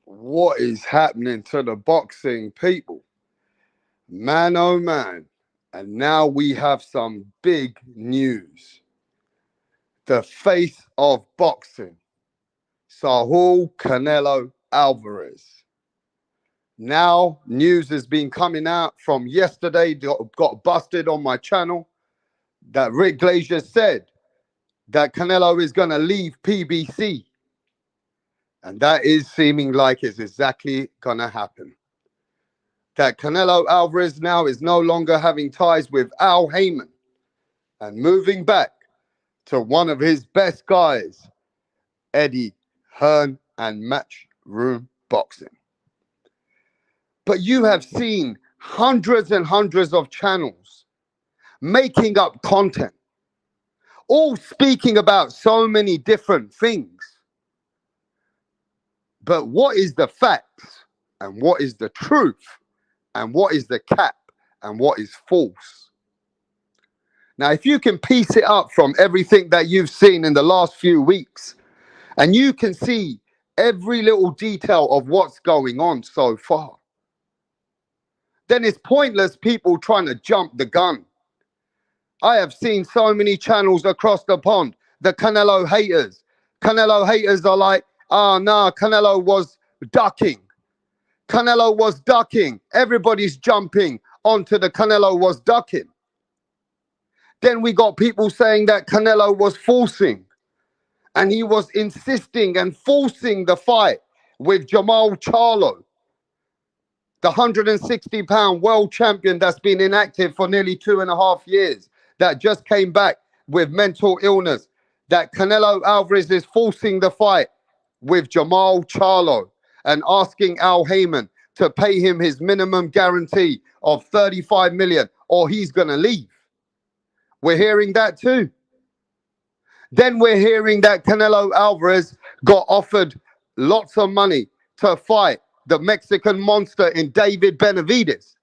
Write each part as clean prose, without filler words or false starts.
What is happening to the boxing people? Man, oh man. And now we have some big news. The face of boxing, Saul Canelo Alvarez. Now, news has been coming out from yesterday, got busted on my channel, that Rick Glazier said that Canelo is going to leave PBC. And that is seeming like it's exactly going to happen. That Canelo Alvarez now is no longer having ties with Al Heyman and moving back to one of his best guys, Eddie Hearn and Matchroom Boxing. But you have seen hundreds and hundreds of channels making up content, all speaking about so many different things. But what is the facts and what is the truth and what is the cap and what is false? Now, if you can piece it up from everything that you've seen in the last few weeks, and you can see every little detail of what's going on so far, then it's pointless people trying to jump the gun. I have seen so many channels across the pond, the Canelo haters. Canelo haters are like, oh, no, Canelo was ducking. Canelo was ducking. Everybody's jumping onto the Canelo was ducking. Then we got people saying that Canelo was forcing. And he was insisting and forcing the fight with Jamal Charlo, the 160-pound world champion that's been inactive for nearly 2.5 years, that just came back with mental illness, that Canelo Alvarez is forcing the fight with Jamal Charlo and asking Al Heyman to pay him his minimum guarantee of 35 million or he's going to leave. We're hearing that too. Then we're hearing that Canelo Alvarez got offered lots of money to fight the Mexican monster in David Benavidez.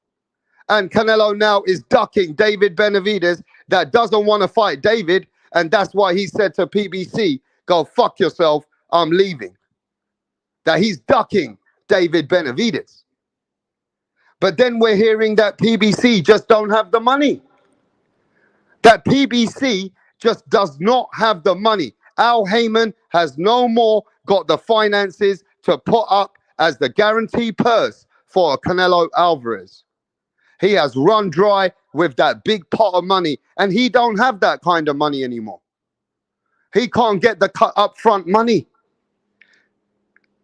And Canelo now is ducking David Benavidez that doesn't want to fight David. And that's why he said to PBC, go fuck yourself, I'm leaving. That he's ducking David Benavidez. But then we're hearing that PBC just don't have the money. That PBC just does not have the money. Al Heyman has no more got the finances to put up as the guarantee purse for Canelo Alvarez. He has run dry with that big pot of money, and he don't have that kind of money anymore. He can't get the cut upfront money.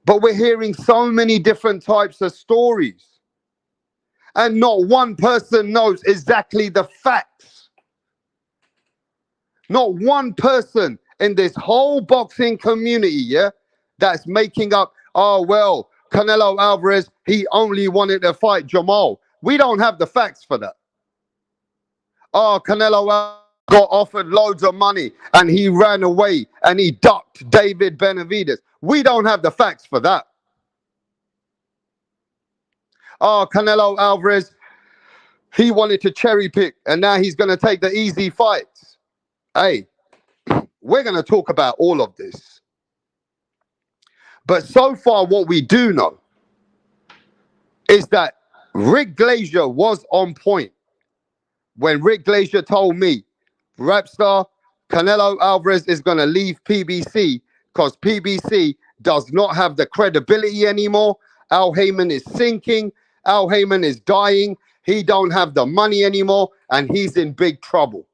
But we're hearing so many different types of stories, and not one person knows exactly the facts. Not one person in this whole boxing community, yeah, that's making up, oh, well, Canelo Alvarez, he only wanted to fight Jamal. We don't have the facts for that. Oh, Canelo got offered loads of money and he ran away and he ducked David Benavidez. We don't have the facts for that. Oh, Canelo Alvarez, he wanted to cherry pick and now he's going to take the easy fights. Hey, we're going to talk about all of this. But so far, what we do know is that Rick Glazier was on point when Rick Glazier told me, Rapstar, Canelo Alvarez is going to leave PBC because PBC does not have the credibility anymore. Al Heyman is sinking. Al Heyman is dying. He don't have the money anymore, and he's in big trouble.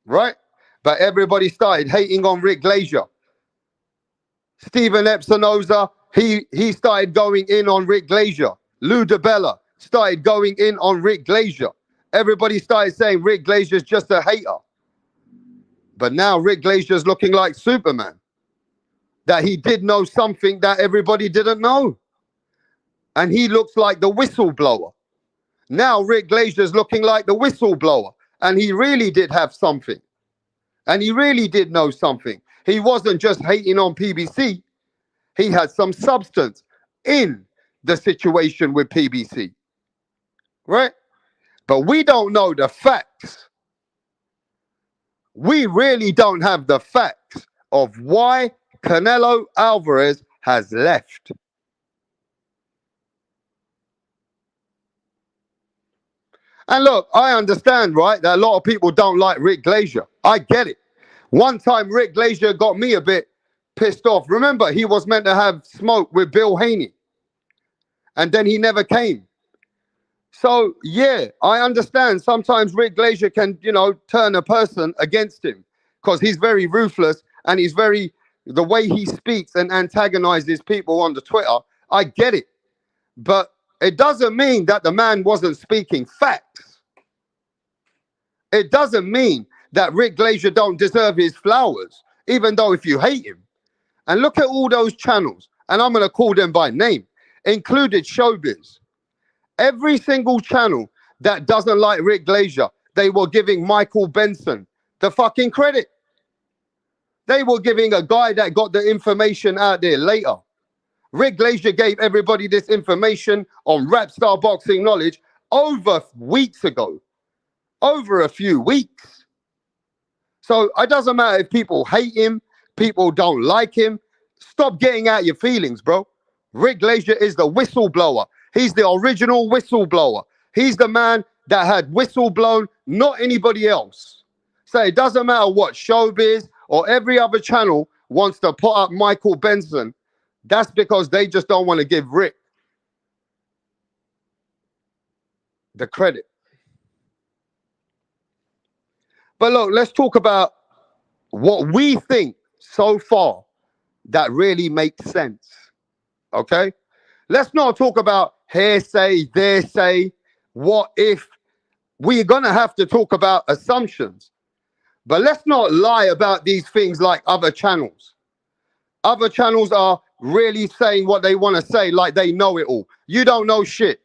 Right? But everybody started hating on Rick Glazier. Steven Epinoza, he started going in on Rick Glazier. Lou DiBella started going in on Rick Glazier. Everybody started saying Rick Glazier's just a hater. But now Rick Glazier's looking like Superman. That he did know something that everybody didn't know. And he looks like the whistleblower. Now Rick Glazier's looking like the whistleblower. And he really did have something. And he really did know something. He wasn't just hating on PBC. He had some substance in the situation with PBC. Right? But we don't know the facts. We really don't have the facts of why Canelo Alvarez has left. And look, I understand, right, that a lot of people don't like Rick Glazier. I get it. One time, Rick Glazier got me a bit pissed off. Remember, he was meant to have smoke with Bill Haney, and then he never came. So, yeah, I understand. Sometimes Rick Glazier can, turn a person against him because he's very ruthless and the way he speaks and antagonizes people on the Twitter. I get it. But it doesn't mean that the man wasn't speaking facts. It doesn't mean that Rick Glazier don't deserve his flowers, even though if you hate him. And look at all those channels, and I'm going to call them by name, included Showbiz. Every single channel that doesn't like Rick Glazier, they were giving Michael Benson the fucking credit. They were giving a guy that got the information out there later. Rick Glazier gave everybody this information on Rap Star Boxing Knowledge over weeks ago. Over a few weeks. So it doesn't matter if people hate him, people don't like him. Stop getting out your feelings, bro. Rick Glazier is the whistleblower. He's the original whistleblower. He's the man that had whistle blown, not anybody else. So it doesn't matter what Showbiz or every other channel wants to put up Michael Benson. That's because they just don't want to give Rick the credit. But look, let's talk about what we think so far that really makes sense. Okay? Let's not talk about hearsay, their say, what if. We're going to have to talk about assumptions. But let's not lie about these things like other channels. Other channels are really saying what they want to say like they know it all. You don't know shit.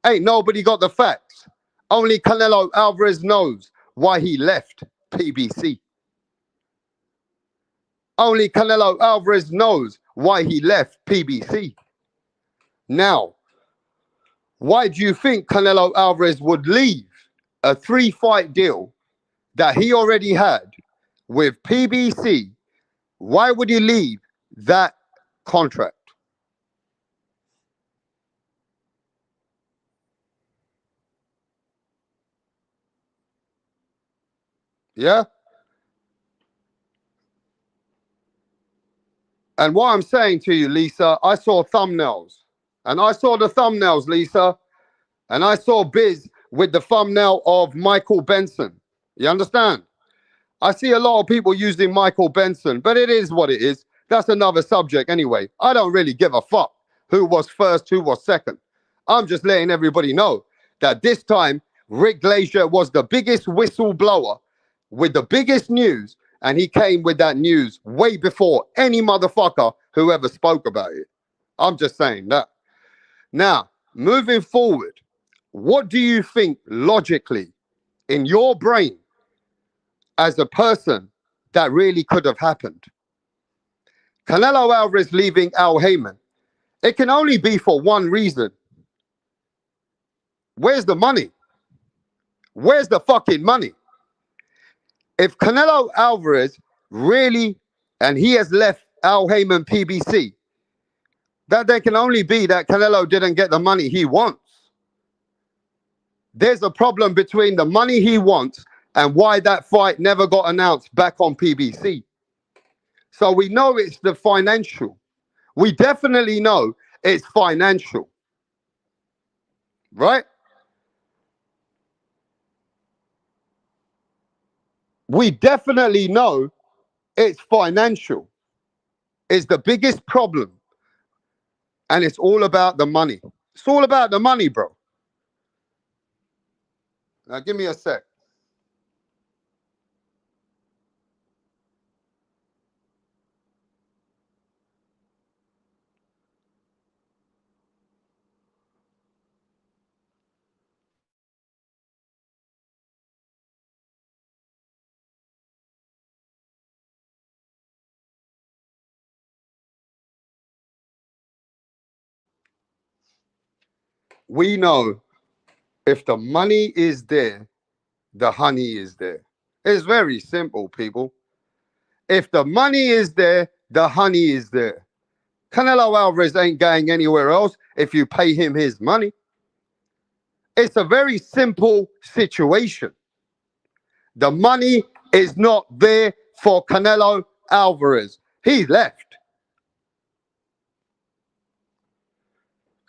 Ain't nobody got the facts. Only Canelo Alvarez knows why he left PBC. Only Canelo Alvarez knows why he left PBC. Now, why do you think Canelo Alvarez would leave a 3-fight deal that he already had with PBC? Why would he leave that contract? Yeah? And what I'm saying to you, Lisa, I saw thumbnails. And I saw the thumbnails, Lisa. And I saw Biz with the thumbnail of Michael Benson. You understand? I see a lot of people using Michael Benson, but it is what it is. That's another subject anyway. I don't really give a fuck who was first, who was second. I'm just letting everybody know that this time, Rick Glazier was the biggest whistleblower with the biggest news, and he came with that news way before any motherfucker who ever spoke about it. I'm just saying that. Now, moving forward, what do you think logically in your brain as a person that really could have happened? Canelo Alvarez leaving Al Heyman. It can only be for one reason. Where's the money? Where's the fucking money? If Canelo Alvarez really, and he has left Al Heyman PBC, that there can only be that Canelo didn't get the money he wants. There's a problem between the money he wants and why that fight never got announced back on PBC. So we know it's the financial. We definitely know it's financial. Right? We definitely know it's financial. It's the biggest problem. And it's all about the money. It's all about the money, bro. Now, give me a sec. We know if the money is there, the honey is there. It's very simple, people. If the money is there, the honey is there. Canelo Alvarez ain't going anywhere else if you pay him his money. It's a very simple situation. The money is not there for Canelo Alvarez. He left.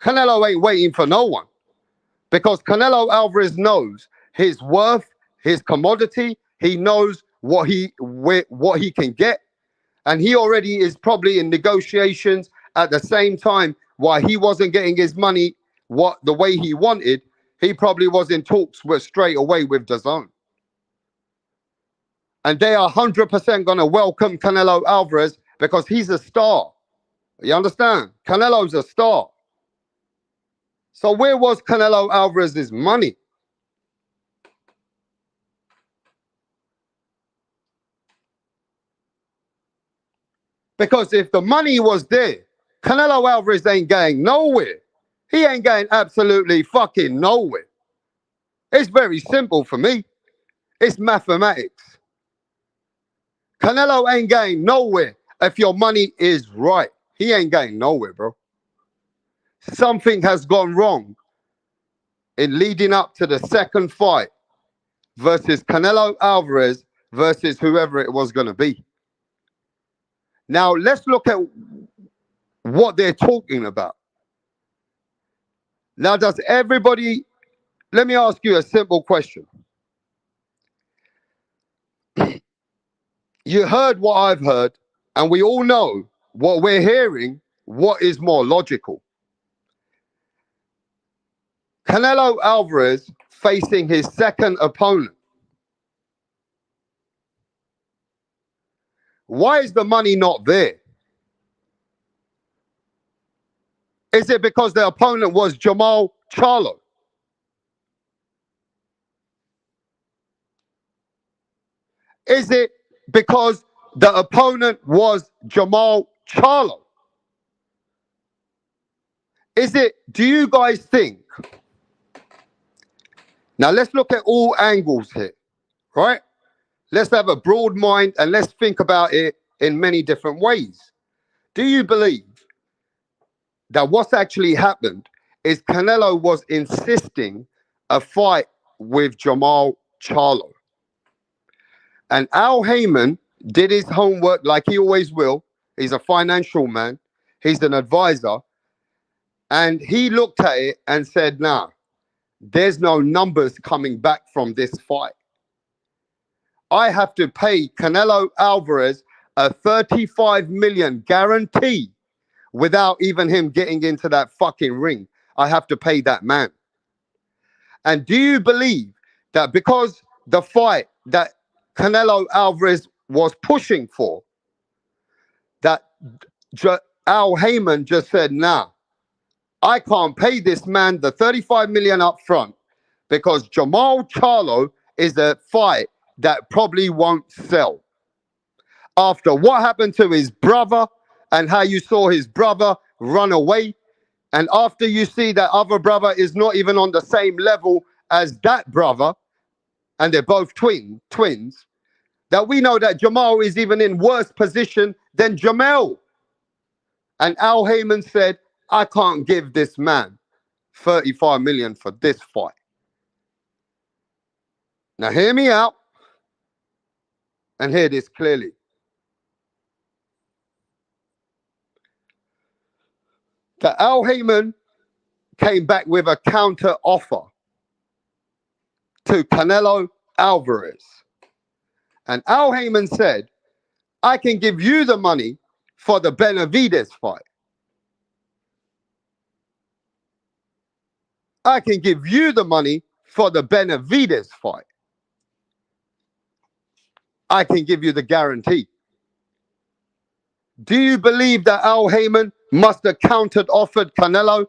Canelo ain't waiting for no one because Canelo Alvarez knows his worth, his commodity. He knows what he can get, and he already is probably in negotiations at the same time. While he wasn't getting his money the way he wanted, he probably was in talks with straight away with DAZN. And they are 100% going to welcome Canelo Alvarez because he's a star. You understand? Canelo's a star. So where was Canelo Alvarez's money? Because if the money was there, Canelo Alvarez ain't going nowhere. He ain't going absolutely fucking nowhere. It's very simple for me. It's mathematics. Canelo ain't going nowhere if your money is right. He ain't going nowhere, bro. Something has gone wrong in leading up to the second fight versus Canelo Alvarez versus whoever it was going to be. Now, let's look at what they're talking about. Now, does everybody... Let me ask you a simple question. You heard what I've heard, and we all know what we're hearing, what is more logical. Canelo Alvarez facing his second opponent. Why is the money not there? Is it because the opponent was Jamal Charlo? Is it because the opponent was Jamal Charlo? Do you guys think? Now let's look at all angles here, right? Let's have a broad mind and let's think about it in many different ways. Do you believe that what's actually happened is Canelo was insisting a fight with Jamal Charlo? And Al Heyman did his homework like he always will. He's a financial man. He's an advisor. And he looked at it and said, nah, there's no numbers coming back from this fight. I have to pay Canelo Alvarez a 35 million guarantee without even him getting into that fucking ring. I have to pay that man. And do you believe that because the fight that Canelo Alvarez was pushing for, that Al Heyman just said, nah, I can't pay this man the 35 million up front because Jamal Charlo is a fight that probably won't sell. After what happened to his brother and how you saw his brother run away, and after you see that other brother is not even on the same level as that brother, and they're both twins, that we know that Jamal is even in worse position than Jamel. And Al Heyman said, I can't give this man 35 million for this fight. Now hear me out and hear this clearly. That Al Heyman came back with a counter offer to Canelo Alvarez. And Al Heyman said, I can give you the money for the Benavidez fight. I can give you the money for the Benavidez fight. I can give you the guarantee. Do you believe that Al Heyman must have countered offered Canelo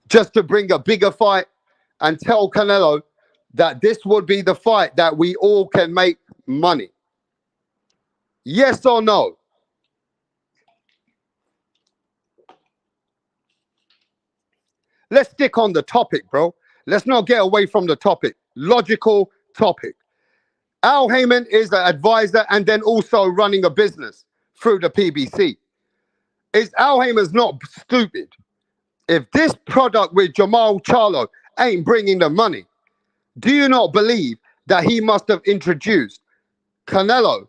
just to bring a bigger fight and tell Canelo that this would be the fight that we all can make money? Yes or no? Let's stick on the topic, bro. Let's not get away from the topic. Logical topic. Al Heyman is an advisor and then also running a business through the PBC. Is Al Heyman's not stupid? If this product with Jamal Charlo ain't bringing the money, do you not believe that he must have introduced Canelo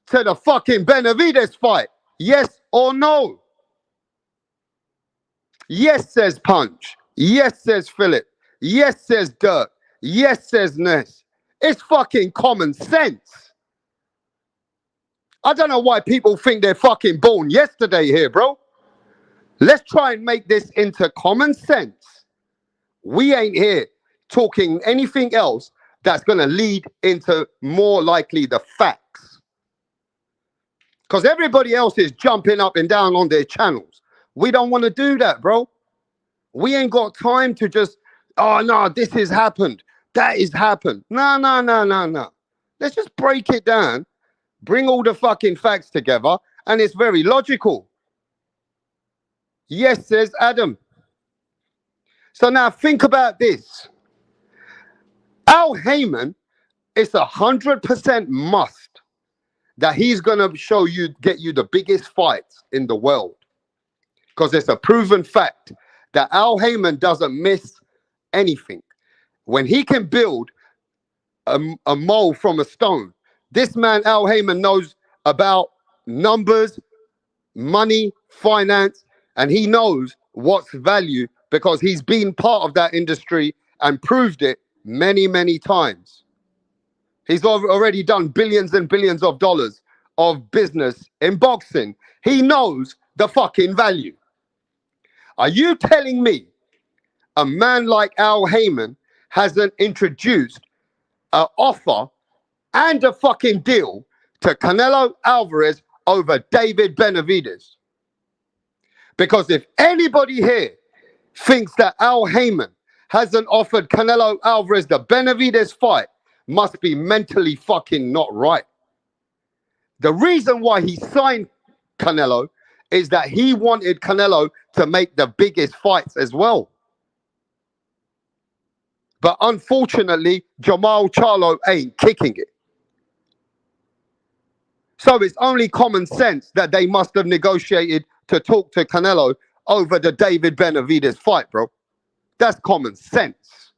to the fucking Benavidez fight? Yes or no? Yes, says Punch. Yes, says Philip. Yes, says Dirk. Yes, says Ness. It's fucking common sense. I don't know why people think they're fucking born yesterday here, bro. Let's try and make this into common sense. We ain't here talking anything else that's going to lead into more likely the facts. Because everybody else is jumping up and down on their channels. We don't want to do that, bro. We ain't got time to just, oh, no, this has happened. That has happened. No. Let's just break it down, bring all the fucking facts together, and it's very logical. Yes, says Adam. So now think about this. Al Heyman, it's 100% must that he's going to show you, get you the biggest fights in the world. Because it's a proven fact that Al Heyman doesn't miss anything. When he can build a mole from a stone, this man, Al Heyman, knows about numbers, money, finance, and he knows what's value because he's been part of that industry and proved it many, many times. He's already done billions and billions of dollars of business in boxing. He knows the fucking value. Are you telling me a man like Al Heyman hasn't introduced an offer and a fucking deal to Canelo Alvarez over David Benavidez? Because if anybody here thinks that Al Heyman hasn't offered Canelo Alvarez the Benavidez fight, must be mentally fucking not right. The reason why he signed Canelo is that he wanted Canelo to make the biggest fights as well. But unfortunately, Jamal Charlo ain't kicking it. So it's only common sense that they must have negotiated to talk to Canelo over the David Benavidez fight, bro. That's common sense.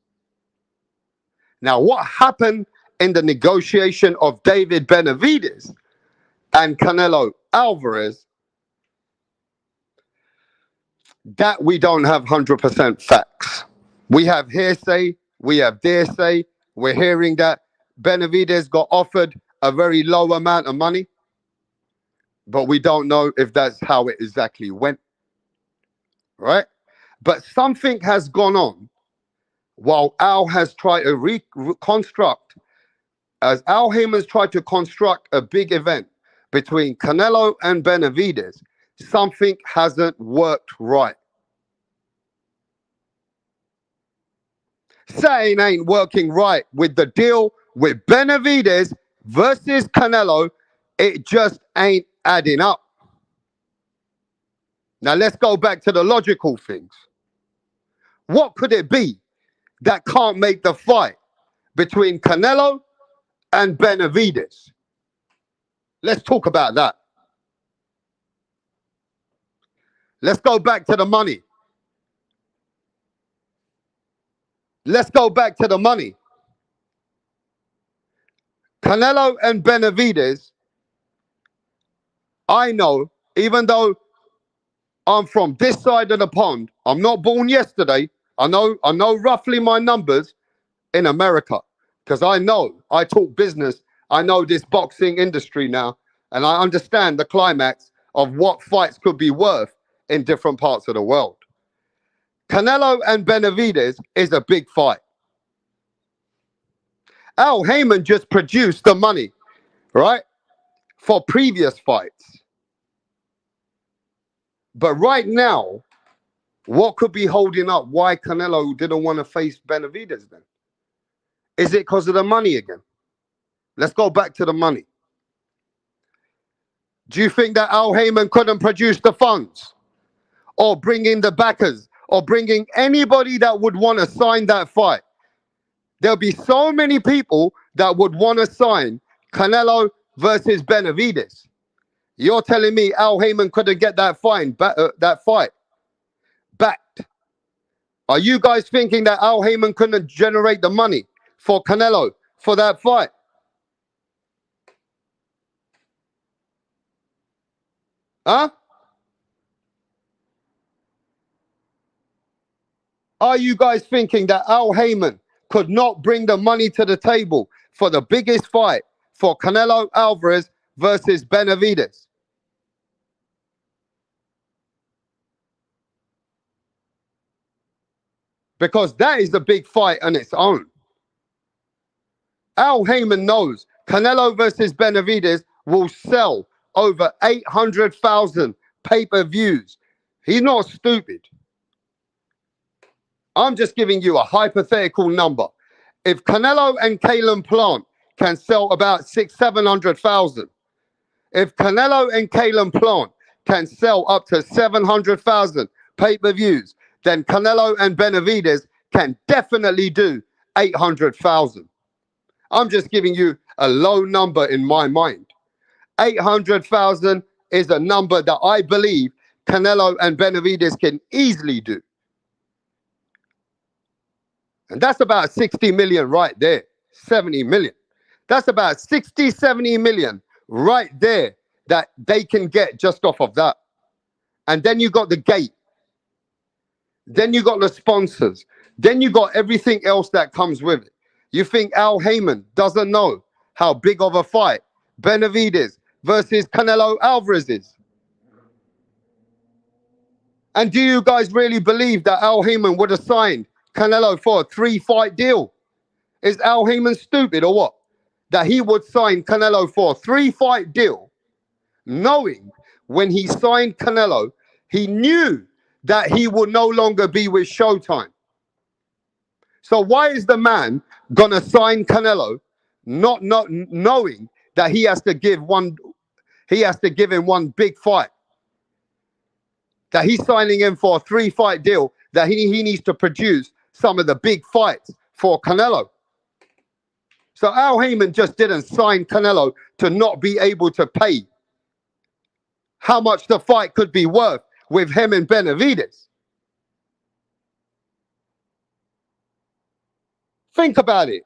Now, what happened in the negotiation of David Benavidez and Canelo Alvarez, that we don't have 100% facts. We have hearsay, we have daresay. We're hearing that Benavidez got offered a very low amount of money, but we don't know if that's how it exactly went, right? But something has gone on while Al has tried to reconstruct, as Al Heyman's tried to construct a big event between Canelo and Benavidez, something hasn't worked right. Saying ain't working right with the deal with Benavidez versus Canelo. It just ain't adding up. Now let's go back to the logical things. What could it be that can't make the fight between Canelo and Benavidez? Let's talk about that. Let's go back to the money. Let's go back to the money. Canelo and Benavidez, I know, even though I'm from this side of the pond, I'm not born yesterday. I know roughly my numbers in America because I talk business. I know this boxing industry now, and I understand the climax of what fights could be worth in different parts of the world. Canelo and Benavidez is a big fight. Al Heyman just produced the money, right, for previous fights. But right now, what could be holding up why Canelo didn't want to face Benavidez then? Is it because of the money again? Let's go back to the money. Do you think that Al Heyman couldn't produce the funds or bring in the backers or bring in anybody that would want to sign that fight? There'll be so many people that would want to sign Canelo versus Benavidez. You're telling me Al Heyman couldn't get that fight backed? Are you guys thinking that Al Heyman couldn't generate the money for Canelo for that fight? Huh? Are you guys thinking that Al Heyman could not bring the money to the table for the biggest fight for Canelo Alvarez versus Benavidez? Because that is a big fight on its own. Al Heyman knows Canelo versus Benavidez will sell over 800,000 pay-per-views. He's not stupid. I'm just giving you a hypothetical number. If Canelo and Kalen Plant can sell about 700,000, if Canelo and Kalen Plant can sell up to 700,000 pay-per-views, then Canelo and Benavidez can definitely do 800,000. I'm just giving you a low number in my mind. 800,000 is a number that I believe Canelo and Benavidez can easily do. And that's about 60 million right there. 70 million. That's about 60, 70 million right there that they can get just off of that. And then you got the gate. Then you got the sponsors. Then you got everything else that comes with it. You think Al Heyman doesn't know how big of a fight Benavidez versus Canelo Alvarez is? And do you guys really believe that Al Heyman would have signed Canelo for a 3-fight deal? Is Al Heyman stupid or what? That he would sign Canelo for a 3-fight deal, knowing when he signed Canelo, he knew that he would no longer be with Showtime. So why is the man gonna sign Canelo, not knowing that he has to give him one big fight? That he's signing him for a 3-fight deal, that he needs to produce some of the big fights for Canelo. So Al Heyman just didn't sign Canelo to not be able to pay how much the fight could be worth with him and Benavidez. Think about it.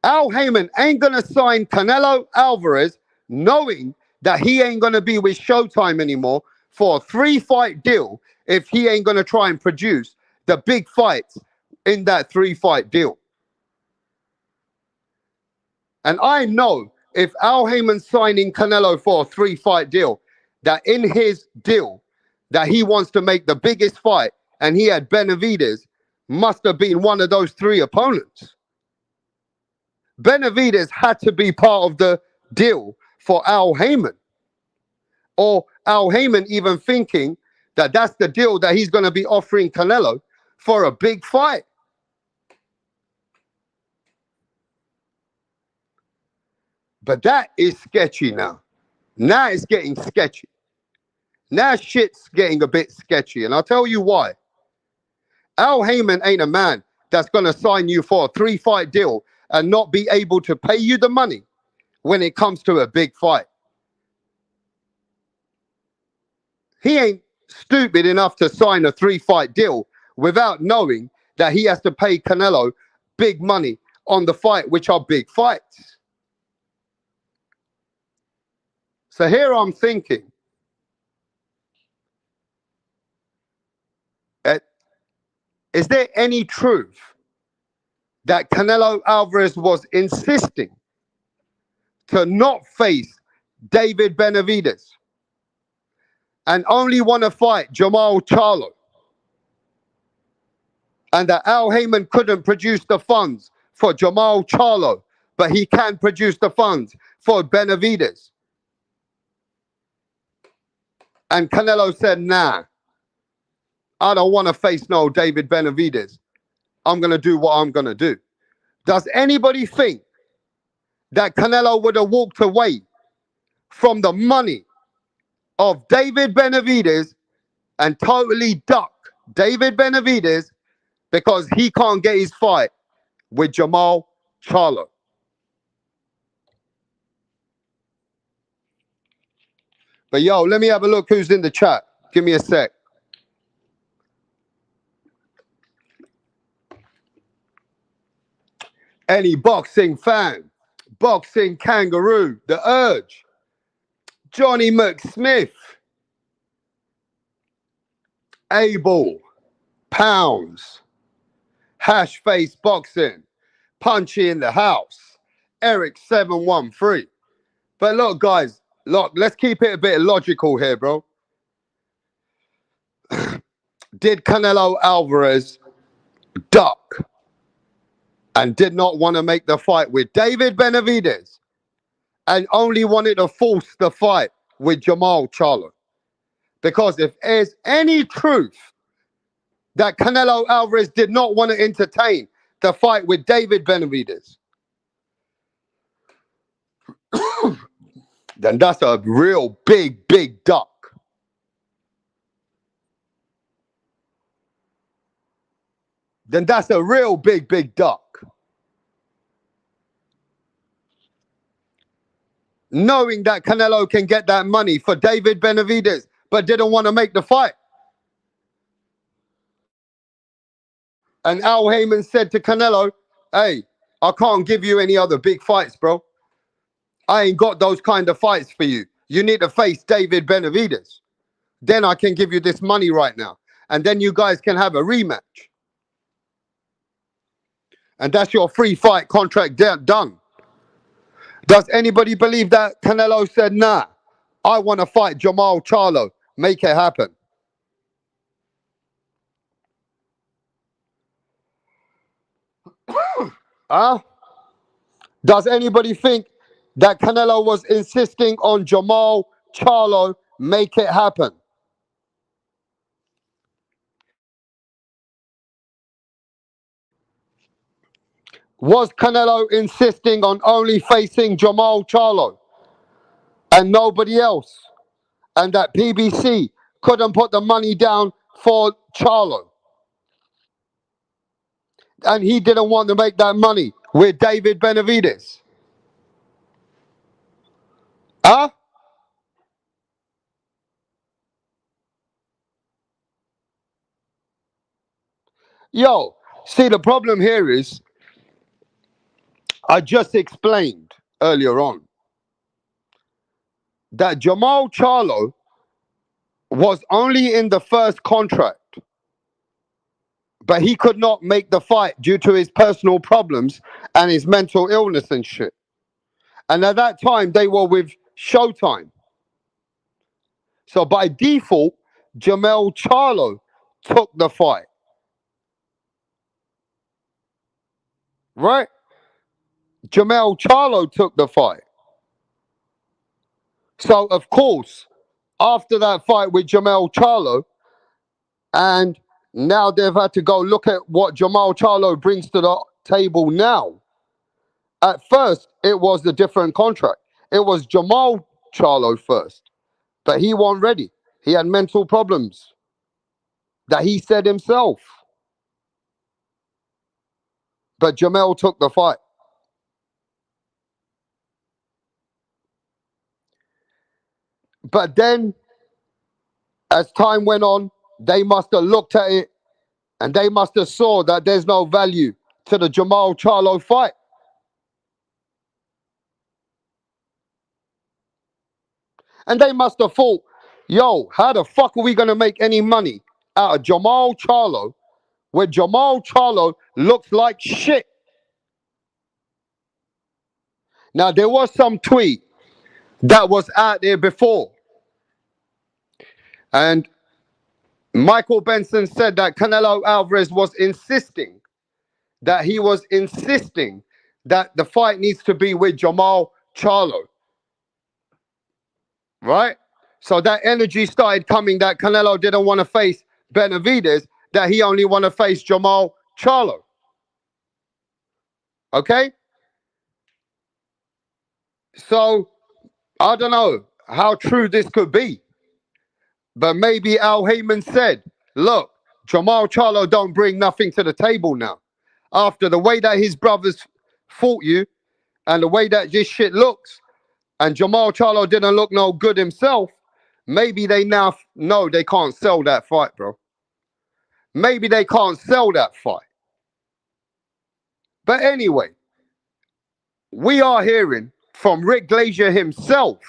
Al Heyman ain't going to sign Canelo Alvarez knowing that he ain't going to be with Showtime anymore for a 3-fight deal if he ain't going to try and produce the big fights in that 3-fight deal. And I know if Al Heyman's signing Canelo for a 3-fight deal, that in his deal, that he wants to make the biggest fight, and he had Benavidez, must have been one of those 3 opponents. Benavidez had to be part of the deal for Al Heyman. Or Al Heyman even thinking that that's the deal that he's going to be offering Canelo for a big fight. But that is sketchy now. Now it's getting sketchy. Now shit's getting a bit sketchy. And I'll tell you why. Al Heyman ain't a man that's going to sign you for a 3-fight deal and not be able to pay you the money when it comes to a big fight. He ain't stupid enough to sign a 3-fight deal without knowing that he has to pay Canelo big money on the fight, which are big fights. So here I'm thinking, is there any truth that Canelo Alvarez was insisting to not face David Benavidez and only want to fight Jamal Charlo, and that Al Heyman couldn't produce the funds for Jamal Charlo, but he can produce the funds for Benavidez? And Canelo said, nah, I don't want to face no David Benavidez. I'm going to do what I'm going to do. Does anybody think that Canelo would have walked away from the money of David Benavidez and totally duck David Benavidez because he can't get his fight with Jamal Charlo? But yo, let me have a look who's in the chat. Give me a sec. Any boxing fan, boxing kangaroo, the urge, Johnny McSmith, Abel, Pounds, Hash Face Boxing, Punchy in the house, Eric 713. But look, guys, look, let's keep it a bit logical here, bro. Did Canelo Alvarez duck and did not want to make the fight with David Benavidez and only wanted to force the fight with Jamal Charlo? Because if there's any truth that Canelo Alvarez did not want to entertain the fight with David Benavidez, then that's a real big, big duck. Then that's a real big, big duck. Knowing that Canelo can get that money for David Benavidez, but didn't want to make the fight. And Al Heyman said to Canelo, hey, I can't give you any other big fights, bro. I ain't got those kind of fights for you. You need to face David Benavidez. Then I can give you this money right now. And then you guys can have a rematch. And that's your free fight contract done. Does anybody believe that Canelo said, nah, I want to fight Jamal Charlo. Make it happen. Huh? Does anybody think that Canelo was insisting on Jamal Charlo make it happen? Was Canelo insisting on only facing Jamal Charlo and nobody else? And that PBC couldn't put the money down for Charlo? And he didn't want to make that money with David Benavidez? Huh? Yo, see, the problem here is, I just explained earlier on that Jamal Charlo was only in the first contract, but he could not make the fight due to his personal problems and his mental illness and shit. And at that time, they were with Showtime. So by default, Jamal Charlo took the fight. Right? Jamal Charlo took the fight. So, of course, after that fight with Jamal Charlo, and now they've had to go look at what Jamal Charlo brings to the table now. At first, it was a different contract. It was Jamal Charlo first, but he wasn't ready. He had mental problems that he said himself. But Jamal took the fight. But then, as time went on, they must have looked at it and they must have saw that there's no value to the Jamal Charlo fight. And they must have thought, yo, how the fuck are we going to make any money out of Jamal Charlo when Jamal Charlo looks like shit? Now, there was some tweet that was out there before. And Michael Benson said that Canelo Alvarez was insisting that the fight needs to be with Jamal Charlo. Right? So that energy started coming that Canelo didn't want to face Benavidez, that he only want to face Jamal Charlo. Okay? So I don't know how true this could be. But maybe Al Heyman said, look, Jamal Charlo don't bring nothing to the table now. After the way that his brothers fought you and the way that this shit looks, and Jamal Charlo didn't look no good himself, Maybe they now know they can't sell that fight, bro. Maybe they can't sell that fight. But anyway, we are hearing from Rick Glazier himself,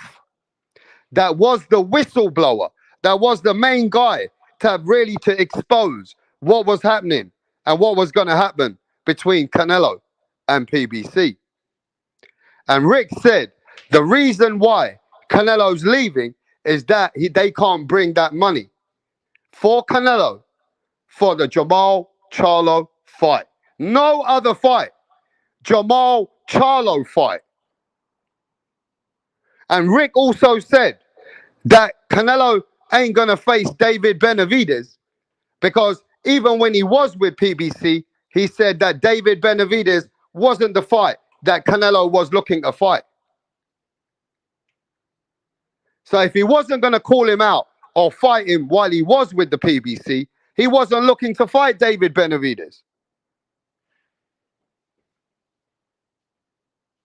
that was the whistleblower, that was the main guy to expose what was happening and what was going to happen between Canelo and PBC. And Rick said the reason why Canelo's leaving is that they can't bring that money for Canelo for the Jamal Charlo fight. No other fight. Jamal Charlo fight. And Rick also said that Canelo ain't going to face David Benavidez, because even when he was with PBC, he said that David Benavidez wasn't the fight that Canelo was looking to fight. So if he wasn't going to call him out or fight him while he was with the PBC, he wasn't looking to fight David Benavidez.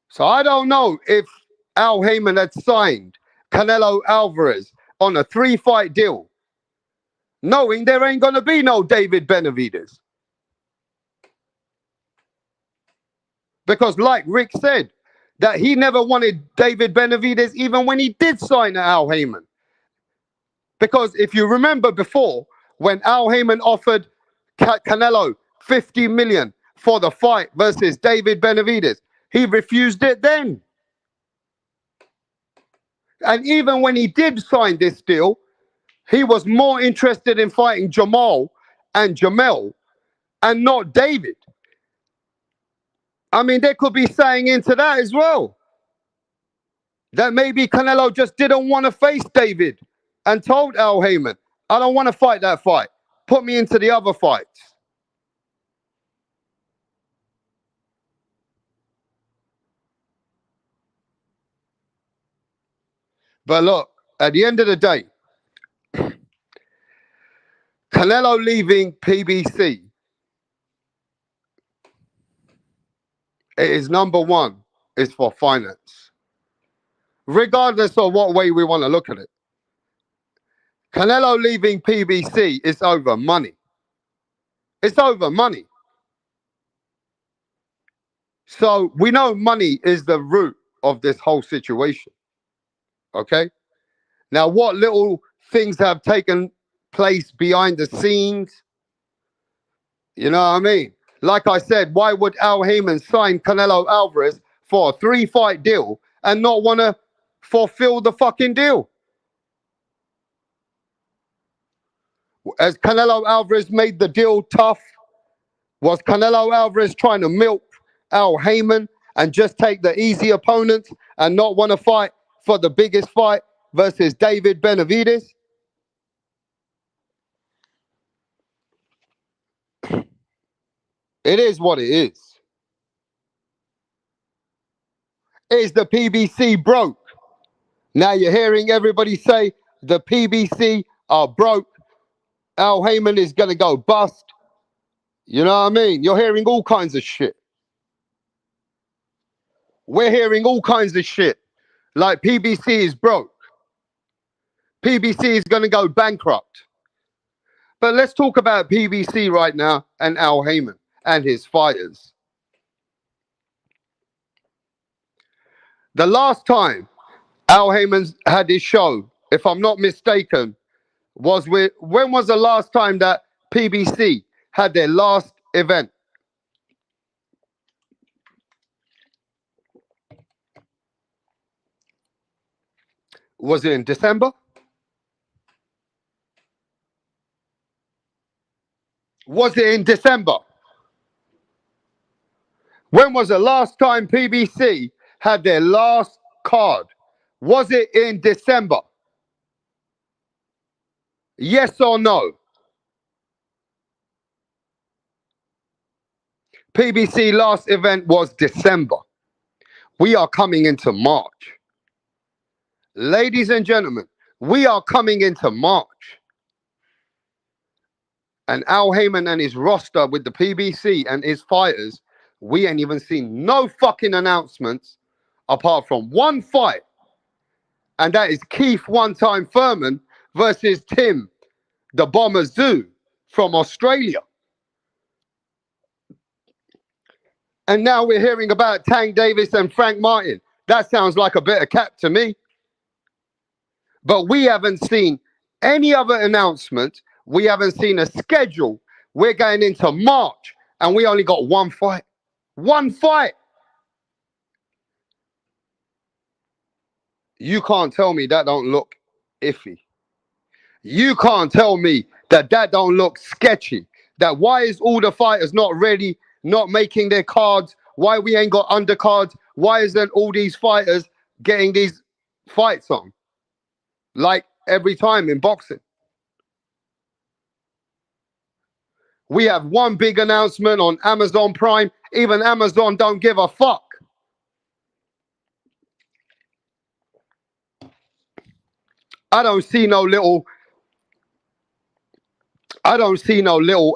So I don't know if Al Heyman had signed Canelo Alvarez on a 3-fight deal, knowing there ain't going to be no David Benavidez. Because like Rick said, that he never wanted David Benavidez even when he did sign Al Heyman. Because if you remember before, when Al Heyman offered Canelo 50 million for the fight versus David Benavidez, he refused it then. And even when he did sign this deal, he was more interested in fighting Jamal and Jamel and not David. I mean, there could be saying into that as well, that maybe Canelo just didn't want to face David and told Al Heyman, I don't want to fight that fight. Put me into the other fights. But look, at the end of the day, Canelo leaving PBC, it is number one, is for finance. Regardless of what way we want to look at it. Canelo leaving PBC is over money. It's over money. So we know money is the root of this whole situation. Okay? Now, what little things have taken place behind the scenes? You know what I mean? Like I said, why would Al Heyman sign Canelo Alvarez for a 3-fight deal and not want to fulfill the fucking deal? As Canelo Alvarez made the deal tough, was Canelo Alvarez trying to milk Al Heyman and just take the easy opponents and not want to fight for the biggest fight versus David Benavidez? It is what it is. Is the PBC broke? Now you're hearing everybody say the PBC are broke. Al Heyman is going to go bust. You know what I mean? You're hearing all kinds of shit. We're hearing all kinds of shit. Like PBC is broke. PBC is going to go bankrupt. But let's talk about PBC right now and Al Heyman and his fighters. The last time Al Heyman had his show, if I'm not mistaken, was when was the last time that PBC had their last event? Was it in December? Was it in December? When was the last time PBC had their last card? Was it in December? Yes or no? PBC last event was December. We are coming into March. Ladies and gentlemen, we are coming into March. And Al Heyman and his roster with the PBC and his fighters, we ain't even seen no fucking announcements apart from one fight And that is Keith One-Time Furman versus Tim, the Bomber Zoo from Australia. And now we're hearing about Tank Davis and Frank Martin. That sounds like a bit of cap to me. But we haven't seen any other announcement. We haven't seen a schedule. We're going into March and we only got one fight. One fight. You can't tell me that don't look iffy. You can't tell me that that don't look sketchy. That why is all the fighters not ready, not making their cards? Why we ain't got undercards? Why isn't all these fighters getting these fights on? Like every time in boxing. We have one big announcement on Amazon Prime. Even Amazon don't give a fuck. I don't see no little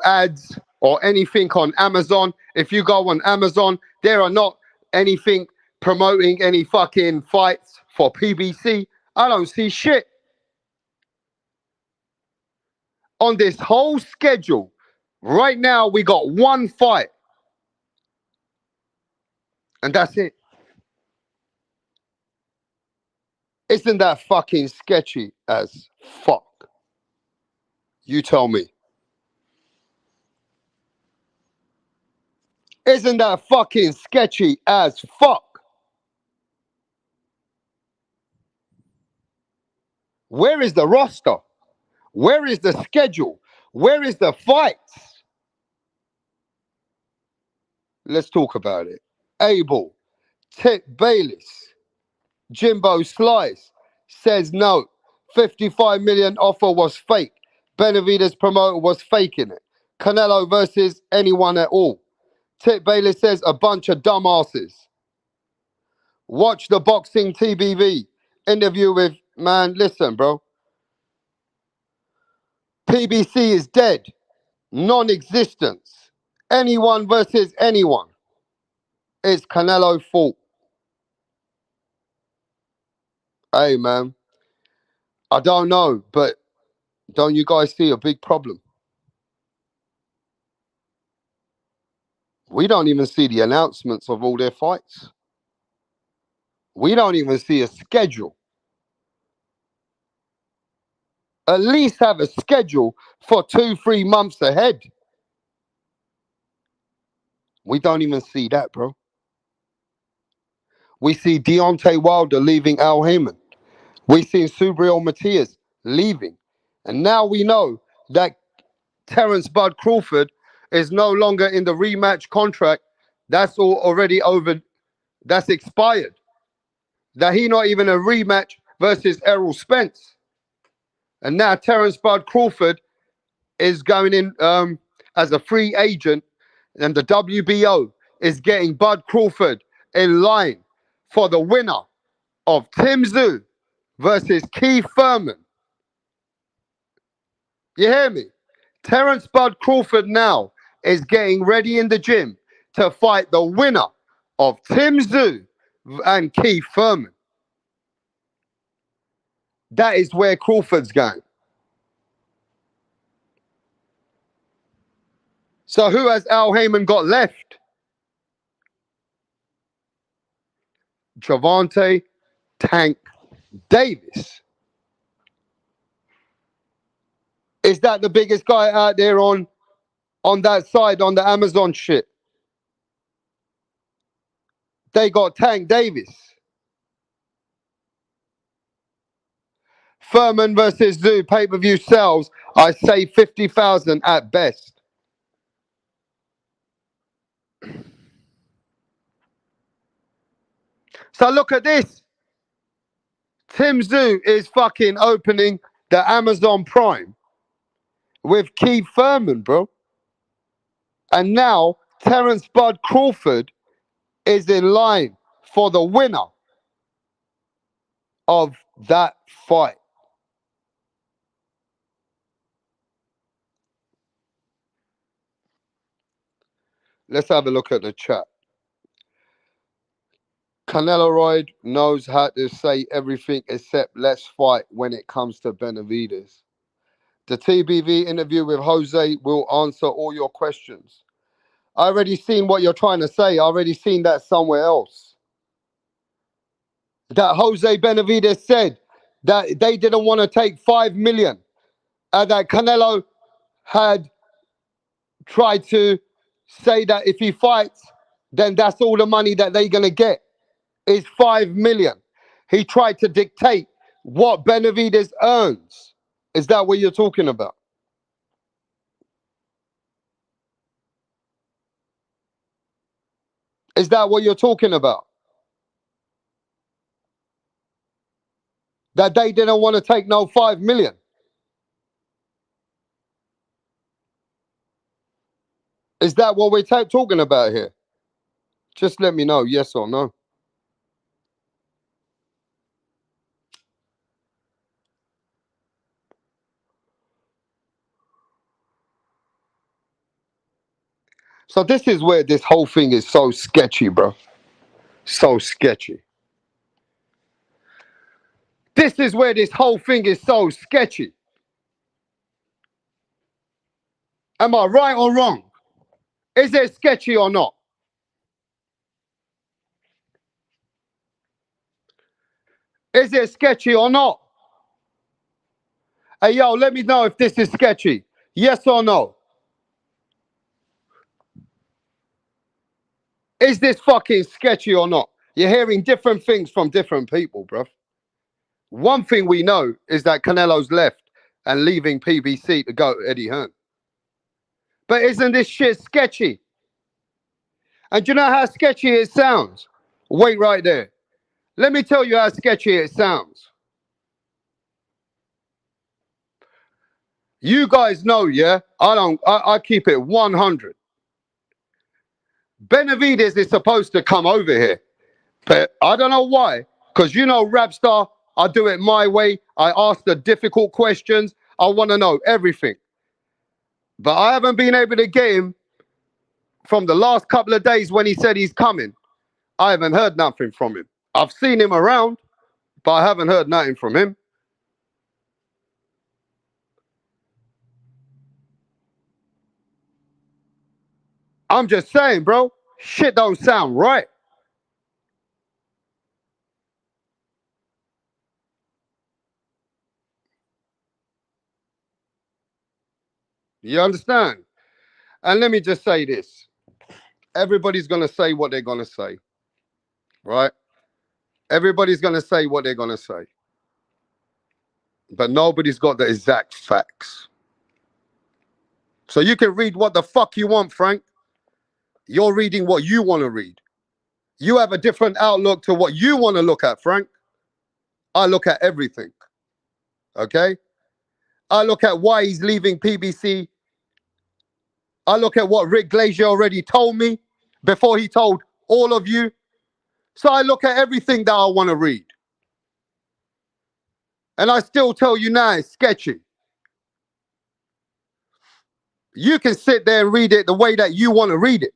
ads or anything on Amazon. If you go on Amazon, there are not anything promoting any fucking fights for PBC. I don't see shit. On this whole schedule, right now we got one fight. And that's it. Isn't that fucking sketchy as fuck? You tell me. Isn't that fucking sketchy as fuck? Where is the roster? Where is the schedule? Where is the fights? Let's talk about it. Abel, Tip Bayless, Jimbo Slice says no. 55 million offer was fake. Benavides promoter was faking it. Canelo versus anyone at all. Tip Bayless says a bunch of dumbasses. Watch the boxing TBV interview with, man, listen, bro. PBC is dead. Non-existence. Anyone versus anyone. It's Canelo fault. Hey, man. I don't know, but don't you guys see a big problem? We don't even see the announcements of all their fights. We don't even see a schedule. At least have a schedule for 2-3 months ahead. We don't even see that, bro. We see Deontay Wilder leaving Al Heyman. We see Subriel Matias leaving. And now we know that Terence Bud Crawford is no longer in the rematch contract. That's all already over. That's expired. That he not even a rematch versus Errol Spence. And now Terence Bud Crawford is going in as a free agent, and the WBO is getting Bud Crawford in line for the winner of Tim Tszyu versus Keith Furman. You hear me? Terence Bud Crawford now is getting ready in the gym to fight the winner of Tim Tszyu and Keith Furman. That is where Crawford's going. So who has Al Heyman got left? Gervonta Tank Davis. Is that the biggest guy out there on that side, on the Amazon shit? They got Tank Davis. Furman versus Tszyu pay-per-view sales, I say 50,000 at best. So look at this. Tim Tszyu is fucking opening the Amazon Prime with Keith Furman, bro. And now Terence Bud Crawford is in line for the winner of that fight. Let's have a look at the chat. Canelo Royd knows how to say everything except let's fight when it comes to Benavidez. The TBV interview with Jose will answer all your questions. I already seen what you're trying to say. I already seen that somewhere else. That Jose Benavidez said that they didn't want to take 5 million and that Canelo had tried to say that if he fights, then that's all the money that they're going to get is 5 million. He tried to dictate what Benavidez earns. Is that what you're talking about? Is that what you're talking about? That they didn't want to take no 5 million. Is that what we're talking about here? Just let me know, yes or no. So this is where this whole thing is so sketchy, bro. So sketchy. This is where this whole thing is so sketchy. Am I right or wrong? Is it sketchy or not? Is it sketchy or not? Hey, yo, let me know if this is sketchy. Yes or no? Is this fucking sketchy or not? You're hearing different things from different people, bro. One thing we know is that Canelo's left and leaving PBC to go to Eddie Hearn. But isn't this shit sketchy? And do you know how sketchy it sounds? Wait right there. Let me tell you how sketchy it sounds. You guys know, yeah? I keep it 100. Benavidez is supposed to come over here. But I don't know why. Because you know, Rapstar, I do it my way. I ask the difficult questions. I want to know everything. But I haven't been able to get him from the last couple of days when he said he's coming. I haven't heard nothing from him. I've seen him around, but I haven't heard nothing from him. I'm just saying, bro, shit don't sound right. You understand? And let me just say this. Everybody's going to say what they're going to say, right? Everybody's going to say what they're going to say. But nobody's got the exact facts. So you can read what the fuck you want, Frank. You're reading what you want to read. You have a different outlook to what you want to look at, Frank. I look at everything. Okay? I look at why he's leaving PBC. I look at what Rick Glazier already told me before he told all of you. So I look at everything that I want to read. And I still tell you now it's sketchy. You can sit there and read it the way that you want to read it.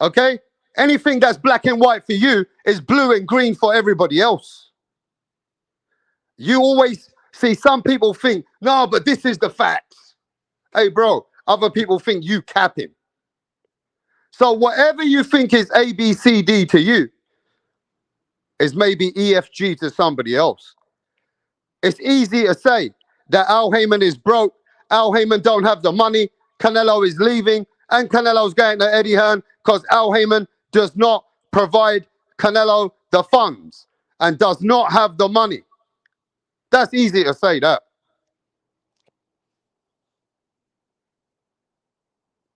Okay? Anything that's black and white for you is blue and green for everybody else. You always see some people think, no, but this is the facts. Hey, bro, other people think you capping. So whatever you think is A, B, C, D to you is maybe EFG to somebody else. It's easy to say that Al Heyman is broke, Al Heyman don't have the money, Canelo is leaving, and Canelo's going to Eddie Hearn because Al Heyman does not provide Canelo the funds and does not have the money. That's easy to say that.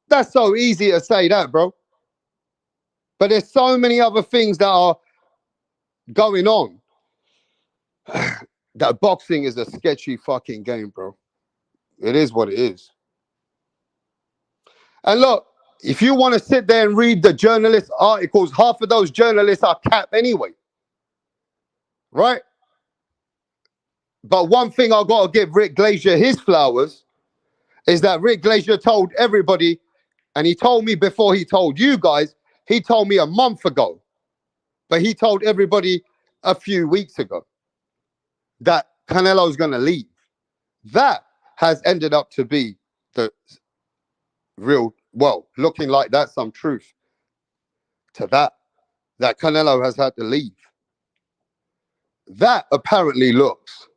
That's so easy to say that, bro. But there's so many other things that are going on. That boxing is a sketchy fucking game, bro. It is what it is. And look, if you want to sit there and read the journalist articles, half of those journalists are cap anyway. Right? But one thing I've got to give Rick Glazier his flowers is that Rick Glazier told everybody, and he told me before he told you guys, He told me a month ago, but he told everybody a few weeks ago that Canelo's going to leave. That has ended up to be the real, well, looking like that's some truth to that Canelo has had to leave. That apparently looks,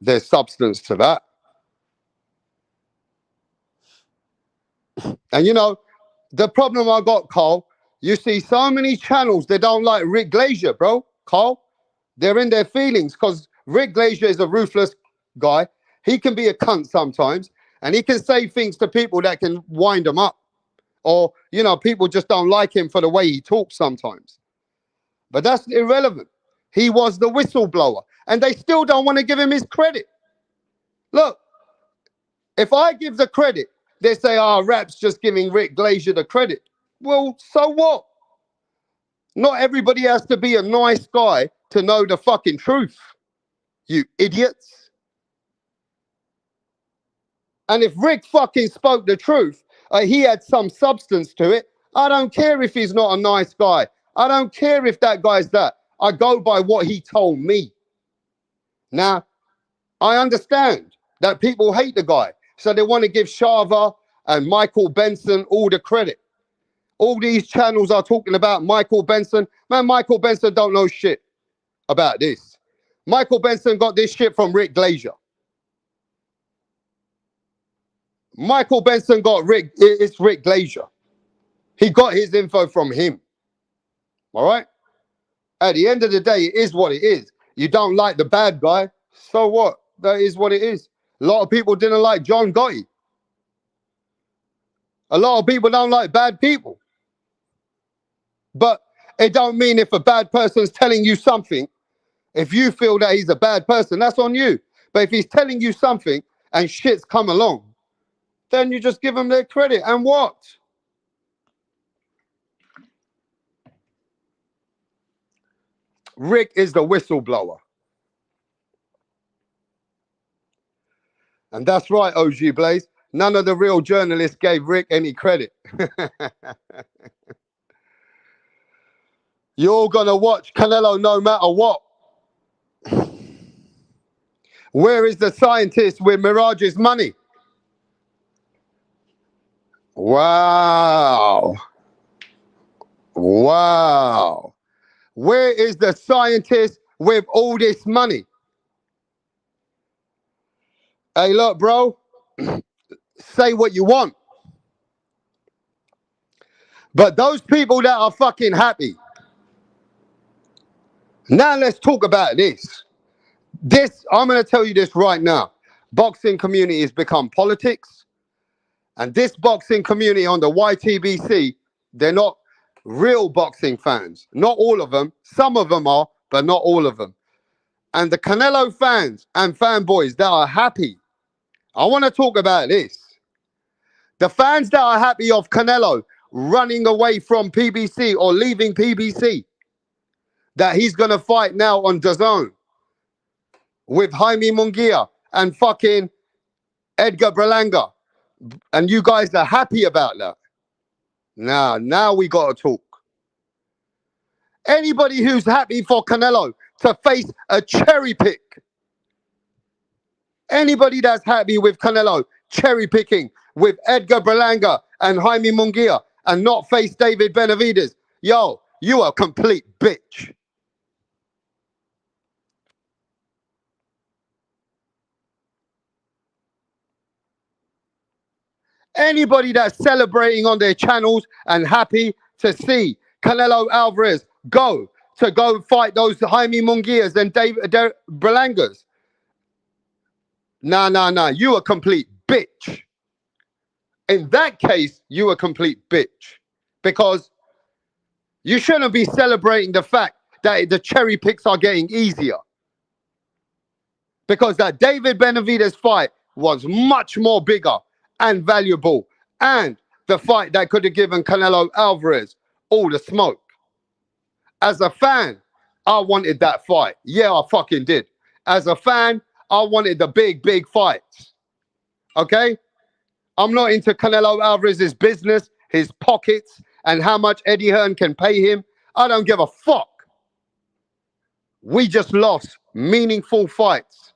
there's substance to that. And you know, the problem I got, Carl, you see so many channels, they don't like Rick Glazier, bro. Carl, they're in their feelings because Rick Glazier is a ruthless guy. He can be a cunt sometimes, and he can say things to people that can wind them up. Or, you know, people just don't like him for the way he talks sometimes. But that's irrelevant. He was the whistleblower, and they still don't want to give him his credit. Look, if I give the credit, they say, oh, Rap's just giving Rick Glazier the credit. Well, so what? Not everybody has to be a nice guy to know the fucking truth, you idiots. And if Rick fucking spoke the truth, he had some substance to it. I don't care if he's not a nice guy. I don't care if that guy's that. I go by what he told me. Now, I understand that people hate the guy, so they want to give Shava and Michael Benson all the credit. All these channels are talking about Michael Benson. Man, Michael Benson don't know shit about this. Michael Benson got this shit from Rick Glazier. Michael Benson got it's Rick Glazier. He got his info from him. All right? At the end of the day, it is what it is. You don't like the bad guy, so what? That is what it is. A lot of people didn't like John Gotti. A lot of people don't like bad people. But it don't mean if a bad person's telling you something, if you feel that he's a bad person, that's on you. But if he's telling you something and shit's come along, then you just give them their credit. And what? Rick is the whistleblower. And that's right, OG Blaze. None of the real journalists gave Rick any credit. You're going to watch Canelo no matter what. Where is the scientist with Mirage's money? Wow. Wow. Where is the scientist with all this money? Hey, look, bro. Say what you want. But those people that are fucking happy. Now let's talk about this. I'm going to tell you this right now. Boxing community has become politics. And this boxing community on the YTBC, they're not real boxing fans. Not all of them. Some of them are, but not all of them. And the Canelo fans and fanboys that are happy, I want to talk about this. The fans that are happy of Canelo running away from PBC or leaving PBC, that he's going to fight now on DAZN with HAYMON Broke and fucking Edgar Berlanga. And you guys are happy about that. Now we got to talk. Anybody who's happy for Canelo to face a cherry pick, anybody that's happy with Canelo cherry picking with Edgar Berlanga and HAYMON Broke and not face David Benavidez, yo, you are a complete bitch. Anybody that's celebrating on their channels and happy to see Canelo Alvarez go fight those HAYMON Broke and David Berlangas. Nah. You a complete bitch. In that case, you a complete bitch. Because you shouldn't be celebrating the fact that the cherry picks are getting easier. Because that David Benavidez fight was much more bigger and valuable, and the fight that could have given Canelo Alvarez all the smoke. As a fan, I wanted that fight. Yeah, I fucking did. As a fan, I wanted the big fights. Okay? I'm not into Canelo Alvarez's business, his pockets, and how much Eddie Hearn can pay him. I don't give a fuck. We just lost meaningful fights.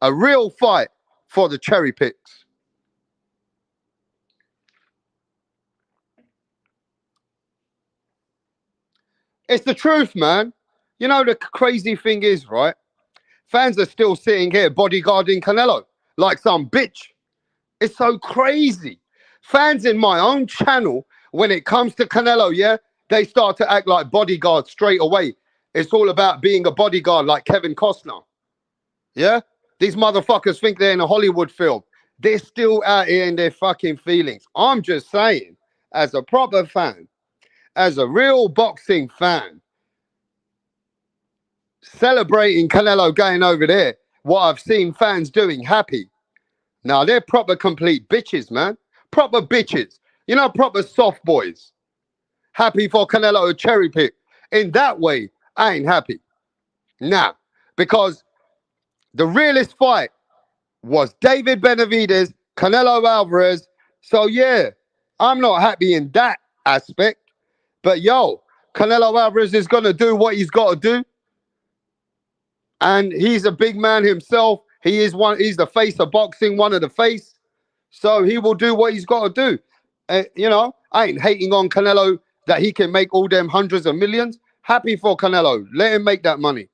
A real fight for the cherry picks. It's the truth, man. You know, the crazy thing is, right? Fans are still sitting here bodyguarding Canelo like some bitch. It's so crazy. Fans in my own channel, when it comes to Canelo, yeah, they start to act like bodyguards straight away. It's all about being a bodyguard like Kevin Costner. Yeah? These motherfuckers think they're in a Hollywood film. They're still out here in their fucking feelings. I'm just saying, as a proper fan, as a real boxing fan, celebrating Canelo going over there, what I've seen fans doing, happy. Now, they're proper complete bitches, man. Proper bitches. You know, proper soft boys. Happy for Canelo to cherry pick. In that way, I ain't happy. Nah, because the realest fight was David Benavidez, Canelo Alvarez. So, yeah, I'm not happy in that aspect. But, yo, Canelo Alvarez is going to do what he's got to do. And he's a big man himself. He's the face of boxing, one of the face. So he will do what he's got to do. You know, I ain't hating on Canelo that he can make all them hundreds of millions. Happy for Canelo. Let him make that money.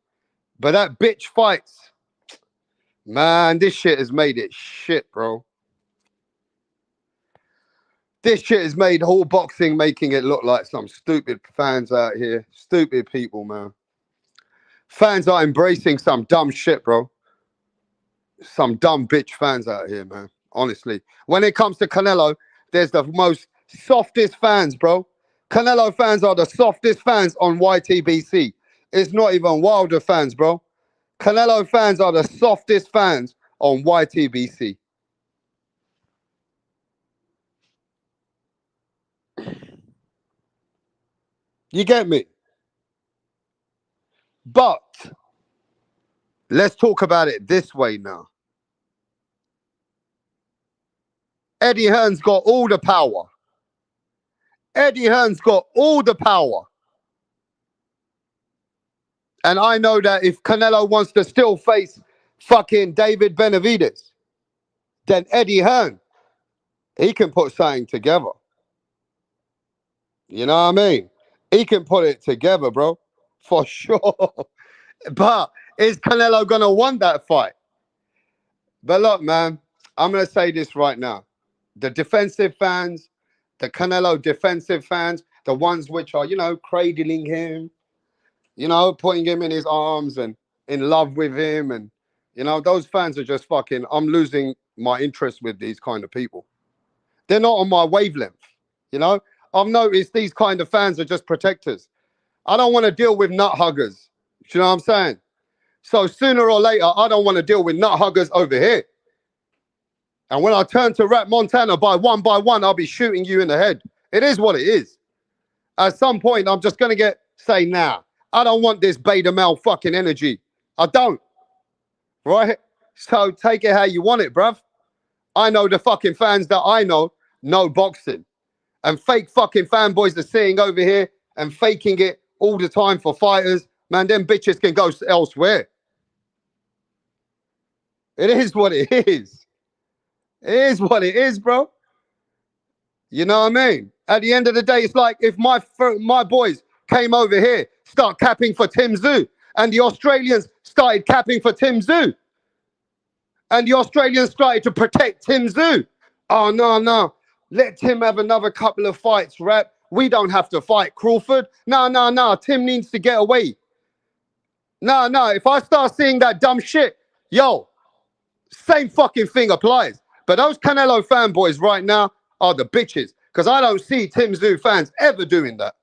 But that bitch fights. Man, this shit has made it shit, bro. This shit has made whole boxing making it look like some stupid fans out here. Stupid people, man. Fans are embracing some dumb shit, bro. Some dumb bitch fans out here, man. Honestly. When it comes to Canelo, there's the most softest fans, bro. Canelo fans are the softest fans on YTBC. It's not even Wilder fans, bro. Canelo fans are the softest fans on YTBC. You get me? But let's talk about it this way now. Eddie Hearn's got all the power. Eddie Hearn's got all the power. And I know that if Canelo wants to still face fucking David Benavidez, then Eddie Hearn, he can put something together. You know what I mean? He can put it together, bro. For sure. But is Canelo going to want that fight? But look, man, I'm going to say this right now. The defensive fans, the Canelo defensive fans, the ones which are, you know, cradling him, you know, putting him in his arms and in love with him. And, you know, those fans are just fucking, I'm losing my interest with these kind of people. They're not on my wavelength, you know. I've noticed these kind of fans are just protectors. I don't want to deal with nut huggers. You know what I'm saying? So sooner or later, I don't want to deal with nut huggers over here. And when I turn to Rap Montana by one, I'll be shooting you in the head. It is what it is. At some point, I'm just going to say, nah, I don't want this beta male fucking energy. I don't. Right? So take it how you want it, bruv. I know the fucking fans that I know boxing. And fake fucking fanboys are sitting over here and faking it all the time for fighters. Man, them bitches can go elsewhere. It is what it is. It is what it is, bro. You know what I mean? At the end of the day, it's like if my boys came over here, start capping for Tim Tszyu, and the Australians started capping for Tim Tszyu, and the Australians started to protect Tim Tszyu. Oh, no. Let Tim have another couple of fights, Rap. We don't have to fight Crawford. No. Tim needs to get away. No. If I start seeing that dumb shit, yo, same fucking thing applies. But those Canelo fanboys right now are the bitches. Because I don't see Tim Tszyu fans ever doing that.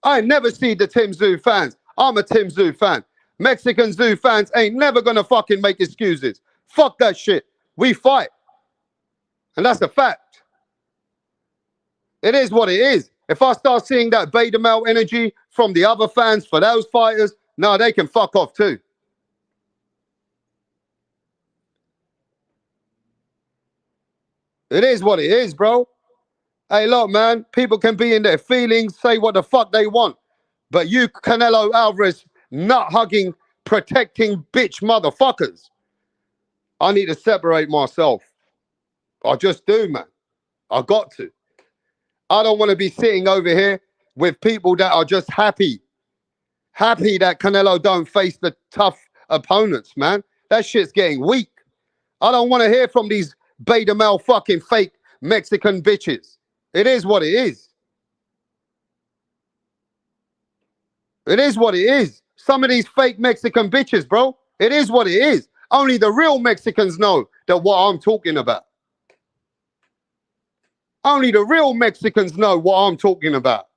I never see the Tim Tszyu fans. I'm a Tim Tszyu fan. Mexican Tszyu fans ain't never going to fucking make excuses. Fuck that shit. We fight. And that's a fact. It is what it is. If I start seeing that beta male energy from the other fans for those fighters, no, they can fuck off too. It is what it is, bro. Hey, look, man, people can be in their feelings, say what the fuck they want. But you, Canelo Alvarez, nut-hugging, protecting bitch motherfuckers, I need to separate myself. I just do, man. I got to. I don't want to be sitting over here with people that are just happy that Canelo don't face the tough opponents, man. That shit's getting weak. I don't want to hear from these beta male fucking fake Mexican bitches. It is what it is. It is what it is. Some of these fake Mexican bitches, bro. It is what it is. Only the real Mexicans know that what I'm talking about. Only the real Mexicans know what I'm talking about.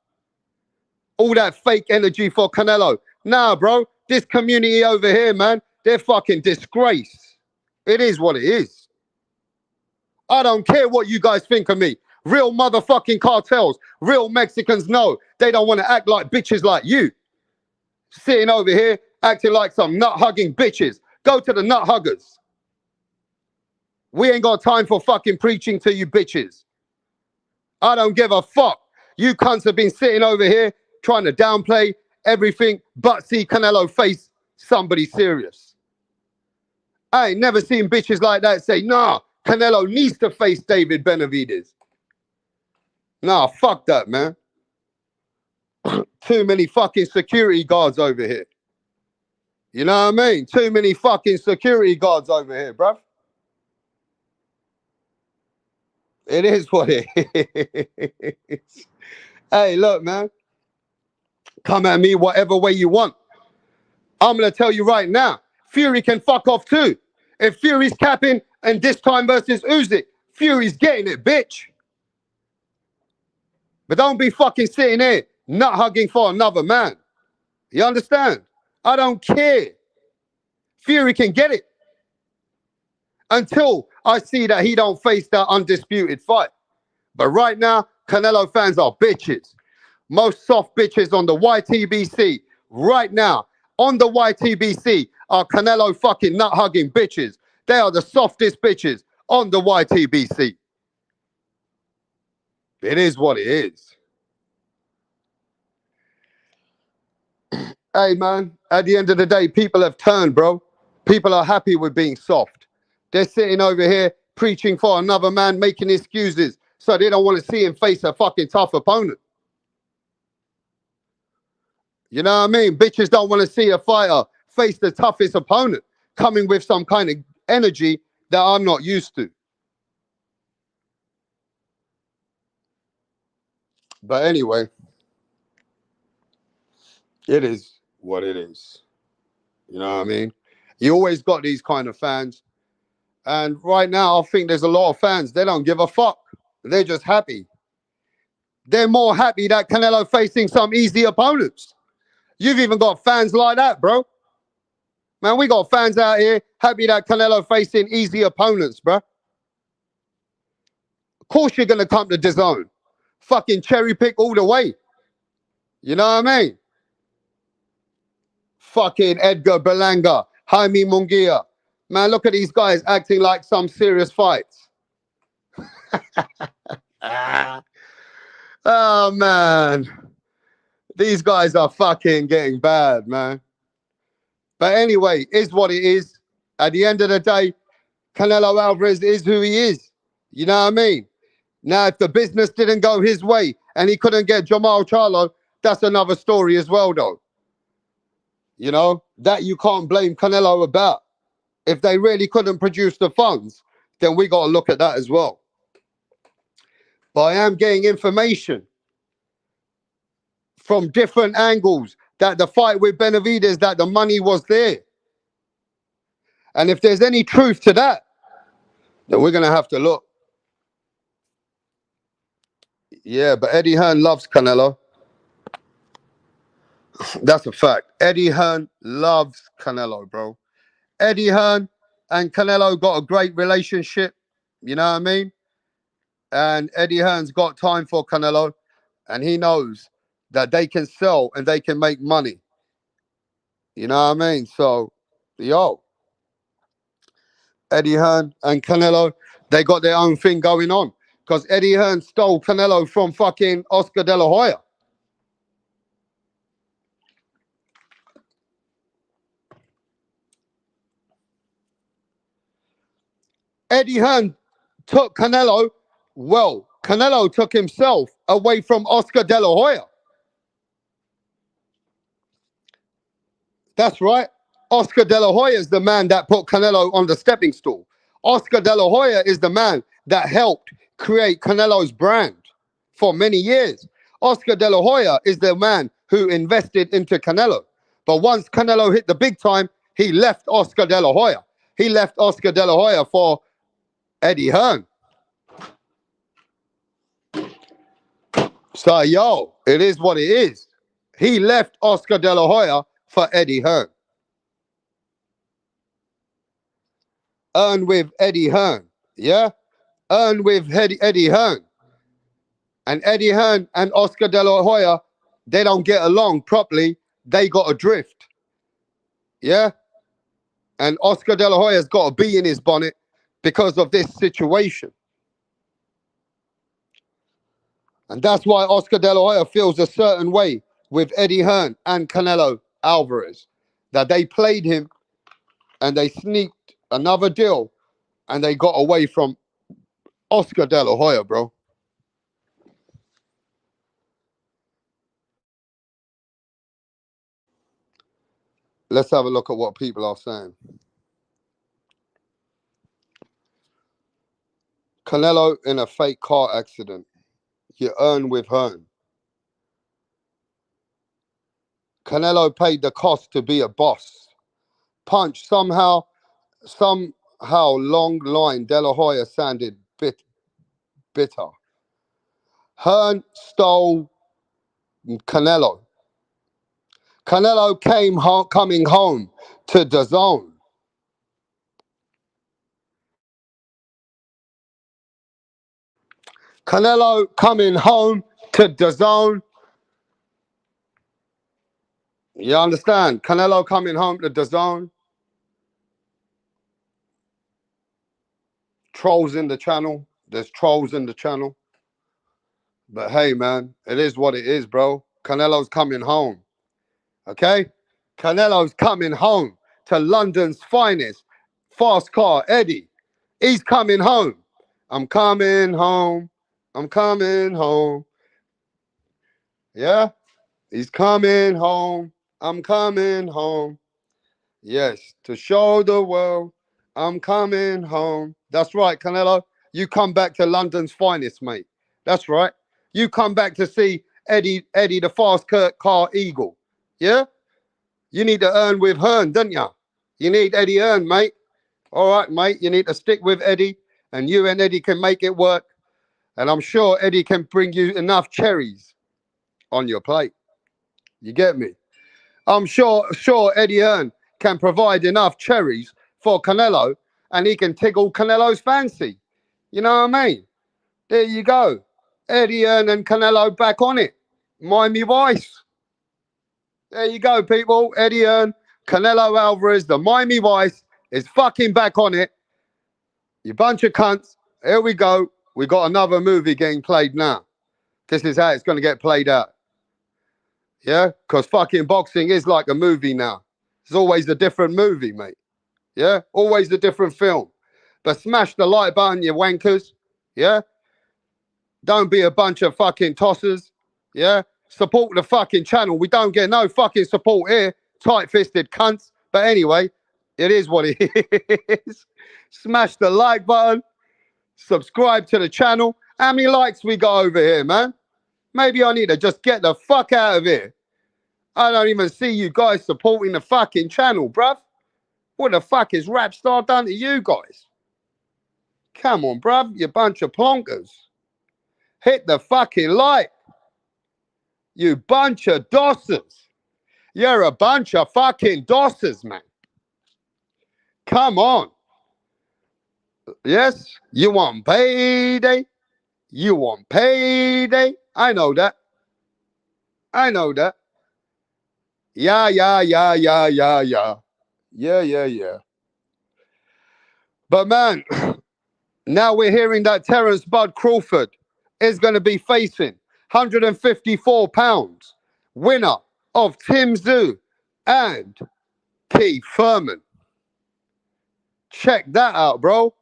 All that fake energy for Canelo. Nah, bro. This community over here, man, they're fucking disgrace. It is what it is. I don't care what you guys think of me. Real motherfucking cartels, real Mexicans know they don't want to act like bitches like you. Sitting over here acting like some nut-hugging bitches. Go to the nut huggers. We ain't got time for fucking preaching to you bitches. I don't give a fuck. You cunts have been sitting over here trying to downplay everything but see Canelo face somebody serious. I ain't never seen bitches like that say, nah, Canelo needs to face David Benavidez. Nah, fuck that, man. Too many fucking security guards over here. You know what I mean? Too many fucking security guards over here, bruv. It is what it is. Hey, look, man. Come at me whatever way you want. I'm going to tell you right now, Fury can fuck off too. If Fury's capping and this time versus Usyk, Fury's getting it, bitch. But don't be fucking sitting here nut hugging for another man. You understand? I don't care. Fury can get it. Until I see that he don't face that undisputed fight. But right now, Canelo fans are bitches. Most soft bitches on the YTBC right now on the YTBC are Canelo fucking nut-hugging bitches. They are the softest bitches on the YTBC. It is what it is. Hey, man, at the end of the day, people have turned, bro. People are happy with being soft. They're sitting over here preaching for another man, making excuses, so they don't want to see him face a fucking tough opponent. You know what I mean? Bitches don't want to see a fighter face the toughest opponent, coming with some kind of energy that I'm not used to. But anyway, it is what it is. You know what I mean? You always got these kind of fans. And right now, I think there's a lot of fans, they don't give a fuck. They're just happy. They're more happy that Canelo facing some easy opponents. You've even got fans like that, bro. Man, we got fans out here happy that Canelo facing easy opponents, bro. Of course you're going to come to DAZN. Fucking cherry pick all the way. You know what I mean? Fucking Edgar Berlanga, Jaime Munguia. Man, look at these guys acting like some serious fights. Oh, man. These guys are fucking getting bad, man. But anyway, is what it is. At the end of the day, Canelo Alvarez is who he is. You know what I mean? Now, if the business didn't go his way and he couldn't get Jamal Charlo, that's another story as well, though. You know, that you can't blame Canelo about. If they really couldn't produce the funds, then we got to look at that as well. But I am getting information from different angles that the fight with Benavidez, that the money was there. And if there's any truth to that, then we're going to have to look. Yeah, but Eddie Hearn loves Canelo. That's a fact. Eddie Hearn loves Canelo, bro. Eddie Hearn and Canelo got a great relationship. You know what I mean? And Eddie Hearn's got time for Canelo. And he knows that they can sell and they can make money. You know what I mean? So, yo, Eddie Hearn and Canelo, they got their own thing going on. because Eddie Hearn stole Canelo from fucking Oscar De La Hoya. Eddie Hearn took Canelo. Well, Canelo took himself away from Oscar De La Hoya. That's right. Oscar De La Hoya is the man that put Canelo on the stepping stool. Oscar De La Hoya is the man that helped create Canelo's brand for many years. Oscar De La Hoya is the man who invested into Canelo. But once Canelo hit the big time, he left Oscar De La Hoya. He left Oscar De La Hoya for Eddie Hearn. So, yo, it is what it is. He left Oscar De La Hoya for Eddie Hearn. Earn with Eddie Hearn, yeah? Earn with Eddie Hearn. And Eddie Hearn and Oscar De La Hoya, they don't get along properly. They got adrift, yeah? And Oscar De La Hoya's got a bee in his bonnet because of this situation. And that's why Oscar De La Hoya feels a certain way with Eddie Hearn and Canelo Alvarez, that they played him and they sneaked another deal and they got away from Oscar De La Hoya, bro. Let's have a look at what people are saying. Canelo in a fake car accident. You earn with Hearn. Canelo paid the cost to be a boss. Punch somehow long line. De La Hoya sounded bitter. Hearn stole Canelo. Canelo coming home to the zone. Canelo coming home to the zone. You understand? Canelo coming home to the zone. Trolls in the channel. There's trolls in the channel. But hey, man, it is what it is, bro. Canelo's coming home. Okay? Canelo's coming home to London's finest fast car, Eddie. He's coming home. I'm coming home. I'm coming home. Yeah? He's coming home. I'm coming home. Yes, to show the world I'm coming home. That's right, Canelo. You come back to London's finest, mate. That's right. You come back to see Eddie the fast car eagle. Yeah? You need to earn with Hearn, don't you? You need Eddie Hearn, mate. All right, mate. You need to stick with Eddie, and you and Eddie can make it work. And I'm sure Eddie can bring you enough cherries on your plate. You get me? I'm sure Eddie Hearn can provide enough cherries for Canelo, and he can tickle Canelo's fancy. You know what I mean? There you go. Eddie Hearn and Canelo back on it. Mind me voice. There you go, people. Eddie Hearn, Canelo Alvarez, the Miami Vice is fucking back on it. You bunch of cunts. Here we go. We got another movie getting played now. This is how it's going to get played out. Yeah? Because fucking boxing is like a movie now. It's always a different movie, mate. Yeah? Always a different film. But smash the like button, you wankers. Yeah? Don't be a bunch of fucking tossers. Yeah? Support the fucking channel. We don't get no fucking support here. Tight-fisted cunts. But anyway, it is what it is. Smash the like button. Subscribe to the channel. How many likes we got over here, man? Maybe I need to just get the fuck out of here. I don't even see you guys supporting the fucking channel, bruv. What the fuck is Rapstar done to you guys? Come on, bruv, you bunch of plonkers. Hit the fucking like. You bunch of dossers. You're a bunch of fucking dossers, man. Come on. Yes, you want payday? You want payday? I know that. I know that. Yeah. Yeah. But man, Now we're hearing that Terence Bud Crawford is going to be facing 154 pounds, winner of Tim Tszyu and Keith Thurman. Check that out, bro.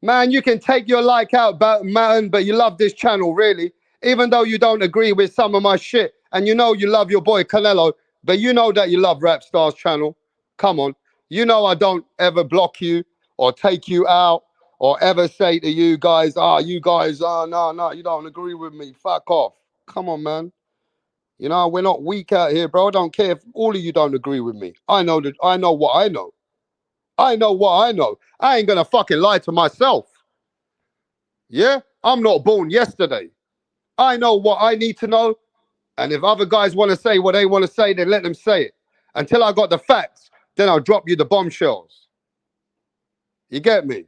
Man, you can take your like out, man, but you love this channel, really. Even though you don't agree with some of my shit, and you know you love your boy Canelo, but you know that you love Rap Stars channel. Come on. You know I don't ever block you or take you out or ever say to you guys, no, you don't agree with me. Fuck off. Come on, man. You know, we're not weak out here, bro. I don't care if all of you don't agree with me. I know what I know. I know what I know. I ain't gonna fucking lie to myself. Yeah? I'm not born yesterday. I know what I need to know. And if other guys want to say what they want to say, then let them say it. Until I got the facts, then I'll drop you the bombshells. You get me?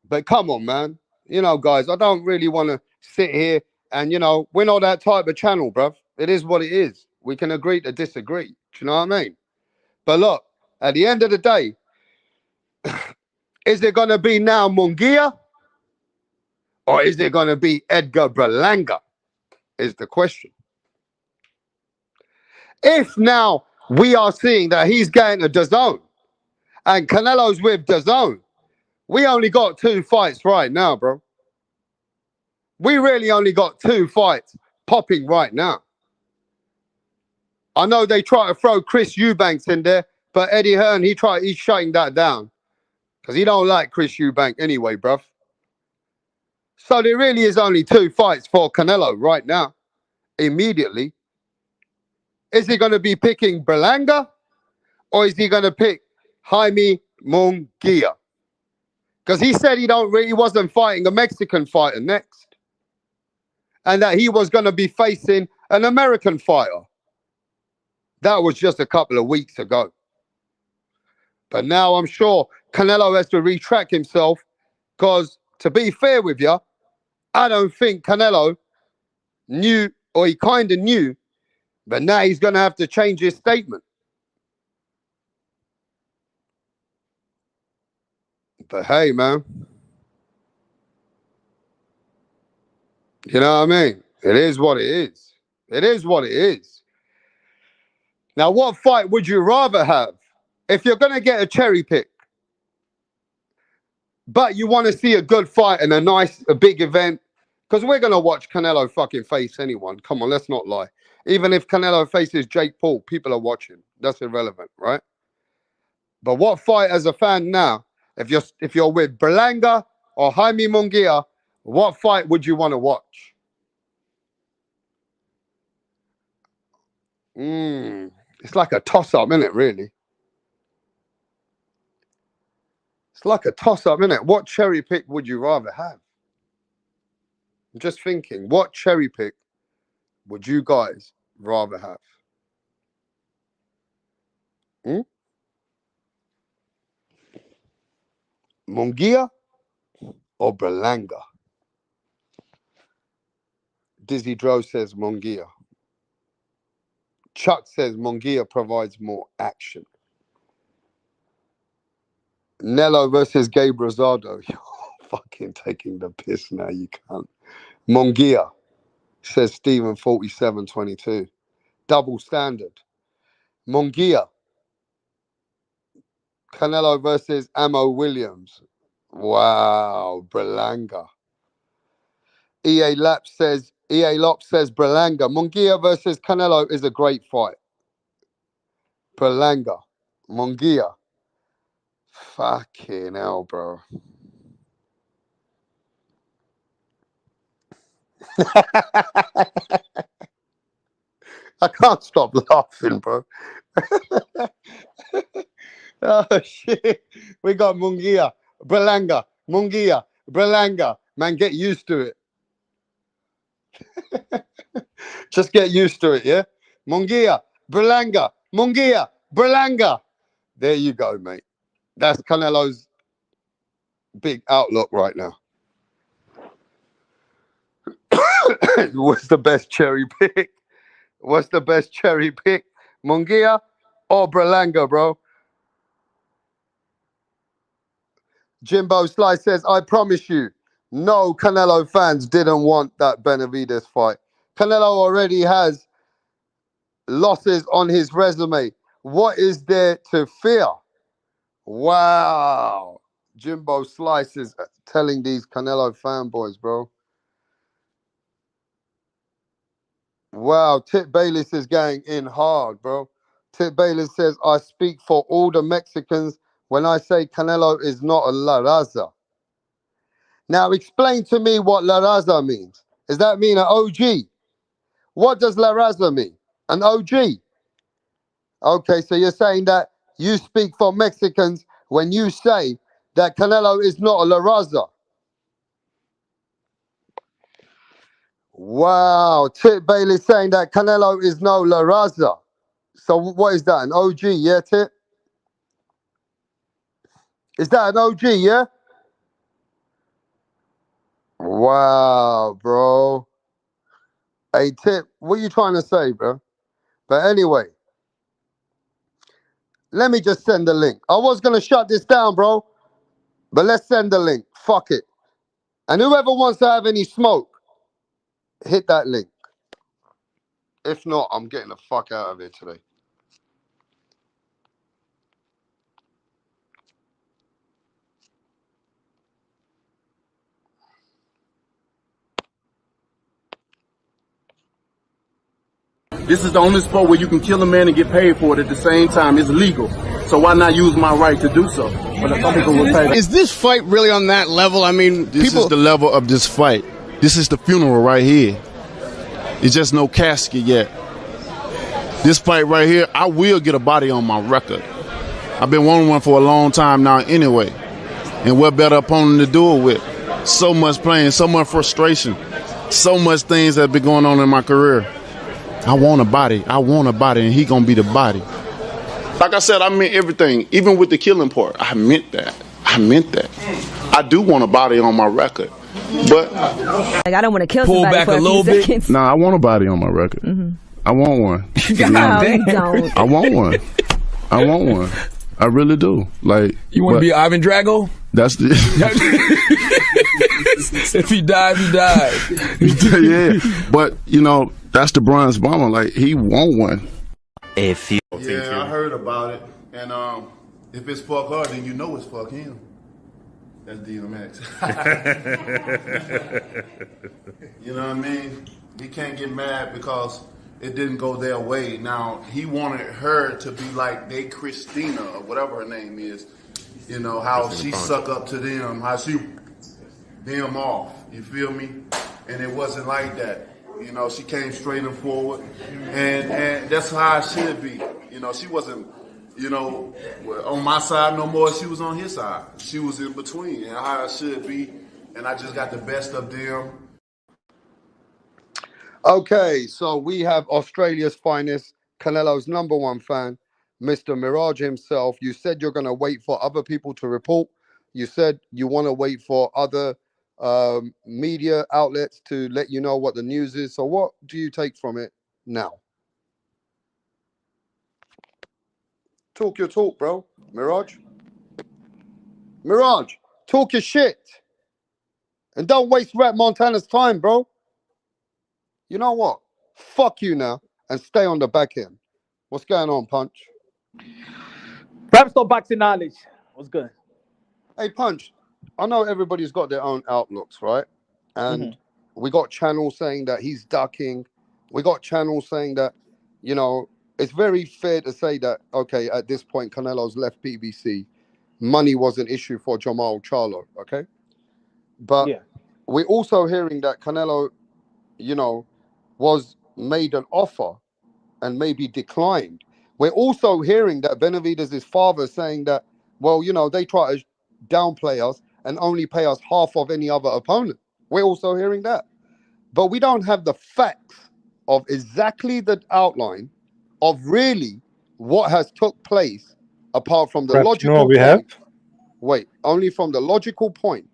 But come on, man. You know, guys, I don't really want to sit here and, you know, we're not that type of channel, bruv. It is what it is. We can agree to disagree. Do you know what I mean? But look, at the end of the day, is it going to be now Munguia? Or is it going to be Edgar Berlanga? Is the question. If now we are seeing that he's getting a DAZN and Canelo's with DAZN, we only got 2 fights right now, bro. We really only got 2 fights popping right now. I know they try to throw Chris Eubanks in there, but Eddie Hearn, he's shutting that down because he don't like Chris Eubank anyway, bruv. So there really is only 2 fights for Canelo right now, immediately. Is he going to be picking Berlanga or is he going to pick Jaime Munguia? Because he said he wasn't fighting a Mexican fighter next. And that he was going to be facing an American fighter. That was just a couple of weeks ago. But now I'm sure Canelo has to retract himself because, to be fair with you, I don't think Canelo knew, or he kind of knew, but now he's going to have to change his statement. But hey, man. You know what I mean? It is what it is. It is what it is. Now, what fight would you rather have? If you're going to get a cherry pick, but you want to see a good fight and a big event, because we're going to watch Canelo fucking face anyone. Come on, let's not lie. Even if Canelo faces Jake Paul, people are watching. That's irrelevant, right? But what fight as a fan now, if you're with Berlanga or Jaime Munguia, what fight would you want to watch? It's like a toss-up, isn't it, really? It's like a toss-up, isn't it? What cherry pick would you rather have? I'm just thinking, what cherry pick would you guys rather have? Munguia or Berlanga? Dizzy Dro says Munguia. Chuck says Munguia provides more action. Nello versus Gabe Rosado. You're fucking taking the piss now, you can't. Munguia, says Stephen 4722. Double standard. Munguia. Canelo versus Amo Williams. Wow, Berlanga. EA Lop says Berlanga. Munguia versus Canelo is a great fight. Berlanga. Munguia. Fucking hell, bro. I can't stop laughing, bro. Oh, shit. We got Munguia, Berlanga, Munguia, Berlanga. Man, get used to it. Just get used to it, yeah? Munguia, Berlanga, Munguia, Berlanga. There you go, mate. That's Canelo's big outlook right now. What's the best cherry pick? What's the best cherry pick? Munguia or Berlanga, bro? Jimbo Slice says, I promise you, no Canelo fans didn't want that Benavidez fight. Canelo already has losses on his resume. What is there to fear? Wow. Jimbo Slice is telling these Canelo fanboys, bro. Wow. Tip Bayless is going in hard, bro. Tip Bayless says, I speak for all the Mexicans when I say Canelo is not a La Raza. Now, explain to me what La Raza means. Does that mean an OG? What does La Raza mean? An OG? Okay, so you're saying that you speak for Mexicans when you say that Canelo is not a La Raza. Wow, Tip Bailey saying that Canelo is no La Raza. So what is that, an OG, yeah, Tip? Is that an OG, yeah? Wow, bro. Hey, Tip, what are you trying to say, bro? But anyway, let me just send the link. I was going to shut this down, bro, but let's send the link. Fuck it. And whoever wants to have any smoke, hit that link. If not, I'm getting the fuck out of here today. This is the only sport where you can kill a man and get paid for it at the same time. It's legal. So why not use my right to do so? But some people will pay. Is this fight really on that level? I mean, this is the level of this fight. This is the funeral right here. It's just no casket yet. This fight right here, I will get a body on my record. I've been wanting one for a long time now anyway. And what better opponent to do it with? So much pain, so much frustration, so much things that have been going on in my career. I want a body, and he gonna be the body. Like I said, I meant everything, even with the killing part. I meant that. I do want a body on my record, but like I don't want to kill pull somebody back for a little bit. seconds. Nah, I want a body on my record. I want one. No, you don't. I want one. I really do. Like, You want to be Ivan Drago? That's the If he died, he died. yeah. But you know, that's the bronze bomber. Like, he want one. A few. Yeah, I heard about it. And if it's fuck her, then you know it's fuck him. That's DMX. You know what I mean? He can't get mad because it didn't go their way. Now, he wanted her to be like they Christina or whatever her name is. You know, how she suck up to them, how she them off. You feel me? And it wasn't like that. You know, she came straight and forward. And that's how it should be. You know, she wasn't, you know, on my side no more. She was on his side. She was in between, and how it should be. And I just got the best of them. Okay, so we have Australia's finest, Canelo's #1 fan, Mr. Mirage himself. You said you're going to wait for other people to report. You said you want to wait for other media outlets to let you know what the news is. So what do you take from it now? Talk your talk, bro. Mirage, talk your shit. And don't waste Rap Montana's time, bro. You know what? Fuck you now and stay on the back end. What's going on, Punch? Rap Store Boxing Knowledge. What's good? Hey, Punch, I know everybody's got their own outlooks, right? And we got channels saying that he's ducking. We got channels saying that, you know, it's very fair to say that, okay, at this point, Canelo's left PBC. Money was an issue for Jamal Charlo, okay? But we're also hearing that Canelo, you know, was made an offer and maybe declined. We're also hearing that Benavidez' father saying that, well, you know, they try to downplay us and only pay us half of any other opponent. We're also hearing that. But we don't have the facts of exactly the outline of really what has took place apart from the logical point. Wait, only from the logical point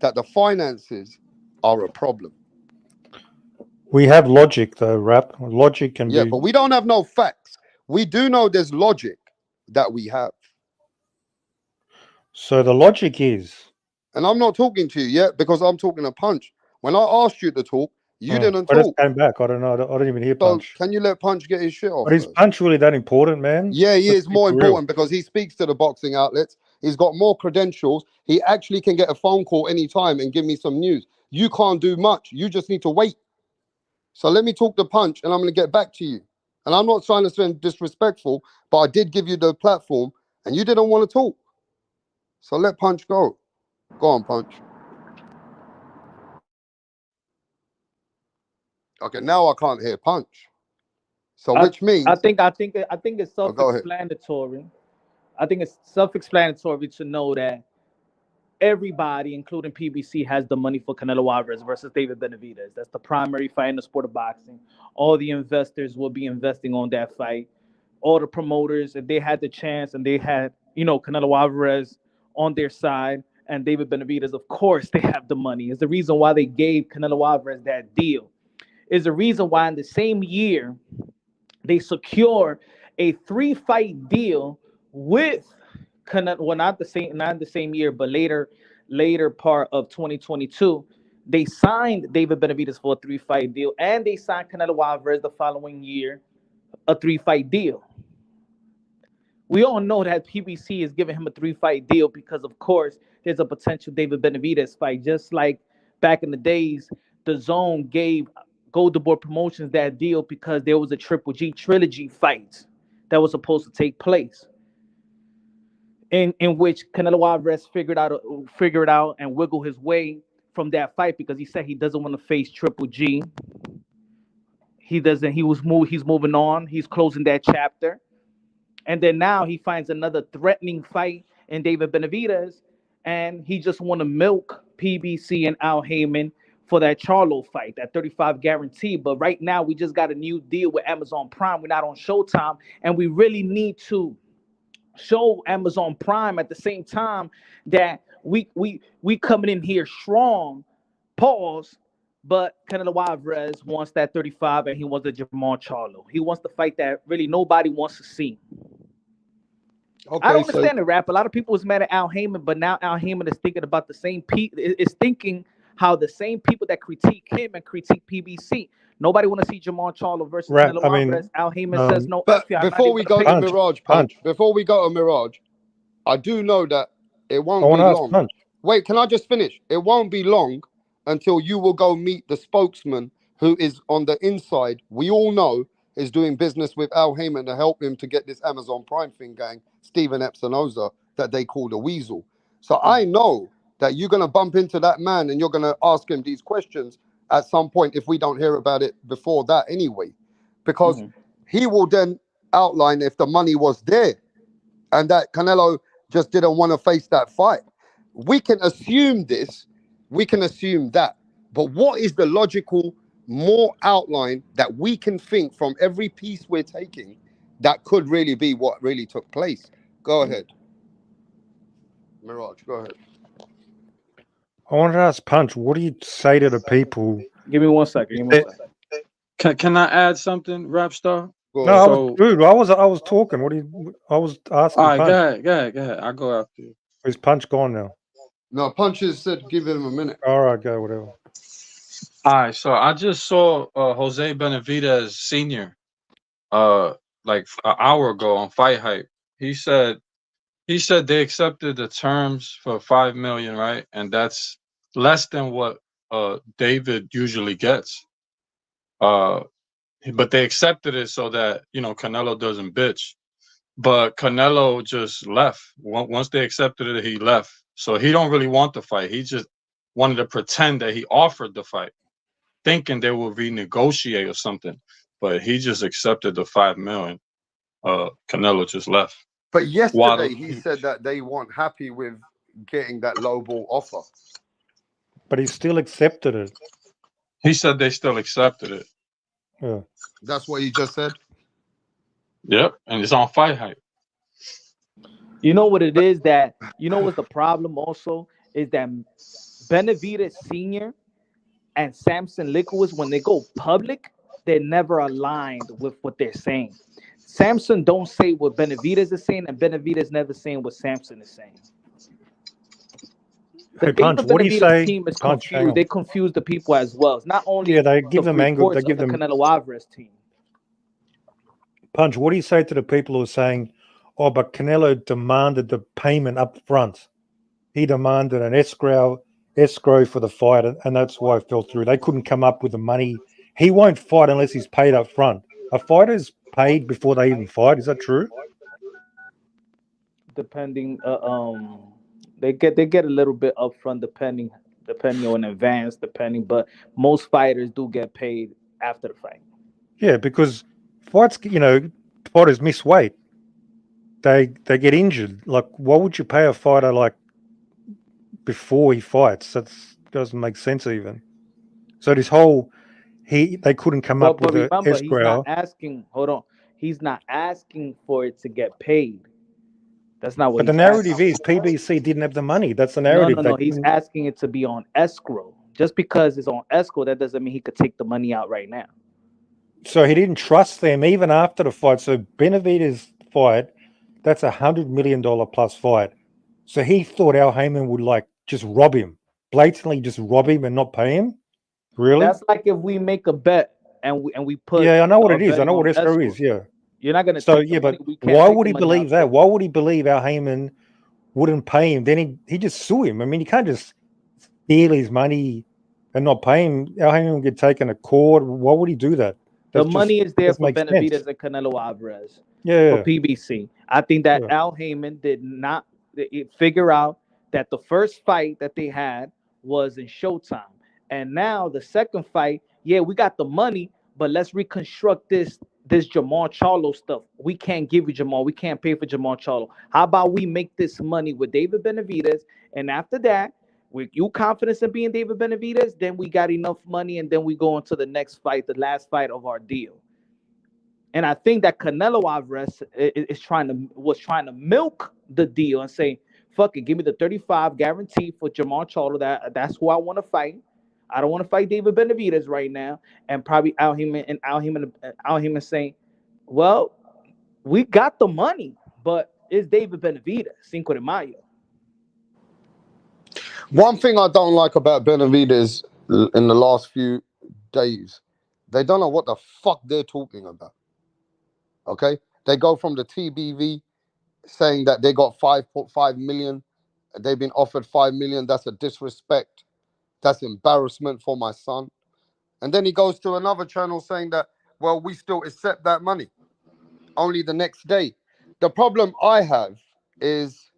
that the finances are a problem. We have logic, though, Rap. Logic can be... Yeah, but we don't have no facts. We do know there's logic that we have. So the logic is, And I'm not talking to you yet because I'm talking to Punch. When I asked you to talk, you didn't I just talk. came back. I don't know. I didn't even hear So Punch. can you let Punch get his shit off But is first? Punch really that important, man? Yeah, he Let's is be more for real. important because he speaks to the boxing outlets. He's got more credentials. He actually can get a phone call anytime and give me some news. You can't do much. You just need to wait. So let me talk to Punch and I'm going to get back to you. And I'm not trying to sound disrespectful, but I did give you the platform and you didn't want to talk. So let Punch go. Go on, Punch. Okay, now I can't hear Punch. So I, which means, I think it's oh, go ahead. self-explanatory. I think it's self-explanatory to know that everybody, including PBC, has the money for Canelo Alvarez versus David Benavidez. That's the primary fight in the sport of boxing. All the investors will be investing on that fight. All the promoters, if they had the chance and they had, Canelo Alvarez on their side and David Benavidez, of course, they have the money. It's the reason why they gave Canelo Alvarez that deal. Is the reason why in the same year they secure a 3-fight deal with Canelo. Well, not the same year, but later part of 2022, they signed David Benavidez for a 3-fight deal, and they signed Canelo Alvarez the following year a 3-fight deal. We all know that PBC is giving him a 3-fight deal because, of course, there's a potential David Benavidez fight. Just like back in the days, the Zone gave Golden Boy Promotions that deal because there was a Triple G trilogy fight that was supposed to take place, in which Canelo Alvarez figured out and wiggle his way from that fight because he said he doesn't want to face Triple G. He doesn't. He's moving on. He's closing that chapter. And then now he finds another threatening fight in David Benavidez, and he just want to milk PBC and Al Heyman for that Charlo fight, that 35 guarantee. But right now, we just got a new deal with Amazon Prime. We're not on Showtime, and we really need to show Amazon Prime at the same time that we coming in here strong. Pause. But Canelo Alvarez wants that 35, and he wants the Jamal Charlo. He wants the fight that really nobody wants to see. Okay, I don't understand the rap. A lot of people was mad at Al Heyman, but now Al Heyman is thinking about the same people. Is thinking how the same people that critique him and critique PBC. Nobody want to see Jamal Charlo versus Canelo Alvarez. Al Heyman says no. But before we go to Mirage Punch, before we go to Mirage, I do know that it won't be long. Wait, can I just finish? It won't be long until you will go meet the spokesman who is on the inside. We all know is doing business with Al Heyman to help him to get this Amazon Prime thing going, Steven Epinoza, that they call the Weasel. So I know that you're going to bump into that man and you're going to ask him these questions at some point if we don't hear about it before that anyway. Because he will then outline if the money was there and that Canelo just didn't want to face that fight. We can assume this, we can assume that. But what is the logical more outline that we can think from every piece we're taking that could really be what really took place? Go ahead. Mirage, go ahead. I wanted to ask Punch, what do you say to the people? Give me 1 second. Can I add something, Rapstar? No, dude, I was talking. I was asking. All right, Punch. go ahead. I'll go after you. Is Punch gone now? No, Punch has said give him a minute. All right, go, whatever. All right, so I just saw Jose Benavidez Sr. Like an hour ago on Fight Hype. He said they accepted the terms for $5 million, right? And that's less than what David usually gets. But they accepted it so that Canelo doesn't bitch. But Canelo just left. Once they accepted it, he left. So he don't really want the fight. He just wanted to pretend that he offered the fight, thinking they will renegotiate or something. But he just accepted the $5 million. Canelo just left. But yesterday he said that they weren't happy with getting that lowball offer. But he still accepted it. He said they still accepted it. Yeah. That's what he just said? Yep, and it's on Fight Hype. You know what it is what's the problem also is that Benavidez Sr. and Samson Liquis, when they go public, they're never aligned with what they're saying. Samson don't say what Benavidez is saying, and Benavidez never saying what Samson is saying. The Hey, Punch, David what do you Benavidez say? team is Punch, hang confused. on. They confuse the people as well. It's not only Yeah, they give the them angle. They reports of give the them Canelo Alvarez team. Punch. What do you say to the people who are saying, "Oh, but Canelo demanded the payment up front. He demanded an escrow for the fight, and that's why it fell through. They couldn't come up with the money. He won't fight unless he's paid up front. A fighter's paid before they even fight. Is that true? Depending, they get a little bit upfront, depending on advance, but most fighters do get paid after the fight. Yeah, because fights, fighters miss weight. They get injured. Like, why would you pay a fighter like before he fights? That doesn't make sense even. So this whole they couldn't come up But with an remember, he's not escrow. asking. Hold on, he's not asking for it to get paid. That's not what But the he's narrative asking. is PBC didn't have the money. That's the No, narrative. They He's couldn't- asking it to be on escrow. Just because it's on escrow, that doesn't mean he could take the money out right now. So he didn't trust them even after the fight. So Benavidez' fight, that's $100 million plus fight. So he thought Al Heyman would like just rob him, blatantly just rob him and not pay him. Really? That's like if we make a bet and we put. Yeah, I know what it is. I betting know what on escrow is. Yeah. You're not gonna. So take the yeah, but money. We can't why take would the he money believe out that? there. Why would he believe Al Heyman wouldn't pay him? Then he just sue him. I mean, you can't just steal his money and not pay him. Al Heyman would get taken to court. Why would he do that? The money is there for doesn't make Benavidez sense. and Canelo Alvarez. Yeah. For PBC. I think that Yeah. Al Heyman did not figure out that the first fight that they had was in Showtime. And now the second fight, yeah, we got the money, but let's reconstruct this Jamal Charlo stuff. We can't give you Jamal. We can't pay for Jamal Charlo. How about we make this money with David Benavidez? And after that, with you confidence in being David Benavidez, then we got enough money, and then we go into the next fight, the last fight of our deal. And I think that Canelo Alvarez was trying to milk the deal and say, "Fuck it, give me the 35 guarantee for Jamal Charlo. That's who I want to fight. I don't want to fight David Benavidez right now." And probably Al Heyman saying, "Well, we got the money, but it's David Benavidez, Cinco de Mayo." One thing I don't like about Benavidez in the last few days, they don't know what the fuck they're talking about. Okay? They go from the TBV saying that they got 5.5 million. They've been offered 5 million. That's a disrespect. That's embarrassment for my son. And then he goes to another channel saying that, well, we still accept that money. Only the next day. The problem I have is,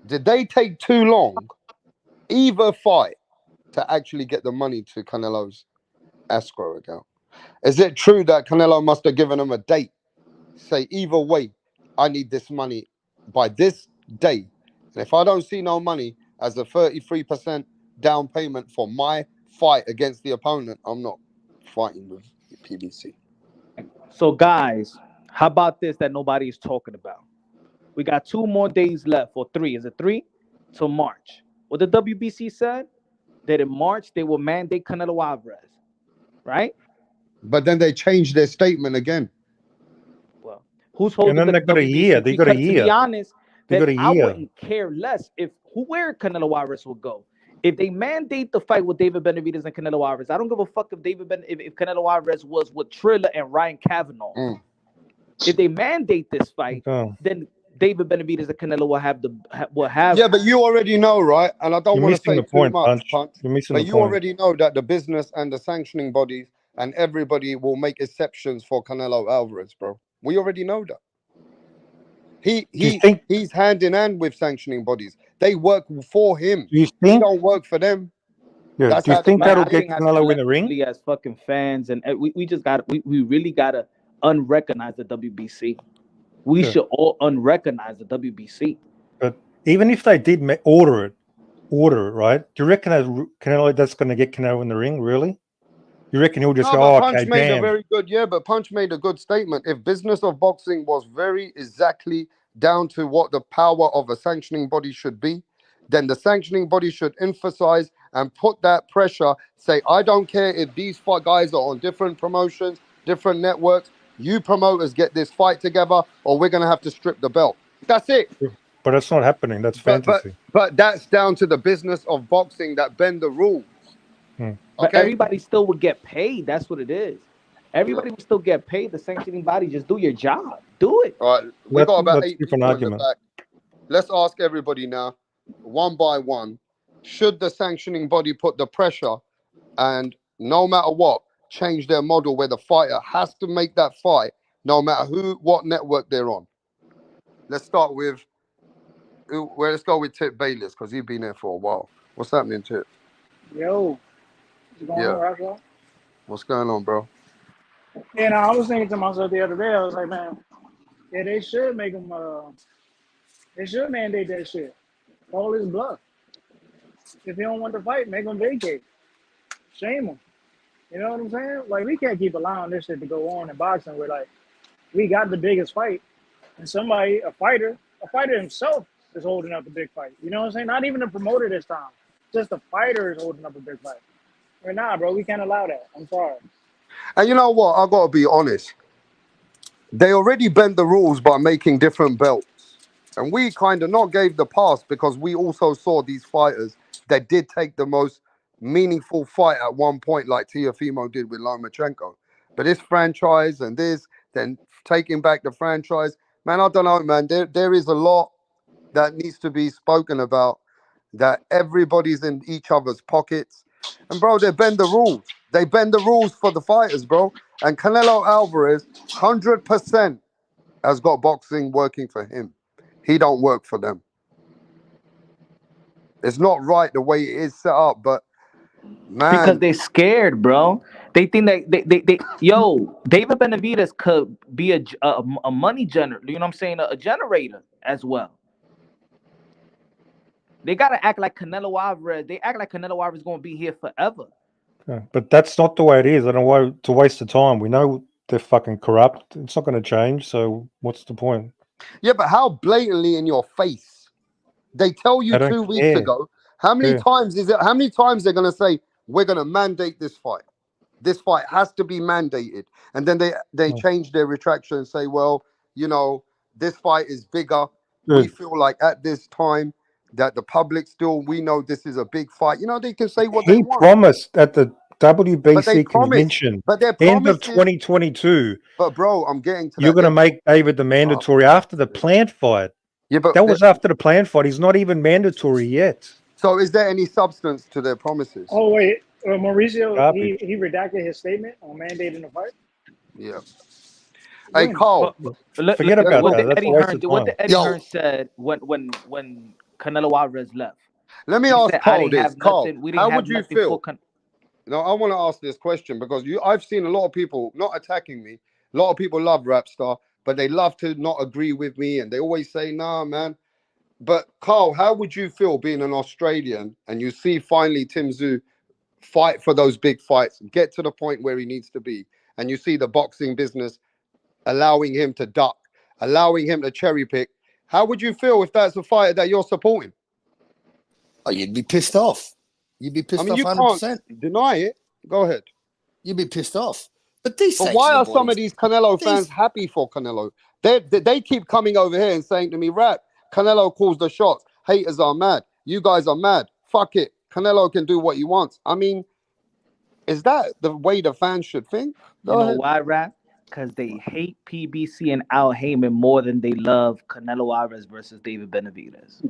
did they take too long, either fight, to actually get the money to Canelo's escrow account? Is it true that Canelo must have given him a date? Say, either way, I need this money by this day. And if I don't see no money as a 33% down payment for my fight against the opponent, I'm not fighting with PBC. So, guys, how about this that nobody is talking about? We got 2 more days left, or 3. Is it 3? Till March. What the WBC said, that in March they will mandate Canelo Alvarez, right? But then they changed their statement again. Well, who's holding then the they've got a WBC? year. They got a Because to be year. honest, They got a I year. wouldn't care less if where Canelo Alvarez will go. If they mandate the fight with David Benavidez and Canelo Alvarez, I don't give a fuck if if Canelo Alvarez was with Triller and Ryan Kavanaugh. If they mandate this fight, then David Benavidez and Canelo will have. Yeah, but you already know, right? And I don't want to say too much, Punch. You're missing but the you point. already know that the business and the sanctioning bodies and everybody will make exceptions for Canelo Alvarez, bro. We already know that. He's hand in hand with sanctioning bodies. They work for him. Do you He think? don't work for them. Yeah. That's Do you how think they that'll manage. get Canelo in the ring? As fucking fans, and we just got we really gotta unrecognize the WBC. We should all unrecognize the WBC. But even if they did order it, right? Do you reckon Canelo that's going to get Canelo in the ring? Really? You reckon he'll just No, go, but "Oh, Punch okay, made a damn." very good, but Punch made a good statement. If business of boxing was very exactly down to what the power of a sanctioning body should be, then the sanctioning body should emphasize and put that pressure, say, I don't care if these guys are on different promotions, different networks, you promoters get this fight together or we're going to have to strip the belt. That's it. But it's not happening. That's fantasy. But that's down to the business of boxing that bend the rules. But Okay. everybody still would get paid. That's what it is. Everybody would still get paid. The sanctioning body, just do your job. Do it. All right. We got about That's 8 different people in the argument. back. Let's ask everybody now, one by one. Should the sanctioning body put the pressure and no matter what, change their model where the fighter has to make that fight, no matter what network they're on? Let's start with, let's go with Tip Bayless because he's been there for a while. What's happening, Tip? Yo, what's going on, Rockwell? What's going on, bro? And I was thinking to myself the other day, I was like, man, yeah, they should make them, they should mandate that shit. All this bluff. If they don't want to fight, make them vacate. Shame them. You know what I'm saying? Like, we can't keep allowing this shit to go on in boxing where, like, we got the biggest fight, and somebody, a fighter himself is holding up the big fight. You know what I'm saying? Not even a promoter this time. Just the fighter is holding up a big fight. Or nah, bro, we can't allow that. I'm sorry. And you know what? I got to be honest. They already bent the rules by making different belts. And we kind of not gave the pass because we also saw these fighters that did take the most meaningful fight at one point, like Teofimo did with Lomachenko. But this franchise and this, then taking back the franchise, man, I don't know, man. There is a lot that needs to be spoken about, that everybody's in each other's pockets. And, bro, they bend the rules. They bend the rules for the fighters, bro. And Canelo Alvarez, 100% has got boxing working for him. He don't work for them. It's not right the way it is set up, but, man. Because they're scared, bro. They think that David Benavidez could be a money generator. You know what I'm saying? A generator as well. They gotta act like Canelo Alvarez. They act like Canelo Alvarez is gonna be here forever. Yeah, but that's not the way it is. I don't know why to waste the time. We know they're fucking corrupt. It's not going to change. So what's the point? Yeah, but how blatantly in your face? They tell you 2 weeks ago. How many times is it? How many times they're going to say, we're going to mandate this fight? This fight has to be mandated. And then they change their retraction and say, well, you know, this fight is bigger. We feel like at this time that the public still, we know this is a big fight. You know, they can say what they want. He promised at the WBC convention, end of 2022. But bro, I'm getting to you're going to make David the mandatory after the Plant fight. Yeah, but that was after the Plant fight. He's not even mandatory yet. So is there any substance to their promises? Oh, wait. Mauricio, he redacted his statement on mandating the fight? Yeah. Hey, Carl. Forget about that. What the Eddie Hearn said when Canelo Alvarez left. Let me ask Carl this. Carl, how would you feel? No, I want to ask this question because I've seen a lot of people not attacking me. A lot of people love Rapstar, but they love to not agree with me, and they always say, nah, man. But Carl, how would you feel being an Australian and you see finally Tim Tszyu fight for those big fights, get to the point where he needs to be, and you see the boxing business allowing him to duck, allowing him to cherry pick? How would you feel if that's a fighter that you're supporting? Oh, you'd be pissed off. You'd be pissed off 100%. Can't deny it. Go ahead. You'd be pissed off. But why are some of these Canelo fans happy for Canelo? They keep coming over here and saying to me, Rap, Canelo calls the shots. Haters are mad. You guys are mad. Fuck it. Canelo can do what he wants. I mean, is that the way the fans should think? You know why, Rap? Because they hate PBC and Al Heyman more than they love Canelo Alvarez versus David Benavidez.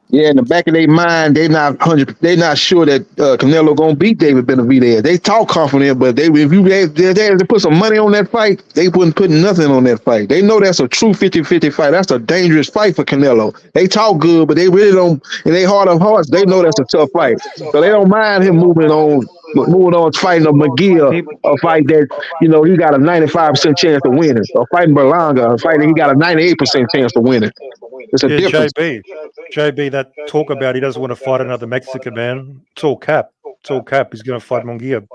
Yeah, in the back of their mind, they not sure that Canelo gonna beat David Benavidez. They talk confident, but if they had to put some money on that fight, they wouldn't put nothing on that fight. They know that's a true 50-50 fight. That's a dangerous fight for Canelo. They talk good, but they really don't. In their heart of hearts, they know that's a tough fight. So they don't mind him moving on, fighting a McGee, a fight that he got a 95% chance to win it. Or fighting Berlanga, a fight that he got a 98% chance to win it. It's a difference. JB, that talk about he doesn't want to fight another Mexican man. It's all cap. It's all cap. He's going to fight Munguia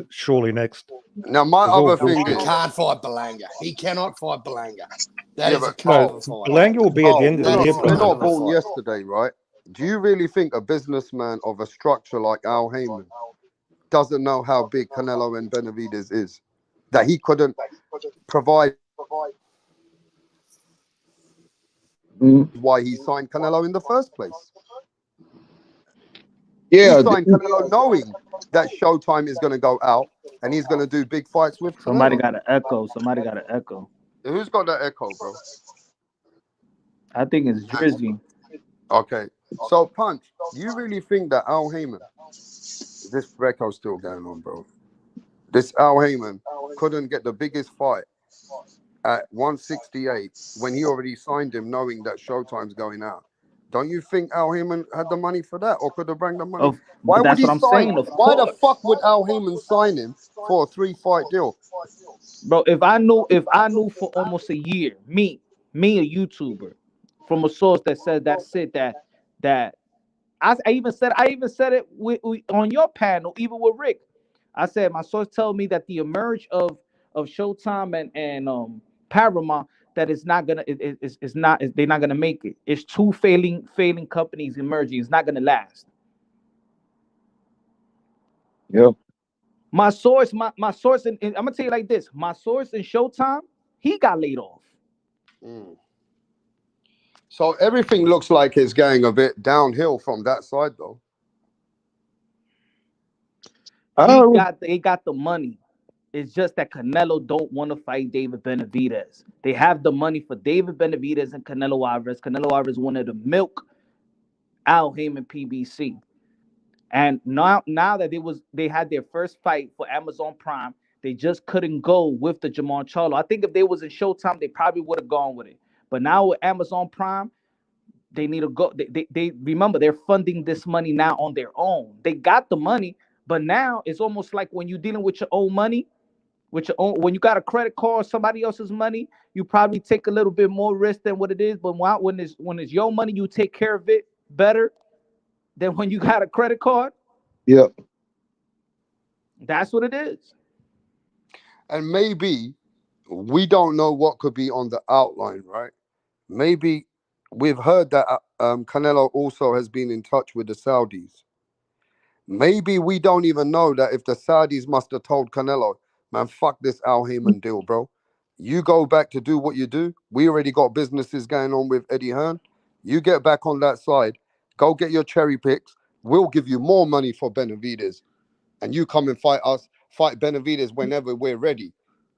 surely next. Now my other thing is he can't fight Berlanga. He cannot fight Berlanga. Berlanga will be at the end of the year. They're not born yesterday, right? Do you really think a businessman of a structure like Al Heyman doesn't know how big Canelo and Benavidez is? That he couldn't provide Mhm. Why he signed Canelo in the first place. Yeah, He signed Canelo knowing that Showtime is going to go out and he's going to do big fights with Somebody Canelo. got an echo. Somebody got an echo. Who's got that echo, bro? I think it's Drizzy. Okay. So, Punch, you really think that Al Heyman, this echo's still going on, bro? This Al Heyman couldn't get the biggest fight at 168 when he already signed him knowing that Showtime's going out. Don't you think Al Heyman had the money for that or could have brought the money? Why would That's he what I'm sign? saying. Of Why the course, fuck would Al Heyman sign him for a 3-fight deal? bro. If I knew for almost a year, me, a YouTuber, from a source that said that's it. That I even said it on your panel, even with Rick. I said my source told me that the emerge of Showtime and Paramount that it's not gonna it's not they're not gonna make it. It's two failing companies emerging. It's not gonna last. Yep. My source, and I'm gonna tell you like this: my source in Showtime, he got laid off. So everything looks like it's going a bit downhill from that side, though. They got the money. It's just that Canelo don't want to fight David Benavidez. They have the money for David Benavidez and Canelo Alvarez. Canelo Alvarez wanted to milk Al Heyman PBC. And now that they had their first fight for Amazon Prime, they just couldn't go with the Jamal Charlo. I think if they was in Showtime, they probably would have gone with it. But now with Amazon Prime, they need to go. They remember they're funding this money now on their own. They got the money, but now it's almost like when you're dealing with your own money, with your own. When you got a credit card or somebody else's money, you probably take a little bit more risk than what it is. But when it's your money, you take care of it better than when you got a credit card. Yep. That's what it is. And maybe we don't know what could be on the outline, right? Maybe we've heard that Canelo also has been in touch with the Saudis. Maybe we don't even know that if the Saudis must have told Canelo, man, fuck this Al Heyman deal, bro. You go back to do what you do. We already got businesses going on with Eddie Hearn. You get back on that side. Go get your cherry picks. We'll give you more money for Benavidez. And you come and fight us, fight Benavidez whenever we're ready.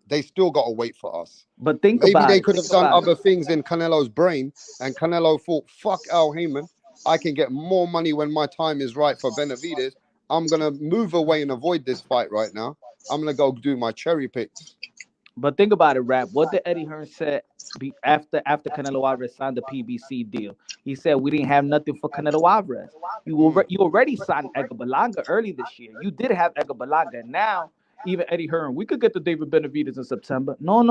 They still got to wait for us. But think Maybe about they it. could have done other things in Canelo's brain, and Canelo thought, fuck Al Heyman. I can get more money when my time is right for Benavidez. I'm going to move away and avoid this fight right now. I'm going to go do my cherry picks. But think about it, Rap. What did Eddie Hearn say after Canelo Alvarez signed the PBC deal? He said we didn't have nothing for Canelo Alvarez. You already signed Edgar Berlanga early this year. You did have Edgar Berlanga. Now, even Eddie Hearn, we could get the David Benavidez in September. No.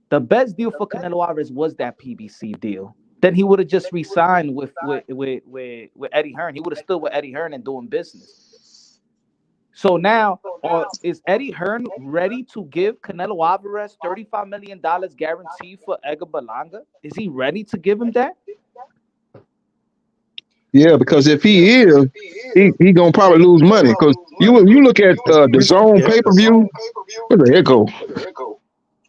The best deal for Canelo Alvarez was that PBC deal. Then he would have just re-signed with Eddie Hearn. He would have stood with Eddie Hearn and doing business. So now, is Eddie Hearn ready to give Canelo Alvarez $35 million guaranteed for Edgar Berlanga? Is he ready to give him that? Yeah, because if he is, he gonna probably lose money. Because you look at the Zone pay-per-view, where's the echo?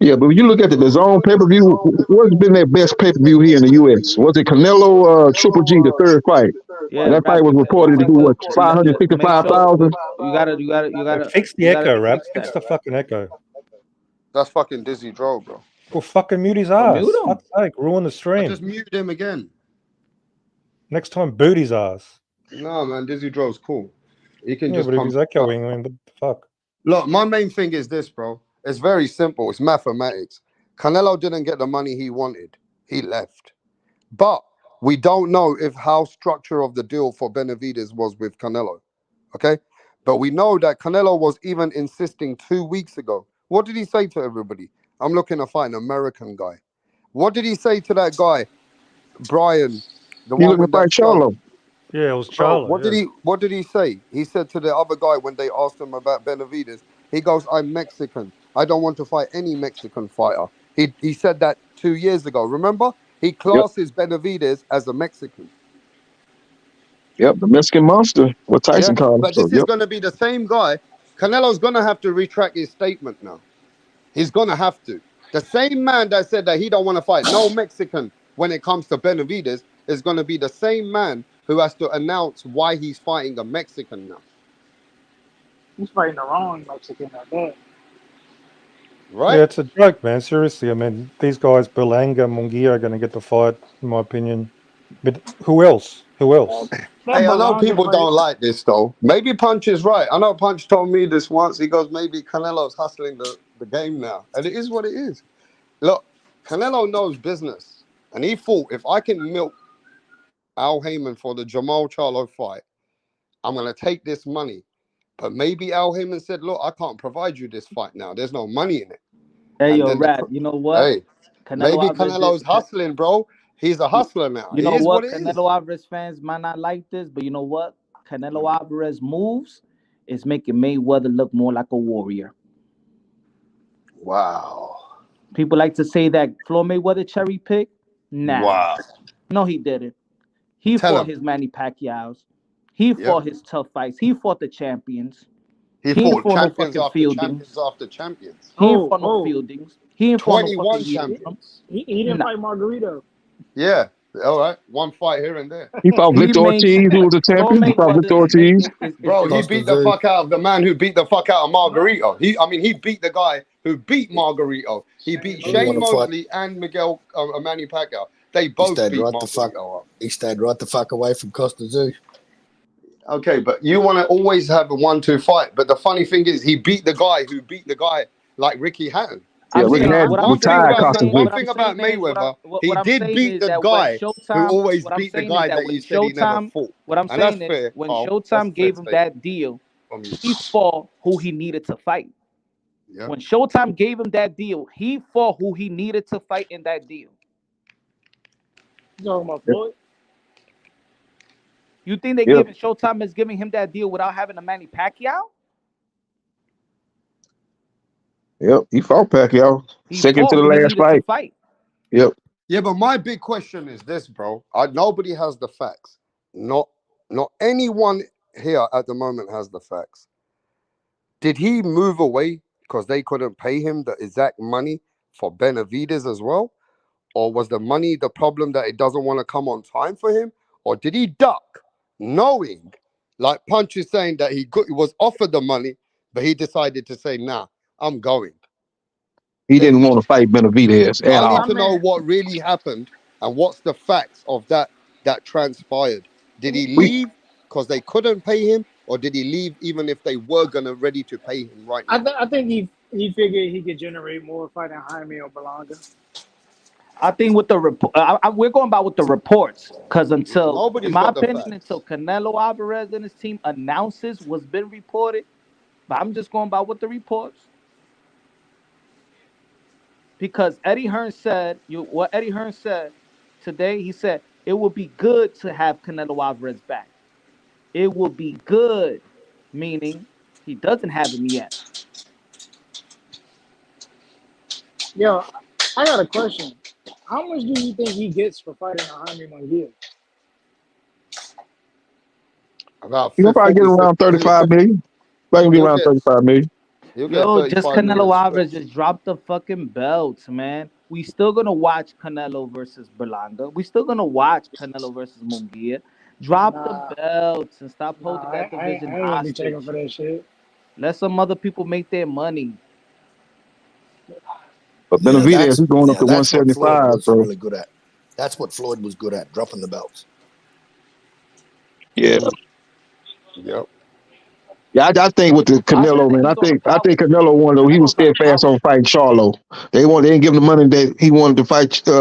Yeah, but when you look at the Zone pay-per-view, what's been their best pay-per-view here in the U.S.? Was it Canelo Triple G, the third fight? Yeah, and that fight was reported to do what, 565,000? You gotta fix the echo, Rap. Fix the fucking echo. That's fucking Dizzy Dro, bro. Well, fucking mute his ass. Mute him. Fuck's sake, ruin the stream. I just muted him again. Next time, boot his ass. No, man, Dizzy Dro's cool. He can Yeah, just but if come. he's echoing, I mean, what the fuck? Look, my main thing is this, bro. It's very simple. It's mathematics. Canelo didn't get the money he wanted. He left. But we don't know if how structure of the deal for Benavidez was with Canelo. Okay? But we know that Canelo was even insisting 2 weeks ago. What did he say to everybody? I'm looking to fight an American guy. What did he say to that guy, Brian? The He one looking with to fight that show? Charlo. Yeah, it was Bro, Charlo. what did he say? He said to the other guy when they asked him about Benavidez, he goes, I'm Mexican. I don't want to fight any Mexican fighter. He said that 2 years ago. Remember? He classes Benavidez as a Mexican. Yep, the Mexican monster. What Tyson called him. But this is going to be the same guy. Canelo's going to have to retract his statement now. He's going to have to. The same man that said that he don't want to fight no Mexican when it comes to Benavidez is going to be the same man who has to announce why he's fighting a Mexican now. He's fighting the wrong Mexican at that. Right? Yeah, it's a joke, man. Seriously, I mean, these guys, Berlanga, Munguia, are going to get the fight, in my opinion. But who else? Who else? That Hey, I know Berlanga people fight. don't like this though. Maybe Punch is right. I know Punch told me this once. He goes, maybe Canelo's hustling the game now. And it is what it is. Look, Canelo knows business. And he thought, if I can milk Al Heyman for the Jamal Charlo fight, I'm going to take this money. But maybe Al Heyman said, look, I can't provide you this fight now. There's no money in it. Hey, And yo, then, Rap, you know what? hey, maybe Canelo's hustling, bro. He's a hustler now. You It know is what? what it is. Canelo Alvarez fans might not like this, but you know what? Canelo Alvarez moves is making Mayweather look more like a warrior. Wow. People like to say that Floyd Mayweather cherry pick. Nah. Wow. No, he didn't. He Tell fought him. his Manny Pacquiao's. He Yep. fought his tough fights. He fought the champions. He ain't fought fought no champions fucking after fieldings. champions after champions. He ain't fought no fieldings. He ain't fought no 21 fucking champions. He didn't fight Margarito. Yeah. All right. One fight here and there. He fought Victor Ortiz, who was a champion. He fought Victor Ortiz. Bro, he beat the fuck out of the man who beat the fuck out of Margarito. He beat the guy who beat Margarito. He beat Shane Mosley and Miguel Manny Pacquiao. They both beat Margarito up. He stayed right the fuck away from Costa Zoo. Okay, but you want to always have a 1-2 fight. But the funny thing is, he beat the guy who beat the guy like Ricky Hatton. Yeah, Ricky Hatton retired Costa Zoo. One thing about Mayweather, he did beat the guy who always beat the guy that you said he never fought. What I'm saying is, when Showtime gave him that deal, he fought who he needed to fight. Yeah. When Showtime gave him that deal, he fought who he needed to fight in that deal. You talking about Floyd? You think they giving Showtime is giving him that deal without having a Manny Pacquiao? Yep, he fought Pacquiao. Second to the last fight. Yep. Yeah, but my big question is this, bro. Nobody has the facts. Not anyone here at the moment has the facts. Did he move away because they couldn't pay him the exact money for Benavidez as well? Or was the money the problem that it doesn't want to come on time for him? Or did he duck, knowing, like Punch is saying, that he was offered the money, but he decided to say, nah, I'm going. He didn't want to fight Benavidez at all. I need to know what really happened and what's the facts of that transpired. Did he leave because they couldn't pay him, or did he leave even if they were ready to pay him right now? I think he figured he could generate more fighting Jaime or Berlanga. I think with the report, we're going by with the reports, because in my opinion, until Canelo Alvarez and his team announces what's been reported, but I'm just going by with the reports. Because Eddie Hearn said, what Eddie Hearn said today, he said, it would be good to have Canelo Alvarez back. It will be good, meaning he doesn't have him yet. Yo, I got a question. How much do you think he gets for fighting Jaime Munguia? He'll probably get around 35 million. Probably get around 35 million. Yo, just Canelo Alvarez just dropped the fucking belts, man. We still gonna watch Canelo versus Berlanga. We still gonna watch Canelo versus Munguia. Drop the belts and stop holding that division I ain't gonna be checking hostage. for that shit. Let some other people make their money. But Benavidez, he's going up to That's what Floyd 175, was bro. really good at. That's what Floyd was good at, dropping the belts. Yeah. Yep. Yeah, I think with the Canelo, man, I think Canelo wanted. He was steadfast on fighting Charlo. They didn't give him the money that he wanted to fight. They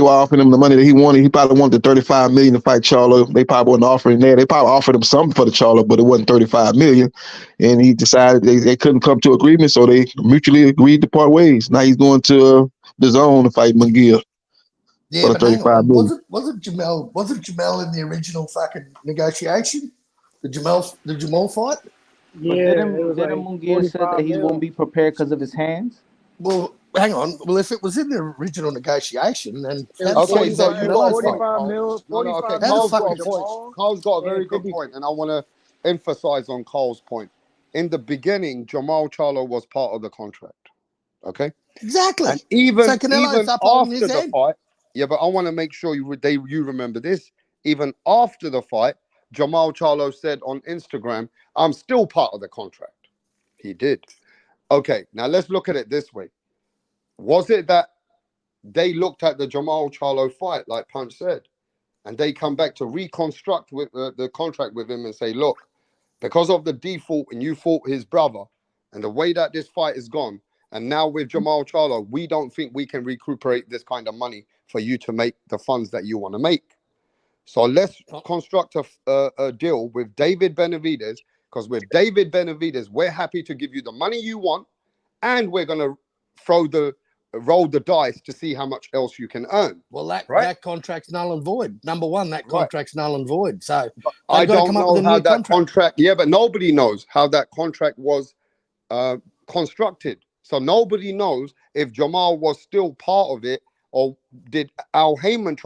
were offering him the money that he wanted. He probably wanted the 35 million to fight Charlo. They probably wasn't offering that. They probably offered him something for the Charlo, but it wasn't 35 million. And he decided they couldn't come to agreement, so they mutually agreed to part ways. Now he's going to the zone to fight Munguia. Yeah, for but the hang 35 on. million. Wasn't Jamel in the original fucking negotiation? The Jamal fight? Yeah, Didn't it was like Munguia said that 45 he mil. won't be prepared because of his hands? Well, hang on. Well, if it was in the original negotiation, then Okay, so you got a point. 45 mil. No, okay. 45 Carl's mil got for a point. Jamal. Carl's got a very and good 50 point, and I want to emphasize on Carl's point. In the beginning, Jamal Charlo was part of the contract. Okay. Exactly. And even So Canelo's even up holding after his the head. fight, Yeah, but I want to make sure you remember this. Even after the fight, Jamal Charlo said on Instagram, "I'm still part of the contract." He did. Okay, now let's look at it this way. Was it that they looked at the Jamal Charlo fight, like Punch said, and they come back to reconstruct with the contract with him and say, "Look, because of the default and you fought his brother, and the way that this fight is gone, and now with Jamal Charlo, we don't think we can recuperate this kind of money for you to make the funds that you want to make. So let's construct a deal with David Benavidez, because with David Benavidez, we're happy to give you the money you want, and we're going to roll the dice to see how much else you can earn." Well, that contract's null and void. Number one, that contract's null and void. So I don't know how that contract. Yeah, but nobody knows how that contract was constructed. So nobody knows if Jamal was still part of it, or did Al Heyman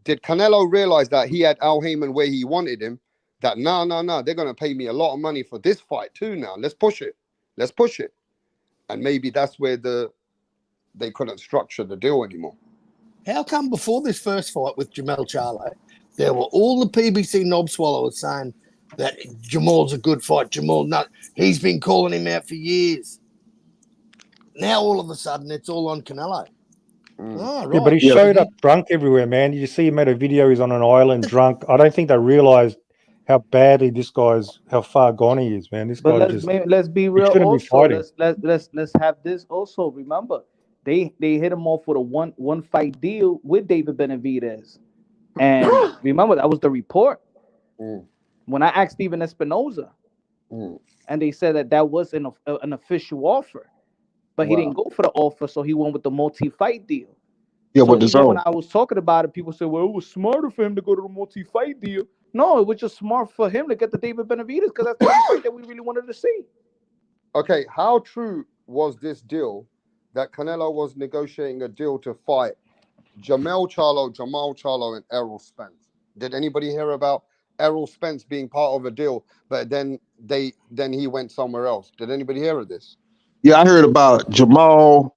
did Canelo realize that he had Al Heyman where he wanted him? That no, they're going to pay me a lot of money for this fight too now. Let's push it. And maybe that's where they couldn't structure the deal anymore. How come before this first fight with Jamal Charlo, there were all the PBC knob swallowers saying that Jamal's a good fight. He's been calling him out for years. Now all of a sudden it's all on Canelo. Oh, right. Yeah, but he showed up drunk everywhere, man. You see him at a video, he's on an island drunk. I don't think they realized how badly how far gone he is, man. This guy let's be real. Also, let's have this also. Remember, they hit him off with a one fight deal with David Benavidez, and remember that was the report. When I asked Steven Espinoza, and they said that was an official offer, but he didn't go for the offer, so he went with the multi-fight deal. Yeah, so but when I was talking about it, people said, "Well, it was smarter for him to go to the multi-fight deal." No, it was just smart for him to get the David Benavidez, because that's the fight that we really wanted to see. Okay, how true was this deal that Canelo was negotiating a deal to fight Jamal Charlo, and Errol Spence? Did anybody hear about Errol Spence being part of a deal, but then he went somewhere else? Did anybody hear of this? Yeah, I heard about Jamal,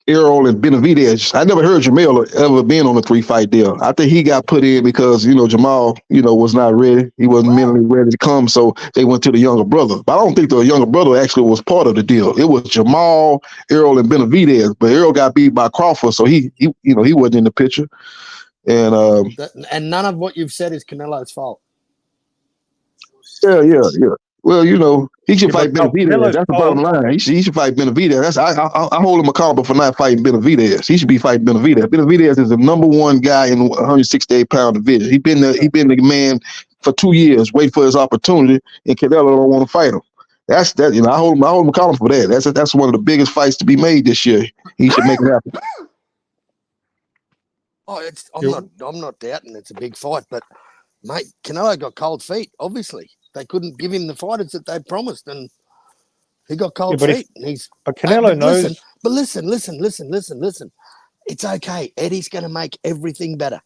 Errol, and Benavidez. I never heard Jamal ever been on a 3-fight deal. I think he got put in because, Jamal, was not ready. He wasn't mentally ready to come, so they went to the younger brother. But I don't think the younger brother actually was part of the deal. It was Jamal, Errol, and Benavidez. But Errol got beat by Crawford, so he wasn't in the picture. And none of what you've said is Canelo's fault. Yeah. Well, he should fight Benavidez. That's the bottom line. He should fight Benavidez. I hold him accountable for not fighting Benavidez. He should be fighting Benavidez. Benavidez is the number one guy in the 168-pound division. He been the man for 2 years, wait for his opportunity, and Canelo don't want to fight him. That's that. I hold him accountable for that. That's one of the biggest fights to be made this year. He should make it happen. I'm not doubting it's a big fight, but mate, Canelo got cold feet. Obviously, they couldn't give him the fighters that they promised, and he got cold feet. But Canelo knows. Listen. It's okay. Eddie's going to make everything better.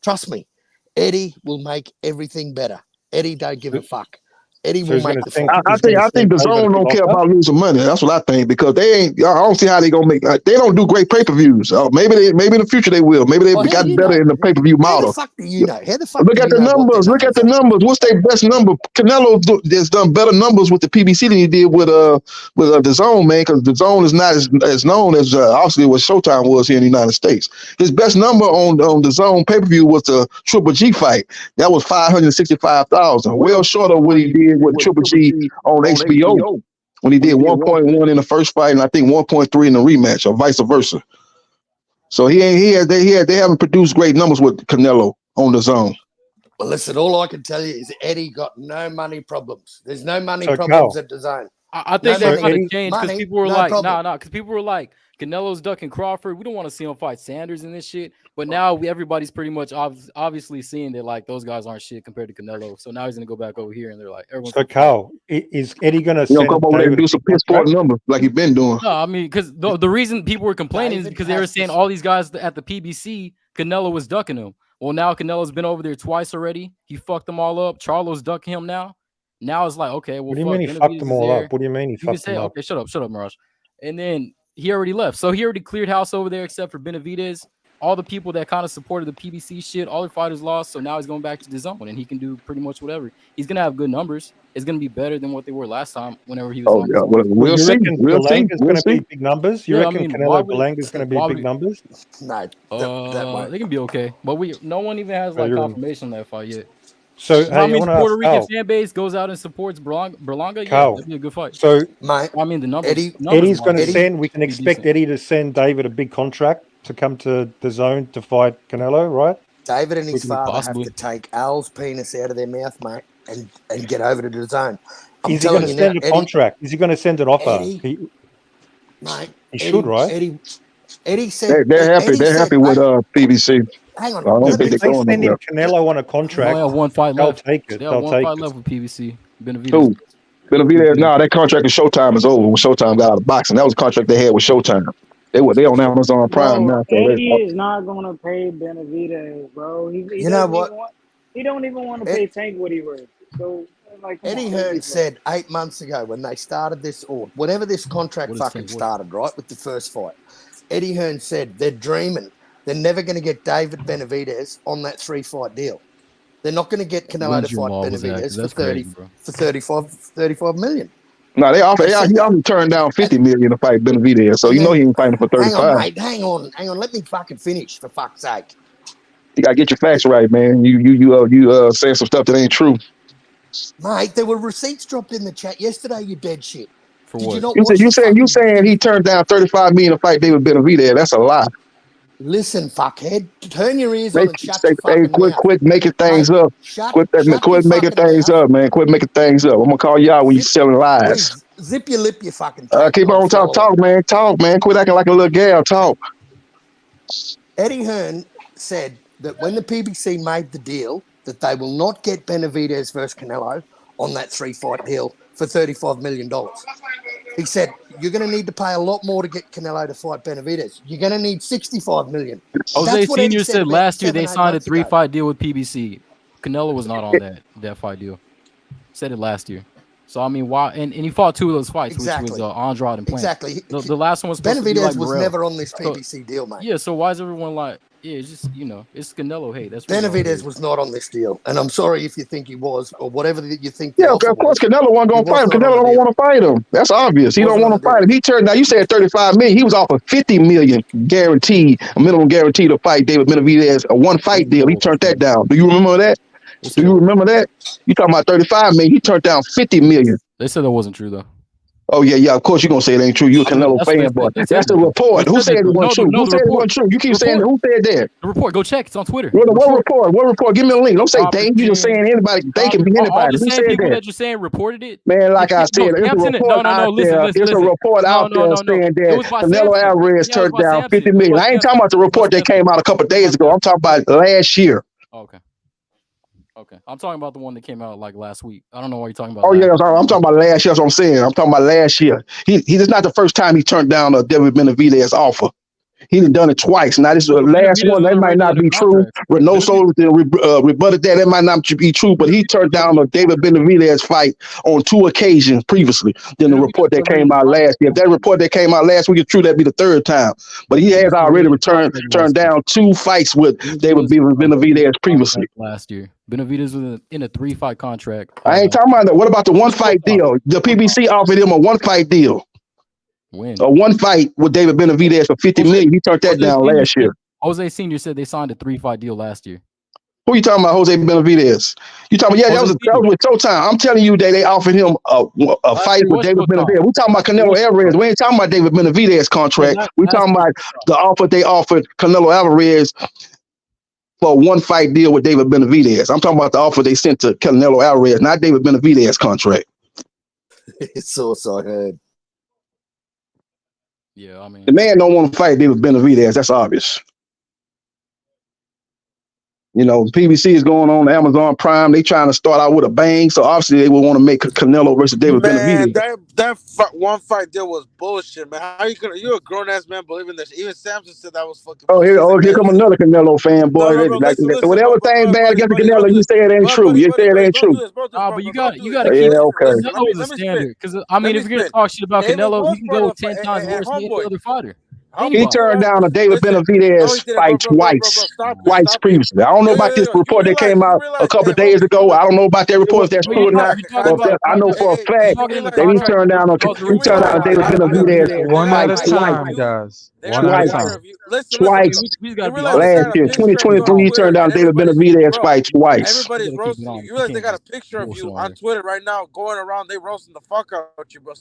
Trust me, Eddie will make everything better. Eddie don't give a fuck. Eddie will make the fight. I think the zone don't care about losing money. That's what I think, because they ain't. I don't see how they gonna make. They don't do great pay-per-views. Maybe in the future they will. Maybe they got better in the pay-per-view model. How the fuck do you know? How the fuck? Look at the numbers. Look at the numbers. What's their best number? Canelo has done better numbers with the PBC than he did with the zone, man. Because the zone is not as known as obviously what Showtime was here in the United States. His best number on the zone pay-per-view was the Triple G fight. That was 565,000. Well short of what he did with Triple G on HBO when he did 1.1 in the first fight and I think 1.3 in the rematch, or vice versa. So they haven't produced great numbers with Canelo on the zone. Well, listen, all I can tell you is Eddie got no money problems. There's no money problems at the zone. I think that's going to change, because people were because people were like, Canelo's ducking Crawford. We don't want to see him fight Sanders and this shit. But now everybody's pretty much obviously seeing that like those guys aren't shit compared to Canelo. So now he's gonna go back over here, and they're like, everyone's. So Carl, is Eddie gonna come over there and do some piss poor numbers like he's been doing? No, I mean, because the reason people were complaining is because they were saying all these guys at the PBC, Canelo was ducking him. Well, now Canelo's been over there twice already. He fucked them all up. Charlo's ducking him now. Now it's like, okay, well, what do you mean he fucked them all up? What do you mean he fucked them up? Okay, shut up, Mirage. And then he already left. So he already cleared house over there except for Benavidez. all the people that kind of supported the PBC shit, all their fighters lost, so now he's going back to the zone, and he can do pretty much whatever. He's gonna have good numbers. It's gonna be better than what they were last time. Whenever he was on. Yeah, we'll you see. reckon We'll see. Belanga's going to be big numbers? You Yeah, I reckon mean, Canelo Belanga's going to be big numbers? No, they can be okay, but no one even has like confirmation on that fight yet. So I mean, the Puerto Rican Carl, fan base goes out and supports Berlanga. Yeah, Carl, that'd be a good fight. So, mate, I mean, the numbers. Eddie's going to send. We can be expect decent. Eddie to send David a big contract to come to the zone to fight Canelo, right? David and his father possibly. have to take Al's penis out of their mouth, mate, and get over to the zone. I'm Is he going telling to you send now, a contract? Is he going to send an offer? Eddie, mate, He should, right? Eddie said They're happy. They're happy with PBC. Hang on. I don't think If they they're going send him there. Canelo on a contract, They only have one fight they'll left. take it. They have They'll one take fight it. left with PBC. Benavidez. Who? Benavidez. No, that contract with Showtime is over. When Showtime got out of boxing, that was a contract they had with Showtime. They on Amazon Prime Bro, now. So Eddie is not gonna pay Benavidez, bro. He You know doesn't what? even want, he don't even want to pay Tank what he worth. So like, come Eddie on, Hearn bro. said 8 months ago when they started this, or whenever this contract What is fucking Tank worth? started, right, with the first fight, Eddie Hearn said they're dreaming. They're never going to get David Benavidez on that 3-fight deal. They're not going to get Canelo When's to your fight law was that? 'Cause Benavidez for that's 30 crazy, bro. for 35 million. no, he already turned down $50 million to fight Benavidez. So you know he ain't fighting for 35. Hang on, mate. Hang on. Let me fucking finish, for fuck's sake. You gotta get your facts right, man. You saying some stuff that ain't true. Mate, there were receipts dropped in the chat yesterday, you dead shit. For Did what? you not You watch you saying he turned down $35 million to fight David Benavidez? That's a lie. Listen, fuckhead. Turn your ears on and shut your Hey, fucking mouth. quit making things up. Quit making things up, man. Quit making things up. I'm gonna call you out when you selling lies. Zip your lip, you fucking. Keep on talk, man. Talk, man. Quit acting like a little gal. Talk. Eddie Hearn said that when the PBC made the deal, that they will not get Benavidez versus Canelo on that 3-fight deal for $35 million. He said, you're going to need to pay a lot more to get Canelo to fight Benavidez. You're going to need $65 million. Jose Senior said last year they 7-8 signed a months ago. 3-fight deal with PBC. Canelo was not on that fight deal. Said it last year. So I mean, why? And he fought 2 of those fights, which was Andrade and Plant. Exactly. The last one was supposed to be Benavidez like was Morrell. never on this PBC deal, mate. Yeah. So why is everyone like? Yeah, it's just it's Canelo hate. That's really all it Benavidez is. was not on this deal, and I'm sorry if you think he was, or whatever that you think. Yeah, of course, Canelo wasn't gonna fight him. Canelo don't want to fight him. That's obvious. He don't want to fight him. He turned down. You said $35 million. He was offered $50 million guaranteed, a minimum guarantee to fight David Benavidez, a 1-fight deal. He turned that down. Do you remember that? Do you remember that? You talking about $35 million? He turned down $50 million. They said that wasn't true though. Oh yeah. Of course you're gonna say it ain't true. You're a Canelo fanboy. That's the report. Who said it wasn't true? Who said it wasn't true? You keep saying who said that? The report. Go check. It's on Twitter. What report? What report? Give me a link. Don't say they. You just saying anybody. They can be anybody. All the Who same said people that? that you're saying reported it. Man, like I said, it's a report out there. It's a report out there saying that Canelo Alvarez turned down $50 million. I ain't talking about the report that came out a couple of days ago. I'm talking about last year. Okay. I'm talking about the one that came out like last week. I don't know what you're talking about. Oh yeah, I'm talking about last year. That's what I'm saying. I'm talking about last year. He's not the first time he turned down a David Benavidez offer. He's done it twice. Now this is the last one. That might not be true. Reynoso rebutted that. That might not be true. But he turned down a David Benavidez fight on 2 occasions previously. Then the report that came out last year. If that report that came out last week is true, that'd be the 3rd time. But he has already turned down 2 fights with David Benavidez previously. Last year, Benavidez was in a 3-fight contract. I ain't talking about that. What about the 1-fight deal? The PBC offered him a 1-fight deal. When? A 1-fight with David Benavidez for $50 million. He turned that down last year. Jose Senior said they signed a 3-fight deal last year. Who you talking about, Jose Benavidez? You talking about, that was with Showtime. I'm telling you, they offered him a fight with David Benavidez. We talking about Canelo Alvarez. We ain't talking about David Benavidez contract. We talking about the offer they offered Canelo Alvarez for a 1-fight deal with David Benavidez. I'm talking about the offer they sent to Canelo Alvarez, not David Benavidez contract. It's also I heard. Yeah, I mean, the man don't want to fight David Benavidez. That's obvious. You know, PBC is going on Amazon Prime. They trying to start out with a bang, so obviously they would want to make Canelo versus David Benavidez. That 1-fight deal was bullshit, man. How you gonna? You're a grown ass man believing this. Even Samson said that was fucking. Here come another Canelo fanboy. Whatever thing bad against Canelo, you say it ain't true. You say it ain't true. But you got to keep okay. Canelo the standard. Because I mean, if you're gonna talk shit about Canelo, you can go 10 times worse than any other fighter. He turned down a David Benavidez fight twice previously. I don't know about this report that came out a couple of days ago. I don't know about that report if that's true or not. But I know for a fact that he turned down a David Benavidez One at fight a time, guys. One at a time. Twice. Last year, 2023, he turned down David Benavidez fight twice. Everybody's roasting you. You realize they got a picture of you on Twitter right now going around. They roasting the fuck out you, bro.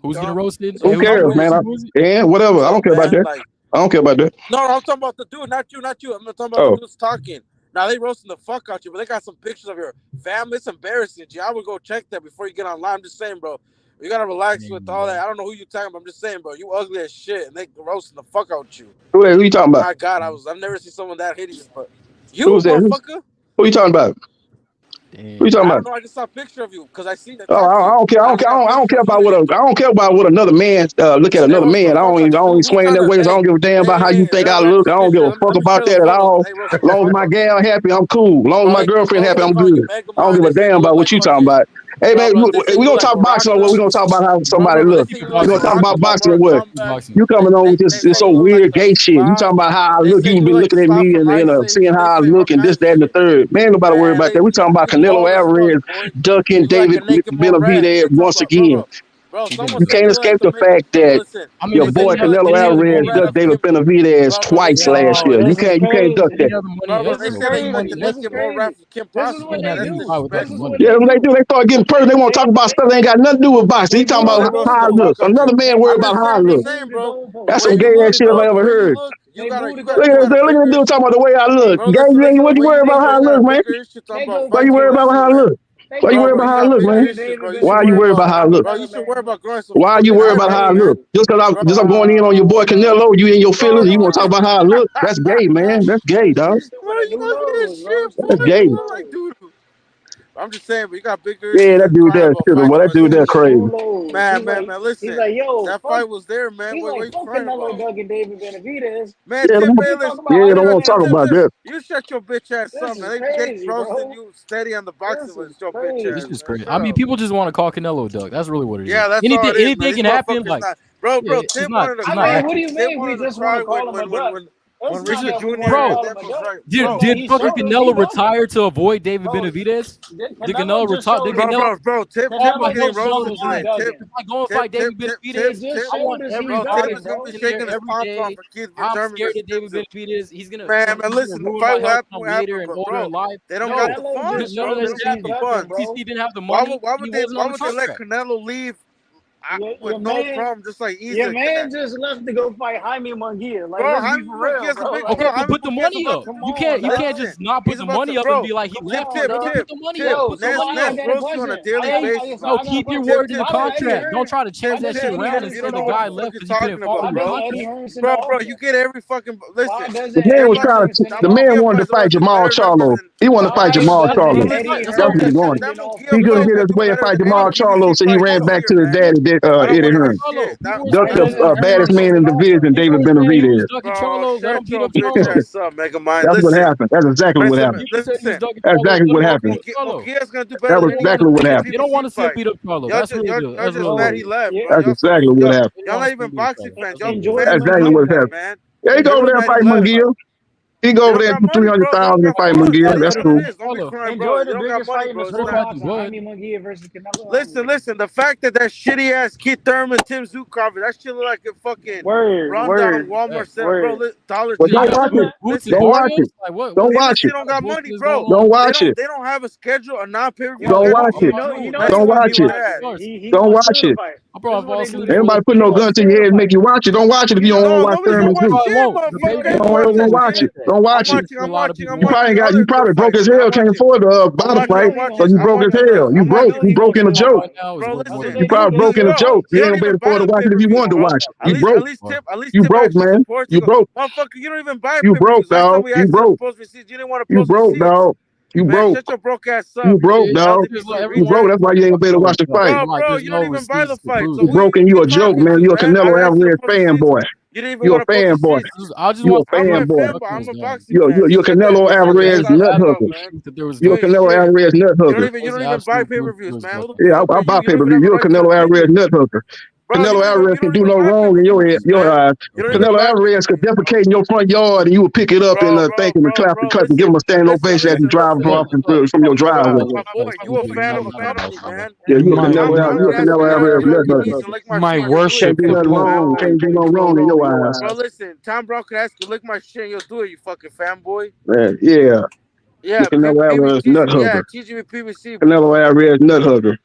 Who's getting roasted? Who cares, man? Yeah, whatever. I don't care about that. I don't care about that. No, I'm talking about the dude, not you. I'm not talking about the dudes talking. Now they roasting the fuck out you, but they got some pictures of your family. It's embarrassing, G. I would go check that before you get online. I'm just saying, bro. You gotta relax with all that. I don't know who you talking about. I'm just saying, bro. You ugly as shit, and they roasting the fuck out you. Who you talking about? My God, I've never seen someone that hideous, but you, motherfucker. Who you talking about? Who you talking about? I don't know. I just saw a picture of you because I seen that. Oh, I don't care. I don't care about what another man look at another man. I don't even swing that way. So I don't give a damn about how you think I look. I don't give a fuck about that at all. As long as my gal happy, I'm cool. As long as my girlfriend happy, I'm good. I don't give a damn about what you talking about. Hey man, we gonna talk boxing or what? We gonna talk about how somebody look. We gonna talk about boxing or what? You coming on with this so weird gay shit? You talking about how I look? You been looking at me and seeing how I look and this, that, and the third. Man, nobody worry about that. We talking about Canelo Alvarez ducking David Benavidez once again. You can't escape the fact that your boy Canelo Alvarez ducked David Benavidez twice last year. You can't duck that. Yeah, when they do, they start getting personal. They want to talk about stuff that ain't got nothing to do with boxing. He talking about how I look. Another man worried about how I look. That's some gay ass shit I ever heard. Look at the dude talking about the way I look. Gay, what you worry about how I look, man? Why you worry about how I look? Why you worry about how I look, man? Why are you worried about how I look? Why are you worried about how I look? Just because I'm going in on your boy Canelo, you in your feelings, you want to talk about how I look? That's gay, man. That's gay, dog. That's gay. I'm just saying, but you got bigger. Yeah, that dude there, that dude there crazy. Man, listen. He's like, yo, that fight was there, man. He's what like, you crying about? Doug and David Benavidez. Man, yeah, don't want to talk about that. You shut your bitch ass up, man. They roasting you steady on the boxing with your bitch ass. This is crazy. I mean, people just want to call Canelo Doug. That's really what it is. Yeah, that's anything. All it is, anything can happen. Like, bro, yeah, Tim wanted to cry. What do you mean? We just want to call him a duck. When Richard Jr. Did fucking Canelo retire to avoid David Benavidez? Did Canelo retire? Bro, Tim was getting roasted today. If I go and fight David Benavidez, I want everybody shaking his pom-pom for kids. I'm scared of David Benavidez. He's gonna man, listen, the fight will happen later and older in life. They don't got the funds. No, that's the fun. DC didn't have the money. Why would they let Canelo leave? With no problem, just like easy. Your man just left to go fight HAYMON Broke. Like, bro, HAYMON Broke. Okay, put the money up. You can't just not put the money up and be like he left. Put the money up. Put the money up. On a daily basis. No, keep your word in the contract. Don't try to change that shit around and say the guy left because you couldn't follow the contract. Bro, you get every fucking listen. The man wanted to fight Jamal Charlo. He wanted to fight Jamal Charlo. That's what he wanted. He couldn't get his way and fight Jamal Charlo, so he ran back to his daddy. Eddie Hearn. Duck the baddest man in the division, David Benavidez. That's what happened. That's exactly what happened. That's exactly what happened. That was exactly what happened. You don't want to see him beat up Charlo. That's what That's mad he left. That's exactly what happened. Y'all not even boxing fans. That's exactly what happened. Yeah, he go over there and fight McGill. He go over there for 300,000 and fight McGill. That's cool. Enjoy the biggest fight in the sport. Versus Canelo. Listen. The fact that shitty ass Keith Thurman, Tim Zukov, that shit look like a fucking rundown Walmart center, bro. Dollar Tree. Don't watch it. Don't watch it. Don't watch it. They don't got money, bro. Don't watch it. They don't have a schedule, a non-pay-per-view. Don't watch it. Don't watch it. Don't watch it. Everybody put no gun to your head and make you watch it. Don't watch it if you don't want to watch Thurman. Don't watch it. Don't watch it. You probably broke as hell, can't afford the bottom fight, so you broke as hell. You broke in a joke. You probably broke in a joke. You ain't gonna be able to afford to watch it if you wanted to watch it. You broke. You broke, man. You broke. Motherfucker, you don't even buy. You broke, dog. You broke. You broke, dog. You broke. Shut your broke ass up. You broke, dog. You broke. That's why you ain't gonna be able to watch the fight. Bro, you don't even buy the fight. You broke and you a joke, man. You a Canelo Alvarez fanboy. You a fanboy. You a fanboy. You a Canelo Alvarez nut hooker. You a Canelo Alvarez nut hooker. You don't even buy pay-per-views, man. Yeah, I buy pay-per-view. You a Canelo Alvarez nut hooker. Canelo Alvarez can do no wrong in your eyes. Canelo Alvarez could defecate in your front yard and you would pick it up and thank him and clap and cut and give him a standing ovation as he drives off from your driveway. You a fan of a company, man. Yeah, you a Canelo Alvarez nut hugger. My worship Can't do nothing wrong. Can't do no wrong in your eyes. Bro, listen, Tom Brown could ask you lick my shit and you'll do it, you fucking fanboy. Yeah. Yeah, Canelo Alvarez nut hugger. TGB PBC. Canelo Alvarez nut hugger.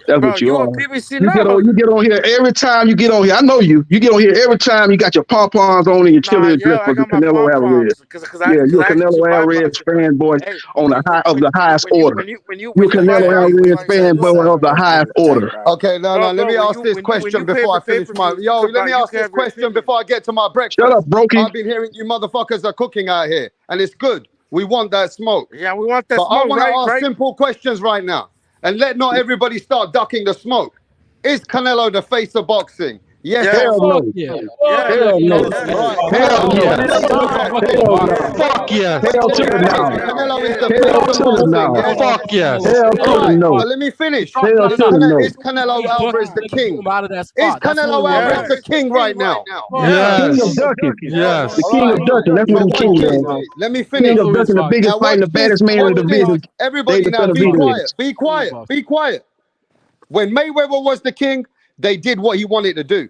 That's what you are. PBC You get on here every time you get on here. I know you. You get on here every time you got your pom-poms on and your chili drip for the Canelo Alvarez. Yeah, you're a Canelo Alvarez fanboy on the highest order. You're a Canelo Alvarez fanboy of the highest order. Okay, no, let me ask this question before I finish my. Let me ask this question before I get to my breakfast. Shut up, Brokey. I've been hearing you motherfuckers are cooking out here, and it's good. We want that smoke. Yeah, we want that smoke. But I want to ask simple questions right now. And let not everybody start ducking the smoke. Is Canelo the face of boxing? Yes. Hell no. Hell no. Hell no. Fuck yes. Hell to the no. Canelo is the face of boxing. Fuck yes. Hell to the no. Let me finish. Hell to the no. Is Canelo Alvarez the king? Is Canelo Alvarez the king right now? Yes. King of ducking. Yes. The king of ducking. That's what the king is. Let me finish. King of ducking, the biggest fight, the baddest man in the division. Everybody now, be quiet. Be quiet. Be quiet. When Mayweather was the king, they did what he wanted to do.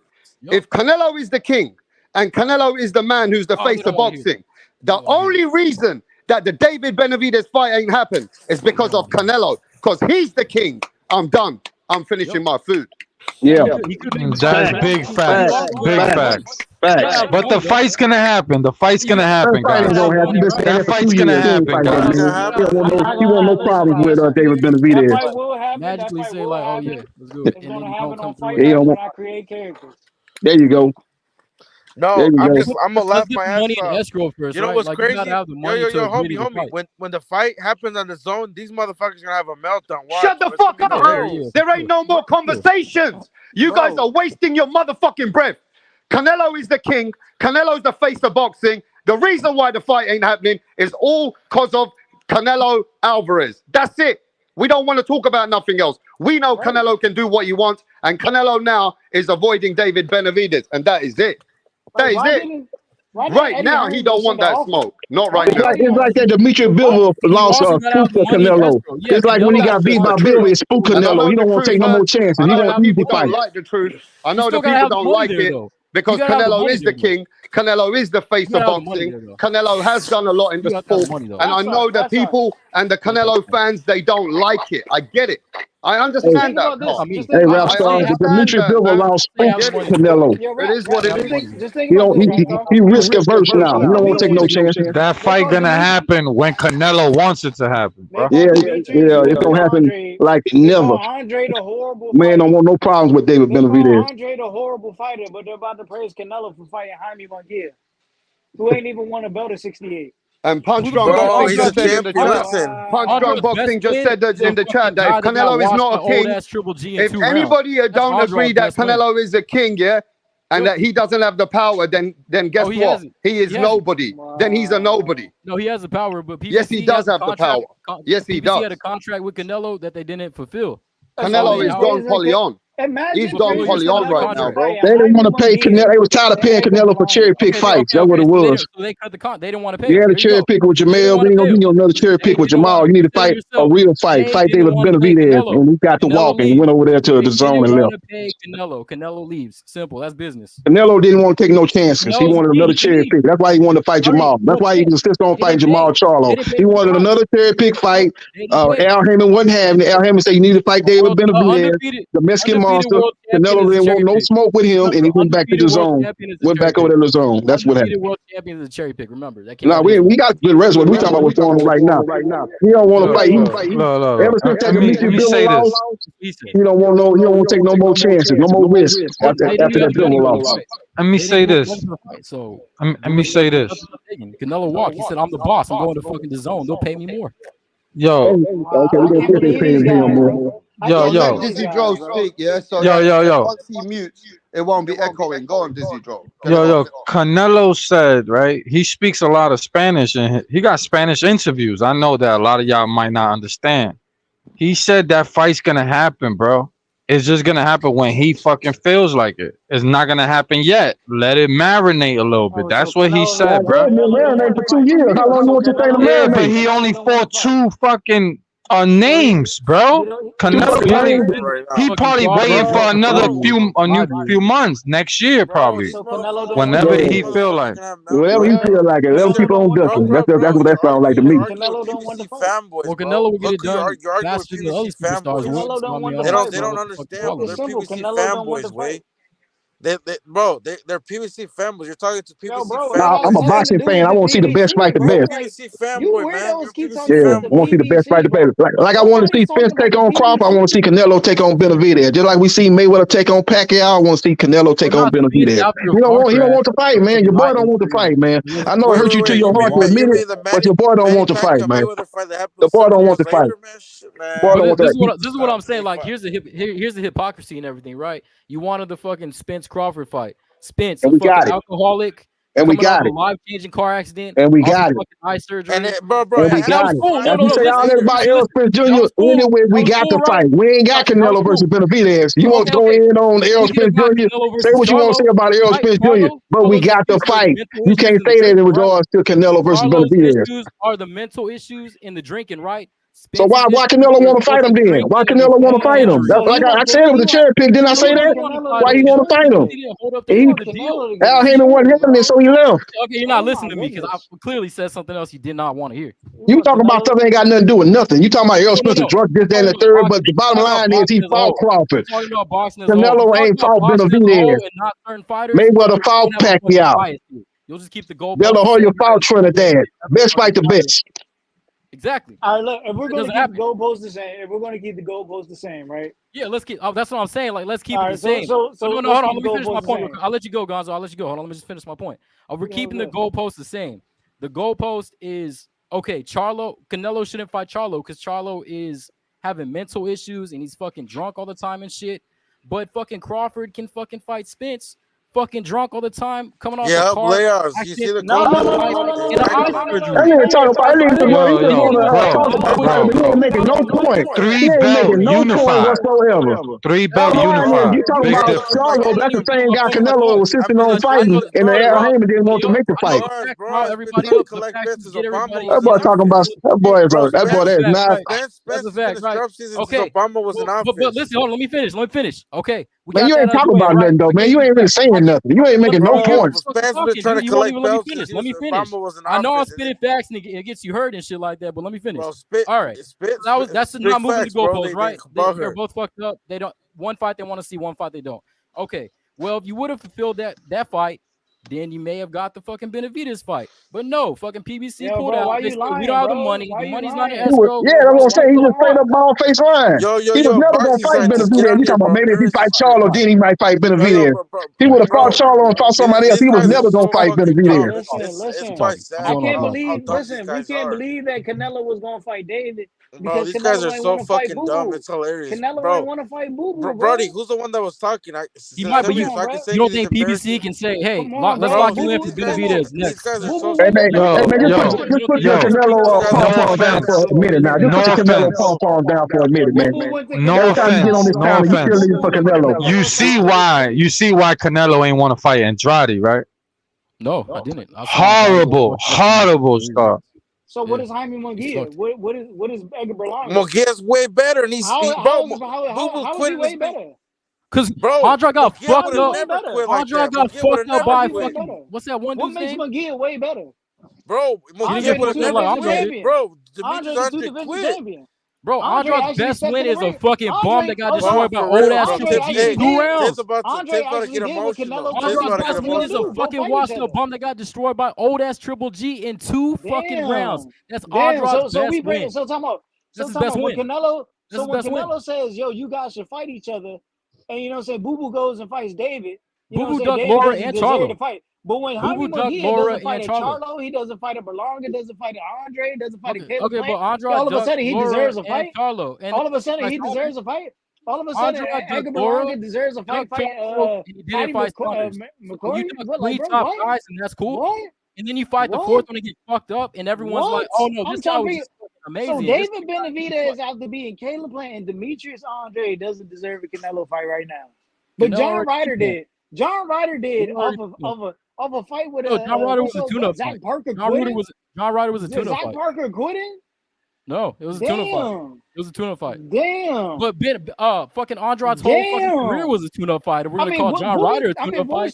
If Canelo is the king and Canelo is the man who's the face of boxing, the only reason that the David Benavidez fight ain't happened is because of Canelo. Because he's the king. I'm done. I'm finishing my food. Yeah. That's big facts. Big facts. But the fight's gonna happen. The fight's gonna happen, guys. That fight's gonna happen, guys. You want no problems with David Benavidez. Magically say like, oh yeah, let's go. It's gonna happen on fight night when I create characters. There you go. No, I'm gonna laugh my ass money in off. escrow first, You know right? what's Like, crazy? you gotta have the money to agree to Homie. fight. When the fight happens on the zone, these motherfuckers gonna have a meltdown. Watch. Shut the fuck up, bro. There ain't no more conversations. You guys are wasting your motherfucking breath. Canelo is the king. Canelo's the face of boxing. The reason why the fight ain't happening is all because of Canelo Alvarez. That's it. We don't want to talk about nothing else. We know Canelo can do what he wants, and Canelo now is avoiding David Benavidez, and that is it. That is it. Right now, he don't want that smoke. Not right now. It's like that Demetri Bivol lost spook for Canelo. It's like when he got beat by Bivol, it spooked Canelo. He don't want to take no more chances. He want easy People fight. don't like the truth. I know the people don't like it because Canelo is the king. Canelo is the face of boxing. Canelo has done a lot in the sport. And I know the people and the Canelo fans, they don't like it. I get it. I understand that. Hey, Ralph Starr, Demetri Bivol lost spook for Canelo. It is what it is. He risk averse now. He don't want to take no chances. That fight gonna happen when Canelo wants it to happen, bro. Yeah, it's gonna happen like never. Andre the horrible Man don't want no problems with David Benavidez. Andre the horrible fighter, but they're about to praise Canelo for fighting Jaime Broke, who ain't even won a belt at 68. And Punch Drunk Boxing just said in the chat. Punch Drunk Boxing just said that in the chat that if Canelo is not a king, if anybody don't agree that Canelo is a king, and that he doesn't have the power, then guess what? He is nobody. Then he's a nobody. No, he has the power, but PBC yes, he does have the power. Yes, he does. He had a contract with Canelo that they didn't fulfill. Canelo is Don Corleone. He's Don Corleone right now, bro. They didn't want to pay Canelo. They was tired of paying Canelo for cherry pick fights. That's what it was. So they cut the con. They didn't want to pay. You had a cherry pick with Jamal. We ain't gonna give you another cherry pick with Jamal. You need to fight a real fight. Fight David Benavidez, and he got to walk and went over there to the zone and left. Pay Canelo leaves. Simple. That's business. Canelo didn't want to take no chances. He wanted another cherry pick. That's why he wanted to fight Jamal. That's why he insisted on fighting Jamal Charlo. He wanted another cherry pick fight. Al Heyman wasn't having it. Al Heyman said you need to fight David Benavidez, the Mexican monster. Canelo didn't want no smoke with him, and he went back to the zone. Went back over to the zone. That's what happened. World champion is a cherry pick. Remember that. No, we got good wrestling. We talking about what's going on right now. He don't want to fight. Ever since that Demetri Bivol loss, he don't want no. He don't want to take no more chances, no more risks after that Bivol loss. Let me say this. So let me say this. Canelo walked. He said, "I'm the boss. I'm going to fucking the zone. They'll pay me more." Yo. Okay, we gonna pay him more. Yo. Let Dizzy Dro speak, yeah? So yo. Once he mutes, it won't be echoing. Go on, Dizzy Dro. Yo. Canelo said, right? He speaks a lot of Spanish, and he got Spanish interviews. I know that a lot of y'all might not understand. He said that fight's gonna happen, bro. It's just gonna happen when he fucking feels like it. It's not gonna happen yet. Let it marinate a little bit. That's what he said, bro. Marinate for 2 years. How long you want to stay to Yeah, but marinate? he only fought 2 fucking names, bro. Canelo he probably waiting for another few months next year, probably. Whenever he feel like. Whatever you feel like it. Let him keep on ducking. That's what that sounds like to me. Canelo don't want to fight. Fanboys, Well, bro. Canelo will get Look it who done you're arguing with faster than other PBC superstars. fanboys. will. Canelo don't want to They fight. don't Bro. understand, bro. It's They're simple. PBC Canelo don't want to fanboys, way. fight. They're PBC fanboys. You're talking to PBC Bro, it Nah, got I'm a fanboys. nothing to boxing do fan. with I the want to see the best fight the PBC, bro. best. You're Like, PBC you fanboy, man. weirdos You're keep PBC talking Yeah, about I the want to see the best fight the PBC, best. bro. Like I want to see Nobody's talking Spence about take the on Crawford. I PBC. want to see Canelo take on Benavidez. Just like we see Mayweather take on Pacquiao, I want to see Canelo take We're on not seeing it Benavidez. after He don't car want to crash. fight, man. Your boy don't want to History. fight, man. It was I know it hurt you to your heart to admit You it, mean the but your boy don't Manny want to fight, Pacquiao man. Mayweather fight that happened The boy 7 don't want years to fight. later, man? Shit, man. Boy don't But want this that. is what I'm saying. Like, here's the hypocrisy and everything, right? You wanted the fucking Spence Crawford fight. Spence, And a we fucking got it. alcoholic, And we coming off got a it. life-changing car accident, And we off got of it. fucking eye surgery. And bro, And we and that got was it. cool. fine. If you say all that about Errol Spence Jr., anyway, we got the fight. We ain't got Canelo versus Benavidez. You want to go in on Errol Spence Jr.? Say what you want to say about Errol Spence Jr., but we got the fight. You can't say that in regards to Canelo versus Charlo's Benavidez. issues are the mental issues in the drinking, right? So why Canelo want to fight him then? Why Canelo want to fight him? Like I said, it was a cherry pick. Didn't I say that? Why he want to fight him? Al Heyman wasn't having it, so he left. Okay, you're not listening to me because I clearly said something else you did not want to hear. You talking about stuff that ain't got nothing to do with nothing. You talking about Errol Spence drunk this, that, and the third, but the bottom line is he fought Crawford. Talking about boxing as a whole. Canelo ain't fought Benavidez. And not certain fighters. Mayweather fought Pacquiao. You'll just keep the goal. De La Hoya fought Trinidad. Best fight the best. Exactly. All right, look, if we're It going to doesn't keep the goalposts the same, if we're going to keep the goalposts the same, right? Yeah, let's keep. Oh, that's what I'm saying. Like, let's keep All it right, the same. so no, let's hold on. keep Let the me finish my goalposts the point. same. I'll let you go, Gonzo. I'll let you go. Hold on. Let me just finish my point. We're keeping the goalposts the same. The goalpost is okay. Canelo shouldn't fight Charlo because Charlo is having mental issues and he's fucking drunk all the time and shit. But fucking Crawford can fucking fight Spence. Fucking drunk all the time, coming off a car. Layoffs. You see the No. That nigga talking about. That nigga just want to talk about it, but he ain't making no point. He ain't making no point whatsoever. 3-belt You unified. talking Big about difference. Charlo? That's the same guy Canelo was insisting on fighting, and Al Heyman didn't want to make the fight. Everybody else, the facts is get everybody. That boy talking about that boy is not. That's a fact, right? Okay. Obama was in office. But listen, hold on. Let me finish. Okay. Man, you ain't talking about nothing though, man. You ain't really saying nothing. You ain't making no points. You won't even let me finish. Let me finish. I know I'm spitting facts and it gets you hurt and shit like that, but let me finish. All right. That's not moving the goalposts, right? They're both fucked up. They don't. One fight they want to see, one fight they don't. Okay. Well, if you would have fulfilled that fight, then you may have got the fucking Benavidez fight. But no, fucking PBC pulled out. We don't have the money. The money's not in escrow. Yeah, that's what I'm saying. He just straight up ball face line. He was never gonna fight Benavidez. You talking about maybe if he fight Charlo, then he might fight Benavidez. He would have fought Charlo and fought somebody else. He was never gonna fight Benavidez. Listen. I can't believe. Listen, we can't believe that Canelo was gonna fight David. Bro, Because these guys Canelo are ain't so wanna fight fucking dumb. Boo-Boo. It's hilarious. Canelo ain't want to fight Boo Boo, Brody, who's the one that was talking? He might, but you don't think PBC can say, "Hey, let's lock you in for Benavidez next." Hey man, just put your Canelo pom down for a minute now. Just put your Canelo pom down for a minute, man. No offense. No offense. For Canelo. You see why Canelo ain't want to fight Andrade, right? No, I didn't. Horrible stuff. So what is Jaime Munguia? What is Edgar Berlanga? Munguia's way better, and how is he way better? Because Andre got fucked up. Andre got fucked up by fucking what's that one dude's name? What makes Munguia way better? Bro, Munguia would have never champion. Bro, Andre's a two-division champion. Bro, Andre's best win is a fucking bomb that got destroyed by old ass Triple G in 2 rounds. Andre's best win is a fucking washed up bomb that got destroyed by old ass Triple G in 2 fucking rounds. That's Andre's best win. So talking about that's his best win. When Canelo says, "Yo, you guys should fight each other," and you know what I'm saying, Boo Boo goes and fights David. Boo Boo ducked Laura and Charlo. But when Jaime Munguia doesn't fight a Charlo, he doesn't fight a Berlanga, doesn't fight a Andre, doesn't fight a Caleb. Okay, but Andre all of a sudden he deserves a fight. Charlo, and all of a sudden he deserves a fight. All of a sudden Edgar Berlanga deserves a fight. He didn't fight McCoy. You took 3 top guys, and that's cool. And then you fight the 4th one and get fucked up, and everyone's like, "Oh no, this guy was amazing. David Benavidez, after being Caleb Plant and Demetrius Andre, doesn't deserve a Canelo fight right now. But John Ryder did. John Ryder did off a fight with John Ryder was a tune-up Zach fight. Parker John Ryder was a tune-up Zach fight. Parker quitting? No, it was a tune-up fight. It was a tune-up fight. Damn. But fucking Andrade's whole fucking career was a tune-up fight. If we're gonna call John Ryder a tune-up fight,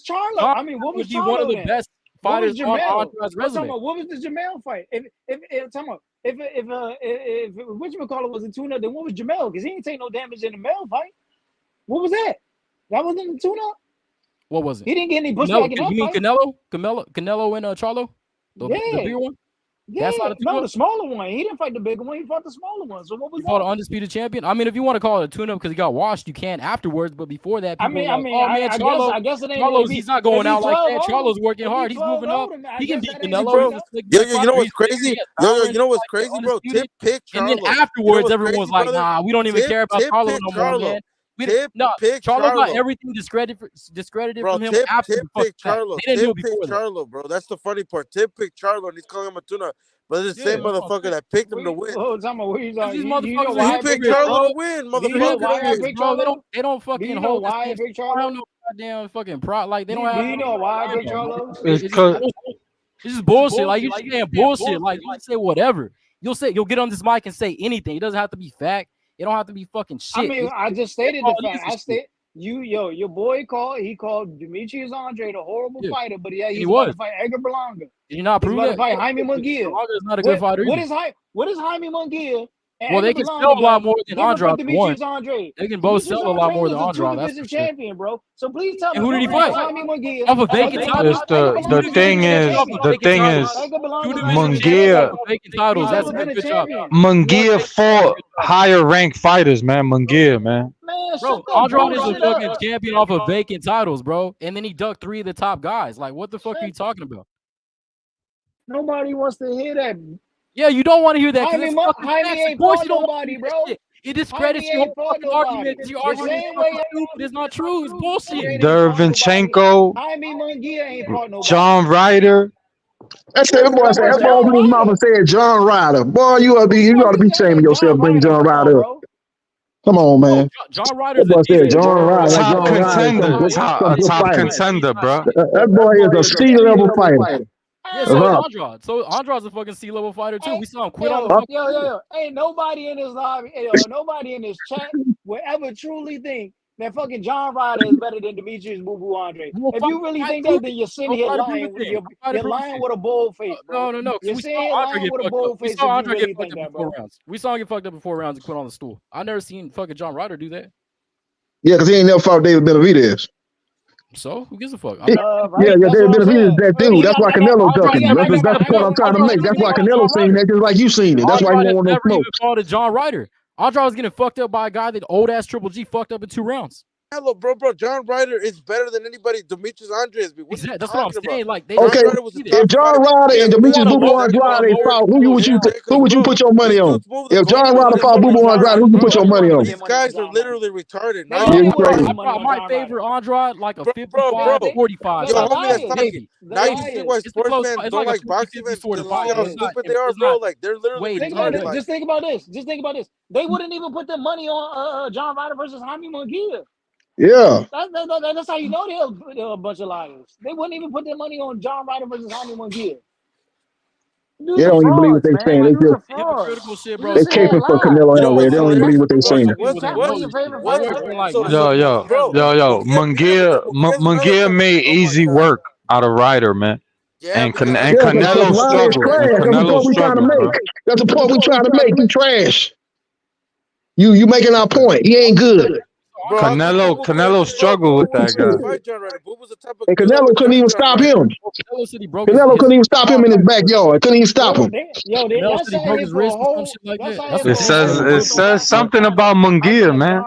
what was one of the best fighters on Andrade's resume. What was the Jamel fight? If whatchamacallit was a tune-up, then what was Jamel? Because he didn't take no damage in the Mel fight. What was that? That wasn't a tune-up? What was it? He didn't get any pushback in that You mean fight. Canelo and Charlo? The bigger one? Yeah, no, the smaller one. He didn't fight the bigger one. He fought the smaller one. So what was he fought an undisputed champion? I mean, if you want to call it a tune-up because he got washed, you can afterwards. But before that, I guess it ain't. He's not going out like that. Charlo's working hard. He's moving up. He can beat Canelo. Yo, you know what's crazy? Yo, you know what's crazy, bro? Tip pick Charlo. And then afterwards, everyone's like, nah, we don't even care about Charlo no more, man. Charlo got everything discredited bro, from him Tip after pick Charlo. They didn't do Tip it before pick that. Charlo, bro. That's the funny part. Tip pick Charlo, and he's calling him a tuna. But it's the same motherfucker that picked him to win. He picked Charlo to win, motherfucker. Bro, they don't fucking hold why I picked Charlo? I don't know goddamn fucking pride. Like they don't have. Do you know why I picked Charlo? It's just bullshit. Like you just saying bullshit. Like you say whatever. You'll get on this mic and say anything. It doesn't have to be fact. It don't have to be fucking shit. I mean, I just stated the fact. I said your boy called Demetrius Andre the horrible fighter, but he's about to fight Edgar Berlanga. Did you not prove that? He's about to fight Jaime Munguia. Berlanga is not a good fighter. What is Jaime Munguia? Well, they can sell a lot more than Andrade. They can both sell a lot more than Andrade. That's for sure. Champion, bro. So please tell me. Who did he fight? Off a vacant title. The thing is, Munguia. Vacant titles. That's a good job. Munguia fought higher ranked fighters, man. Munguia, man. Bro, Andrade is a fucking champion off of vacant titles, bro. And then he ducked 3 of the top guys. Like, what the fuck are you talking about? Nobody wants to hear that. Yeah, you don't want to hear that. Jaime ain't fought nobody, bro. It discredits your fucking argument. You argument it's not true. It's bullshit. Dervinchenko, Jaime Munguia ain't fought nobody. John Ryder. That's it. That boy said, his mama said John Ryder. Boy, you ought to be shaming yourself. Bring John Ryder up. Come on, man. John Ryder's John Ryder. Top contender. Top contender, bro. That boy is a C-level fighter. Yeah, so is Andrade. So Andrade's a fucking C-level fighter too. We saw him quit on the Yo. Ain't nobody in this lobby, nobody in this chat will ever truly think that fucking John Ryder is better than Demetrius Boo Boo Andre. If you really think that, then you're sitting here lying. You're lying with a bold face, bro. No. You're saying lying with a bold face. We saw Andre get fucked up before rounds. We saw him get fucked up before rounds and quit on the stool. I never seen fucking John Ryder do that. Yeah, because he ain't never fought David Benavidez. So who gives a fuck? David Benavidez is that dude. That's why Canelo ducking him. That's the point I'm trying to make. That's why Canelo seen that just like you seen it. That's why he don't want no smoke. Called it John Ryder. Andrade was getting fucked up by a guy that old ass Triple G fucked up in 2 rounds. Hello, bro. John Ryder is better than anybody Demetrius Andre has been. Exactly. That's what I'm saying. Like, if John Ryder and Demetrius Boo Boo Andrade fought, who would you put your money on? If John Ryder fought Boo Boo Andrade, who would you put your money on? These guys are literally retarded. I might favor Andrade like a 55-45. Yo, homie, that's talking. Now you see why sports fans don't like boxing and see how stupid they are, bro. Like, they're literally retarded. Just think about this. They wouldn't even put their money on John Ryder versus Jaime Munguia. Yeah. That's how you know they're a bunch of liars. They wouldn't even put their money on John Ryder versus Jaime Munguia. They don't even believe what they're saying. They just they caping for Canelo Alvarez. They don't even believe what they're saying. Yo, Munguia made easy work out of Ryder, man. And Canelo struggled. That's the point we're trying to make. He trash. You making our point. He ain't good. Canelo struggled with that guy. And Canelo couldn't even stop him. Canelo couldn't even stop him in his backyard. Couldn't even stop him. It says something about Munguia, man.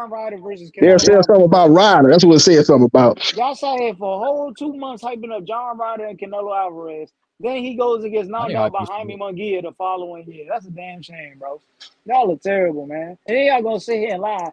It says something about Ryder. That's what it says something about. Y'all sat here for a whole 2 months hyping up John Ryder and Canelo Alvarez. Then he goes and gets knocked out by Jaime Munguia the following year. That's a damn shame, bro. Y'all are terrible, man. And then y'all gonna sit here and lie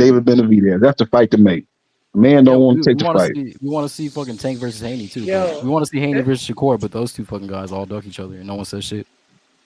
David Benavidez. That's the fight to make. Man don't want to take the fight. We want to see fucking Tank versus Haney too. Yo. We want to see Haney versus Shakur, but those two fucking guys all duck each other and no one says shit.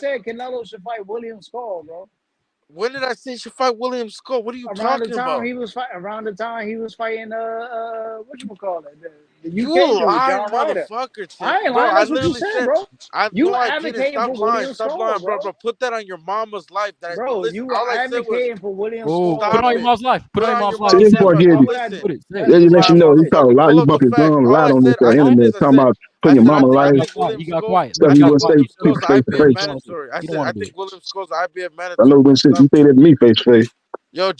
said Canelo should fight William Skull, bro. When did I say he should fight William Skull? What are you Around talking the time about? he was fighting what you call it, the You UK dude, lying John Ryder. motherfucker, I ain't bro. lying. I That's what you literally said, bro. You no, were I didn't. advocating Stop for lying. William Stop Skull, lying, bro. bro. Put that on your mama's life. Bro, listen, you were all I said was, advocating for William Oh, Skull. put it on your bro. mom's life. Put it on your mom's life. See, He this said boy it. get it. listen. Put it. Say Yeah, it. you let you know he talk a lot. Pull He up the bumping his facts. drum a All lot I on this said, I internet, said this. talking about putting your mama I life, think William He got Skull. quiet. stuff I you said wouldn't say William people Skull's face to IBF face. mandatory. I He don't said want I to do think it. William Skull's IBF I mandatory. know when shit you say that to me face to face. Yo,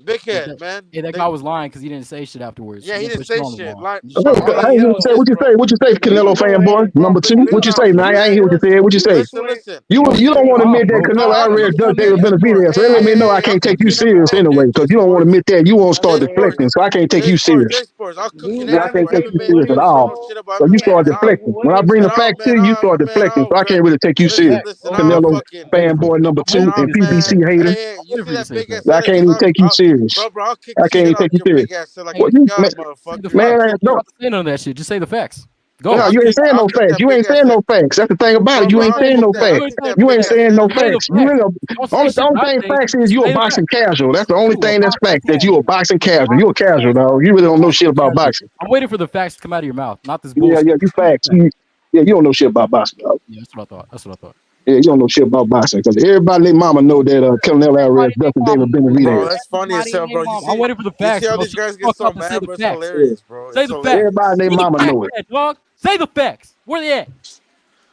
big head, man. Hey, that guy was lying because he didn't say shit afterwards. Yeah, He he didn't didn't put shit say on the shit. wall. Like, He bro, just all I he ain't said hear you was say this, what you bro. say. What you say, You Canelo can go fanboy ahead, number two? What you say? Nah, I ain't hear what you said. What you say? Listen. You don't want to admit that bro. Canelo I'll Alvarez cook you ducked David niggas, bro. Benavidez. So that let me know I I'll can't take cook you you serious anyway, because you don't want to admit that. You won't start deflecting, so I can't take you serious. I'll cook you You Yeah, I niggas can't for take advocate you for MMA serious until at William you say some all. shit Skull. about So you You MMA, start man. advocate for deflecting. When I William bring the Skull. facts to you, you start Man, deflecting. oh, So I bro. can't really take you serious. Listen, Canelo fucking. fanboy number I'm waiting two for you and to say PBC facts. hater. Hey, I'm you waiting see for you to that say big ass facts. I head? can't even take you serious. Bro, I'll kick I the can't even shit out take of you your serious. big ass head like Hey, a What you god, say the motherfucker. man? facts. I You're don't. not saying none of that shit. Just say the facts. Go. No, you ain't saying I'll no kick facts. that You big ain't ass saying head. no facts. That's the thing about it. Bro, You bro, ain't I'll saying kick no that. You I'll facts. ain't kick saying that You big ain't ass saying head. no say the facts. You facts. ain't, Don't say the shit only that I thing think. facts is you a Say the boxing facts. casual. That's the only You a thing that's boxing fact, that you a casual. boxing You a casual. You a boxing casual, casual. dog. You really You a don't know boxing shit about casual. boxing. I'm waiting for the facts to come out of your mouth, not this Yeah, bullshit. yeah, you Say the facts. facts. Yeah, you don't know shit about boxing, dog. Yeah, that's what I thought. That's what I thought. Yeah, you don't know shit about boxing because everybody, their mama know that Canelo Alvarez Everybody and ducking their mama David know it, Bro, Benavidez. bro. that's funny as Everybody hell, and their bro. mama. I'm waiting for the You facts, see how bro. these Shut guys the get fuck so up and say mad, the bro? It's facts. hilarious, bro. Say It's the facts. hilarious. Everybody, and their Say the mama facts, know it. then, dog. Say the facts. Where they at?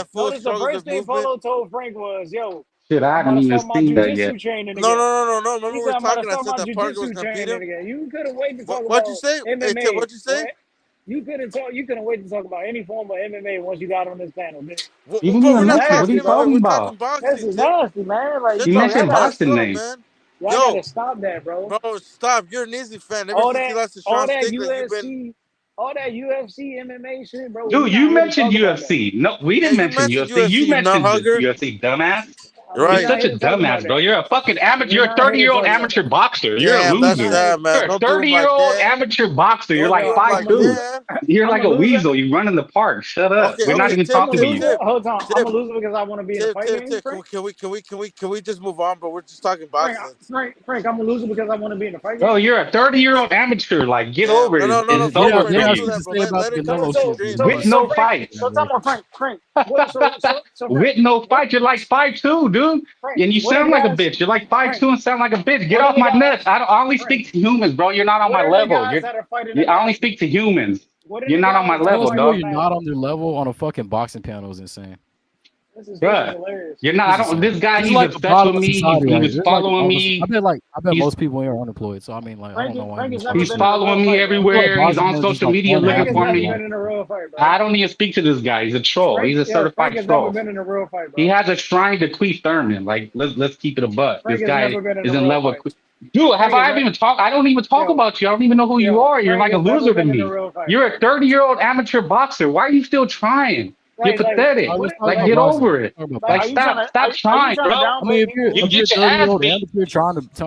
that full Notice the struggles first of thing movement. Polo told Frank was, "Yo, Shit, I I'm about haven't to even start my seen that yet. jujitsu training No. again." Remember He we said, were "I'm about to talking. I start said my that Parker was jujitsu training competing. again." You couldn't wait to talk What'd you about say? Hey, Tim, MMA. what'd you say? What? You couldn't talk. You couldn't wait to talk about any form of MMA once you got on this panel, bitch. He didn't Bro, we're even not mention. What are talking you Nasty, MMA. bro. talking We're about? talking This boxing, is Tim. nasty, man. Like, Shut He the bro, mentioned fuck up. boxing Chill, names. man. y'all Yo, gotta stop that, bro. bro, stop. You're an easy fan. Ever All since he that, lost to all Sean that Strickland, you've been. UFC, MMA shit, bro. We Dude, not you here to mentioned talk about that. UFC. No, we Yeah, didn't you mention mentioned UFC. You UFC, you nut mentioned hugger. UFC, dumbass. Right. You're such a dumbass, bro. You're a fucking amateur. You're a 30-year-old amateur boxer. You're a Damn, that's loser. sad, man. You're a Don't do him like 30-year-old that. amateur boxer. You're Don't like do him like 5'2". that. You're I'm like a a loser. weasel. You run in the park. Shut up. Okay, We're not even Tip, I'm a talking to you. loser. Hold on. I'm Tip, a loser because I want to be in the fight game. Tip. Frank? Can we just move on, bro? We're just talking boxing. Frank, I'm a loser because I want to be in the fight game. Bro, you're a 30-year-old amateur. Like, get over it. No, It's Frank, over for don't you. do that, bro. Let it come to the stream. With no fight. So tell me, Frank. With no fight, you're like 5'2", dude. And you what sound are like a guys- bitch. You're like 5'2" and sound like a bitch. Get what off are my the nuts. guys- I only speak to humans, bro. You're not on my What are the level. guys that are fighting I only speak to humans. What are You're the not on my guys that are level, Tells me where dog. you're not on their level on a fucking boxing panel is insane. This is Bruh, hilarious. you're not. I don't. This guy, This is he's like the obsessed bottom with of me. society He right was here. following me. I bet He's- most people here are unemployed. So I mean, like, I don't know why. He's following me everywhere. He's on social media Frank looking has for never me. been in a real fight, bro. I don't even speak to this guy. He's a troll. He's a Frank certified has troll. never been in a real fight, bro. He has a shrine to Queef Thurman. Like, let's keep it a buck. Frank This has guy never been in is a in real level. fight. Dude, have Frank I has ever even talked? I don't even talk about you. I don't even know who you are. You're Frank like a has never loser to been in me. a real fight, You're a 30-year-old amateur boxer. Why are you still trying? You're Like, pathetic. Like, get over it. Like, stop trying, bro. I mean, if you're You a get your ass 30-year-old beat. amateur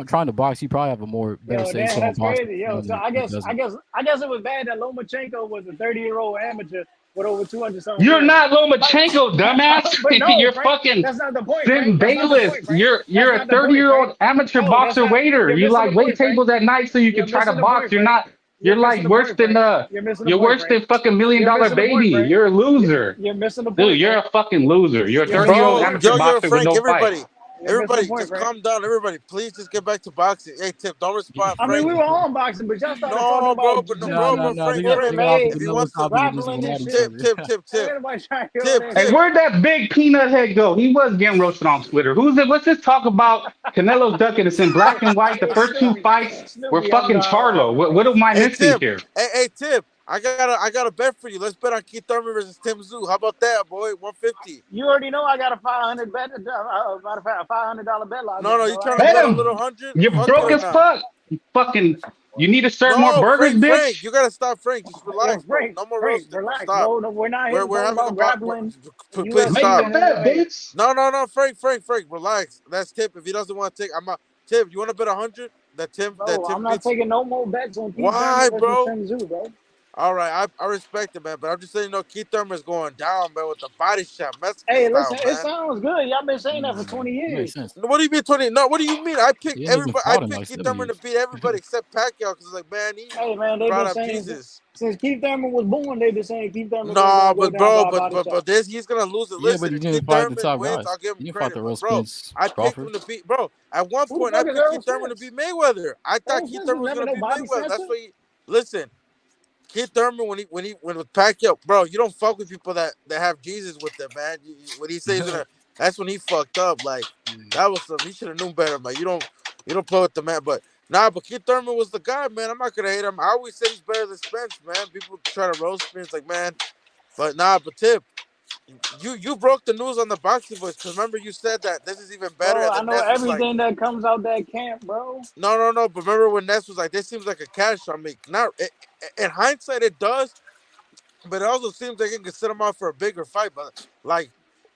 trying to box, you probably have a better say Damn, so on that's boxing. crazy, yo. So I guess it was bad that Lomachenko was a 30-year-old amateur with over 200 something. You're not Lomachenko, dumbass. But no, You're Frank, fucking that's not the point. Sim Frank. That's not the Bayless. point, Frank. You're a That's not the point, 30-year-old Frank. amateur No, boxer that's not- waiter. you're You missing like the wait point, Frank. tables at night so you You're can try to missing the box. point, You're Frank. not. You're You're like missing the worse point, than Frank. You're missing the you're point, worse Frank. than fucking $1 You're million missing the point, baby. Frank. You're a loser. You're missing the point, Dude, you're a fucking loser. You're a 30-year-old Bro, amateur yo, boxer with Frank, no everybody. fight. Everybody, just calm down. Everybody, please just get back to boxing. Hey, Tip, don't respond, I mean, Frank. we were on boxing, but y'all started talking No, about Frank, MMA, if he wants to, grappling and shit. Tip. Everybody trying to go there. Hey, where'd that big peanut head go? He was getting roasted on Twitter. Who's it? Let's just talk about Canelo ducking. It's in black and white. The first two fights were fucking Charlo. What am I missing here? Hey, Tip, I got a bet for you. Let's bet on Keith Thurman versus Tim Tszyu. How about that, boy? 150. You already know I got a $500 bet. Matter of fact, a $500 bet. No, you trying to Bet bet a him. little 100? You're Fuck broke it or as not? fuck. You need to serve more burgers, bitch. Frank, you gotta stop, Frank. Just relax, bro. No more roasting. Relax, Stop. bro. No, we're not here We're talking having about grappling. Please UFC stop. and MMA. No, Frank, relax. That's Tip. If he doesn't want to take, Tip. You want to bet 100? That Tim I'm not beats. taking no more bets on Keith Why, Thurman bro? versus Tim Tszyu, bro. All right, I respect it, man. But I'm just saying, Keith Thurman is going down, man, with the body shot, Mexican Hey, style, listen, man. it sounds good. Y'all been saying that for 20 years. What do you mean 20? No, what do you mean? I picked He hasn't everybody. I fought in picked like Keith 7 Thurman to beat everybody except Pacquiao because it's like, man, he Hey, man, they've brought been up saying Jesus. since Keith Thurman was born, they've been saying Keith Thurman. No, but bro, but this he's gonna lose it. Yeah, Listen, but he if didn't Keith fight the Thurman top wins, guys. I'll give He him didn't fight credit. the Errol But bro, Spence, I picked Crawford. him to beat. Bro, at one Who the point, I fuck is picked Errol Keith Thurman to Spence? beat Mayweather. I thought Errol Keith Spence Thurman was was never gonna no beat body Mayweather. That's snatcher. what. Listen, Keith Thurman when he went with Pacquiao, bro, you don't fuck with people that have Jesus with them, man. When he says gonna, that's when he fucked up. Like that was some. He should have known better, man. You don't play with the man, but. Nah, but Keith Thurman was the guy, man. I'm not gonna hate him. I always say he's better than Spence, man. People try to roast Spence, like, man. But nah, but Tip, you broke the news on the Boxing Voice because remember you said that this is even better. Bro, And I then know Ness was like, everything that comes out that camp, bro. no. But remember when Ness was like, this seems like a cash shot. I mean, not in hindsight it does, but it also seems like it can set him out for a bigger fight. But like,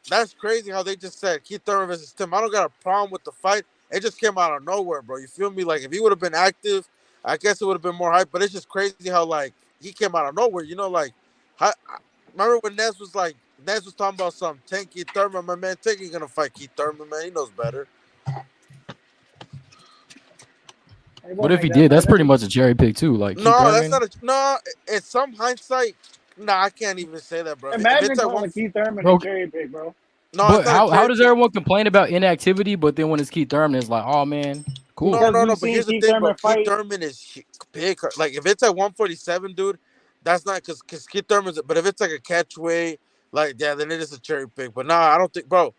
that's crazy how they just said Keith Thurman versus Tim. I don't got a problem with the fight. It just came out of nowhere, bro. You feel me? Like if he would have been active, I guess it would have been more hype. But it's just crazy how like he came out of nowhere. You know, like remember when Ness was talking about something. Tank Keith Thurman, my man. Tank ain't gonna fight Keith Thurman, man. He knows better. What if he did? That's pretty much a cherry pick too. Like No, Keith that's not no. It's some hindsight. Nah, I can't even say that, bro. Imagine if it's calling Keith Thurman Bro, a cherry pick, bro. No, but how does everyone complain about inactivity, but then when it's Keith Thurman, it's like, oh man, cool. No. But here's the thing, bro. Keith Thurman is big. Like if it's at 147, dude, that's not because Keith Thurman's. But if it's like a catchweight, like yeah, then it is a cherry pick. But nah, I don't think, bro.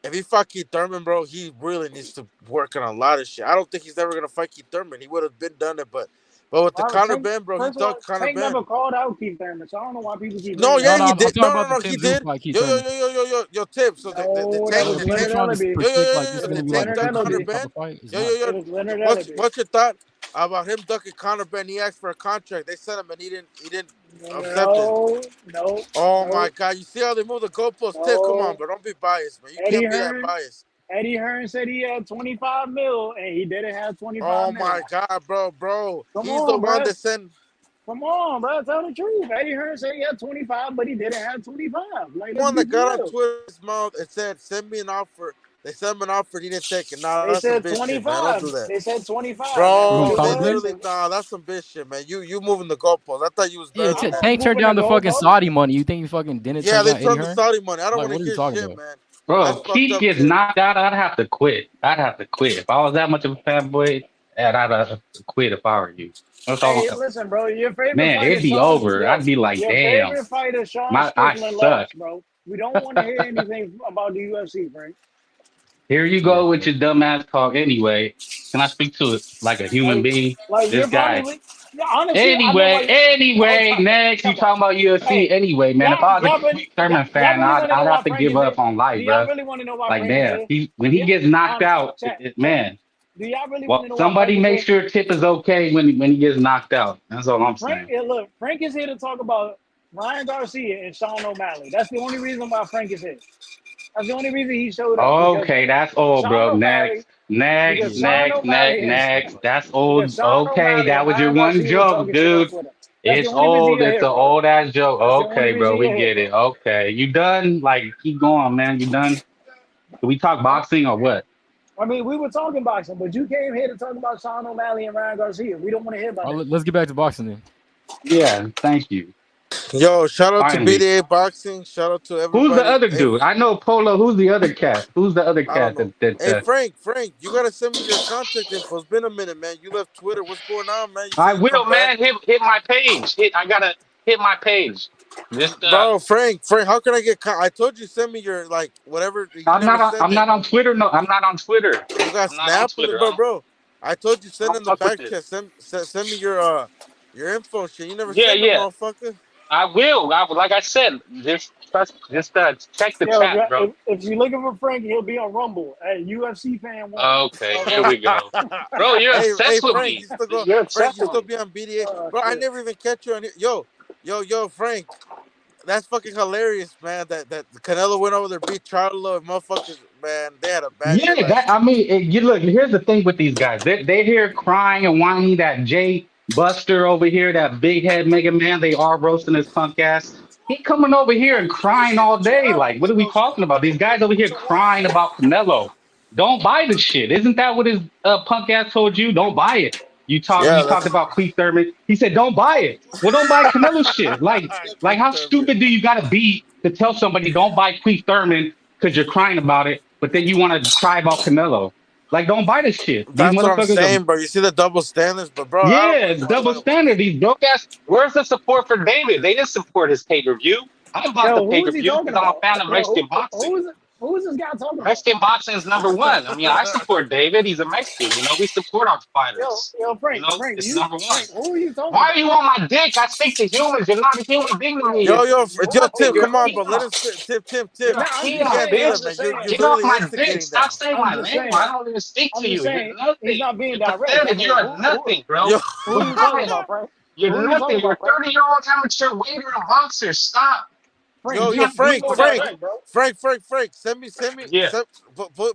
If he fought Keith Thurman, bro, he really needs to work on a lot of shit. I don't think he's ever gonna fight Keith Thurman. He would have been done it, but with the Conor Ben, bro, he ducked Conor Ben. never called out Keith Thurman, so I don't know why people keep. No, yeah, he did. No, he he did. Yo, Tip. So the tank ducked Conor Ben. What's your thought about him ducking Conor Ben? He asked for a contract. They sent him, and he didn't accept it. No. Oh my God! You see how they move the goalposts? Tip, come on, bro. Don't be biased, man. You can't be that biased. Eddie Hearn said he had 25 mil, and he didn't have 25 Oh mil. my God, bro. Come He's the on, one bro. that sent. Come on, bro. Tell the truth. Eddie Hearn said he had 25, but he didn't have 25. Like, let's One be that got for on real. Twitter's mouth and said, "Send me an offer." They sent him an offer, and he didn't take it. Nah, They that's some said bitch shit, man. Don't 25. do that, They said 25. And Who, bro. They Conklin? literally, nah, that's some bitch shit, man. You moving the goalposts. I thought you was Yeah, better than that. Tank turned down the fucking Saudi money. You think he fucking didn't Yeah, turn they down Eddie turned the Hearn? Saudi money. I don't Like, want what to are you hear talking shit, about? man. Bro, That's fucked Keith up gets shit. knocked out. I'd have to quit. I'd have to quit. If I was that much of a fanboy, I'd have to quit if I were you. That's all. hey, listen, bro. Your favorite Man, fighter, it'd be Sean. over. I'd be like, Your damn, favorite fighter, Sean I Strickland, suck. lost, bro. We don't want to hear anything about the UFC, Frank. Here you go with your dumbass talk. Anyway, can I speak to it like a human being? Like This you're guy. probably, yeah, honestly, I know why. Anyway, next you Come on. talking about UFC. Hey, Anyway, man, if I was a really, Keith Thurman y'all fan, really want to know I'd why have to Frank give is here? up on Do life, y'all bro. really want to know why Like, Frank is damn, here? when he gets knocked out, Chat. man. Do y'all really want Well, to know why Frank somebody is make here? sure Tip is okay when he gets knocked out. That's all I'm Frank, saying. look, Frank is here to talk about Ryan Garcia and Sean O'Malley. That's the only reason why Frank is here. That's the only reason he showed up, because Okay, that's old, Sean bro. O'Malley, Next. That's old. because Sean Okay, O'Malley that and was your Ryan one Garcia were joke, talking shit on dude. Twitter. That's the It's only reason old. you're It's here, an bro. old ass joke. That's the only Okay, bro, reason we you're here, get bro. it. Okay, you done? Like, keep going, man. You done? Do we talk boxing or what? I mean, we were talking boxing, but you came here to talk about Sean O'Malley and Ryan Garcia. We don't want to hear about that. Let's get back to boxing then. Yeah, thank you. Yo, shout out to Finally. BDA Boxing. Shout out to everybody. Who's the other Hey, dude? I know Polo. Who's the other cat? Who's the other I don't cat know. that Hey, Frank, you gotta send me your contact info. It's been a minute, man. You left Twitter. What's going on, man? You say I you come will, back, man. Hit my page. I gotta hit my page. Just bro. Frank, how can I get? I told you send me your like whatever. You never send I'm it. not on Twitter. No, I'm not on Twitter. You got I'm not on Snap, Twitter. bro. I told you I send don't in the fuck with back this. chat. Send me your info and shit. You never Yeah, send them, yeah. motherfucker. I will. Like I said, just check the Yo, chat, bro. if you're looking for Frank, he'll be on Rumble. Hey, UFC fan one. Okay, here we go. Bro, you're Hey, obsessed with Frank, me. you still go? You're Frank, obsessed you with still me. be on BDA, bro? I never even catch you on here. Yo, Frank. That's fucking hilarious, man. That Canelo went over there, beat Charlo, and motherfuckers, man, they had a bad year Yeah, last year. you look. Here's the thing with these guys. They here crying and whining that Jay Buster over here, that big head Mega Man. They are roasting his punk ass. He coming over here and crying all day. Like, what are we talking about? These guys over here crying about Canelo. Don't buy the shit. Isn't that what his punk ass told you? Don't buy it. You Yeah, talked about Keith Thurman. He said, don't buy it. Well, don't buy Canelo shit. Like how stupid do you gotta be to tell somebody don't buy Keith Thurman because you're crying about it, but then you want to cry about Canelo? Like, don't buy this shit. These that's what I'm motherfuckers are saying, bro. You see the double standards, but bro, I don't yeah, really it's want to double talk about. standard. These broke ass. Where's the support for David? They didn't support his pay-per-view. I bought the Yo, who is he pay-per-view talking because I'm a about? fan of Yo, Mexican boxing. who is this guy talking about? Mexican boxing is number one. I mean, I support David. He's a Mexican. You know, we support our fighters. You Frank, know, it's number one. who are you talking Why about? are you on my dick? I speak to humans. You're not a human being to me. Yo, You're nothing. Tim, You're come a on, bro. Let peon. us spit. Tim. You're a I'm You just peon, can't saying. do I'm that, bitch. just man. You're saying. you're Get off literally my dick. instigating Stop now. saying I'm my just name. saying. I don't even speak I'm to just you. saying. You're He's nothing. not being You're direct. I pathetic. mean, You're nothing, bro. Yo, who are You're you talking nothing. about, Frank? You're Who are you talking nothing. You're a about, Frank? 30-year-old amateur waiter and boxer. Stop. Frank, You yo, can't be Frank, more do that. direct, bro. Frank. Send me. Yeah.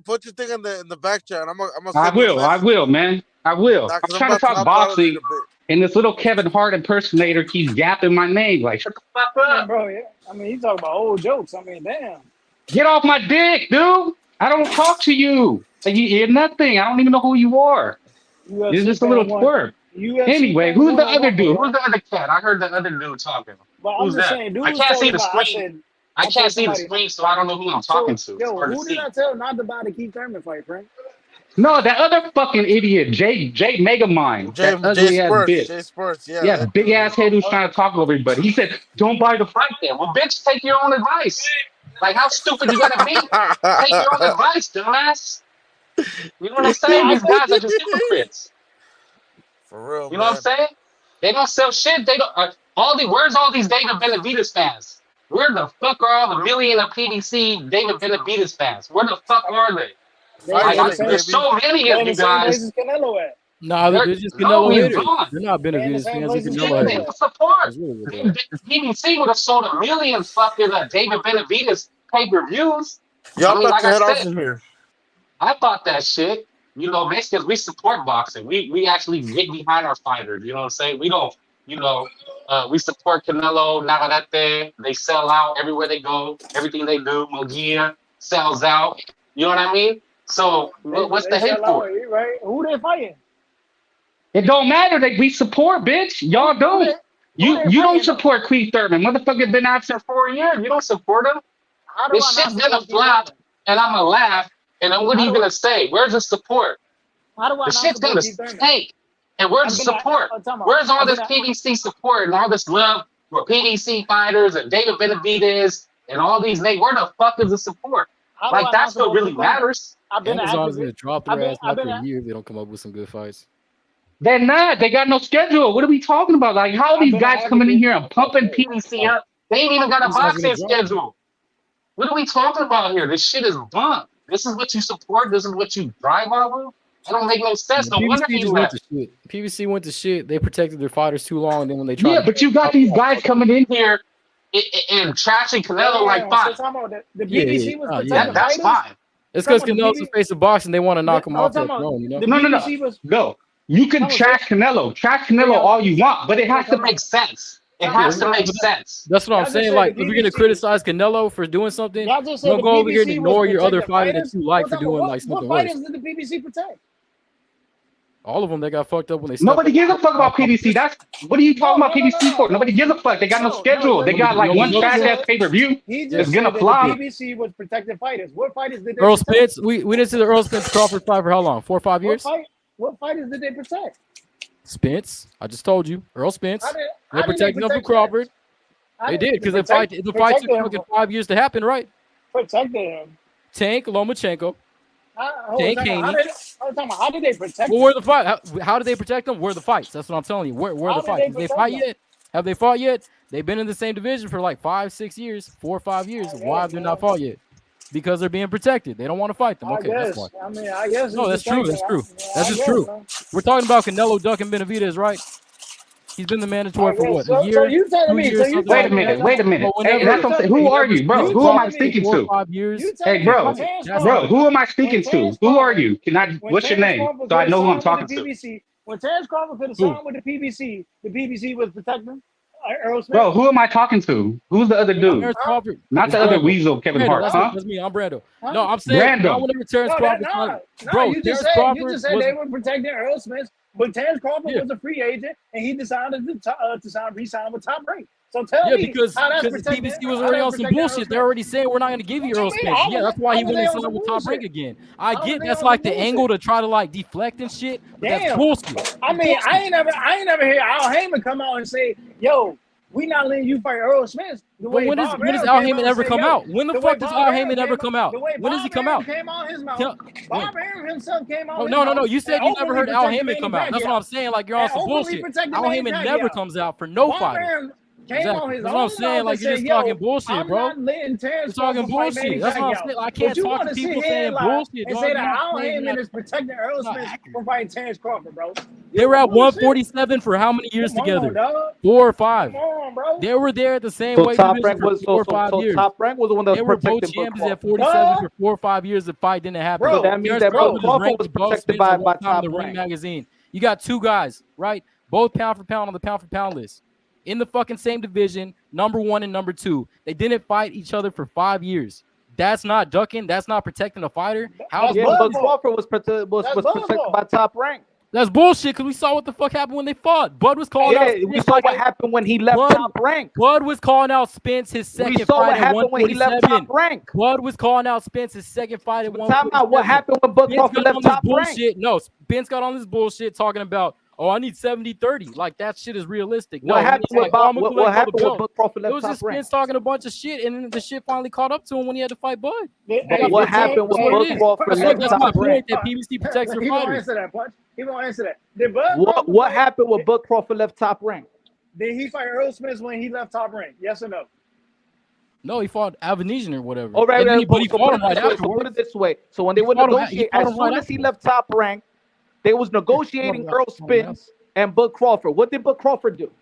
Put your thing in the back chat. And I'm gonna I send you a I message. will, man. I will. Nah, I'm cause I'm trying to about to talk hop out a boxing, little bit. and this little Kevin Hart impersonator keeps gapping my name. Like, shut the fuck I mean, up. bro, yeah. I mean, you talking about old jokes. I mean, damn. Get off my dick, dude. I don't talk to you. Like, you're nothing. I don't even know who you are. You're UFC just a little fan one. twerp. UFC Anyway, fan who's one the on other Rumble, dude? right? Who's the other cat? I heard the other dude talking. But I'm Who's just that? saying, dude I was can't see talking the about. I screen. said, I I told can't see the somebody. screen, so I don't know who I'm So, talking to. It's yo, hard to who did see. I tell not to buy the Keith Thurman fight, Frank? No, that other fucking idiot, Jay Megamind, that ugly ass bitch. Jay Sports, yeah, Yeah, that big dude. ass head who's trying to talk over everybody. He said, "Don't buy the fight, then." Well, bitch, take your own advice. Like, how stupid you gotta be? Take your own advice, dumbass. You know what I'm saying? These guys are just hypocrites. For real, You know what I'm man. saying? They don't sell shit. They don't. Where's all these David Benavidez fans? Where the fuck are all the million of PBC David Benavidez fans? Where the fuck are they? There's so many of in you the same place guys. as Canelo at. Nah, they're just Canelo haters. They're not They in the Benavidez same fans. They're place as Canelo Canelo They haters. at. support. That's really what they are. PBC would have sold a million fucking David Benavidez pay-per-views. Y'all I mean, about like to I head off said, from here. I thought that shit. You know, Mexicans, we support boxing. We actually get behind our fighters. You know what I'm saying? We don't, we support Canelo, Navarrete. They sell out everywhere they go. Everything they do, Mogia sells out. You know what I mean? So what's the hate for? Right? Who they fighting? It don't matter that we support, bitch. Y'all don't. You don't support Queen Thurman. Motherfucker been absent for a year. You don't support him. This shit's gonna flop, and I'ma laugh. And then what are you gonna say? Where's the support? How do I The shit's gonna stink. And where's the support? Where's Where's all this PBC support and all this love for PBC fighters and David Benavidez and all these names? Where the fuck is the support? Like that's what really matters. Amazon's gonna drop their ass after a year if they don't come up with some good fights. They're not. They got no schedule. What are we talking about? Like, how are these guys coming in here and pumping PBC up? They ain't even got a boxing schedule. What are we talking about here? This shit is bunk. This is what you support. This is what you drive off of. That don't make no sense. No wonder he left. PBC went to shit. They protected their fighters too long, and then when they tried, but you got these guys coming in here and trashing Canelo like fine. The PBC was protecting that's fine. It's because Canelo's the face of boxing. They want to knock him off their throne. You know? No. You can trash Canelo all you want, but it has to make sense. It has to make sense. That's what I'm saying. Like, if you're gonna criticize Canelo for doing something, don't go over here and ignore your other fighter that you like for doing like something worse. What worse. fighters did the PBC protect? All of them, they got fucked up when they. Nobody gives a fuck about PBC. That's what are you talking about PBC for? Nobody gives a fuck. They got no schedule. They got like one trash ass pay-per-view. It's gonna flop. The PBC was protecting fighters. What fighters did they Earl protect? Spence. We didn't see the Earl Spence Crawford fight for how long? 4 or 5 years. What fighters did they protect? Spence. I just told you, Earl Spence. How They're did protecting him from Crawford. They did because the fight took fucking 5 years to happen, right? Protected him. Tank Lomachenko. Tank Haney. How did they protect? Well, where the fight? How did they protect them? Where the fights? That's what I'm telling you. Where the fights? Did they fight yet? Have they fought yet? They've been in the same division for like 5, 6 years, 4 or 5 years. Why have they not fought yet? Because they're being protected. They don't want to fight them. Okay, that's why. I mean, I guess. No, that's true. That's true. That's just true. We're talking about Canelo ducking Benavidez, right? He's been the mandatory for what? A year? So you telling me? Wait a minute. Hey, that's what I'm saying. Who are you, bro? Who am I speaking to? 5 years. Hey, bro, who am I speaking to? Who are you? What's your name? So I know who I'm talking to. When Terrence Crawford could have signed with the PBC was protecting him. Earl Smith. Bro, who am I talking to? Who's the other dude? Not the other weasel, Kevin Hart, huh? That's me. I'm Brando. No, I'm saying whenever Terrence Crawford. Bro, you just said they were protecting Earl Smith, but Terrence Crawford was a free agent, and he decided to re-sign with Top Rank. So tell me, because the PBC was already on some bullshit. They're already saying we're not going to give you Earl Spence. Yeah, that's why he went and signed with Top Rank again. I get that's like the angle to try to like deflect and shit. But that's bullshit. I mean, I ain't never hear Al Heyman come out and say, "Yo, we not letting you fight Earl Smith." But when does Al Heyman ever come out? When the fuck does Al Heyman ever come out? When does he come out? Bob Arum himself came out. No. You said you never heard Al Heyman come out. That's what I'm saying. Like you're on some bullshit. Al Heyman never comes out for no fighter. Exactly. That's what I'm saying. Like you're just talking bullshit, bro. You're talking bullshit. That's what I'm saying. I can't talk to people saying bullshit. And say that Al Heyman is protecting Earl Smith from fighting Terrence Crawford, bro. They were at 147 for how many years together? 4 or 5. They were there at the same weight division for 4 or 5 years. Top Rank was the one that they was were protected. both champions at 47 for 4 or 5 years. The fight didn't happen. Bro, that means that Crawford was protected by Top the Ring Rank magazine. You got 2 guys, right? Both pound for pound on the pound for pound list. In the fucking same division, number 1 and number 2. They didn't fight each other for 5 years. That's not ducking. That's not protecting a fighter. How but Crawford was protected by Top Rank. That's bullshit because we saw what the fuck happened when they fought. Bud was calling out. We saw what happened when he left Top Rank. Bud was calling out Spence his second fight at 147. Bud was calling out Spence his second fight at 147. Talking about what happened when Bud Crawford left Top Rank. No, Spence got on this bullshit talking about, oh, I need 70-30. Like, that shit is realistic. What happened with Bud Crawford left Top Rank? It was just Spence talking a bunch of shit, and then the shit finally caught up to him when he had to fight Bud. What happened with Bud Crawford left Top Rank? That PBC protects their fighters. He won't answer that. What happened with Bud Crawford left Top Rank? Did he fight Earl Smith when he left Top Rank? Yes or no? No, he fought Avanesian or whatever. All right, but he fought him right afterwards. So put it this way. So when they were negotiating, as soon as he left Top Rank, they was negotiating Earl Spence and Bud Crawford. What did Bud Crawford do?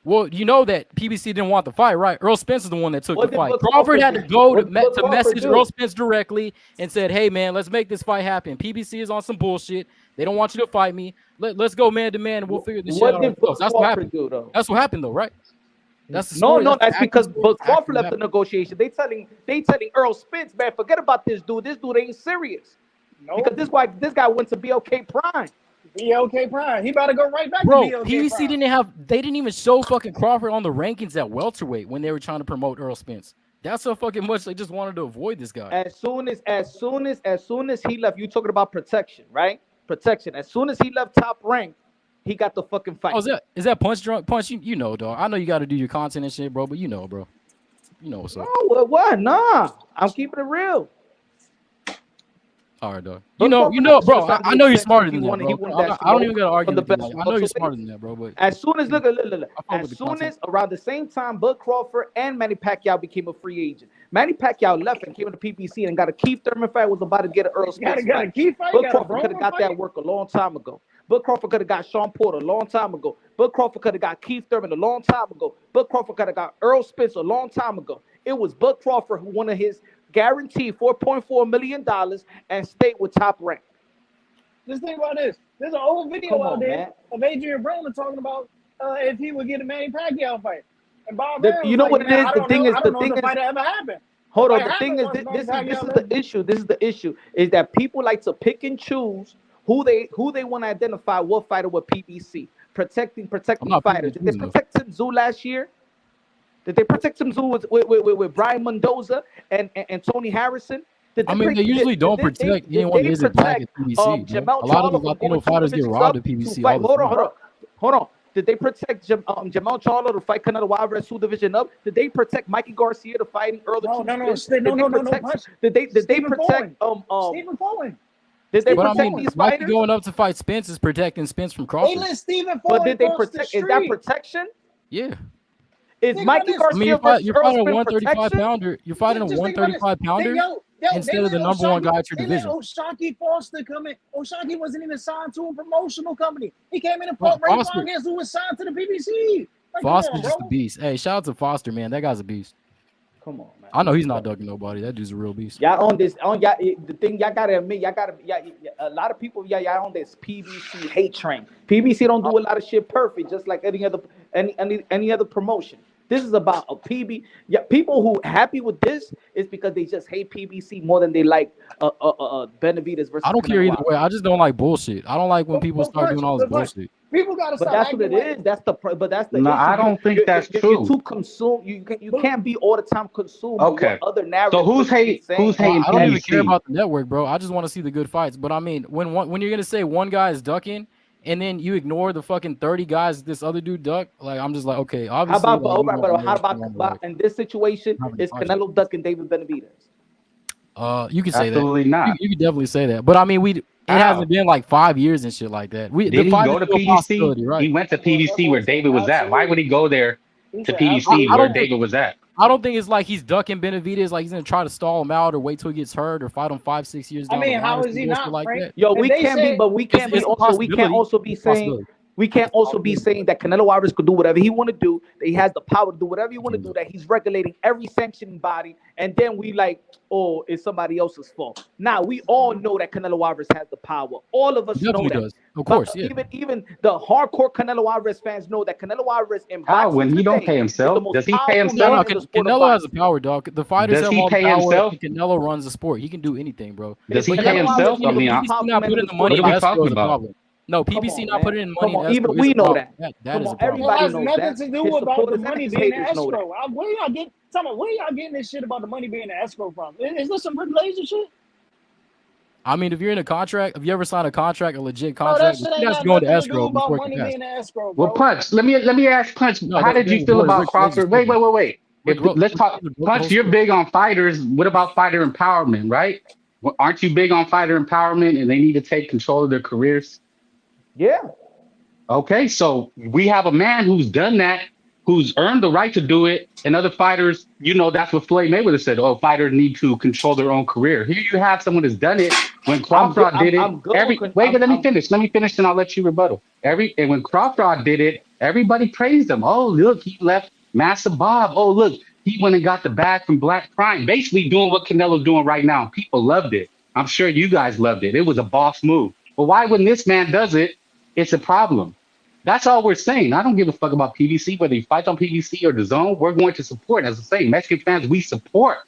Well, you know that PBC didn't want the fight, right? Earl Spence is the one that took What the did fight. Bud Crawford had to do? go What Bud to Crawford message do? Earl Spence directly and said, "Hey, man, let's make this fight happen. PBC is on some bullshit. They don't want you to fight me. Let's go man to man, and we'll figure this shit What out did Bud ourselves." That's what Crawford happened. do, though? That's what happened, though, right? That's the No, story. no, that's the because story. Bud Crawford Actually left the happened. negotiation. They telling Earl Spence, man, forget about this dude. This dude ain't serious. No. Because this guy went to BLK Prime. BLK Prime. He about to go right back Bro, to BLK PBC Prime. they didn't even show fucking Crawford on the rankings at welterweight when they were trying to promote Earl Spence. That's how fucking much they just wanted to avoid this guy. As soon as he left, you talking about protection, right? Protection. As soon as he left Top Rank, he got the fucking fight. Oh, is that punch drunk? Punch, you know, dog. I know you got to do your content and shit, bro, but you know, bro. You know what's up. No, what? Nah, I'm keeping it real. All right, dog. You know, bro. I know you're smarter than that, bro. I don't even got to argue with you. I know you're smarter than that, bro. But as soon as as soon as around the same time, Bud Crawford and Manny Pacquiao became a free agent. Manny Pacquiao left and came to PBC and got a Keith Thurman fight. Was about to get an Earl Spence got a Keith fight. Bud Crawford could have got that work a long time ago. Bud Crawford could have got Sean Porter a long time ago. Bud Crawford could have got Keith Thurman a long time ago. Bud Crawford could have got Earl Spence a long time ago. It was Bud Crawford who wanted his guaranteed $4.4 million and stayed with Top Rank. Just think about this. There's an old video out there of Adrian Broner talking about if he would get a Manny Pacquiao fight. And Bob You know what it is? The thing is, the fight ever happened. Hold on. The thing is, this is the issue. This is the issue. Is that people like to pick and choose who they want to identify what fighter with PBC. Protecting fighters. Did they protect Tim Tszyu last year? Did they protect Tim Tszyu with Brian Mendoza and Tony Harrison? They usually don't protect anyone who isn't black at PBC. A lot of the Latino fighters get robbed at PBC. Hold on. Did they protect Jamal Charlo to fight Canelo Alvarez 2 division up? Did they protect Mikey Garcia to fight early? No. Did they protect Stephen Foley? Did they protect these Mikey fighters? going up to fight Spence is protecting Spence from Crawford. They let Stephen Foley. But did they protect? Is that protection? Yeah. Is Mikey Garcia versus you're Earl fighting a Spence 135 protection? pounder. You're fighting a 135 pounder instead of the number one guy at your division. Oshaki Foster come in. Oshaki wasn't even signed to a promotional company. He came in and fought Ray Vargas, who was signed to the BBC. Foster's just a beast. Hey, shout out to Foster, man. That guy's a beast. Come on, man. I know he's not ducking nobody. That dude's a real beast. Y'all on this? The thing y'all gotta admit, a lot of people, y'all on this PBC hate train. PBC don't do a lot of shit perfect, just like any other promotion. This is about a PB. Yeah, people who happy with this is because they just hate PBC more than they like Benavidez versus. I don't care either way. I just don't like bullshit. I don't like when people start doing all this bullshit. People gotta stop. But that's what it is. That's the. No, issue. I don't think that's true. You're too consumed. You can't be all the time consumed. Okay. With other narratives. So who's hating I don't even care PBC? about the network, bro. I just want to see the good fights. But I mean, when you're gonna say one guy is ducking and then you ignore the fucking 30 guys this other dude duck, like I'm just like, okay, obviously. How about in this situation is Canelo ducking David Benavidez? You can say that. Absolutely not. You can definitely say that. But I mean, it hasn't been like 5 years and shit like that. Did he go to PBC? Right? He went to PBC where David was at. Why would he go there to PBC where David was at? I don't think it's like he's ducking Benavidez, like he's gonna try to stall him out or wait till he gets hurt or fight him 5-6 years down the line. How is he not like that. Yo, we can't also be saying that Canelo Alvarez could do whatever he want to do, that he has the power to do whatever he want to do, that he's regulating every sanctioning body, and then we like, oh, it's somebody else's fault. Now we all know that Canelo Alvarez has the power. All of us know that. Does. Of course, yeah. Even the hardcore Canelo Alvarez fans know that Canelo Alvarez in How when he don't pay himself? Does he pay himself? Canelo has the power, dog. The fighters Does have he all the pay power. himself? And Canelo runs the sport. He can do anything, bro. Does he pay himself? I mean, not putting the money in escrow is a problem. No, PBC not putting in money in escrow. Even we know that. That is a problem. Everybody knows nothing that. to do about the money being in escrow. Where y'all getting this shit about the money being in escrow from? Is this some Rick Laser shit? I mean, if you're in a contract, have you ever signed a contract, a legit contract? You have to go into escrow before it can pass. Well, Punch, let me ask Punch, how did you feel about Crawford? Wait. Let's talk. Punch, you're big on fighters. What about fighter empowerment, right? Aren't you big on fighter empowerment and they need to take control of their careers? Yeah. Okay, so we have a man who's done that who's earned the right to do it, and other fighters, you know, that's what Floyd Mayweather said. Oh, fighters need to control their own career. Here you have someone that's done it. When Crawford did it, let me finish, and I'll let you rebuttal. And when Crawford did it, everybody praised him. Oh, look, he left Massa Bob. Oh, look, he went and got the bag from Black Prime, basically doing what Canelo's doing right now. People loved it. I'm sure you guys loved it. It was a boss move. But why when this man does it, it's a problem? That's all we're saying. I don't give a fuck about PBC, whether he fights on PBC or the zone. We're going to support. As I say, Mexican fans, we support.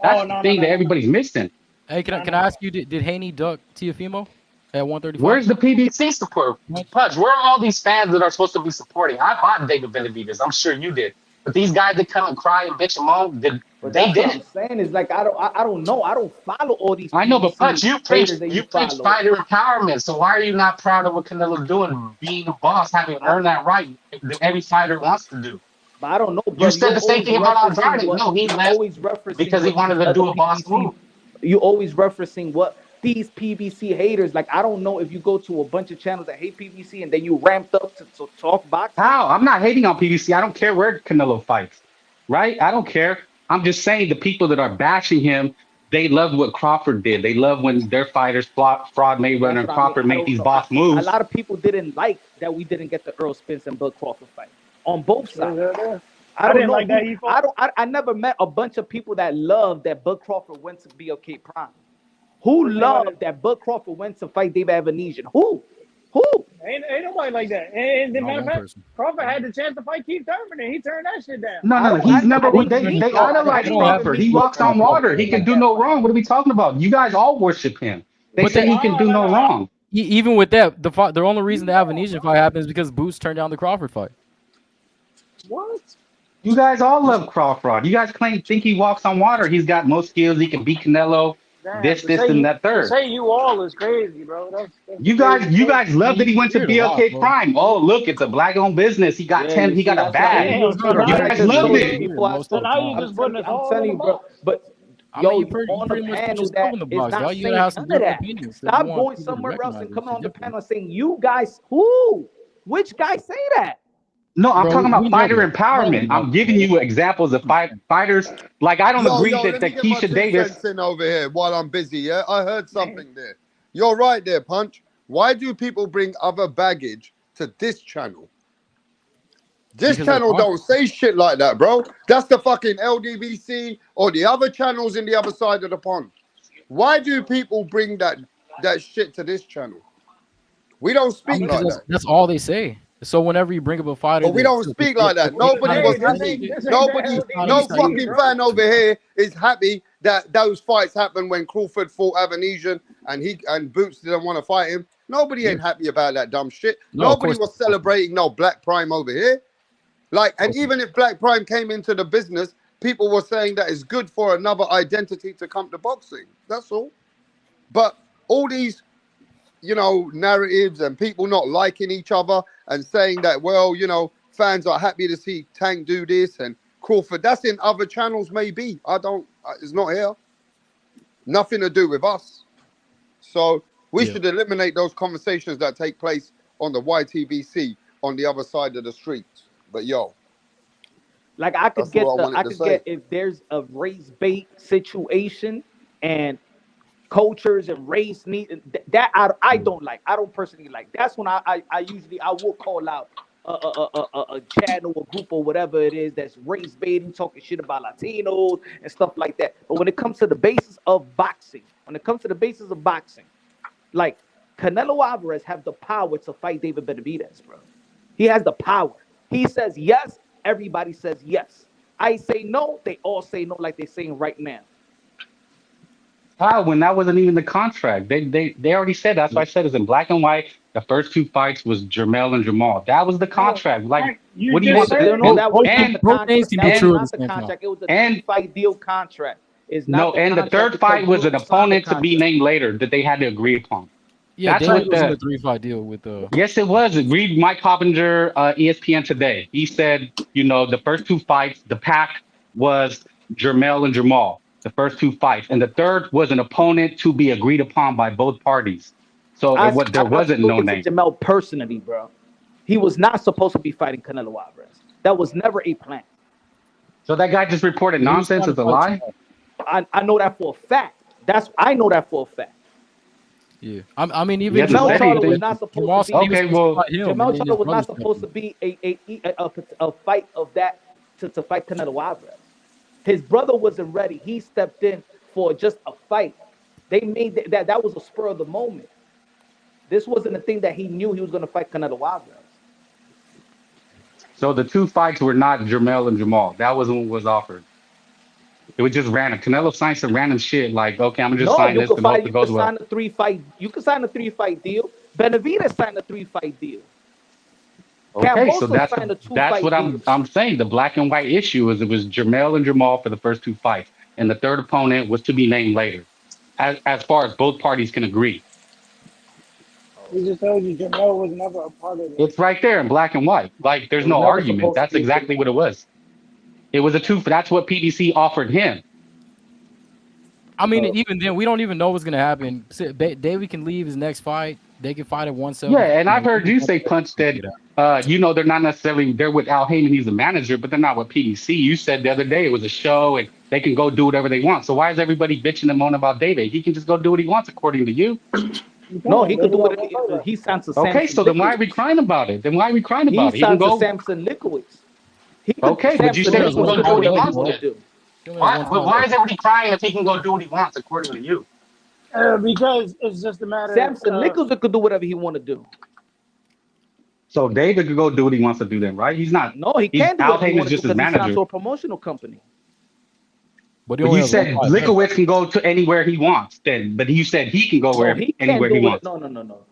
That's the thing that everybody's missing. Hey, can I ask you, did Haney duck Teofimo at 135? Where's the PBC support? Pudge, where are all these fans that are supposed to be supporting? I bought David Benavidez. I'm sure you did. But these guys that come and cry and bitch and moan, they did. What I'm saying is like I don't know. I don't follow all these. I know, but Pudge, you preach follow. fighter empowerment. So why are you not proud of what Canelo's doing, being a boss, having earned that right that every fighter wants to do? But I don't know. You said the same thing about Andrade. No, he left because he wanted to do a boss move. You always referencing what these PBC haters, like I don't know if you go to a bunch of channels that hate PBC and then you ramped up to talk boxing. How? I'm not hating on PBC. I don't care where Canelo fights, right? I don't care. I'm just saying the people that are bashing him, they love what Crawford did. They love when their fighters, Fraud Mayweather and Crawford, make these boss moves. A lot of people didn't like that we didn't get the Earl Spence and Bud Crawford fight on both sides. I didn't like that. I never met a bunch of people that loved that Bud Crawford went to BLK Prime. Who loved that Bud Crawford went to fight David Evanesian? Who? Ain't nobody like that. And the matter of fact, Crawford had the chance to fight Keith Thurman, and he turned that shit down. No, he's never. They idolize Crawford. He walks on water. He can do no wrong. What are we talking about? You guys all worship him. They say he can do no wrong. Even with that, the only reason the Evanesian fight happened is because Boots turned down the Crawford fight. What? You guys all love Crawford. You guys think he walks on water. He's got most skills. He can beat Canelo. This, and that third. Say you all is crazy, bro. That's you guys love that he went to BLK Prime. Oh, look, it's a black-owned business. He got 10. He got a bag. You guys loved it. So now you just putting us all in the box. But yo, you on the panel that is not saying none of that. Stop going somewhere else and coming on the panel saying you guys who? Which guy say that? No, I'm talking about fighter empowerment. I'm giving you examples of fighters. Like, I don't agree that Keisha Davis. Over here while I'm busy, yeah? I heard something there. You're right there, Punch. Why do people bring other baggage to this channel? This channel don't say shit like that, bro. That's the fucking LDBC or the other channels in the other side of the pond. Why do people bring that shit to this channel? We don't speak like that. That's all they say. So whenever you bring up a fighter, but we don't speak like that. Nobody was happy. No fucking fan over here is happy that those fights happened when Crawford fought Evanesian and Boots didn't want to fight him. Nobody ain't happy about that dumb shit. Nobody was celebrating no Black Prime over here. Like, and even if Black Prime came into the business, people were saying that it's good for another identity to come to boxing. That's all. But all these, narratives and people not liking each other and saying that, well, fans are happy to see Tank do this and Crawford. That's in other channels, maybe. It's not here. Nothing to do with us. So we should eliminate those conversations that take place on the YTBC on the other side of the street. But like I could get if there's a race bait situation and cultures and race need that I don't like. I don't personally like. That's when I will call out a channel or group or whatever it is that's race baiting, talking shit about Latinos and stuff like that. But when it comes to the basis of boxing, like Canelo Alvarez have the power to fight David Benavidez, bro. He has the power. He says yes, everybody says yes. I say no, they all say no, like they're saying right now. How? When that wasn't even the contract. They already said. That's why I said it's in black and white. The first two fights was Jermell and Jamal. That was the contract. Like, what do you want? That was the contract. It was a 3-fight deal contract. And the third fight was an opponent to be named later that they had to agree upon. Yeah, that's what the 3-fight deal with the. Yes, it was. Read Mike Hoppinger, ESPN Today. He said, the first two fights, the pack was Jermell and Jamal. The first two fights, and the third was an opponent to be agreed upon by both parties. So there wasn't no name. Jamel personally, bro, he was not supposed to be fighting Canelo Alvarez. That was never a plan. So that guy just reported nonsense as a lie? I know that for a fact. I know that for a fact. Yeah, I mean, even Jamel Charlo was not supposed to be. Okay, well, Jamel Charlo was not supposed to be a fight of that to fight Canelo Alvarez. His brother wasn't ready. He stepped in for just a fight. They made that was a spur of the moment. This wasn't a thing that he knew he was going to fight Canelo Alvarez. So the 2 fights were not Jermell and Jamal. That wasn't what was offered. It was just random. Canelo signed some random shit like, okay, I'm gonna just sign this and hope it goes well. You can sign a 3-fight deal. Benavidez signed a 3-fight deal. Okay, so that's what I'm saying. The black and white issue is it was Jermell and Jamal for the first 2 fights, and the third opponent was to be named later, as far as both parties can agree. He just told you Jamel was never a part of it. It's right there in black and white. Like there's no argument. That's exactly what it was. It was a 2. That's what PBC offered him. I mean, even then, we don't even know what's gonna happen. David can leave his next fight. They can fight at 170. Yeah, and I've heard you say, Punch, that they're not necessarily they're with Al Heyman. He's the manager, but they're not with PBC. You said the other day it was a show, and they can go do whatever they want. So why is everybody bitching and moaning about David? He can just go do what he wants, according to you. No, he could do whatever he signed to Samson. Okay, so then why are we crying about it? He signed to Samson Nicholas. Okay, but you said he can go do what he wants to do. Why is everybody crying if he can go do what he wants, according to you? Because it's just a matter Samson Nichols could do whatever he want to do. So David could go do what he wants to do then, right? He's not. No, he can't do Al what he wants Heyman's to just do his because he's manager. not to a promotional company. But you said Likowitz can go to anywhere he wants. Then, but you said he can go anywhere he wants. No.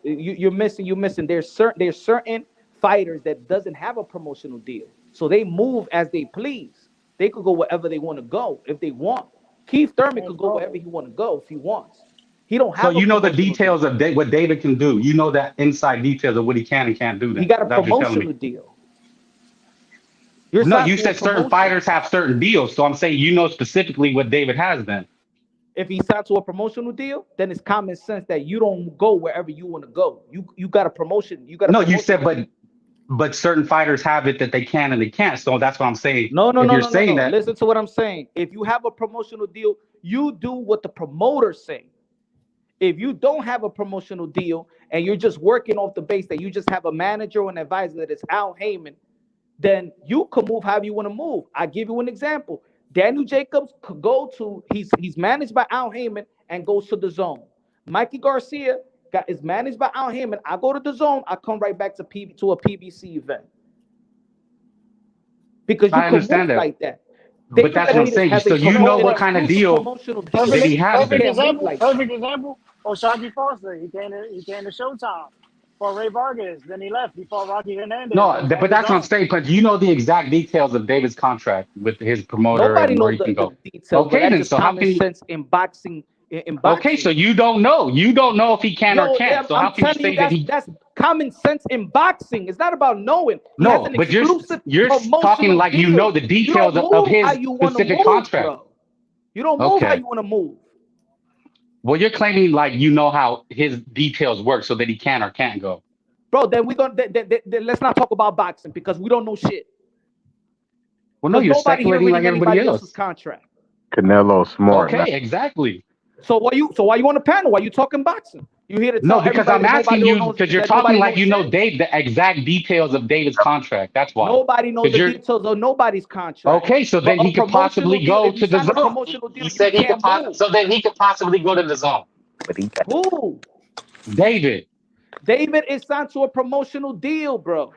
You're missing. There's certain fighters that doesn't have a promotional deal, so they move as they please. They could go wherever they want to go if they want. Keith Thurman could go wherever he want to go if he wants. He don't have. So you know the details of what David can do. You know that inside details of what he can and can't do. Then. He got a promotional deal. No, you said certain fighters have certain deals. So I'm saying you know specifically what David has then. If he signed to a promotional deal, then it's common sense that you don't go wherever you want to go. You got a promotion. You got. You said but certain fighters have it that they can and they can't. So that's what I'm saying. No. That. Listen to what I'm saying. If you have a promotional deal, you do what the promoters say. If you don't have a promotional deal and you're just working off the base that you just have a manager or an advisor that is Al Heyman, then you can move however you want to move. I give you an example. Daniel Jacobs could go to he's managed by Al Heyman and goes to the Zone. Mikey Garcia is managed by Al Heyman. I go to the Zone. I come right back to a PBC event because you can move like that. But that's what I'm saying. So you know what kind of deal that he has. Perfect example. O'Shaquie Foster. He came to Showtime for Ray Vargas. Then he left. He fought Rocky Hernandez. No, but that's what I'm saying. But you know the exact details of David's contract with his promoter. Nobody and where knows he can go. the details. Okay, then so how can you? Sense in boxing. Okay, so you don't know. You don't know if he can or can't. So how can you say that he? That's common sense in boxing. It's not about knowing. No, but you're talking like you know the details of his specific contract. Bro. You don't move how you want to move. Well, you're claiming like you know how his details work so that he can or can't go. Bro, then let's not talk about boxing because we don't know shit. Well, no, you're speculating like everybody else. Contract. Canelo smart. Okay, exactly. So why you on the panel? Why you talking boxing? You here to tell because I'm asking you because you're talking like you know Dave the exact details of David's contract. That's why. Nobody knows the details of nobody's contract. Okay, so then he could possibly go to the Zone. He said he could so then he could possibly go to the Zone. Who? David. David is signed to a promotional deal, bro.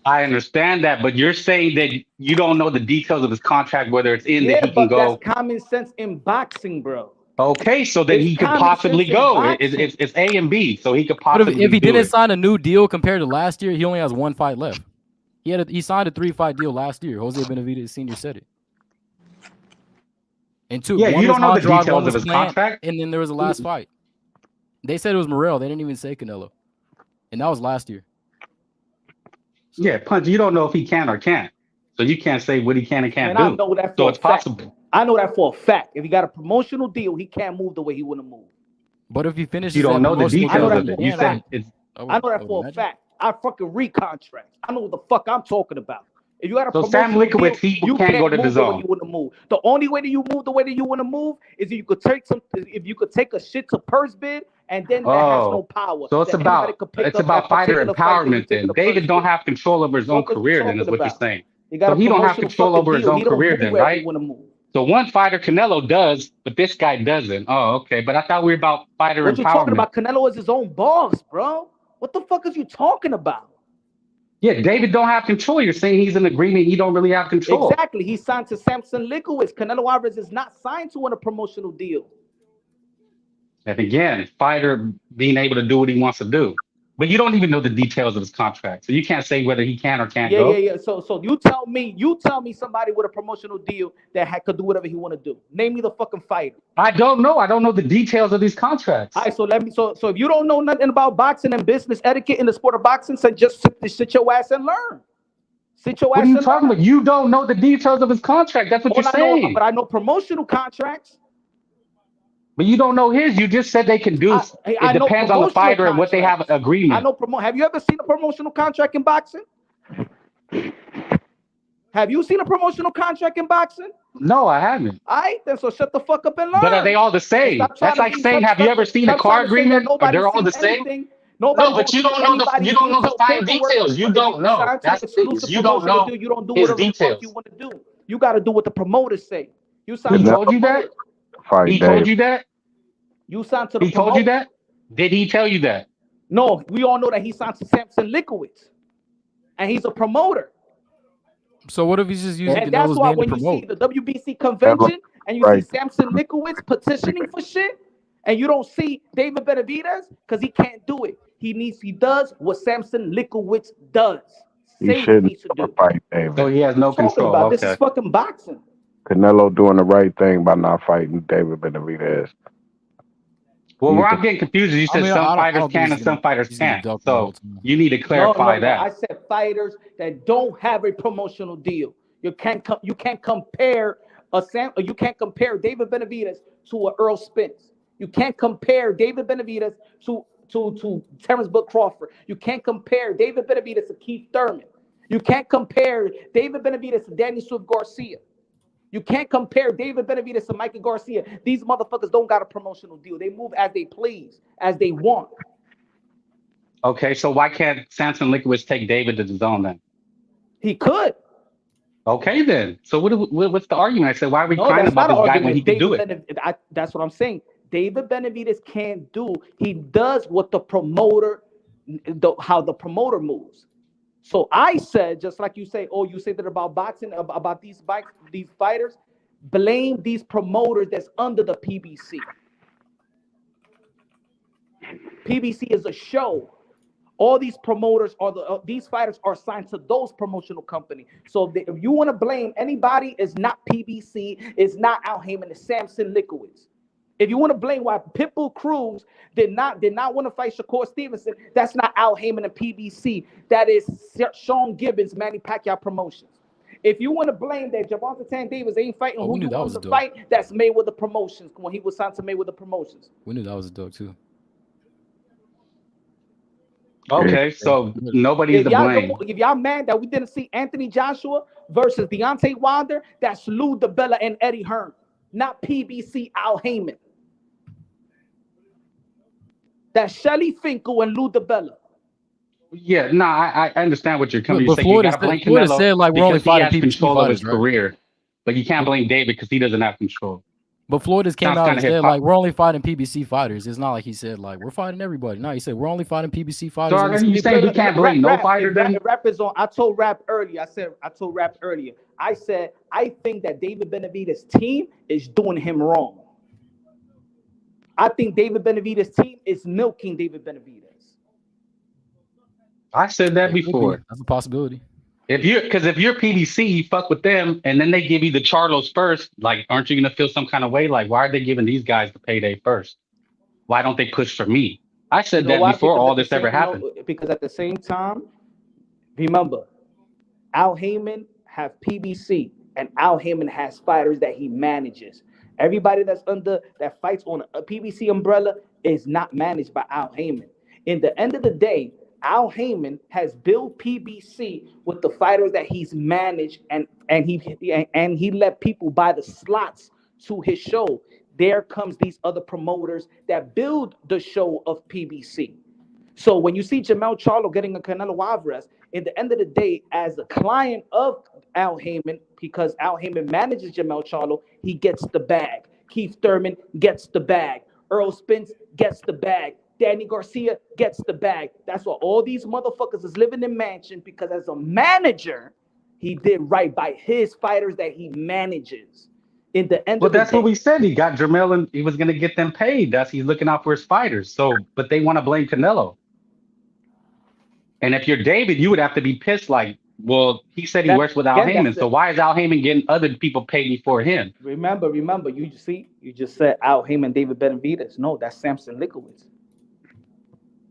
I understand that, but you're saying that you don't know the details of his contract, whether it's in that he can go. That's common sense in boxing, bro. Okay, so then he could possibly go. It's A and B, so he could possibly. But if he didn't sign a new deal compared to last year, he only has 1 fight left. He signed a 3-fight deal last year. Jose Benavidez Sr. said it. And 2. Yeah, you don't know the details of his contract. And then there was a last fight. They said it was Morrell. They didn't even say Canelo, and that was last year. So. Yeah, Punch. You don't know if he can or can't, so you can't say what he can and can't do. I know that for a fact. Possible. I know that for a fact. If he got a promotional deal, he can't move the way he want to move. But if he finishes, you don't know the details of it. You said it's. I know that for a fact. I fucking read contracts. I know what the fuck I'm talking about. If you got a So Sam promotional Likowitz, deal, he you can't go to the move the way zone. you want to move. The only way that you move the way that you want to move is if you could take a shit to purse bid, and then that has no power. So it's that anybody could pick up that fighter particular fight that you empowerment taking then. a David purse don't bid. have control over his own What you career then, talking is what you're about? saying. He got So a he don't have promotional control fucking over his deal. own He don't career move then, wherever he right? want to move. So one fighter, Canelo, does, but this guy doesn't. Oh, okay. But I thought we were about fighter What you talking empowerment. about? Canelo is his own boss, bro. What the fuck is you talking about? Yeah, David don't have control. You're saying he's in agreement. He don't really have control. Exactly. He signed to Samson Likowitz. Canelo Alvarez is not signed to a promotional deal. And again, fighter being able to do what he wants to do. But you don't even know the details of his contract. So you can't say whether he can or can't go. Yeah. So you tell me somebody with a promotional deal that could do whatever he want to do. Name me the fucking fighter. I don't know. I don't know the details of these contracts. All right, so if you don't know nothing about boxing and business etiquette in the sport of boxing, so just sit your ass and learn. What are you talking about? You don't know the details of his contract. That's what you're saying. But I know promotional contracts. But you don't know his. You just said they can do. It depends on the fighter and what they have agreement. I know Have you ever seen a promotional contract in boxing? Have you seen a promotional contract in boxing? No, I haven't. All right, then so shut the fuck up and learn. But are they all the same? That's like saying, have you ever seen a car agreement? Are they all the same? No, but you don't know the fine details. You don't know. That's the you don't know his details. You want to do. You got to do what the promoters say. He told you that. He told you that. You signed to the. He told you that. Did he tell you that? No, we all know that he signed to Samson Likowitz, and he's a promoter. So what if he's just using? And that's why when you see the WBC convention and you see Samson Likowitz petitioning for shit, and you don't see David Benavidez because he can't do it. He does what Samson Likowitz does. He shouldn't fight David. So he has no control. Okay. This is fucking boxing. Canelo doing the right thing by not fighting David Benavidez. Well, where I'm getting confused is you said some fighters can and some fighters can't. So you need to clarify that. I said fighters that don't have a promotional deal. You can't compare David Benavidez to a Earl Spence. You can't compare David Benavidez to Terrence Bud Crawford. You can't compare David Benavidez to Keith Thurman. You can't compare David Benavidez to Danny Swift Garcia. You can't compare David Benavidez to Michael Garcia. These motherfuckers don't got a promotional deal. They move as they please, as they want. Okay, so why can't Samson Likowitz take David to the zone then? He could. Okay, then. So what's the argument? I said, why are we crying about this guy when he can do it? That's what I'm saying. David Benavidez can't do. He does what the promoter, how the promoter moves. So I said, just like you say, you say that about boxing, about these fighters, blame these promoters that's under the PBC. PBC is a show. All these promoters these fighters are signed to those promotional companies. So if you want to blame anybody, it's not PBC, it's not Al Heyman, it's Samson Likowitz. If you want to blame why Pitbull Cruz did not want to fight Shakur Stevenson, that's not Al Heyman and PBC. That is Sean Gibbons, Manny Pacquiao Promotions. If you want to blame that Gervonta Tank Davis ain't fighting who you want to fight, that's Mayweather Promotions when he was signed to Mayweather Promotions. We knew that was a dog too. Okay, so nobody's to blame. If y'all mad that we didn't see Anthony Joshua versus Deontay Wilder, that's Lou DiBella and Eddie Hearn, not PBC Al Heyman. That's Shelly Finkel and Lou DiBella. Yeah, no, I understand what you're coming to say. You got to blame Canelo said, like, we're only because he has fighting control of his fighters, right? career. But you can't blame David because he doesn't have control. But Floyd just came Sounds out and kinda said, hip-hop. like, we're only fighting PBC fighters. It's not like he said, like, we're fighting everybody. No, he said, we're only fighting PBC fighters. So are you saying we can't blame no fighter then? Rap is on. I told Rap earlier. I said, I think that David Benavidez's team is doing him wrong. I think David Benavidez's team is milking David Benavidez. I said that before. That's a possibility. If you're PBC, you fuck with them, and then they give you the Charlos first. Like, aren't you gonna feel some kind of way? Like, why are they giving these guys the payday first? Why don't they push for me? I said that before all this ever happened. Because at the same time, remember, Al Heyman have PBC, and Al Heyman has fighters that he manages. Everybody that fights on a PBC umbrella is not managed by Al Heyman. In the end of the day, Al Heyman has built PBC with the fighters that he's managed, and he let people buy the slots to his show. There comes these other promoters that build the show of PBC. So when you see Jamel Charlo getting a Canelo Alvarez, at the end of the day, as a client of Al Heyman, because Al Heyman manages Jamel Charlo, he gets the bag. Keith Thurman gets the bag. Earl Spence gets the bag. Danny Garcia gets the bag. That's why all these motherfuckers is living in mansion, because as a manager, he did right by his fighters that he manages. In the end Well, of the that's day, what we said. He got Jermell and he was going to get them paid. He's looking out for his fighters. So, but they want to blame Canelo. And if you're David, you would have to be pissed. Like, well, he said he works with Al Heyman. So why is Al Heyman getting other people paid before him? Remember, you just said Al Heyman, David Benavidez. No, that's Samson Lickowitz.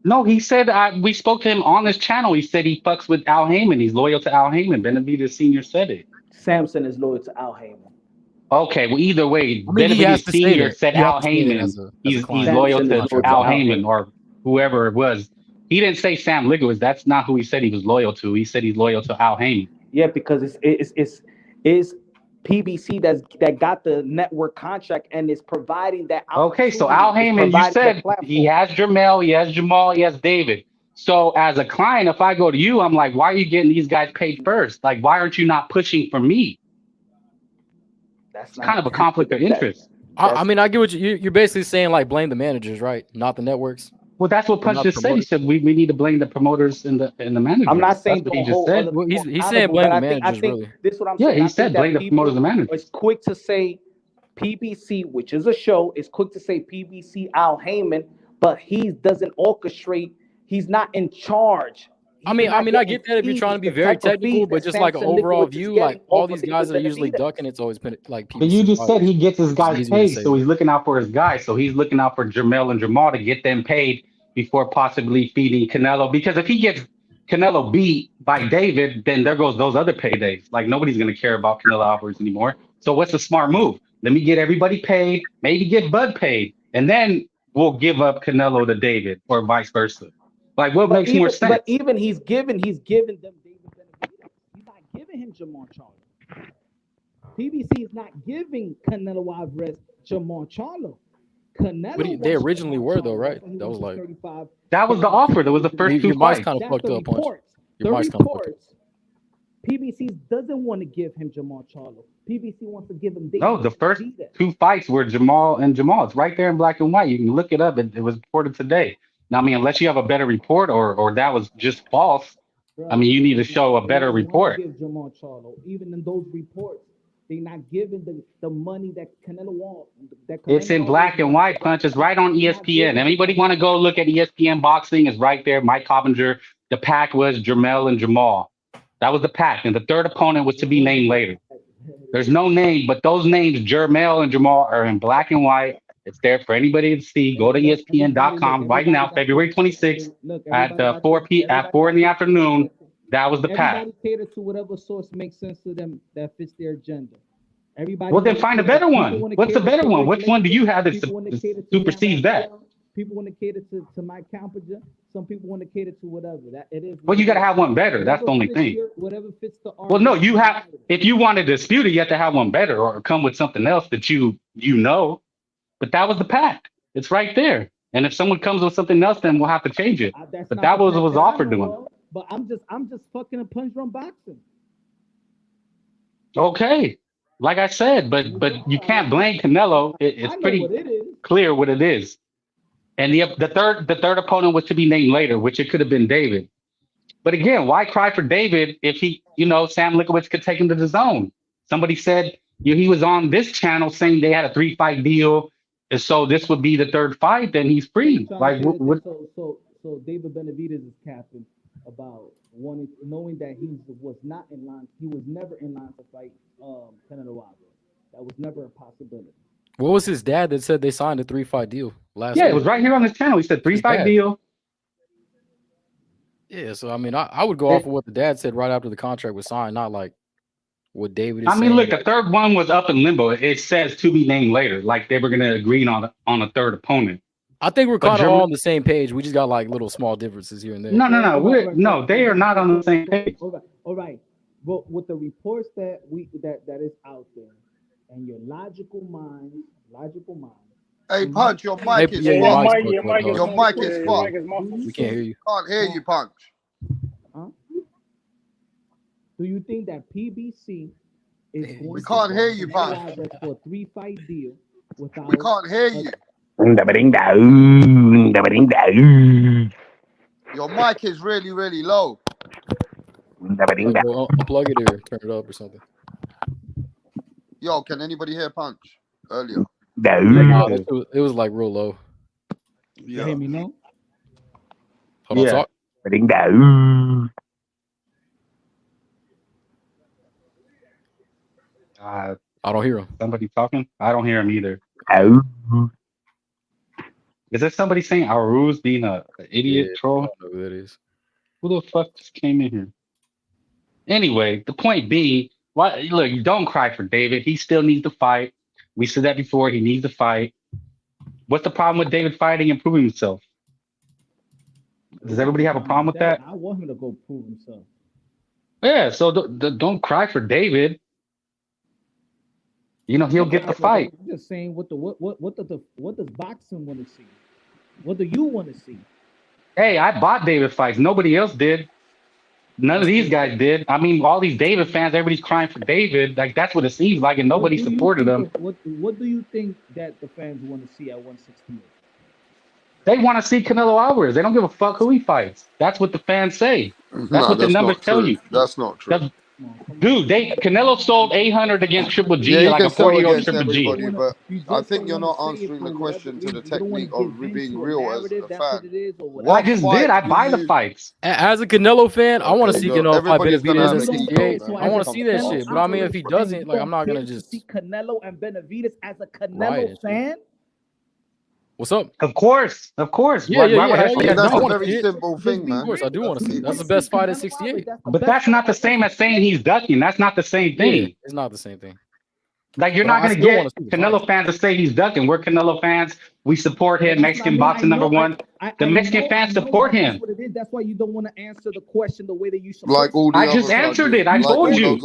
No, he said we spoke to him on this channel. He said he fucks with Al Heyman. He's loyal to Al Heyman. Benavidez Sr. said it. Samson is loyal to Al Heyman. Okay, well, either way, I mean, he has Benavidez to say Sr. that. said You have Al to say that Heyman. as a He's client. loyal Samson to is loyal Al to Al Heyman Heyman. or whoever it was. He didn't say Sam Lickowitz. That's not who he said he was loyal to. He said he's loyal to Al Heyman. Yeah, because it's PBC that got the network contract and is providing that. Okay, so Al Heyman, you said he has Jermell, he has Jamal, he has David. So as a client, if I go to you, I'm like, why are you getting these guys paid first? Like, why aren't you not pushing for me? That's kind of a conflict of interest. I mean, I get what you're basically saying, like blame the managers, right? Not the networks. Well, that's what Punch just said. He said we need to blame the promoters and the managers. I'm not saying that's what he just said. Well, he's saying blame the managers, really. This is what I'm Yeah, saying. he said blame the promoters and managers. It's quick to say PBC, which is a show. It's quick to say PBC Al Heyman, but he doesn't orchestrate. He's not in charge. I mean, I get that if you're trying to be very technical, but just like an overall view, like all these guys that are usually ducking, it's always been like PBC. But you just said he gets his guys easier to paid, say so he's looking out for his guys. So he's looking out for Jermell and Jamal to get them paid before possibly feeding Canelo. Because if he gets Canelo beat by David, then there goes those other paydays. Like nobody's going to care about Canelo Alvarez anymore. So what's the smart move? Let me get everybody paid, maybe get Bud paid, and then we'll give up Canelo to David or vice versa. Like what makes more sense? But even he's giving them David Benavidez. He's not giving him Jamar Charlo. PBC is not giving Canelo Alvarez Jamar Charlo. But they originally were though, right? That was like that was the offer. That was the first two fights. Kind of fucked up. The reports. PBC doesn't want to give him Jamar Charlo. PBC wants to give him David. No, the first two fights were Jamal and Jamal. It's right there in black and white. You can look it up. It was reported today. Now, I mean, unless you have a better report or that was just false, I mean, you need to show a better report. Give Jamar Charlo. Even in those reports, they're not giving the money that Canelo wants. It's in black and white, Punch. It's right on ESPN. Anybody want to go look at ESPN boxing? It's right there. Mike Coppinger. The pack was Jermell and Jamal. That was the pack. And the third opponent was to be named later. There's no name, but those names, Jermell and Jamal, are in black and white. It's there for anybody to see. Go to ESPN.com right now, February 26th at 4 in the afternoon. That was the pack. Everybody cater to whatever source makes sense to them that fits their agenda. Everybody. Well, then find a better one. What's a better one? Which one do you have that supersedes that? People want to cater to Mike Coppinger. Some people want to cater to whatever. That it is. Well, you got to have one better. That's the only thing. Whatever fits the. Well, no, you have. If you want to dispute it, you have to have one better or come with something else that you know. But that was the pack. It's right there. And if someone comes with something else, then we'll have to change it. But that was offered to him. But I'm just fucking a punch from boxing. Okay, like I said, but you can't blame Canelo. It's pretty clear what it is. And the third opponent was to be named later, which it could have been David. But again, why cry for David if Sam Lickowitz could take him to the zone? Somebody said he was on this channel saying they had a 3-fight deal, and so this would be the third fight. Then he's free. Like what? So David Benavidez is capping about knowing that he was not in line. He was never in line to fight Canelo Alvarez. That was never a possibility. What was his dad that said they signed a 3-fight deal last? Yeah, it was right here on this channel. He said 3-fight deal. Yeah, so I mean, I would go off of what the dad said right after the contract was signed, not like what David is saying. I mean, look, the third one was up in limbo. It says to be named later, like they were going to agree on a third opponent. I think we're But kind of all on the same page. We just got like little small differences here and there. No, they are not on the same page. All right. But with the reports that is out there, and your logical mind. Hey, Punch, your mic is fucked. Your mic is fucked. We can't hear you. Can't hear you, Punch. Do you think that PBC is going We can't hear you, Punch. for a 3-fight deal without? We can't hear you. Your mic is really, really low. Unplug it or turn it up or something. Yo, can anybody hear Punch earlier? It was like real low. You hear me now? Hold on, talk. I don't hear him. Somebody talking? I don't hear him either. Is there somebody saying Aru's being an idiot troll? I don't know who that is. Who the fuck just came in here? Anyway, the point being, look, don't cry for David. He still needs to fight. We said that before. He needs to fight. What's the problem with David fighting and proving himself? Does everybody have a problem with that? I want him to go prove himself. Yeah, so don't cry for David. You know, he'll get the fight. I'm just saying, what does boxing want to see? What do you want to see? Hey, I bought David fights. Nobody else did. None of these guys did. I mean, all these David fans, everybody's crying for David. Like, that's what it seems like, and nobody supported him. What do you think that the fans want to see at 168? They want to see Canelo Alvarez. They don't give a fuck who he fights. That's what the fans say. That's what the numbers tell you. That's not true. Dude, Canelo sold 800 against Triple G, Yeah, like a 40-year-old Triple G. But I think you're not answering the question to the technique of being real as a fan. I just did. I buy the fights. As a Canelo fan, I want to see Canelo fight everybody's gonna Benavidez have at an 68. ego, I want to see that shit. But I mean, if he doesn't, like, I'm not gonna just see Canelo and Benavidez as a Canelo fan. What's up? Of course. Yeah, Why would I say That's no? a very simple thing, man. Of course, I do want to see. That's the best fight at 68. But that's not the same as saying he's ducking. That's not the same thing. Yeah, it's not the same thing. Like, you're But not I going to still get wanna see the Canelo fans to say he's ducking. We're Canelo fans. We support him. Mexican boxing #1. The Mexican fans support him. That's why you don't want to answer the question the way that you should. Like all the I just answered it. I told you.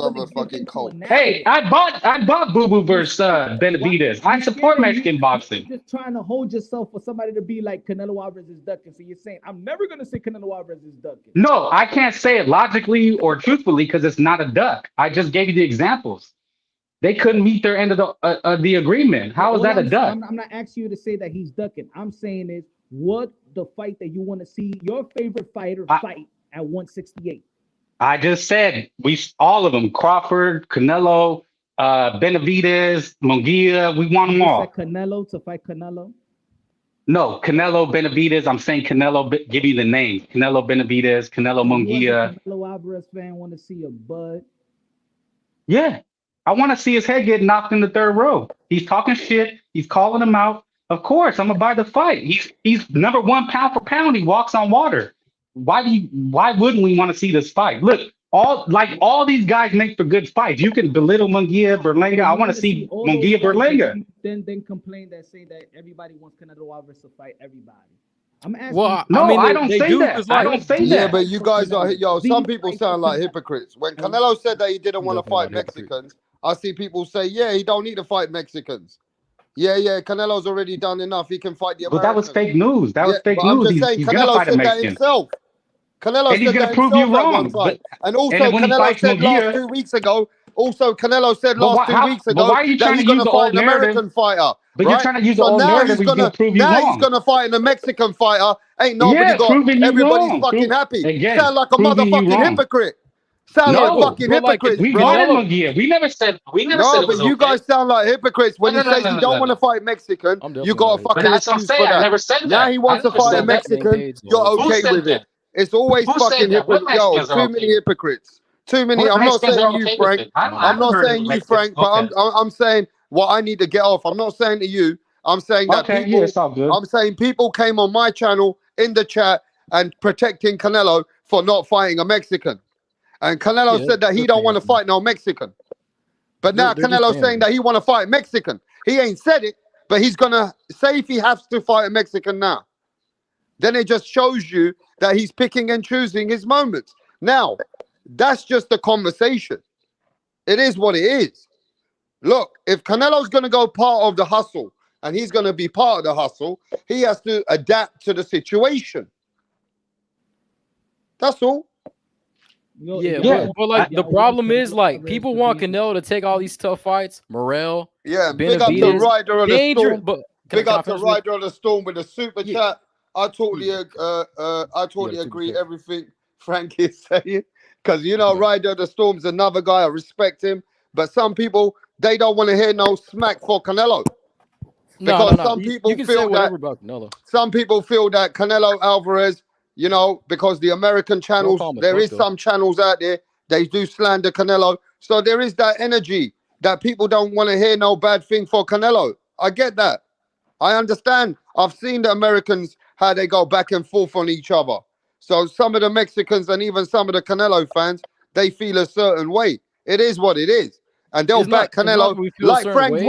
Hey, I bought Boo Boo versus Benavidez. I support Mexican boxing. You're just trying to hold yourself for somebody to be like Canelo Alvarez is ducking. So you're saying I'm never gonna say Canelo Alvarez is ducking. No, I can't say it logically or truthfully because it's not a duck. I just gave you the examples. They couldn't meet their end of the agreement. How is that a duck? I'm not asking you to say that he's ducking. I'm saying is what the fight that you want to see your favorite fighter fight at 168. I just said all of them: Crawford, Canelo, Benavidez, Munguia. We want them all. Canelo to fight Canelo. No, Canelo, Benavidez. I'm saying Canelo. Give you the names: Canelo, Benavidez, Canelo, Munguia. Canelo Alvarez fan want to see a bud. Yeah. I want to see his head get knocked in the third row. He's talking shit. He's calling him out. Of course, I'm gonna buy the fight. He's #1 pound for pound. He walks on water. Why wouldn't we want to see this fight? Look, all these guys make for good fights. You can belittle Munguia, Berlanga. I want to see Munguia, Berlanga. Then complain that say that everybody wants Canelo Alvarez to fight everybody. I'm asking. Well, no, I mean, I don't say that. I don't say that. Yeah, but you guys are some people sound like hypocrites. When Canelo said that he didn't want to fight Mexicans, I see people say, yeah, he don't need to fight Mexicans. Yeah, Canelo's already done enough. He can fight the Americans. But that was fake news. That was fake news. I'm just saying, he's Canelo said that himself. Canelo said that prove you wrong. And also, Canelo said last 2 weeks ago. Also, Canelo said last 2 weeks ago why are you that he's going to fight an American fighter. But you're trying to use the old narrative. He's going to prove you wrong. Now he's going to fight a Mexican fighter. Ain't nobody got. Everybody's fucking happy. Sound like a motherfucking hypocrite. Sound like fucking hypocrites, bro. We never said. No, but you guys sound like hypocrites when you say you don't want to fight Mexican. You got a fucking excuse for that. I never said that. Now he wants to fight a Mexican. You're okay with it. It's always fucking hypocrites. Yo, too many hypocrites. Too many. I'm not saying you, Frank. I'm not saying you, Frank. But I'm saying what I need to get off. I'm not saying to you. I'm saying that people. I'm saying people came on my channel in the chat and protecting Canelo for not fighting a Mexican. And Canelo said that he don't want to fight no Mexican. But now Canelo's saying that he want to fight Mexican. He ain't said it, But he's gonna say if he has to fight a Mexican now, then it just shows you that he's picking and choosing his moments. Now, that's just a conversation. It is what it is. Look, if Canelo's gonna go part of the hustle and he's gonna be part of the hustle, he has to adapt to the situation. That's all. Yeah, but like the problem is like people want Canelo to take all these tough fights. Morel, yeah, big up the rider of the storm. But big up the rider of the storm with the super chat. I totally agree everything Frank is saying, because you know rider of the storm's another guy. I respect him, but some people they don't want to hear no smack for Canelo. Because some people feel that some people feel that Canelo Alvarez, you know, because the American channels, there is some channels out there, they do slander Canelo. So there is that energy that people don't want to hear no bad thing for Canelo. I get that. I understand. I've seen the Americans, how they go back and forth on each other. So some of the Mexicans and even some of the Canelo fans, they feel a certain way. It is what it is. And they'll back Canelo. Like Frank,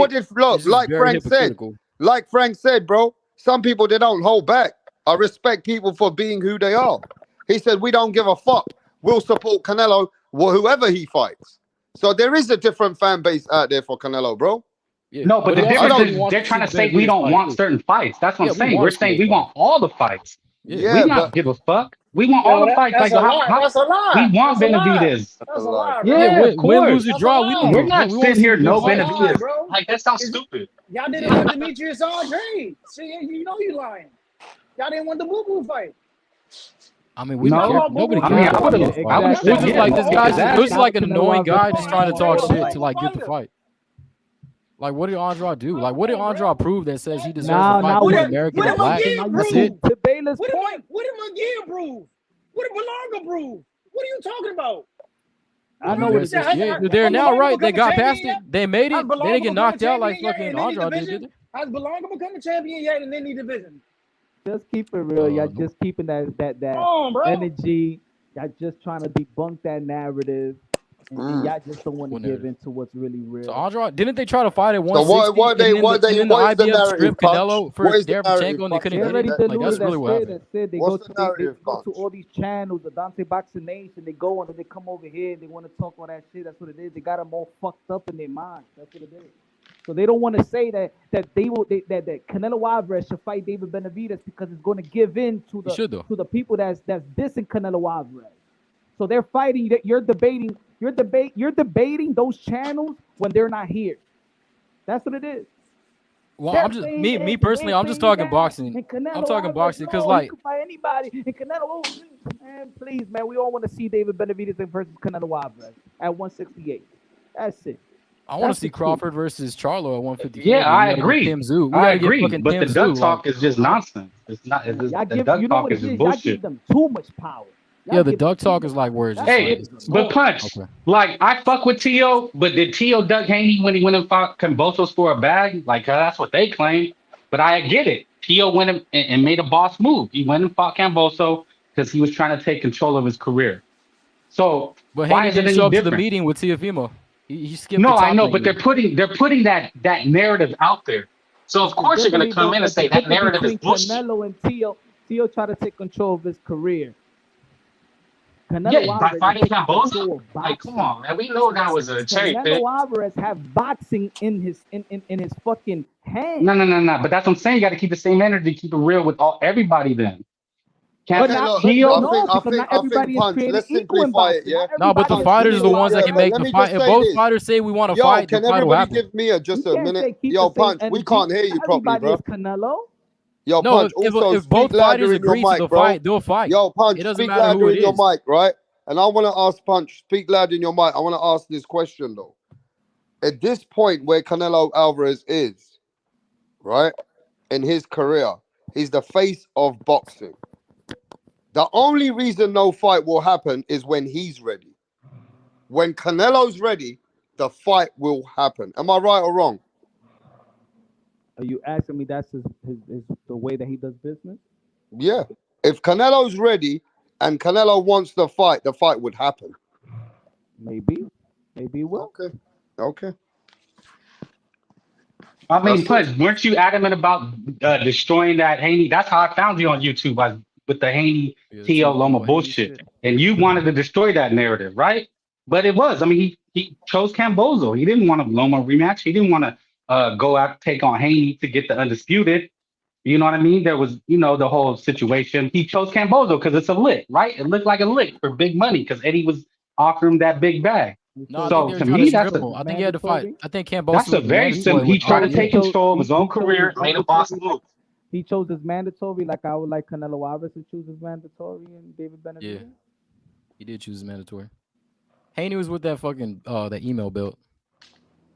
like Frank said, bro, some people, they don't hold back. I respect people for being who they are. He said, we don't give a fuck. We'll support Canelo, whoever he fights. So there is a different fan base out there for Canelo, bro. No, but the difference is they're trying to say we don't want certain fights. That's what I'm saying. We're saying we want all the fights. Yeah, we not give a fuck. We want all the fights. That's Like a lie. That's a lie. we want That's a lie. Benavidez. That's a lie, bro. Yeah, of course. Win, lose, or draw. We're not sitting here no Benavidez. Bro. Like that sounds stupid. Y'all didn't want Demetrius Andre. See, you know you lying. Y'all didn't want the Boo Boo fight. I mean, we don't care. Nobody cares. It was just like this guy. It was like an annoying guy just trying to talk shit to like get the fight. Like, what did Andrade do? Like, what did Andrade prove that says he deserves to fight with American and black? That's it. What did Munguia prove? What did Malonga prove? What are you talking about? I know what it is. Yeah, they're there now, right? They got past it. They made it. They didn't get knocked out like fucking Andrade did. Has Malonga become a champion yet in any division? Just keep it real. Y'all just keeping that energy. Y'all just trying to debunk that narrative. And y'all just don't want to give into what's really real. So Andrade, didn't they try to fight at 160? So what they the IBF strip Canelo for Derevchenko and they couldn't get it? Like, that's really what happened. They go to all these channels, the Dante Boxing Nation. They go and they come over here and they want to talk all that shit. That's what it is. They got them all fucked up in their minds. That's what it is. So they don't want to say that Canelo Alvarez should fight David Benavidez because it's going to give in to the people that's dissing Canelo Alvarez. So they're fighting. You're debating those channels when they're not here. That's what it is. Well, I'm just me personally. I'm just talking boxing. I'm talking boxing because like you can fight anybody. And Canelo, man, please, man, we all want to see David Benavidez versus Canelo Alvarez at 168. That's it. I want to see Crawford versus Charlo at 154. Yeah, I agree. I agree, but the duck talk is just nonsense. It's not. The duck talk is just bullshit. Y'all give them too much power. Yeah, the duck talk is like words. Hey, but Punch, like I fuck with T.O., but did T.O. duck Haney when he went and fought Cambosos for a bag? Like that's what they claim. But I get it. T.O. went and made a boss move. He went and fought Camboso because he was trying to take control of his career. So but why Haney is it didn't any show up to different? the meeting with Teofimo. He skipped. No, I know, but they're putting that narrative out there. So of course you're gonna come in and say that narrative is bullshit. Canelo and T.O. try to take control of his career. Canelo by fighting Camboso? Like, come on, man. We know that was a cherry pick. Canelo Alvarez have boxing in his fucking hand. No. But that's what I'm saying. You got to keep the same energy, keep it real with everybody. Then I think Punch, let's simplify it, yeah? No, but the fighters are the ones that can make the fight. If both fighters say we want to fight, can everybody give me just a minute? Yo, Punch, we can't hear you properly, bro. Canelo? Yo, no, Punch, also if both fighters agree to the fight, they'll fight. Yo, Punch, it doesn't speak matter who louder it in your is. mic, right? And I want to ask Punch, speak loud in your mic. I want to ask this question, though. At this point where Canelo Alvarez is, right, in his career, he's the face of boxing. The only reason no fight will happen is when he's ready. When Canelo's ready, the fight will happen. Am I right or wrong? Are you asking me that's the way that he does business? Yeah. If Canelo's ready and Canelo wants the fight would happen. Maybe it will. Okay. I mean, plus, weren't you adamant about destroying that Haney? That's how I found you on YouTube, with the Haney T.O. Loma bullshit. And you wanted to destroy that narrative, right? But it was. I mean, he chose Cambozo. He didn't want a Loma rematch. He didn't want to go out take on Haney to get the undisputed. You know what I mean? There was, the whole situation. He chose Cambozo because it's a lick, right? It looked like a lick for big money because Eddie was offering that big bag. No, So to me, that's I think he had to fight. I think Cambozo. That's a very simple. He tried to take control of his own career, made a boss move. He chose his mandatory, like I would like Canelo Alvarez to choose his mandatory and David Benavidez. Yeah, he did choose his mandatory. Haney was with that fucking that email belt.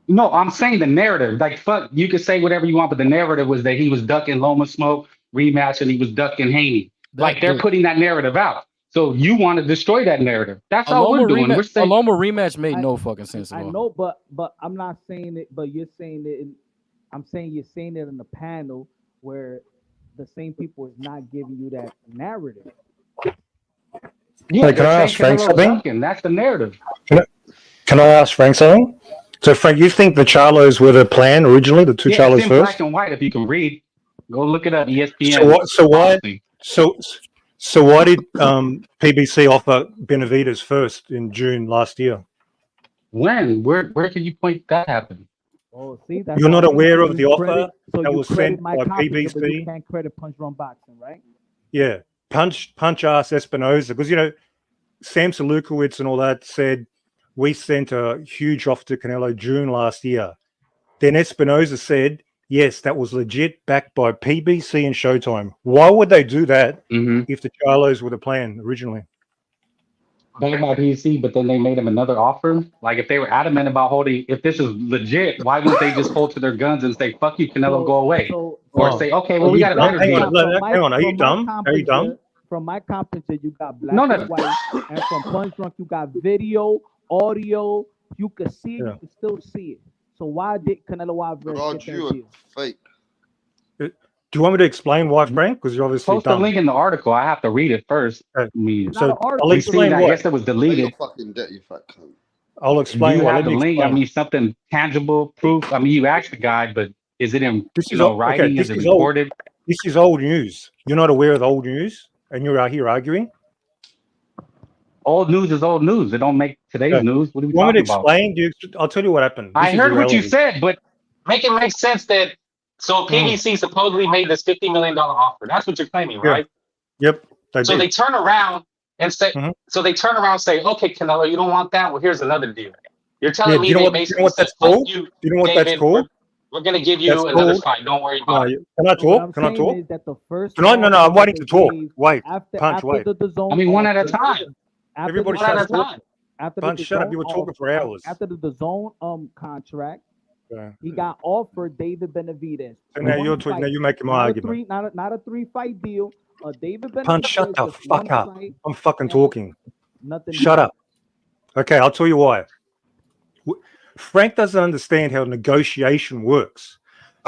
No, I'm saying the narrative. Like, fuck, you could say whatever you want, but the narrative was that he was ducking Loma Smoke rematch and he was ducking Haney. Like, they're putting that narrative out. So you want to destroy that narrative. That's all we're doing. We're saying a Loma rematch made no fucking sense at all. I know, but I'm not saying it. But you're saying it. I'm saying you're saying it in the panel where the same people is not giving you that narrative. Yeah, Hey, can I ask Frank something? That's the narrative. Can I ask Frank something? So, Frank, you think the Charlos were the plan originally, the two Charlos it's in first? black and white. If you can read, go look it up. ESPN. So why did PBC offer Benavidez first in June last year? When? Where can you point that happened? Oh, see, that's You're not why aware of the offer credit, so that you was credit sent my by copy, but PBC? you can't credit Punch Drunk Boxing, right? Yeah, Punch asked Espinoza because Samson Lukowitz and all that said we sent a huge offer to Canelo June last year. Then Espinoza said, yes, that was legit, backed by PBC and Showtime. Why would they do that if the Charlos were the plan originally? Backed by PBC, but then they made him another offer. Like, if they were adamant about holding, if this is legit, why wouldn't they just hold to their guns and say, fuck you, Canelo, go away? Or say, okay, well, we got a better deal. Hang on, are you dumb? Are you dumb? From my competency, you got black and white, and from Punch Drunk, you got video, audio. You can see it, you can still see it. So why did Canelo Alvarez get that deal? Fake. Do you want me to explain why, Frank? Because you're obviously Post the link in the article. I have to read it first. I mean, so I'll explain I why. guess it was deleted. I'll explain Do you why. have Let the me link? explain. I mean, something tangible proof. I mean, you asked the guy, but is it in writing? Is it recorded? This is old news. You're not aware of the old news, and you're out here arguing. Old news is old news. It don't make today's news. What are we Want me to talking about? explain? I'll tell you what happened. I heard what you said, but make it make sense that PBC supposedly made this $50 million offer. That's what you're claiming, right? Yep. They turn around and say, okay, Canelo, you don't want that? Well, here's another deal. You're telling me they basically said, fuck you, David, we're going to give you another fight. Don't worry about it. Can I talk? Can I talk? No, I'm waiting to talk. Wait, Punch, wait. I mean, one at a time. Everybody shut up. Punch, shut up. You were talking for hours. After the DAZN contract, he got offered David Benavidez. So now you're talking. Now you're making my argument. Not a 3-fight deal. David Benavidez. Punch, shut the fuck up. I'm fucking talking. Nothing. Shut up. Okay, I'll tell you why. Frank doesn't understand how negotiation works.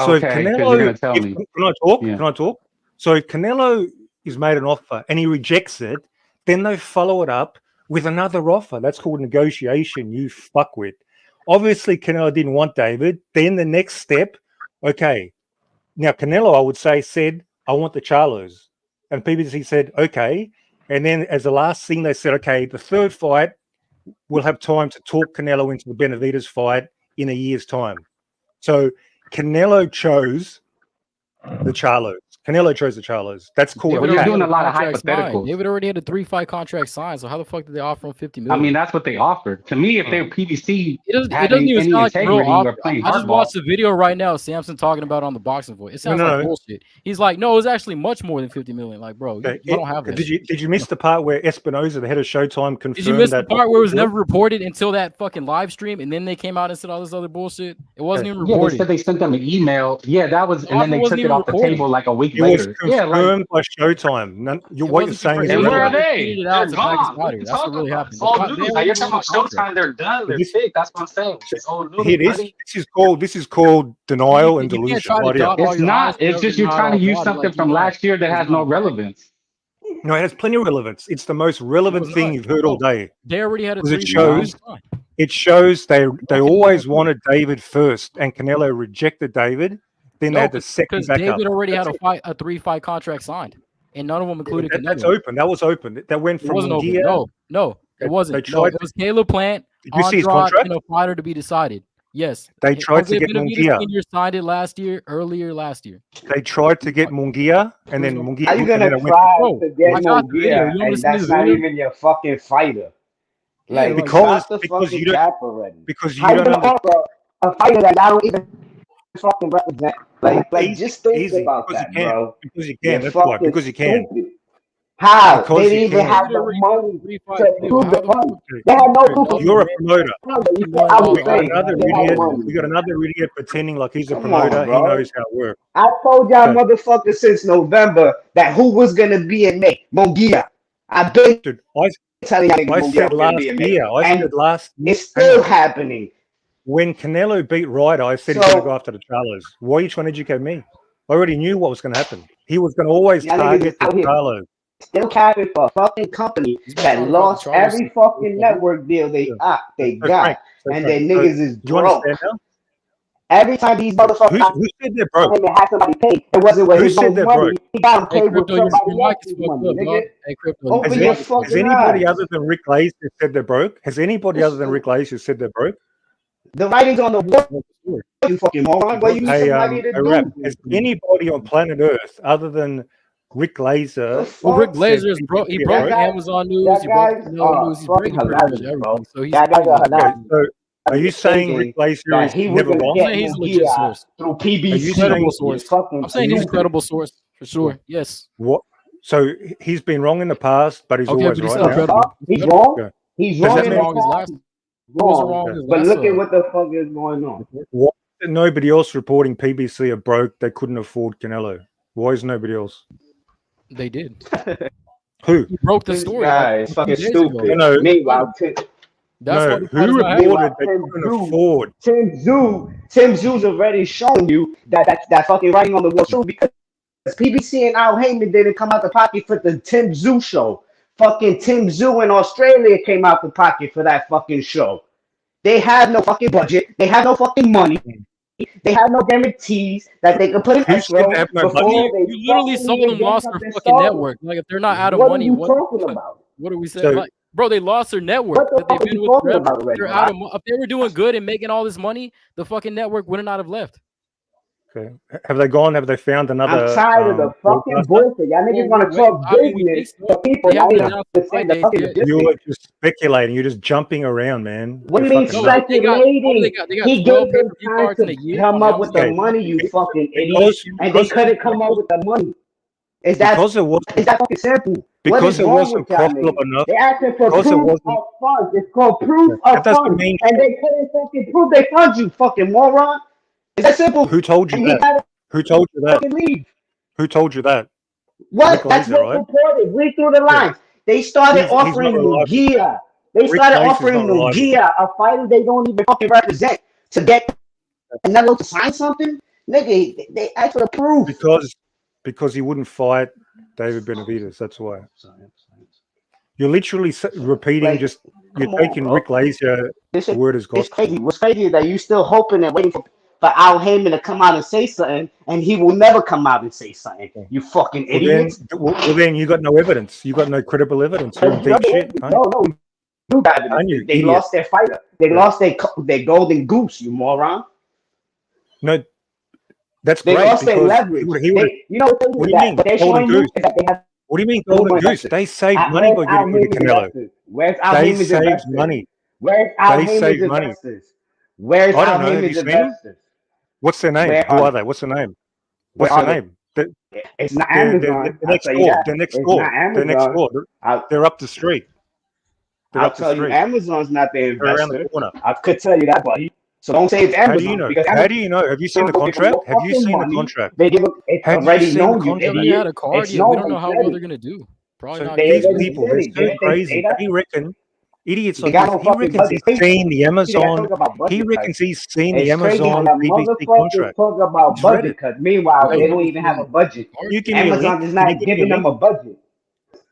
So if Canelo, can I talk? Can I talk? So if Canelo is made an offer and he rejects it, then they follow it up with another offer. That's called negotiation, you fuckwit. Obviously, Canelo didn't want David. Then the next step, okay. Now, Canelo, I would say, said, I want the Charlos. And PBC said, okay. And then as the last thing, they said, okay, the third fight, we'll have time to talk Canelo into the Benavidez fight in a year's time. So Canelo chose the Charlos. Canelo chose the Charlos. That's cool. Well, you're doing a lot of hypotheticals. David already had a 3-fight contract signed, so how the fuck did they offer him $50 million? I mean, that's what they offered. To me, if they were PBC, it doesn't even sound like real offer. I just watched the video right now. Samson talking about it on the Boxing Voice. It sounds like bullshit. He's like, no, it was actually much more than $50 million. Like, bro, you don't have that. Did you miss the part where Espinoza, the head of Showtime, confirmed? Did you miss the part where it was never reported until that fucking live stream, and then they came out and said all this other bullshit? It wasn't even reported. Yeah, they said they sent them an email. Yeah, that was, and then they took it off the table like a week later. Yeah. Confirmed by Showtime. What you're saying is where are they? They're gone. That's what really happened. Old news. You're talking about Showtime. They're done. They're big. That's what I'm saying. It's old news. This is called denial and delusion. It's not. It's just you're trying to use something from last year that has no relevance. No, it has plenty of relevance. It's the most relevant thing you've heard all day. They already had a it shows. It shows they always wanted David first, and Canelo rejected David. Then they had the second because backup. David already had a 3-fight contract signed, and none of them included Canelo. That's open. That was open. That went from Munguia. No, it wasn't. They tried it was Caleb Plant, Did you see his Andrade, contract? and a fighter to be decided. Yes. They tried to get Benavidez Munguia. Sr. signed it earlier last year. They tried to get Munguia, and then Munguia. How you gonna try to get Munguia, and that's not even your fucking fighter? Like, because stop the because fucking you don't cap already. because you How you don't gonna offer a fighter that I don't even fucking represent? Like just think about because that, you can. bro. Because you You're can. That's why. fucking Because you can. stupid. How? Because They you didn't even can. have the money to prove the money. They had no proof. You're a promoter. You said I was We got saying another they had idiot. money. We got another idiot pretending like he's a Come on, promoter. He bro. knows how it works. I told y'all motherfuckers since November that who was gonna be in May? Munguia. I've been telling y'all I niggas said Munguia was gonna last be in May. year. I And said last year. it's still happening. When Canelo beat Ryder, I said he's going to go after the Charlos. Why are you trying to educate me? I already knew what was going to happen. He was going to always Y'all target niggas the out here Charlos. still capping for a fucking company that lost every fucking network deal they got, and their niggas is Do you broke. understand now? Every time these motherfuckers Who said they're broke? had somebody paid, it wasn't with Who his said own they're money. broke? He got them Hey, paid with Crypto, your somebody mic is else's fucked money, up, nigga. dog. Hey, Crypto. Open Has, your any, has fucking anybody eyes. other than Rick Lace said they're broke? Has anybody other than Rick Lace said they're broke? The writing's on the wall, you fucking moron. What you need Hey, somebody to Rap, do? has anybody on planet Earth other than Rick Laser? Well, Rick Laser is said broke. He they're broke broke? Amazon News. That He broke guys Canelo are News. He's fucking breaking pretty much hilarious, bro. everything. So he's That guys are Okay, hilarious. so are you saying Rick Laser that is he was never gonna wrong? get I'm saying he's a legit Munguia source. through Are you PBC? Credible saying source. Fucking I'm saying he's a stupid. credible source for sure. Yes. what? So he's been wrong in the past, but he's Okay, always but he's right still now. credible. He's wrong. Okay. He's Does wrong that He in was the mean wrong his past. last. He was Wrong. wrong his But last. look at what the fuck is going on. why is nobody else reporting PBC are broke? They couldn't afford Canelo. Why is nobody else? They did. Who? He broke the This story. guy Like is fucking 2 days ago. stupid. No, Meanwhile, That's why no. the fight is Who not happening. reported they couldn't afford? Tim Zoo's already shown you that fucking writing on the wall true because PBC and Al Heyman didn't come out the pocket for the Tim Zoo show. Fucking Tim Zoo in Australia came out the pocket for that fucking show. They have no fucking budget. They have no fucking money. They have no guarantees that they can put in Who escrow said they have no before budget? they You literally fucking saw even them get lost their something fucking started. network. Like if they're not out of What money, are you what talking about? what do we say? So- Like, bro, they lost their network What the that they've fuck are been you with talking forever. about already, They're out man? of if they were doing good and making all this money, the fucking network would not have left. Okay. Have they gone? Have they found another? I'm tired of the fucking broadcaster? bullshit. Y'all niggas want to talk business to people. They Y'all haven't don't announced the fight understand the date fucking yet. You business. are just speculating. You're just jumping around, man. What do You're you mean fucking nuts. They got, what do speculating? they got He 12 gave them pay-per-view time cards in a to year come on up with the Amazon. money, you fucking idiot. Because And they couldn't come up with the money. Is that it wasn't fucking simple? What because is it wrong wasn't with y'all profitable niggas? enough. They asking for Because it proof wasn't. of funds. It's called proof That of doesn't funds. mean. And they couldn't fucking prove they funds, you fucking moron. Is that simple? Who told you And he that? gotta Who told you that? fucking leave. Who told you that? What? Rick That's Laser, what's right? reported. Read through the lines. They started He's not offering reliable. Munguia. They Rick started Laser's offering not reliable. Munguia, a fighter they don't even fucking represent, to get Canelo to sign something. Nigga, they asked for the proof. Because he wouldn't fight David Benavidez. That's why. You're literally repeating Like, just. come You're on, taking bro. Rick Laser This is word as it's gospel. crazy. What's crazy is that you still hoping and waiting for Al Heyman to come out and say something, and he will never come out and say something. You fucking idiots. Well, then you got no evidence. You got no credible evidence. You're in deep shit. No, you got it. You They idiot. lost their fighter. They lost their golden goose, you moron. No, that's They great. lost their because leverage. he would've- You know what What do you mean, they're golden showing you goose? is that they have What do you mean no golden money goose? investors. They saved money by Where's Al getting rid of Heyman's Canelo. investors? Where's Al They Heyman's saved investors? money. Where's Al They Heyman's saved money. investors? Where's I don't Al know. Have you Heyman's seen them? investors? What's their name? Where Who are are they? they? What's their name? Where What's their are they? name? It's not They're Amazon. I'll next tell you door. that. They're next It's door. not They're next Amazon. door. They're up the street. They're I'll up the tell you, street. Amazon's not the They're around the investor. corner. I could tell you that, buddy. So don't say it's How Amazon. do you know? Because How do you know? Have you seen the Amazon will give them contract? no Have you fucking seen the money. contract? They give them, it's Have you already seen known, the you contract? They idiot. had a card It's yet. We known don't know how well already. they're gonna do. Probably So not these good. people, they're Didn't so they crazy. say that? They reckon idiots They like got this. no He fucking reckons budget. he's seen the They Amazon. talk about budget He cuts. reckons he's seen the It's crazy when Amazon the PBC motherfuckers contract. talk about He's read budget it. cuts. Meanwhile, Wait, they don't even have a budget. Can you give me a Amazon link? is Can you not give me a giving them link? a budget.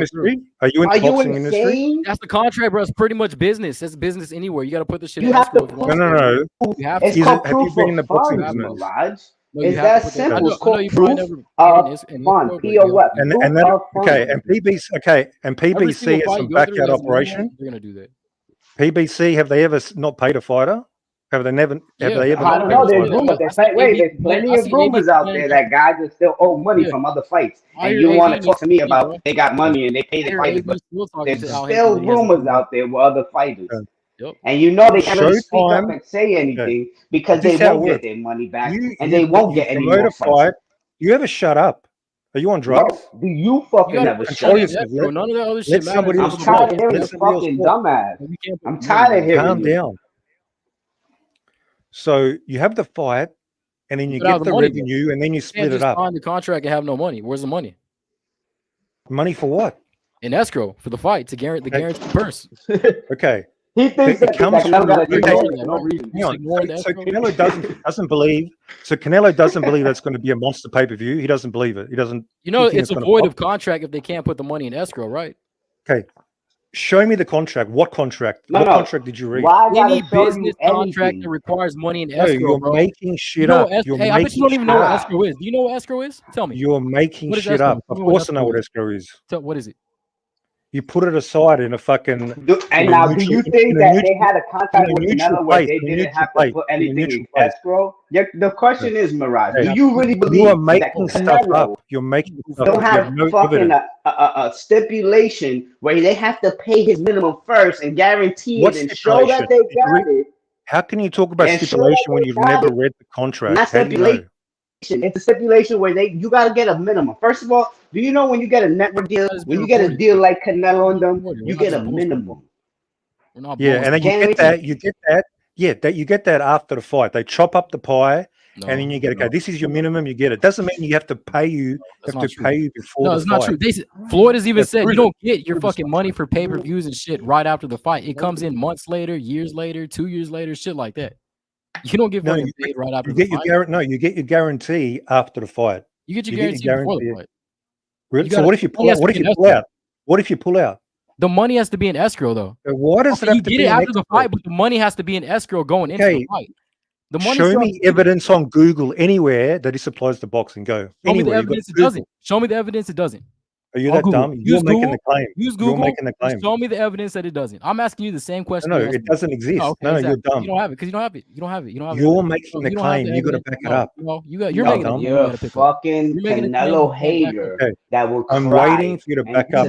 industry? Are you in Are the you boxing industry? insane? That's the contract, bro. It's pretty much business. That's business anywhere. You got to put the shit You in have to escrow if you want prove. No. You have It's to. called Have you proof been in of the boxing funds, business? Mirage. No, you It's have to that put that. simple. It's I know called you probably proof never of in funds. escrow, but POF. And Proof that of okay, funds. and Every single PBC has fight some you go through back out as a middleman, operation. they're gonna do that. PBC, have they ever not paid a fighter? Have they never? Have Yeah, they ever? I don't know. There's rumors. There's there's plenty of rumors out there that guys are still owe money from other fights, and you want to talk to me about they got money and they pay the fighters, but there's still rumors out there with other fighters, and you know they can't really speak up and say anything because they won't get their money back and they won't get any more fights. You ever shut up? Are you on drugs? Do you fucking ever shut up? None of that other shit matters. I'm tired of hearing this fucking dumbass. I'm tired of hearing Calm down. So you have the fight, and then you get the revenue, and then you split it up. Sign the contract and have no money. Where's the money? Money for what? In escrow for the fight to guarantee the guaranteed purse. Okay. He thinks it comes from no reason. So Canelo doesn't believe. So Canelo doesn't believe that's going to be a monster pay-per-view. He doesn't believe it. He doesn't. You know, it's a void of contract if they can't put the money in escrow, right? Okay. Show me the contract. What contract? What contract did you read? Any business contract that requires money in escrow, you're bro. making shit up. Hey, I bet you don't even know what escrow is. Do you know what escrow is? Tell me. You're making shit up. Of course I know what escrow is. What is it? You put it aside in a fucking. And now, do you think that they had a contract with Canelo where they didn't have to put anything in escrow? The question is, Mirage, do you really believe that Canelo You're making stuff don't up. have fucking a stipulation where they have to pay his minimum first and guarantee it and show that they got it? How can you talk about stipulation when you've never read the contract? Not stipulation. It's a stipulation where you got to get a minimum. First of all, do you know when you get a network deal, when you get a deal like Canelo and them, you get a minimum. Yeah, and then you get that. Yeah, you get that after the fight. They chop up the pie, and then you get okay. This is your minimum. You get it. Doesn't mean you have to pay you. Pay you before. No, the it's fight. not true. Floyd has even said you don't get your fucking money for pay-per-views and shit right after the fight. It comes in months later, years later, 2 years later, shit like that. You don't get paid right after the fight. You get your guarantee after the fight. You get your guarantee before the fight. Really? So what if you pull out? What if you pull out? What if you pull out? The money has to be in escrow, though. Why does it have you to get be it after the fight, but the money has to be in escrow going into the fight. The money. Show me evidence on Google anywhere that this applies to boxing. Go. Show me the evidence it doesn't. Show me the evidence it doesn't. Are you that dumb? You're making the claim. Use Google. You're making the claim. Show me the evidence that it doesn't. I'm asking you the same question. No, it doesn't exist. Oh, okay, no, you're dumb. You don't have it because you don't have it. You don't have it. You don't have it. You're making the claim. You got to back it up. No, you're making it. You're a fucking Canelo hater that will cry. I'm waiting for you to back up.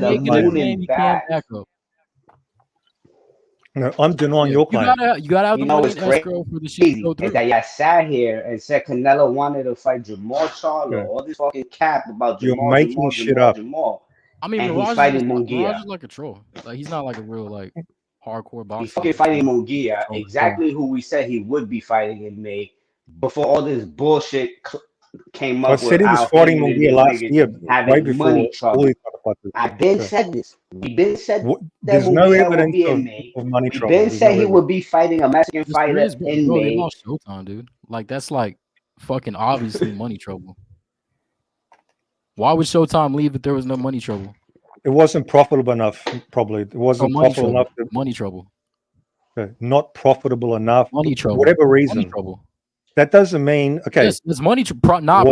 No, I'm denying your claim. You got out the money in escrow for the shit to go through. Is that y'all sat here and said Canelo wanted to fight Jamal Charlo, all this fucking cap about Jamal. You're making shit up. I mean, and he's fighting Munguia. Is like a troll. Like he's not like a real like hardcore boxer. He's fucking fighting Munguia, exactly who we said he would be fighting in May. Before all this bullshit came up. I said he was fighting Munguia last year, right before money trouble. I've been said this. We've been said there's no evidence of money trouble. We've been said he would be fighting a Mexican fighter in May. They lost Showtime, dude. Like that's like fucking obviously money trouble. Why would Showtime leave if there was no money trouble? It wasn't profitable enough. Probably it wasn't profitable enough. Money trouble. Not profitable enough. Money trouble. Whatever reason. Money trouble. That doesn't mean okay. Yes, it's money not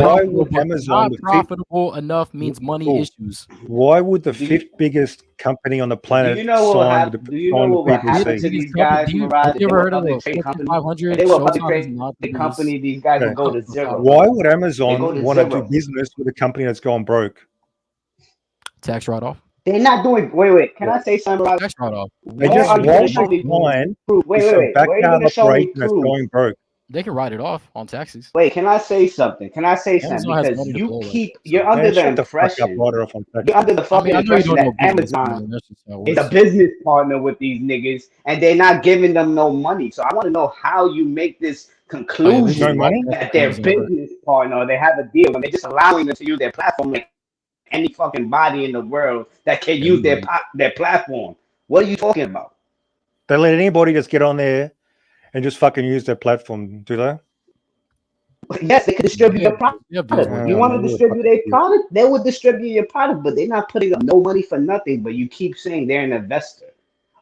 profitable enough means money issues. Why would the fifth biggest company on the planet sign with the PBC? To these guys? You ever heard of the 500? They will probably create the company. These guys will go to zero. Why would Amazon want to do business with a company that's gone broke? Tax write-off. They're not doing. Wait. Can I say something about tax write-off? They just wait. Backyard operation that's going broke. They can write it off on taxes. Wait, can I say something? Because you're under the impression. You're under the fucking impression that Amazon is a business partner with these niggas and they're not giving them no money. So I want to know how you make this conclusion that they're business partner or they have a deal when they're just allowing them to use their platform like any fucking body in the world that can use their platform. What are you talking about? They let anybody just get on there and just fucking use their platform, do they? Yes, they can distribute your product. You want to distribute a product, they will distribute your product, but they're not putting up no money for nothing. But you keep saying they're an investor,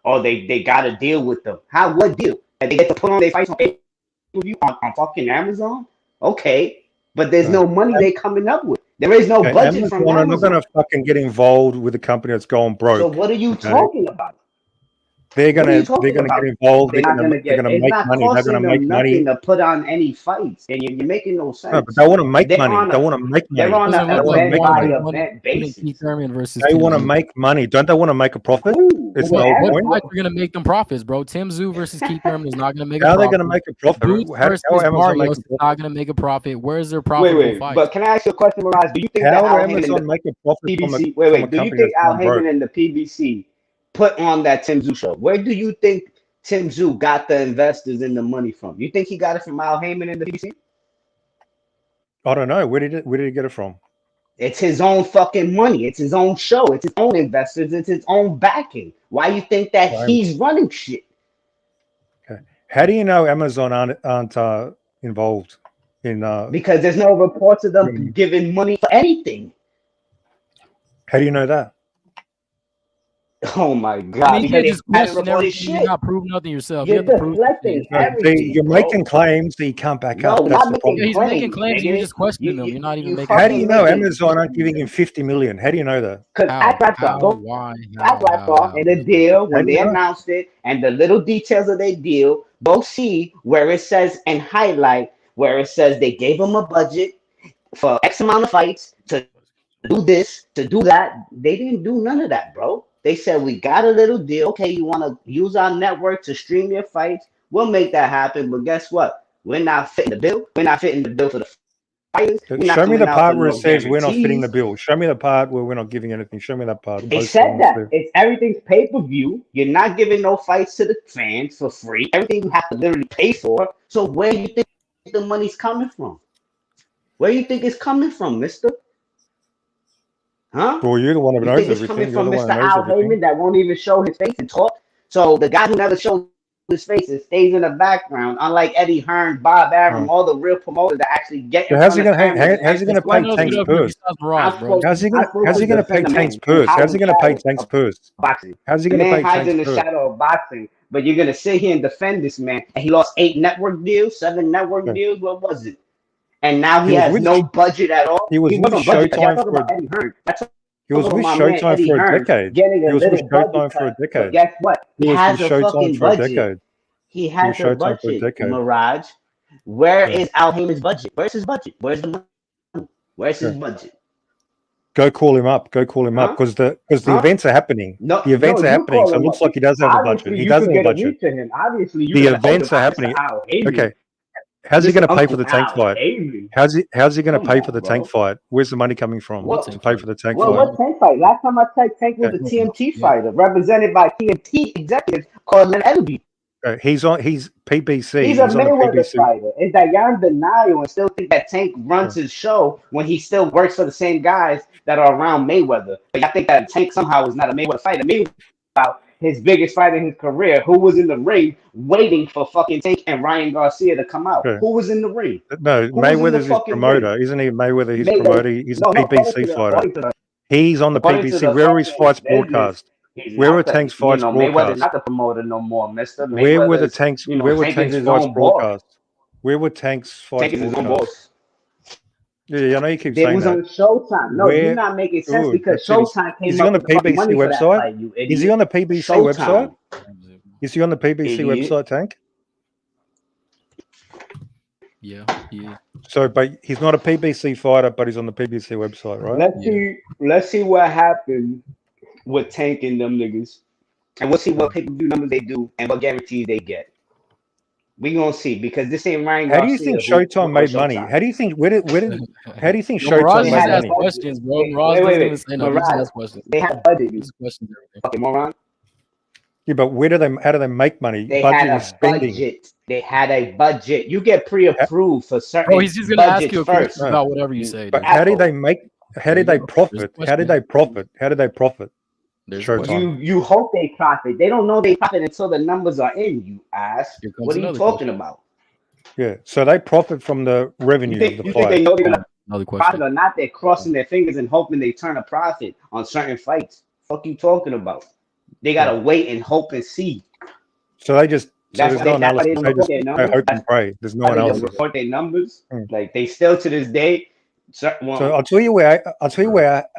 or they got a deal with them. What deal? That they get to put on their fights on pay-per-view on fucking Amazon? Okay, but there's no money they coming up with. There is no budget from Amazon. I'm not gonna fucking get involved with a company that's going broke. So what are you talking about? They're What are you gonna talking about? get involved. They're not gonna They're get. gonna It's make not money. They're costing gonna make them money. nothing to put on any fights, and you're making no No, sense. but they want to make They're money. on They a want to make they're money. on Doesn't an look They want like to event make more by money. event basis. Keith Thurman versus They Tim want to Zoo. make money. Don't they want to make a profit? Who? It's the What, whole what point. fights are gonna make them profits, bro? Tim Zoo versus Keith Thurman is not gonna make a How are they profit. going to make a profit? Boots How versus are Amazon Barrios making is not gonna make a profit. Where's their Wait, profitable wait. fights? But can I ask you a question, Mirage? Do you think that How would Al Heyman and Amazon the make a profit PBC? from a Do you company think that's Al gone broke? Heyman and the PBC put on that Tim Zoo show? Where do you think Tim Zoo got the investors and the money from? You think he got it from Al Heyman and the PBC? I don't know. Where did he get it from? It's his own fucking money. It's his own show. It's his own investors. It's his own backing. Why you think that Right. he's running shit? Okay. How do you know Amazon aren't involved in? Because there's no reports of them giving money for anything. How do you know that? Oh my I god! mean, you Because can't just they haven't question reported everything. You're shit. not proving nothing yourself. You You're have to prove deflecting something. everything, You're bro. making claims that you can't back No, up. we're That's not the making problem. Yeah, he's making claims. You're nigga. just questioning them. You're not even making. How do you know making- Amazon aren't giving him 50 million? How do you know that? Because How? go Why? back in the deal How when do they you know? announced it and the little details of their deal. Go see where it says and highlight where it says they gave them a budget for X amount of fights to do this, to do that. They didn't do none of that, bro. They said we got a little deal. Okay, you want to use our network to stream your fights? We'll make that happen. But guess what? We're not fitting the bill. We're not fitting the bill for the fighters. We're not Show me coming the out part for where it no says we're not fitting the guarantees. bill. Show me the part where we're not giving anything. Show me that part. They Post it said on that Steve. it's everything's pay per view. You're not giving no fights to the fans for free. Everything you have to literally pay for. So where do you think the money's coming from? Where do you think it's coming from, Mister? Huh? Well, you're the one who You knows think it's coming everything. You're from the one Mr. who knows Al everything. Heyman that won't even show his face and talk? So the guy who never shows his face and stays in the background, unlike Eddie Hearn, Bob Arum, all the real promoters that actually get So in how's front he of gonna cameras. how's he gonna pay Tank's purse? How's he gonna pay Tank's purse? How's he gonna pay Tank's purse? Boxing. How's he The gonna man pay hides in Tank's the purse? shadow of boxing, but you're gonna sit here and defend this man. And he lost 8 network deals, 7 network deals. What was it? And now he He was has with- no budget at all. He was with on budget. Showtime Y'all talking for about Eddie Hearn. That's he was with my man, Showtime Eddie for a Hearn, decade. getting He a was with little budget Showtime for a cut. But decade. guess what? He He was has with a Showtime fucking for a budget. decade. He He has was a Showtime for a budget, decade. Mirage. Where is Al Heyman's budget? Where's his budget? Where's the money? Where's his budget? Go call him up. Go call him up because the events are happening. No, the events are you happening. call So it him looks up. like he does have a budget. Obviously, He you does could have a get a budget. read to him. Obviously, you The could events are happening. Okay. How's he going to pay for the Tank fight? How's he going to pay for the Tank fight? Where's the money coming from to pay for the Tank Well, fight? what Tank fight? Last time I checked, Tank was a TMT fighter, represented by TMT executives called Len Elby. He's PBC. He's a on the Mayweather PBC. fighter. Is that y'all in denial and still think that Tank runs his show when he still works for the same guys that are around Mayweather? But y'all think that Tank somehow is not a Mayweather fighter. Meanwhile, his biggest fight in his career, who was in the ring waiting for fucking Tank and Ryan Garcia to come out? Okay. Who was in the ring? No, Who was in the Mayweather's his fucking promoter, ring? isn't he? Mayweather, he's Mayweather. promoter. He's No, a PBC fighter. He's on the PBC. Where are his fights broadcast? Where were Tank's fights Mayweather's broadcast? not the promoter no more, Mister. Where were the Mayweather's, Tanks? you know, Where were Tank Tank's is his fights own boss. broadcast? Where were Tank's fights Tank is his own broadcast? boss. Yeah, I know you keep It saying was that. on Showtime. No, Where- you're not making sense Ooh, because that's it. Showtime came Is he up on the with the fucking PBC money for that website? fight, you idiot. Is he on the PBC Showtime. website? Is he on the PBC Idiot. website, Tank? Yeah. So, but he's not a PBC fighter, but he's on the PBC website, right? Let's see what happens with Tank and them niggas, and we'll see what pay-per-view numbers they do and what guarantees they get. We gonna see because this ain't Ryan How do Garcia. you think Showtime made money? How do you think how do you think Showtime made money? Questions, bro. Wait. Mirage, they have budget. You fucking moron. Yeah, but how do they make money? They Budget had a is spending. budget. They had a budget. You get pre-approved for certain. Bro, he's just gonna ask you a budgets question about whatever you say. But dude. how did they make? How did they profit? How did they profit? How did they profit? Showtime. You hope they profit. They don't know they profit until the numbers are in. You ass. What are you talking about? Yeah, so they profit from the revenue of the You fight. think they know they're Another gonna profit or not? They're crossing their fingers and hoping they turn a profit on certain fights. Fuck you talking about? They gotta wait and hope and see. So they just That's there's why no that's why they analysis. don't They report just their they numbers. hope and pray. There's no They don't analysis. report their numbers. Like they still to this day. So I'll tell you where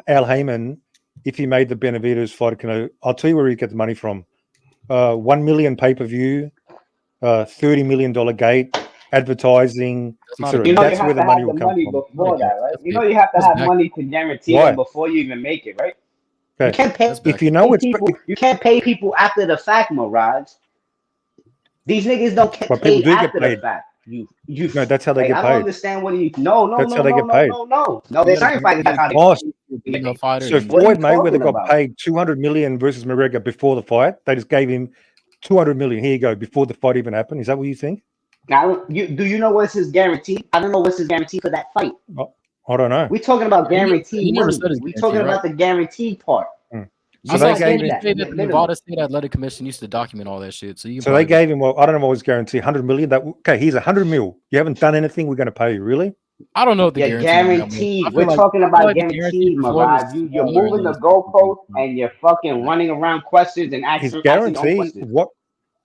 Al Heyman, if he made the Benavidez fight, I'll tell you where he get the money from. 1 million pay-per-view, $30 million gate, advertising, etc. You know you That's where have the to money have will the come money from. before that, right? You know you have to have money to guarantee Why? them before you even make it, right? You Okay. can't pay. If you know it's You can't pay people after the fact, Mirage. These niggas don't get but people paid do get after the paid. fact. No, that's how they Like get I don't paid. understand what you. No, That's how they get paid. No. There's certain fighters that's how they get paid. So Floyd Mayweather got paid $200 million versus McGregor before the fight. They just gave him $200 million. Here you go, before the fight even happened. Is that what you think? Now, do you know what's his guarantee? I don't know what's his guarantee for that fight. I don't know. We're talking about guaranteed he never money. said his We're guarantee, talking about right? the guaranteed part. So they gave him. Say that the Nevada State Athletic Commission used to document all that shit. So you. So they gave him. Well, I don't know what was guaranteed. $100 million. That okay? Here's $100 million. You haven't done anything. We're going to pay you. Really? I don't know if the Guaranteed. We're talking about guaranteed, Mirage. You're moving the goalpost and you're fucking running around questions and His asking guarantee. questions.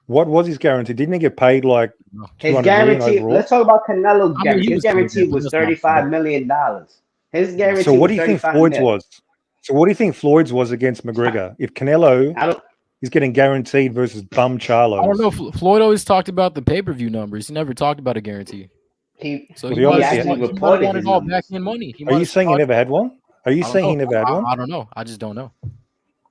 What was his guarantee? Didn't he get paid like His $200 million guarantee? overall? Let's talk about Canelo's I mean, guarantee. he His was getting guarantee that, but was that's not $35 million. His guarantee So what was do you think 35 Floyd's mil. was? So what do you think Floyd's was against McGregor? If Canelo is getting guaranteed versus bum Charlo. I don't know. Floyd always talked about the pay-per-view numbers. He never talked about a guarantee. So he actually reported wanted his all numbers. back in money. Are you saying he never had one? Are you saying he never had one? I don't know. I just don't know.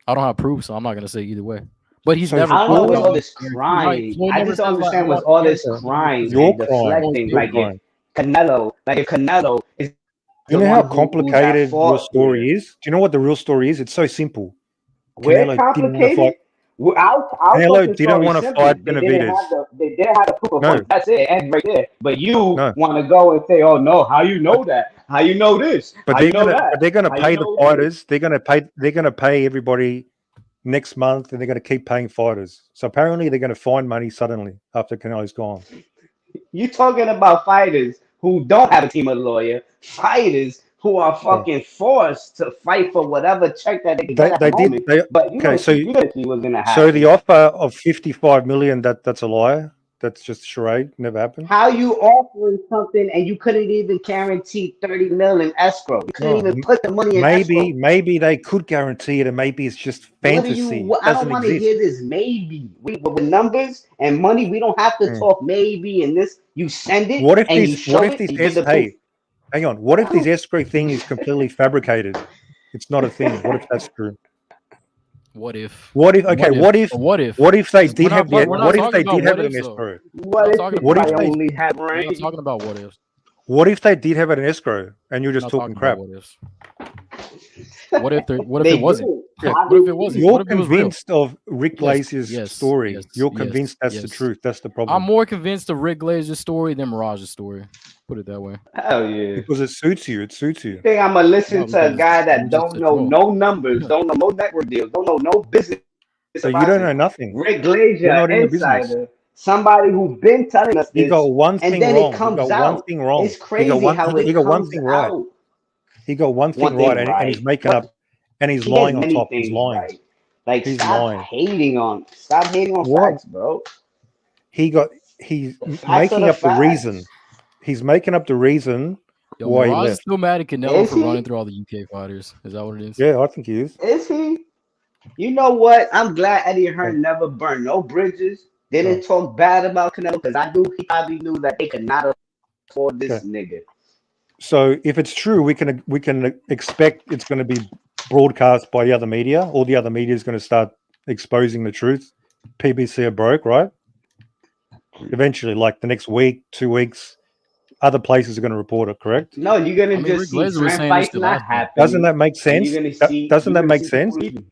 I don't have proof, so I'm not gonna say either way. But he's So never. I don't know what's about all this crying. I just don't understand what's all this crying You're and deflecting. crying. Like if Canelo is. You know how complicated your story is? Do you know what the real story is? It's so simple. We're Canelo complicated. Canelo didn't want to fight Benavidez. They didn't have the proof of No. funds. That's it, and right there. But you want to go and say, "Oh no, how you know that? How you know this? But how they're you know gonna, that? but they're gonna How pay you the know fighters. They're gonna pay everybody next month, and they're gonna keep paying fighters. So apparently, they're gonna find money suddenly after Canelo's gone. You talking about fighters who don't have a team of lawyer, fighters who are fucking forced to fight for whatever check that they can get at the moment. But you Okay, so you gonna see what's gonna happen. so the offer of $55 million, that's a lie. That's just a charade. Never happened. How you offering something and you couldn't even guarantee 30 mil in escrow? You couldn't even put the money in escrow. Maybe they could guarantee it, and maybe it's just fantasy. I don't want to hear this maybe. But with numbers and money, we don't have to talk maybe and this. You send it. What if and you these? show What if it, these? you give the Hey, proof. hang on. What if this escrow thing is completely fabricated? It's not a thing. What if that's true? What if? What if? Okay. What if? What if? What if they did have the? we're not What if talking they about did have what it in ifs, though. escrow? What if they only have We're range? not talking about what ifs. What if they did have it in escrow and you're just We're talking not crap? talking about what ifs. What if They it wasn't? do. What if it wasn't? You're What if it was real? convinced of Rick Glazier's story. You're yes, convinced that's the yes. truth. That's the problem. I'm more convinced of Rick Glazier's story than Mirage's story. Put it that way. Hell yeah. Because it suits you. It suits you. Think I'm gonna listen No, to a because guy that I'm don't just a know troll. no numbers, don't know no network deals, don't know no business. So you about don't it. know nothing. Rick You're Glazier, not in the business. insider, somebody who's been telling us You this, got one and thing then wrong. it comes You got out. one thing wrong. It's crazy how it he got one comes thing right. out. He got one thing One thing right, and he's right. making up, and he's He has lying on many top. He's things lying. right. Like He's stop lying. hating on What? facts, bro. He's Facts are making the up the facts. reason. He's making up the reason Yo, why he Mirage is left. still mad at Canelo Is for he? running through all the UK fighters. Is that what it is? Yeah, I think he is. Is he? You know what? I'm glad Eddie Hearn never burned no bridges. Didn't talk bad about Canelo because I knew he probably knew that they could not afford this nigga. So if it's true, we can expect it's going to be broadcast by the other media. All the other media is going to start exposing the truth. PBC are broke, right? Eventually, like the next week, 2 weeks, other places are going to report it. Correct? No, you're gonna Rick just see Glazer was grand saying this fights shit not last night. happening. Doesn't that make sense? You're gonna see. Doesn't you're that gonna make see sense? people leaving.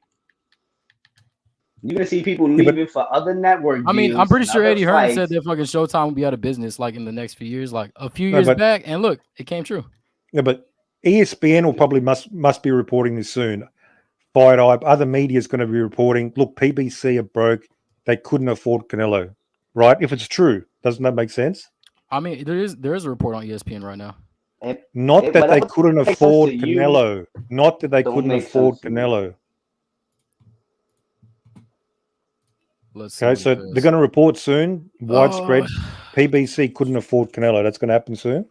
You're gonna see people Yeah, but leaving for other network I mean, deals I'm pretty and sure other Eddie Hearn fights. said that fucking Showtime will be out of business like in the next few years, like a few No, years but- back. And look, it came true. yeah, but ESPN will probably must be reporting this soon. Fight Eye, other media is going to be reporting. Look, PBC are broke. They couldn't afford Canelo, right? If it's true, doesn't that make sense? I mean, there is a report on ESPN right now. Not that they whatever couldn't makes sense afford to you Canelo. Not that they don't couldn't make afford sense to me. Canelo. Let's see Okay, what so it says. they're going to report soon. Widespread. Oh. PBC couldn't afford Canelo. That's going to happen soon.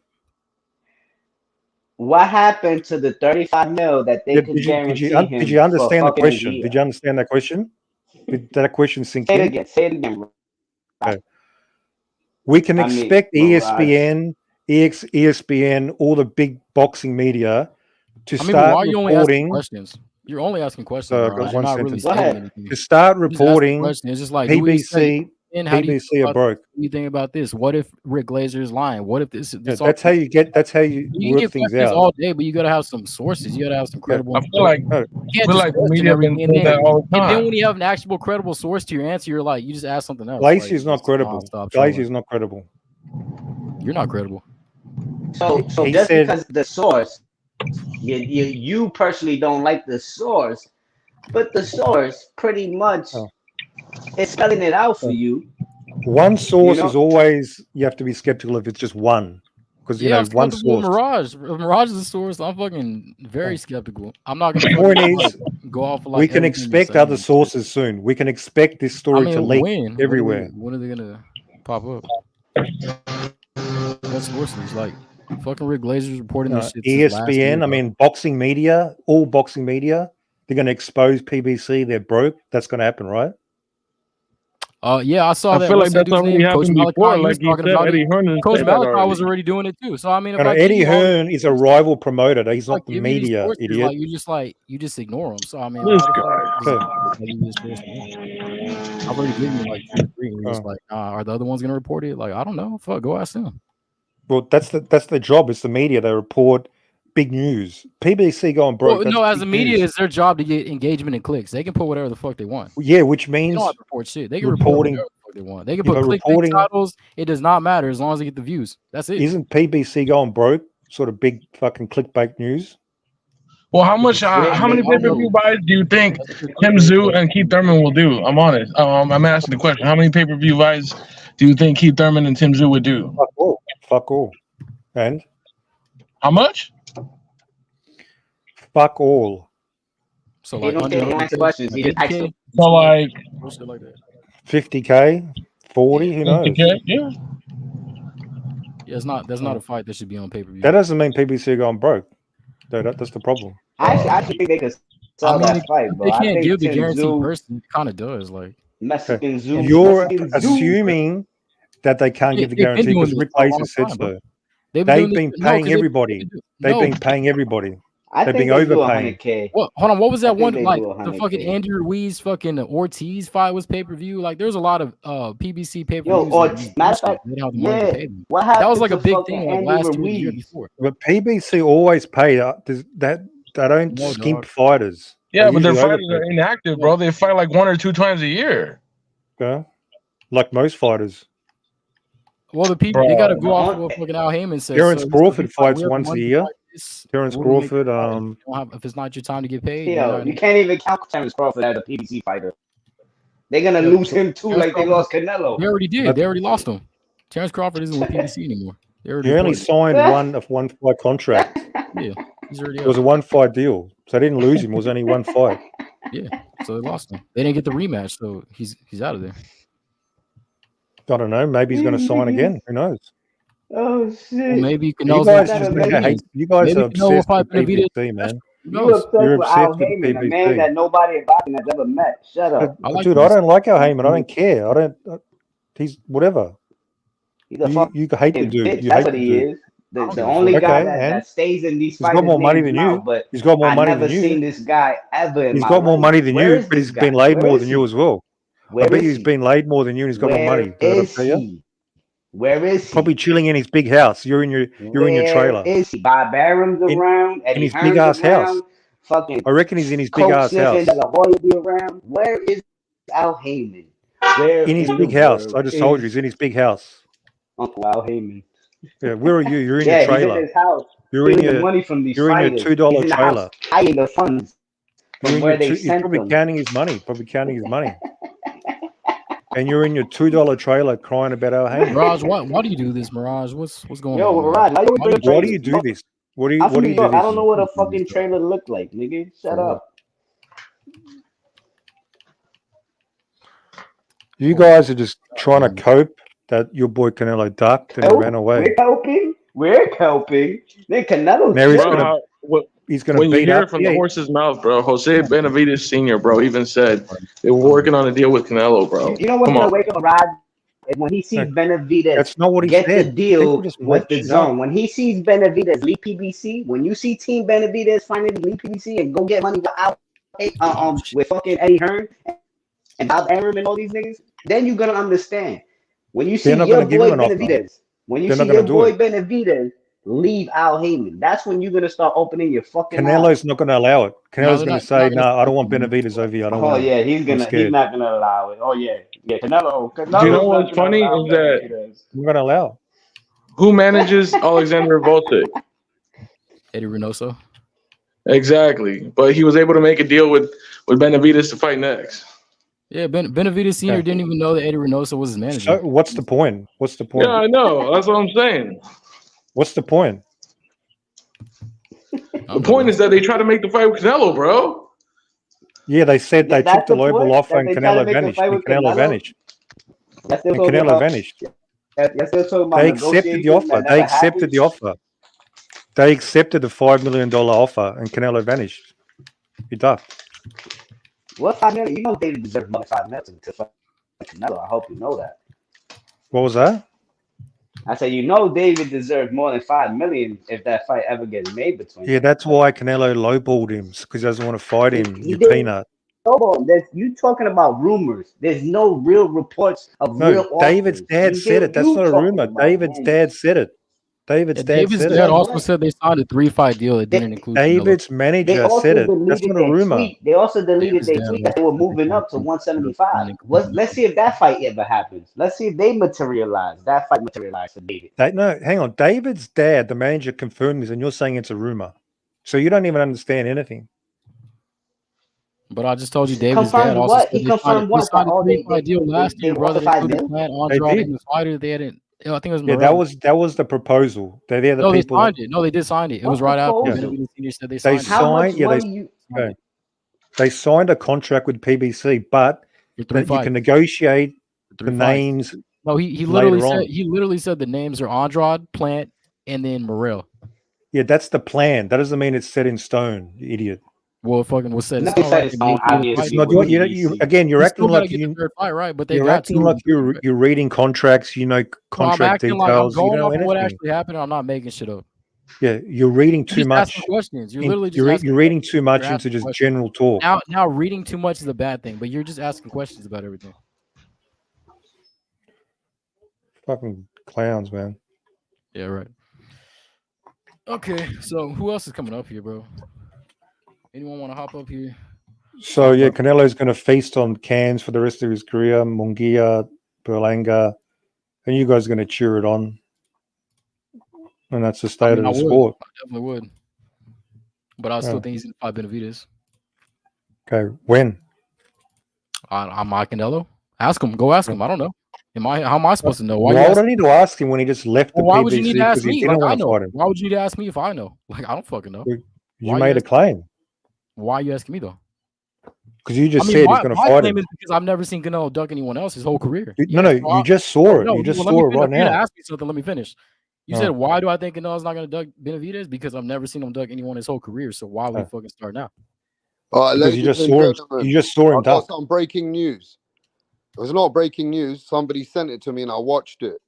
What happened to the 35 mil that they Yeah, could did guarantee you him did you understand for the fucking a question? year? Did you understand that question? Did that question sink Say it in? again. Say it again. Okay. We can I mean, expect Mirage. ESPN, all the big boxing media to I mean, but start why are you only asking reporting. questions? You're only asking questions, So I've bro. got You're one not really sentence. stating anything. To start You're just asking reporting questions. It's just like, do we PBC, and how do you PBC are broke. what do you think about this? What if Rick Glazer is lying? What if this? Yeah, that's how you You can work get things questions out. all day, but you got to have some sources. You got to have some credible. I feel like No. You I can't feel just like the question media been everything. doing that all the And then time. when you have an actual credible source to your answer, you're like, you just ask something else. Glacier Like, is not just credible. nonstop Glacier trolling. is not credible. You're not credible. So He just said- because the source, you personally don't like the source, but the source pretty much is spelling it out for you. One source You know? is always, you have to be skeptical if it's just one. Because, Yeah, I'm one skeptical with source. Mirage. If Mirage is the source, I'm fucking very skeptical. I'm not gonna The point fucking, is, go off of, we can everything you're expect other saying. sources soon. We can expect this story to leak when? everywhere. When are they gonna pop up? What sources? Like fucking Rick Glazer's reporting this shit since last year, ESPN, I bro. mean, boxing media, all boxing media, they're going to expose PBC. They're broke. That's going to happen, right? Yeah, I saw I that. feel What's like that that's dude's already name? Coach happened Malachi. before. He was Like you talking said, about Eddie it. Hearn has Coach said that Malachi was already. already doing it too. So I mean, if No, I Eddie give you all Hearn is a rival promoter. He's not the give you these media, sources, idiot. you just ignore them. So I mean, This why the guy. fuck does you just force me? I've already given you like 2 or 3, and you're just like, are the other ones gonna report it? Like, I don't know. Fuck, go ask them. Well, that's the job. It's the media. They report big news. PBC going broke. Well, That's no, as big a media, news. it's their job to get engagement and clicks. They can put whatever the fuck they want. Yeah, which They means don't have to report shit. They can reporting. report whatever the fuck they want. They can Yeah, put but clickbait reporting- titles. It does not matter as long as they get the views. That's it. Isn't PBC going broke? Sort of big fucking clickbait news. Well, how many pay-per-view buys do you think Tim Zoo and Keith Thurman will do? I'm honest. I'm asking the question. How many pay-per-view buys do you think Keith Thurman and Tim Zoo would do? Fuck all. Fuck all. And how much? Fuck all. So He don't get any questions. He just asks them. So like bullshit like that. 50K, 40, who knows? 50K, yeah. Yeah, that's not a fight that should be on pay-per-view. That doesn't mean PBC are going broke. That's the problem. I actually think they could sell that fight, bro. They I can't think give the Tim guaranteed Zoo, person. It kind of does, like Mexican Zoo. You're Mexican Zoo. assuming that they can't give the They've been guarantee doing because this Rick for a Glazer long said time, bro. so. They've They've been been doing this- no, paying 'cause they- everybody. They've no. been paying everybody. I They've think been they do overpaying. 100K. What? Hold on. What was I that think one? they Like do the 100K. fucking Andrew Ruiz fucking Ortiz fight was pay-per-view. Like there's a lot of PBC Yo, pay-per-views. or that matter of fact, they don't have the money to yeah. pay them. What happened That was like to a big fucking thing like Andy last year, or the year Ruiz? before. But PBC always pay. That they don't No, skimp dog. fighters. Yeah, They but their usually fighters are overpay. inactive, bro. They fight like 1 or 2 times a year. Yeah, like most fighters. Well, the people they got to go off of what fucking Al Heyman says. Terrence So Crawford it's like, fights we have once a money year. like this, Terrence we'll make Crawford. the fight. You don't have- if it's not your time to get paid, you're Yo, not- you can't even count Terrence Crawford as a PBC fighter. They're gonna Yeah, lose him too, Terrence like they Crawford- lost Canelo. They already did. They already lost him. Terrence Crawford isn't with PBC anymore. They already He only reported. signed a one fight contract. Yeah, he's already It was a 1 fight deal, so they didn't lose him. It was only one fight. Yeah, so they lost him. They didn't get the rematch, so he's out of there. I don't know. Maybe he's going to sign again. Who knows? Oh shit! Well, maybe You Canelo's guys gonna just fight think I hate. Benavidez. You guys Maybe are Canelo will obsessed fight with Benavidez. PBC, man. Who You knows? obsessed You're with Al obsessed with Heyman, a man PBC. that nobody in boxing has ever met. Shut up. I like Dude, him. I don't like Al Heyman. I don't care. I don't. He's whatever. He's a You fucking hate the dude. bitch. You That's hate what the he dude. is. The give a only fuck. guy Okay, and that stays in these he's got fights' more money names than now, you. but He's got more I money never than you. seen this guy ever in He's my got more life. money than Where you, is but this he's guy? been laid Where more is than he? you as well. I Where bet is you he's he? been laid more than you, and he's got more Where money. Did I is tell you? he? Where is he? Probably chilling in his big house. You're in your Where trailer. is he? Bob Barron's In around. Eddie his big Hearn's ass house. around. Fucking I reckon he's in his big coke ass sniffing. house. De La Hoya be around. Where is Al Heyman? Where In his in big the house. world I just told you, is he's in his big house. Uncle Al Heyman? Yeah, where are you? You're in Yeah, your he's in trailer. his house. You're in Stealing the your money from these you're in your fighters. $2 He's in the trailer. house hiding the funds You're from in where your they he's sent probably them. counting his money. Probably counting his money. And you're in your $2 trailer crying about Al Heyman. Mirage, why do you do this, Mirage? What's going Yo, on? Mirage, why you Why do doing Why do trailers? you do this? What do you I'm what from do New you do York. I this? don't know what a fucking trailer look like, nigga. Shut For up. You guys are just trying to cope that your boy Canelo ducked and ran away. We're helping. We're helping. Then Canelo Now he's chilling. gonna he's going to When you beat hear up. it from the horse's mouth, bro, Jose Benavidez Sr., bro, even said they were working on a deal with Canelo, bro. You know what's Come gonna on. wake up Rod? Is when he sees Benavidez That's not what he get the said. deal People just with make the shit zone. up. When he sees Benavidez leave PBC, when you see Team Benavidez finally leave PBC and go get money with fucking Eddie Hearn and Bob Arum and all these niggas, then you're gonna understand. When you see They're not your going to give boy him an offer. Benavidez, when you They're see not your going to do boy it. Benavidez leave Al Heyman, that's when you're gonna start opening your fucking eyes. Canelo's not going to allow it. No, Canelo's they're going not- to say, not gonna "No, I don't stop want him. Benavidez over here. I don't Oh want him. yeah, he's I'm gonna. scared. He's not gonna allow it. Oh yeah, Canelo. Do you know Canelo's what's not gonna funny allow is that Benavidez. I'm going to allow. who manages Alexander Volcic? Eddie Reynoso. Exactly, but he was able to make a deal with Benavidez to fight next. Yeah, Benavidez Sr. didn't even know that Eddie Reynoso was his manager. So what's the point? What's the point? Yeah, I know. That's what I'm saying. What's the point? The point is that they try to make the fight with Canelo, bro. Yeah, they said they That's took the the lowball point, offer that and they try to Canelo make a vanished. fight And with Canelo Canelo. vanished. That's still And talking Canelo about. vanished. You're still talking about They accepted the negotiations offer. that They never accepted happened. the offer. They accepted the $5 million offer, and Canelo vanished. He ducked. What 5 million? You know David deserves more than 5 million to fight Canelo. I hope you know that. What was that? I said, you know, David deserves more than 5 million if that fight ever gets made between Yeah, them. that's why Canelo lowballed him, because he doesn't want to fight him. He You did. peanut. You talking about rumors. There's no real reports of No, real David's offers. dad You said hear it. That's you not a talking rumor. about David's rumors. dad said it. David's dad David's said dad it. also said they signed a 3-fight deal that didn't include David's Canelo. manager They also said it. That's deleted not a their rumor. tweet. They also deleted David's their dad tweet also that they were said moving up to 175. Let's see if that fight ever happens. Let's see if they materialize. That fight materialized for David. No, hang on. David's dad, the manager, confirmed this, and you're saying it's a rumor. So you don't even understand anything. But I just told you, David's Confirmed dad also what? said He they confirmed signed what? That a 3-fight deal last they year, brother. offered 5 Including million? Plant, They Andrade, did. and the fighter. They hadn't. I think it was Yeah, Morel. that was the proposal. They're the No, they people. signed it. No, they did sign it. It was What right after proposal? Benavidez Sr. said they They signed it. How much signed. Yeah, money you? okay. They signed a contract with PBC, but For 3 that you fights. can negotiate For the 3 fights. names. No, he later literally said the names are Andrade, Plant, and then Morel. Yeah, that's the plan. That doesn't mean it's set in stone, you idiot. Well, fucking was set in Nothing stone, set right? in They stone, made you the obviously, It's fight. not with you PBC. again. You're You acting still gotta like get the you. 3rd fight, right? But they You're got acting two. like you're reading contracts. You know Well, I'm contract acting like I'm details. You going know off of what anything. actually happened. I'm not making shit up. Yeah, you're reading You're too just much. asking questions. You're literally just asking You're reading too much You're into asking just questions. general talk. Now reading too much is a bad thing, but you're just asking questions about everything. Fucking clowns, man. Yeah, right. Okay, so who else is coming up here, bro? Anyone want to hop up here? So yeah, Canelo's going to feast on cans for the rest of his career. Munguia, Berlanga, and you guys are going to cheer it on. And that's the state of the sport. I definitely would. But I still think he's going to fight Benavidez. Okay, when? I'm not Canelo. Ask him. Go ask him. I don't know. How am I supposed to know? Why would I need to ask him when he just left the why PBC would you need to because ask he me? didn't Like, I want to know. fight him? Why would you need to ask me if I know? Like, I don't fucking know. You made a claim. Why are you asking me though? Because you just I mean, said he's going to my fight claim him. is because I've never seen Canelo duck anyone else his whole career. No, you just saw it. You just saw it right If you're gonna now. ask me something, let me finish. You said, why do I think Canelo's not going to duck Benavidez? Because I've never seen him duck anyone his whole career. So why would we fucking start now? All right, Because ladies you just and saw him. gentlemen, You just saw him I've got duck. some breaking news. It was not breaking news. Somebody sent it to me and I watched it.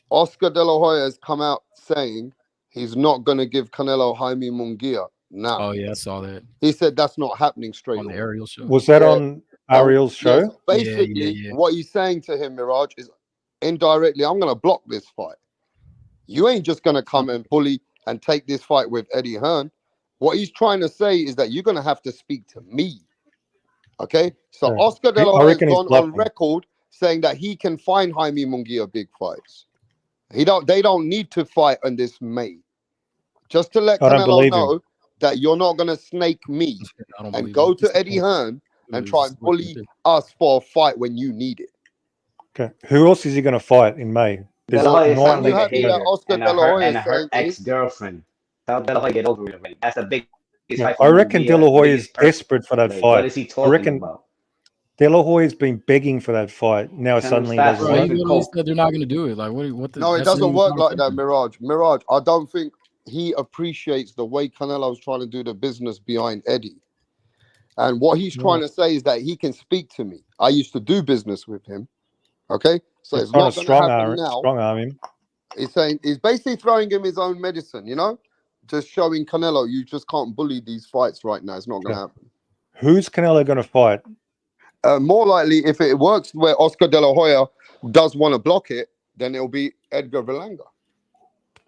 Oscar De La Hoya has come out saying he's not going to give Canelo Jaime Munguia now. Oh yeah, I saw that. He said that's not happening straight on the away. Ariel show. Was that on Ariel's show? So basically, what he's saying to him, Mirage, is indirectly, I'm going to block this fight. You ain't just going to come and bully and take this fight with Eddie Hearn. What he's trying to say is that you're going to have to speak to me. Okay? So Oscar De La Hoya has gone on record saying that he can find Jaime Munguia big fights. They don't need to fight on this May. Just to let Canelo know that you're not going to snake me and go to Eddie Hearn and try and bully us for a fight when you need it. Okay. Who else is he going to fight in May? There's De La Hoya nine sounds like a happy hater that Oscar and De La Hoya her saying ex-girlfriend. Tell De La Hoya get over it already. That's a big fight. I reckon De La Hoya is desperate for that fight. What is he talking I reckon about? De La Hoya's been begging for that fight. Now suddenly he doesn't want He it. literally said they're not going to do it. Like what? No, it doesn't work like that, Mirage. Mirage, I don't think he appreciates the way Canelo's trying to do the business behind Eddie. And what he's trying to say is that he can speak to me. I used to do business with him. Okay? So it's not going to happen now. Strong arm him. He's saying, he's basically throwing him his own medicine, you know? Just showing Canelo, you just can't bully these fights right now. It's not going to happen. Who's Canelo going to fight? More likely, if it works where Oscar De La Hoya does want to block it, then it'll be Edgar Berlanga.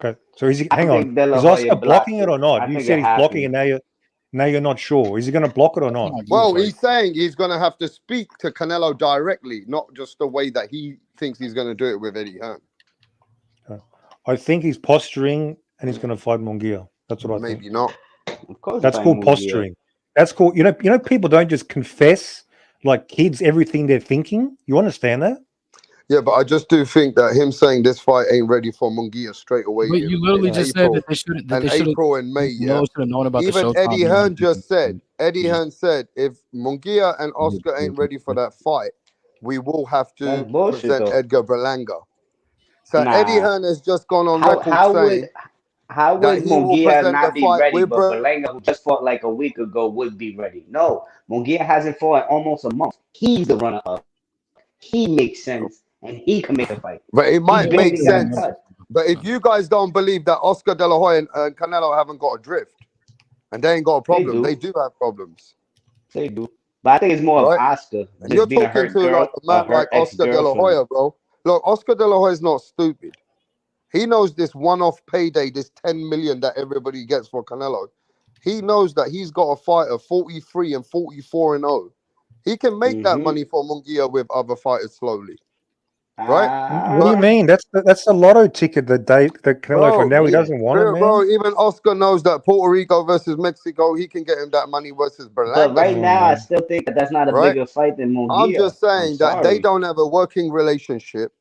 Okay, so is he? Hang on, is Oscar blocking it or not? You said he's blocking it. Now you're not sure. Is he going to block it or not? Well, he's saying he's going to have to speak to Canelo directly, not just the way that he thinks he's going to do it with Eddie Hearn. I think he's posturing and he's going to fight Munguia. That's what I think. Maybe not. Of course, that's called posturing. That's called, you know, people don't just confess like kids everything they're thinking. You understand that? Yeah, but I just do think that him saying this fight ain't ready for Munguia straight away. But you literally just said that they should. April and May. Yeah. Should have known about even Eddie Hearn just said. Eddie Hearn said if Munguia and Oscar ain't ready for that fight, we will have to present Edgar Berlanga. So Eddie Hearn has just gone on record saying. How would Munguia not be ready, but Berlanga, who just fought like a week ago, would be ready? No, Munguia hasn't fought in almost a month. He's the runner-up. He makes sense, and he can make a fight. But it might make sense. But if you guys don't believe that Oscar De La Hoya and Canelo haven't got a drift, and they ain't got a problem, they do have problems. They do. But I think it's more of Oscar. And you're talking to like a man like Oscar De La Hoya, bro. Look, Oscar De La Hoya is not stupid. He knows this one-off payday, this 10 million that everybody gets for Canelo. He knows that he's got a fighter 43 and 44 and 0. He can make that money for Munguia with other fighters slowly, right? What do you mean? That's the lotto ticket that Canelo for now. He doesn't want it, man. Bro, even Oscar knows that Puerto Rico versus Mexico, he can get him that money versus Berlanga. But right now, I still think that that's not a bigger fight than Munguia. I'm just saying that they don't have a working relationship.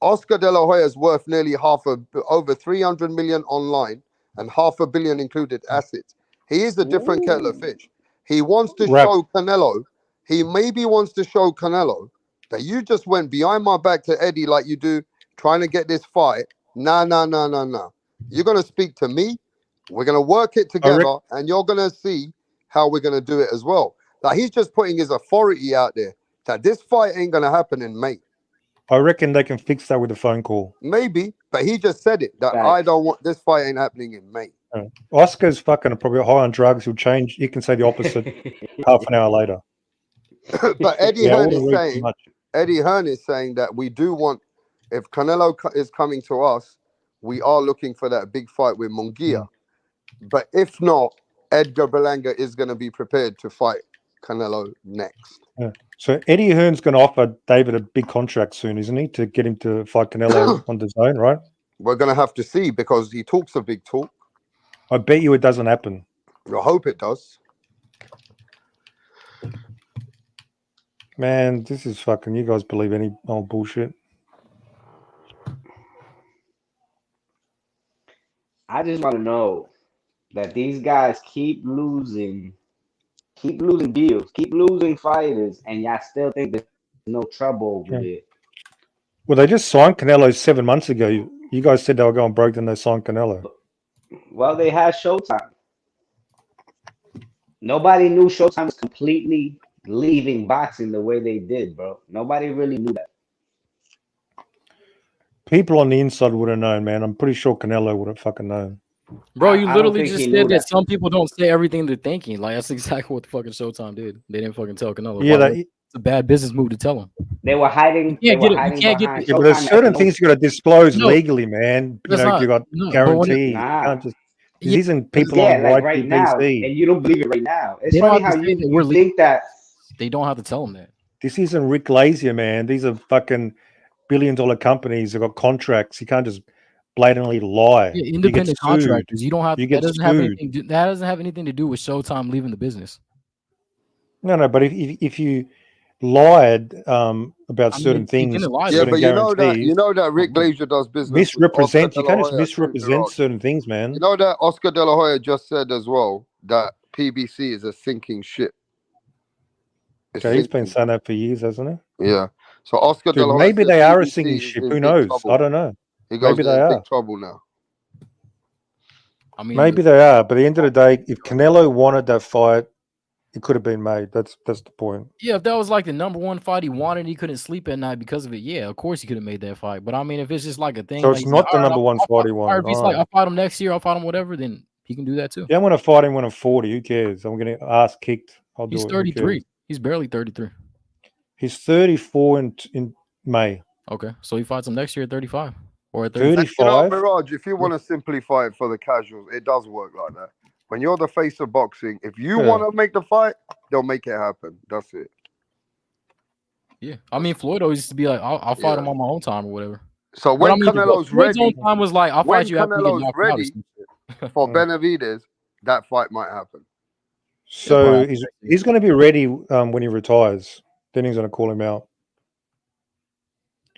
Oscar De La Hoya is worth nearly over 300 million online and $500 million included assets. He is a different kettle of fish. He wants to show Canelo. He maybe wants to show Canelo that you just went behind my back to Eddie like you do, trying to get this fight. Nah. You're going to speak to me. We're going to work it together, and you're going to see how we're going to do it as well. Like he's just putting his authority out there that this fight ain't going to happen in May. I reckon they can fix that with a phone call. Maybe, but he just said it that I don't want this fight ain't happening in May. Oscar's fucking probably high on drugs. He'll change. He can say the opposite half an hour later. But Eddie Hearn is saying that we do want, if Canelo is coming to us, we are looking for that big fight with Munguia. But if not, Edgar Berlanga is going to be prepared to fight Canelo next. Yeah. So Eddie Hearn's going to offer David a big contract soon, isn't he, to get him to fight Canelo on the zone, right? We're going to have to see because he talks a big talk. I bet you it doesn't happen. I hope it does. Man, this is fucking, you guys believe any old bullshit? I just want to know that these guys keep losing deals, keep losing fighters, and y'all still think there's no trouble over it. Well, they just signed Canelo 7 months ago. You guys said they were going broke, then they signed Canelo. Well, they had Showtime. Nobody knew Showtime was completely leaving boxing the way they did, bro. Nobody really knew that. People on the inside would have known, man. I'm pretty sure Canelo would have fucking known. Bro, you literally just said that some people don't say everything they're thinking. Like, that's exactly what the fucking Showtime did. They didn't fucking tell Canelo. Yeah, it's a bad business move to tell him. They were hiding. You can't get but there's certain things you got to disclose legally, man. You know, you got guarantee. You can't just. This isn't people on like white right PBC. now, and you don't believe it right now. It's funny how you think that they don't have to tell them that. This isn't Rick Glazier, man. These are fucking billion-dollar companies that got contracts. You can't just blatantly lie. Yeah, independent contractors. You don't have. That doesn't have anything to do with Showtime leaving the business. No. But if you lied about certain things, yeah, but you know that Rick Glazier does business. Misrepresent. You can't just misrepresent certain things, man. You know that Oscar De La Hoya just said as well that PBC is a sinking ship. Okay, he's been saying that for years, hasn't he? Yeah. So Oscar De La Hoya, maybe they are a sinking ship. Who knows? I don't know. He goes maybe they are big trouble now. I mean, maybe they are, but at the end of the day, if Canelo wanted that fight, it could have been made. That's the point. Yeah, if that was like the #1 fight he wanted, he couldn't sleep at night because of it. Yeah, of course he could have made that fight. But I mean, if it's just like a thing, So like it's he's not like, the all right, #1 fight he or wanted. if he's like, I'll fight him next year, I'll fight him whatever, then he can do that too. Yeah, I want to fight him when I'm 40. Who cares? I'm getting ass kicked. I'll do He's it. 33. He's barely 33. He's 34 in May. Okay, so he fights him next year at 35 or at 35. 35. You know, Mirage, if you want to simplify it for the casuals, it does work like that. When you're the face of boxing, if you want to make the fight, they'll make it happen. That's it. Yeah, I mean, Floyd always used to be like, I'll fight him on my own time or whatever. So But when I mean, Canelo's Floyd's ready, own time was like, I'll when fight you after you get Canelo's knocked out or ready some shit. for Benavidez, that fight might happen. So he's going to be ready when he retires. Then he's going to call him out.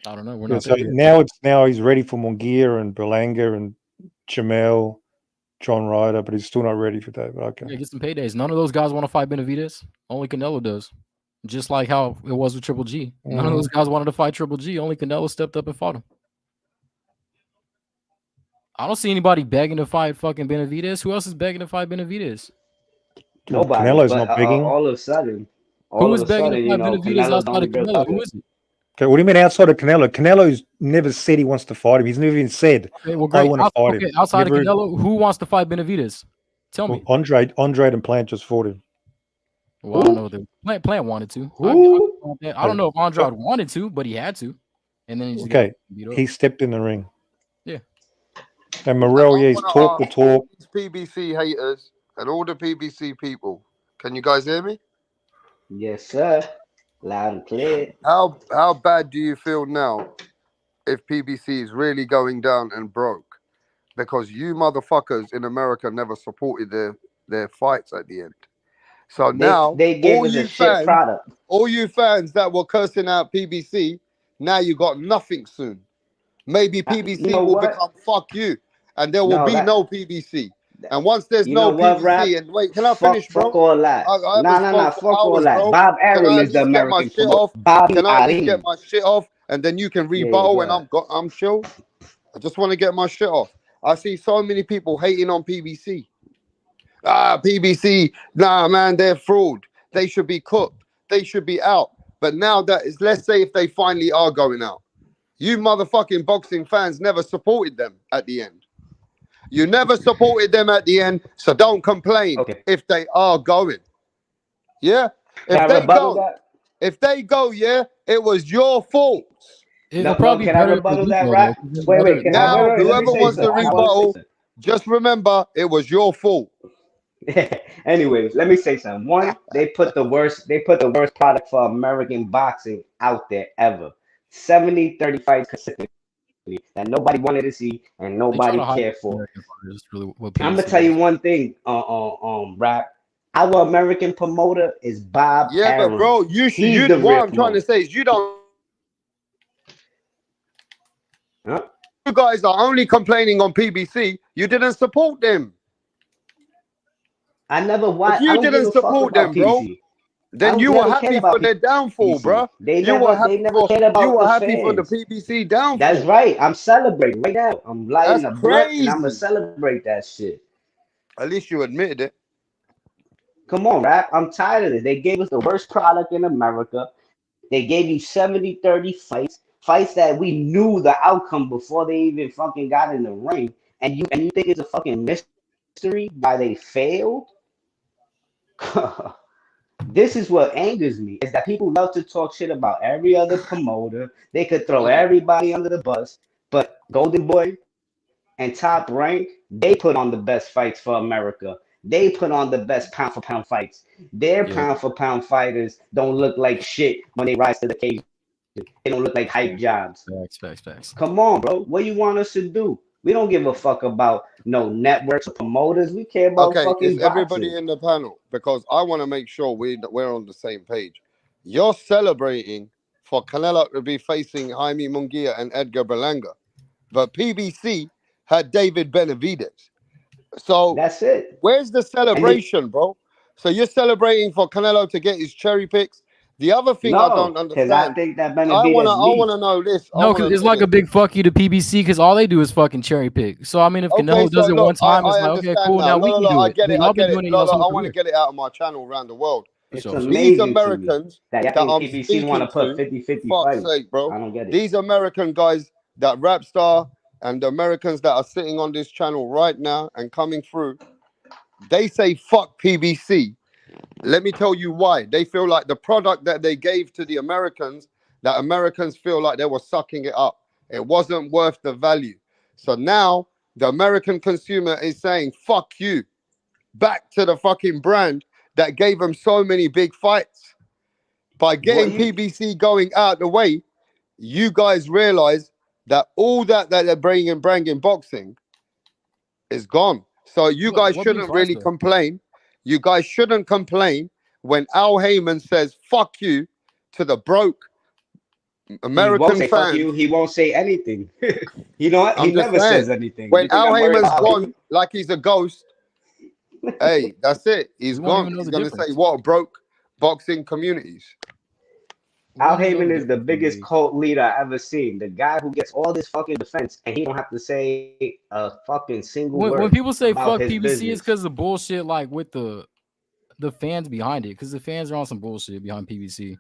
I don't know. We're Yeah, not so there yet. now he's ready for Munguia and Berlanga and Jamel, John Ryder, but he's still not ready for that. But okay. Yeah, get some paydays. None of those guys want to fight Benavidez. Only Canelo does. Just like how it was with Triple G. None of those guys wanted to fight Triple G. Only Canelo stepped up and fought him. I don't see anybody begging to fight fucking Benavidez. Who else is begging to fight Benavidez? Nobody. Canelo's but not begging. all of a sudden, Who is begging to fight Benavidez Canelo's the outside only of real Canelo? Who threat. is it? Okay, what do you mean outside of Canelo? Canelo's never said he wants to fight him. He's never even said, Okay, well, I great. want to fight him. Outside Never- of Canelo, who wants to fight Benavidez? Tell me. Andre and Plant just fought him. Well, I don't know. The Plant wanted to. I don't know if Andrade wanted to, but he had to. And then he just got beat up. He stepped in the ring. Yeah. And Morel, he's talked the talk. These PBC haters and all the PBC people. Can you guys hear me? Yes, sir. Loud and clear. How bad do you feel now if PBC is really going down and broke? Because you motherfuckers in America never supported their fights at the end. So now they gave us a shit product. All you fans that were cursing out PBC, now you got nothing soon. Maybe PBC you know will what? become fuck you, and there will No, be that- no PBC. And once there's You no know what, PBC, Rap? and wait, can I finish, bro? Fuck all that. I Nah, haven't spoke fuck for all hours, that. bro. Bob Can I Arum at is the least get my American shit promoter. off? Bobby Can I at least Ali. get my shit off, and then you can Yeah, rebuttal, go and ahead. I'm chill. I just want to get my shit off. I see so many people hating on PBC. PBC, nah, man, they're fraud. They should be cooked. They should be out. But now that is, let's say if they finally are going out, you motherfucking boxing fans never supported them at the end. You never supported them at the end, so don't complain if they are going. Yeah? Can I rebuttal that? If they go, yeah, it was your fault. No, can I rebuttal that, Rap? Wait, can Now, I? Wait, let me whoever say wants to something. rebuttal, just remember it was your fault. Anyways, let me say something. One, they put the worst product for American boxing out there ever. 70-30 fights consistently that nobody wanted to see and nobody cared for. I'm gonna tell you one thing, Rap. Our American promoter is Bob Arum. But bro, He's you the what real I'm trying to say is you don't. Huh? You guys are only complaining on PBC. You didn't support them. I never watched. If you I don't give didn't a fuck support about them, bro, PBC. then you were happy for their downfall, bro. They You were happy never cared about you were the happy for the fans. PBC downfall. That's right. I'm celebrating right now. I'm lighting That's a blunt and I'm gonna crazy. celebrate that shit. At least you admitted it. Come on, Rap. I'm tired of it. They gave us the worst product in America. They gave you 70-30 fights that we knew the outcome before they even fucking got in the ring. And you think it's a fucking mystery why they failed? This is what angers me, is that people love to talk shit about every other promoter. They could throw everybody under the bus, but Golden Boy and Top Rank, they put on the best fights for America. They put on the best pound for pound fights. Their pound for pound fighters don't look like shit when they rise to the occasion. They don't look like hype jobs. Facts. Come on, bro. What you want us to do? We don't give a fuck about no networks or promoters. We care about fucking is everybody boxing. in the panel? Because I want to make sure we're on the same page. You're celebrating for Canelo to be facing Jaime Munguia and Edgar Berlanga, but PBC had David Benavidez. So that's it. Where's the celebration, bro? So you're celebrating for Canelo to get his cherry picks. The other thing I don't No, because I understand, think that I Benavidez wanna leads. know this. I No, wanna because it's know like this. a big fuck you to PBC because all they do is fucking cherry pick. So I mean, if Okay, Canelo so does it one look, time, it's I like okay, understand cool. now. Now we Look, can look, do I it. get But it. I y'all been get it. doing it Look, y'all's look, whole I want to career. get it out of my channel around the world. For It's sure. These amazing to me Americans that y'all that think I'm PBC want speaking to put to, 50-50 fuck's fights. sake, bro. I don't get it. These American guys, that rap star, and the Americans that are sitting on this channel right now and coming through, they say fuck PBC. Let me tell you why. They feel like the product that they gave to the Americans, that Americans feel like they were sucking it up. It wasn't worth the value. So now the American consumer is saying, fuck you, back to the fucking brand that gave them so many big fights. By getting PBC going out the way, you guys realize that all that they're bringing boxing is gone. So you guys What big shouldn't fights really though? complain. You guys shouldn't complain when Al Heyman says "fuck you" to the broke He won't American say fuck you. fans. He won't say anything. You know what? He I'm just never saying, says anything. when You think Al I'm worried Heyman's about him? gone like he's a ghost, hey, that's it. We He's won't gone. even know He's the gonna say difference. what broke boxing communities. We Al won't even know Heyman the is the difference in biggest the league. cult leader I ever seen. The guy who gets all this fucking defense and he don't have to say a fucking single When word people say about fuck his PBC, it's business. because of bullshit like with the fans behind it. Because the fans are on some bullshit behind PBC.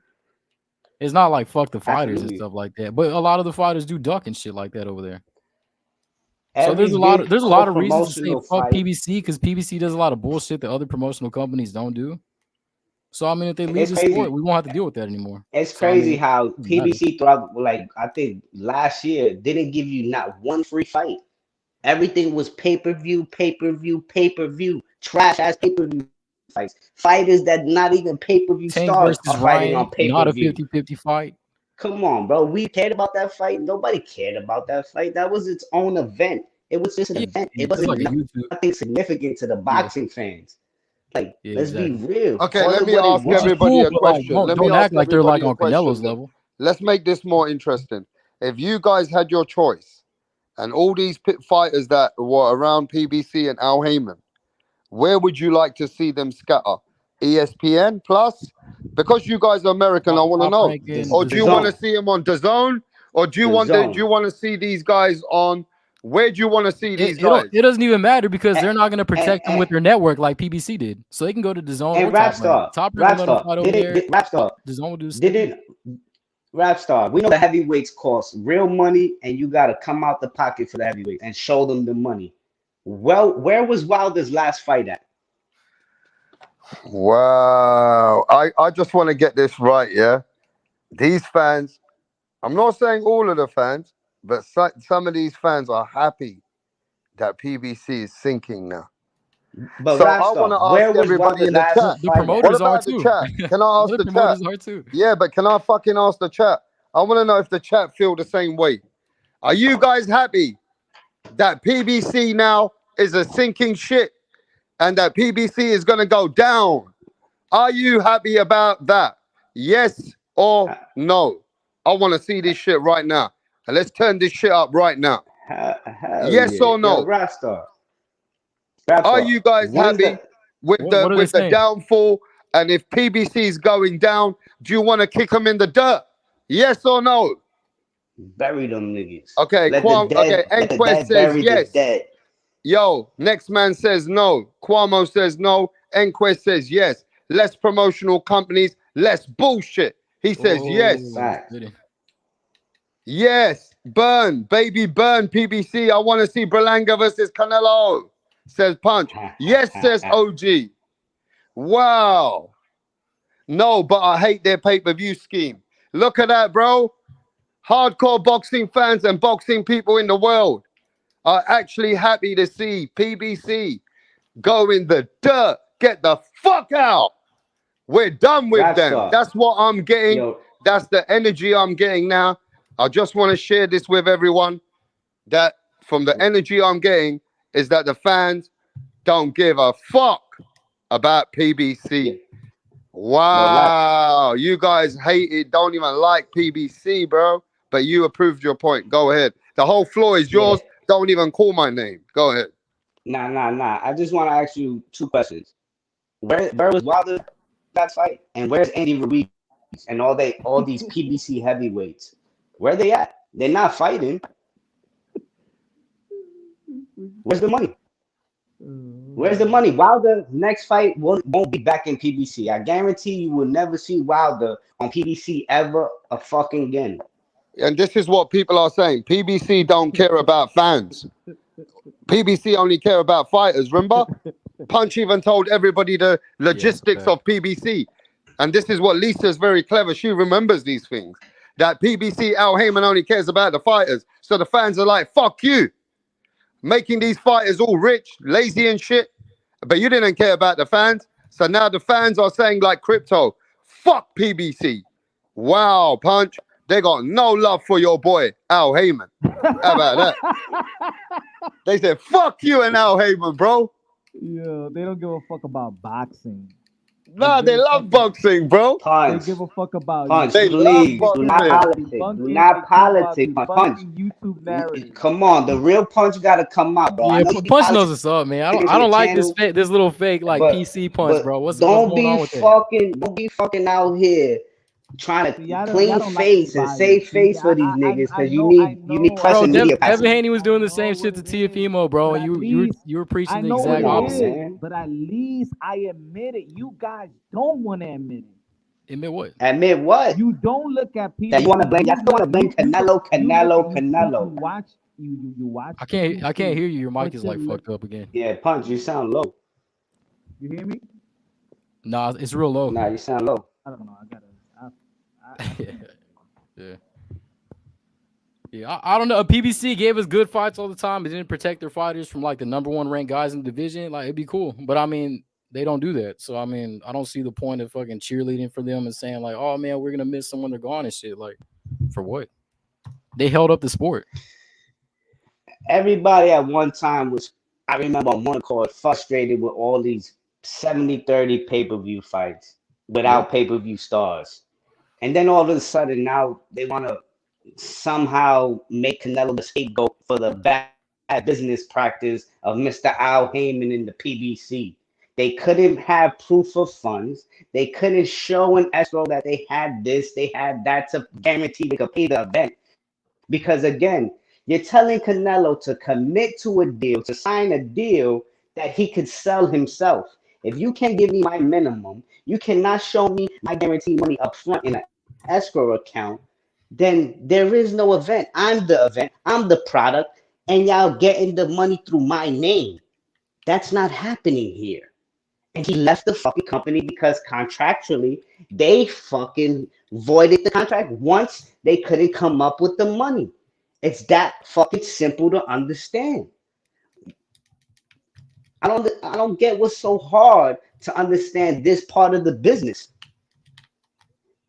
It's not like fuck the fighters and Absolutely. stuff like that. But a lot of the fighters do duck and shit like that over there. So Every there's a big lot of reasons to say promotional fuck fight. PBC because PBC does a lot of bullshit that other promotional companies don't do. So I mean, if they leave It's the sport, crazy. we won't have to deal with that anymore. It's So I crazy mean, how it doesn't matter. PBC throughout, like I think last year, didn't give you not one free fight. Everything was pay-per-view, pay-per-view, pay-per-view. Trash ass pay-per-view fights. Fighters that not even pay-per-view Tank stars versus are fighting Ryan, on not a pay-per-view. 50-50 fight. Come on, bro. We cared about that fight. Nobody cared about that fight. That was its own event. It was just an Yeah, event. It it's like wasn't a YouTube. nothing significant to the Yeah, boxing fans. Like, yeah, let's be exactly. real. Okay, Call let it me what it ask Which is was. everybody cool, a but like, question. Let me don't act ask like they're like everybody a on Canelo's question. level. Let's make this more interesting. If you guys had your choice and all these pit fighters that were around PBC and Al Heyman, where would you like to see them scatter? ESPN Plus? Because you guys are American, I want to Top know. ranking, Or The do you want DAZN. to zone. see them on DAZN? Or do you The want do zone. you want to see these guys on? Where do you want to see these guys? It doesn't even matter because And, they're not going to and, protect them with and, their network like PBC did. So they can go to DAZN or and Top Rank. Top Rank will let them Rapstar, fight over there. Rapstar, DAZN will do the same. didn't Rapstar. We know the heavyweights cost real money, and you got to come out the pocket for the heavyweights and show them the money. Well, where was Wilder's last fight at? Wow. I just want to get this right, yeah? These fans, I'm not saying all of the fans, but some of these fans are happy that PBC is sinking now. But So I want to Rapstar, where ask was everybody Wilder's in the last chat. The fight at? What promoters are about the too. chat? Can I ask Other the chat? promoters are too. Yeah, but can I fucking ask the chat? I want to know if the chat feel the same way. Are you guys happy that PBC now is a sinking ship and that PBC is going to go down? Are you happy about that? Yes or no? I want to see this shit right now. And let's turn this shit up right now. Hell Yes yeah. or Yo, no? Rapstar. Are Rapstar, you guys when's happy the with the What are they with the saying? downfall? And if PBC is going down, do you want to kick them in the dirt? Yes or no? bury them niggas? Okay, okay, Let the Enquest dead says bury the yes. dead. Yo, next man says no. Cuomo says no. Enquest says yes. Less promotional companies, less bullshit. He says yes. Oh, Facts. Yes. Burn, baby, burn PBC. I want to see Berlanga versus Canelo. Says Punch. Yes, says OG. Wow. No, but I hate their pay-per-view scheme. Look at that, bro. Hardcore boxing fans and boxing people in the world are actually happy to see PBC go in the dirt. Get the fuck out. We're done with them. Rapstar. That's what I'm getting. Yo, That's the energy I'm getting now. I just want to share this with everyone. That from the energy I'm getting is that the fans don't give a fuck about PBC. Wow, you guys hate it, don't even like PBC, bro. But you approved your point. Go ahead. The whole floor is yeah. yours. Don't even call my name. Go ahead. Nah. I just want to ask you two questions. Where was Wilder that fight? And where's Andy Ruiz and all these PBC heavyweights. Where they at? They're not fighting. Where's the money? Where's the money? Wilder next fight won't be back in PBC. I guarantee you will never see Wilder on PBC ever fucking again. And this is what people are saying. PBC don't care about fans. PBC only care about fighters. Remember? Punch even told everybody the logistics of PBC. And this is what Lisa's very clever. She remembers these things. That PBC, Al Heyman only cares about the fighters. So the fans are like, fuck you. Making these fighters all rich, lazy and shit. But you didn't care about the fans. So now the fans are saying like Crypto, fuck PBC. Wow, Punch. They got no love for your boy, Al Heyman. How about that? They said, fuck you and Al Heyman, bro. Yeah, they don't give a fuck about boxing. Nah, they love boxing, bro. Punch. They give a fuck about Punch, they please. love Do not politics. Do not politics. Punch. YouTube narrative. Come on, the real Punch got to come out, bro. Yeah, Punch knows what's up, man. I don't like this little fake like PC Punch, bro. What's going on with that? Don't be fucking out here trying to clean face and save face for these niggas because you need press and media. Devin Haney was doing the same shit to TFMO, bro. You were preaching the exact opposite. But at least I admit it. You guys don't want to admit it. Admit what? Admit what? You don't look at people. You want to blame? You want to blame Canelo. You watch. I can't hear you. Your mic is like fucked up again. Yeah, Punch. You sound low. You hear me? Nah, it's real low. Nah, you sound low. I don't know. I gotta. Yeah. I don't know. PBC gave us good fights all the time. It didn't protect their fighters from like the #1 ranked guys in the division. Like it'd be cool, but I mean they don't do that. So I mean I don't see the point of fucking cheerleading for them and saying like, oh man, we're gonna miss someone they're gone and shit. Like for what? They held up the sport. Everybody at one time was. I remember on one card frustrated with all these 70-30 pay-per-view fights without pay-per-view stars. And then all of a sudden now they want to somehow make Canelo the scapegoat for the bad business practice of Mr. Al Heyman in the PBC. They couldn't have proof of funds. They couldn't show an escrow that they had this, they had that to guarantee they could pay the event. Because again, you're telling Canelo to commit to a deal, to sign a deal that he could sell himself. If you can't give me my minimum, you cannot show me my guaranteed money up front in an escrow account, then there is no event. I'm the event. I'm the product. And y'all getting the money through my name. That's not happening here. And he left the fucking company because contractually, they fucking voided the contract once they couldn't come up with the money. It's that fucking simple to understand. I don't get what's so hard to understand this part of the business.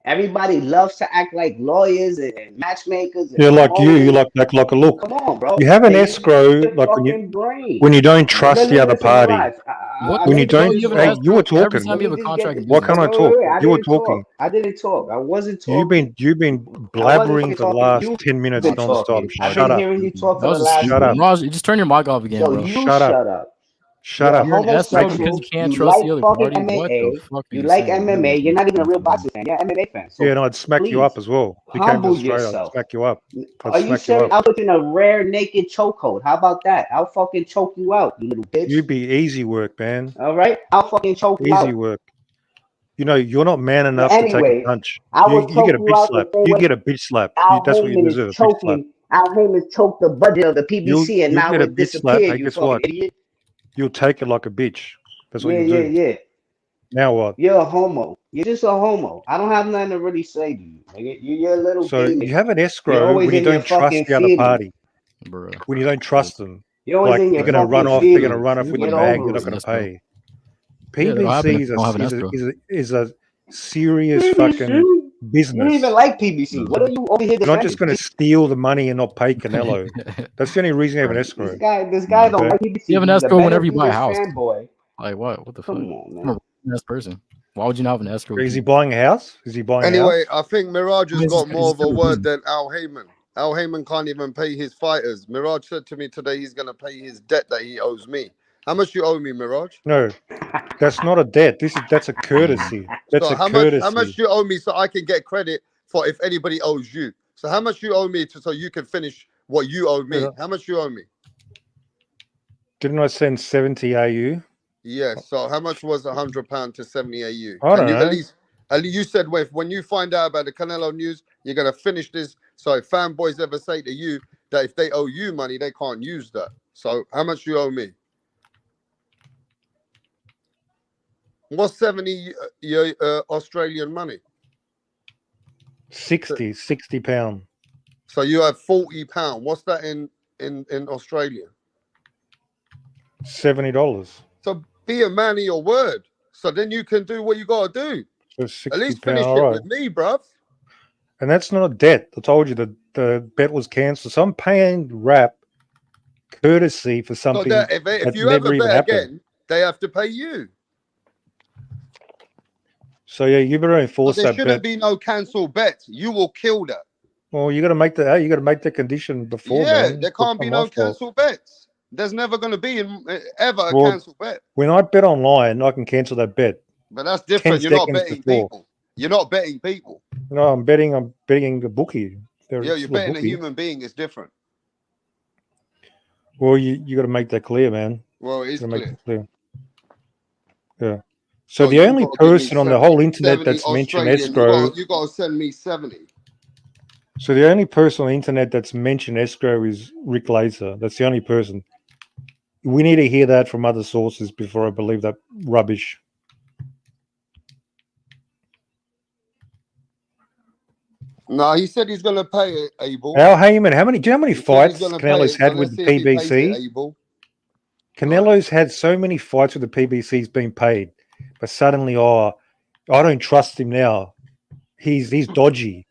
Everybody loves to act like lawyers and matchmakers. Yeah, like you like act like a look. Come on, bro. You have an escrow like when you don't trust the other party. When you don't, hey, you were talking. Why can't I talk? You were talking. I didn't talk. I wasn't talking. You've been blabbering for the last 10 minutes non-stop. Shut up. Shut up. Raj, just turn your mic off again, bro. Shut up. Shut up. You're an escrow because you can't trust the other party. What the fuck you like MMA. You're not even a real boxing fan. You're an MMA fan. Yeah, and I'd smack you up as well. Humble yourself. I'd smack you up. Are you serious? I'll put you in a rare naked chokehold. How about that? I'll fucking choke you out, you little bitch. You'd be easy work, man. All right? I'll fucking choke you out. Easy work. You know, you're not man enough to take a punch. You get a bitch slap. You get a bitch slap. That's what you deserve. Al Heyman choked the budget of the PBC and now it disappeared. You fucking idiot. You'll take it like a bitch. That's what you do. Yeah. Now what? You're a homo. You're just a homo. I don't have nothing to really say to you. You're a little. So you have an escrow when you don't trust the other party. When you don't trust them, like they're gonna run off. They're gonna run off with the bag. You're not gonna pay. PBC is a serious fucking business. You don't even like PBC. What are you over here? You're not just going to steal the money and not pay Canelo. That's the only reason you have an escrow. This guy don't like PBC. You have an escrow whenever you buy a house. Fanboy. Like what? What the fuck? Come on, man. I'm a nice person. Why would you not have an escrow? Is he buying a house? Is he buying Anyway, a house? I think Mirage has got more of a word than Al Heyman. Al Heyman can't even pay his fighters. Mirage said to me today he's going to pay his debt that he owes me. How much you owe me, Mirage? No. That's not a debt. That's a courtesy. That's So a how courtesy. much do you owe me so I can get credit for if anybody owes you? So how much you owe me so you can finish what you owe me? How much you owe me? Didn't I send 70 AU? Yes. So how much was £100 to 70 AU? I don't Can you know. at least you said when you find out about the Canelo news, you're gonna finish this. So if fanboys ever say to you that if they owe you money, they can't use that. So how much you owe me? What's 70 Australian money? 60 £60. So you have £40. What's that in Australia? $70. So be a man of your word. So then you can do what you gotta do. So 60 At least finish pound, it right. with me, bruv. And that's not a debt. I told you the bet was cancelled. So I'm paying rap courtesy for something So that if you never ever even bet happened. again, they have to pay you. So yeah, you better So enforce there that shouldn't bet. be no cancelled bets. You will kill that. Well, you got to make the condition before, Yeah, man. there can't be It's no not my fault. cancelled bets. There's never going to be ever a Well, cancelled bet. when I bet online, I can cancel that bet. But that's 10 different. You're not seconds betting before. people. You're not betting people. No, I'm betting the bookie. They're Yeah, you're still a betting a bookie. human being. It's different. Well, you got to make that clear, man. Well, it is Make clear. it clear. Yeah. So the you only gotta give me person on the whole internet 70 that's mentioned Australian. escrow. You got to send me 70. So the only person on the internet that's mentioned escrow is Rick Laser. That's the only person. We need to hear that from other sources before I believe that rubbish. No, he said he's going to pay it, Abel. Al Heyman, do you know how many He said fights he's gonna pay Canelo's it, so had let's with see the if he pays it, PBC? Abel. Canelo's had so many fights with the PBC, he's been paid, but suddenly, I don't trust him now. He's dodgy.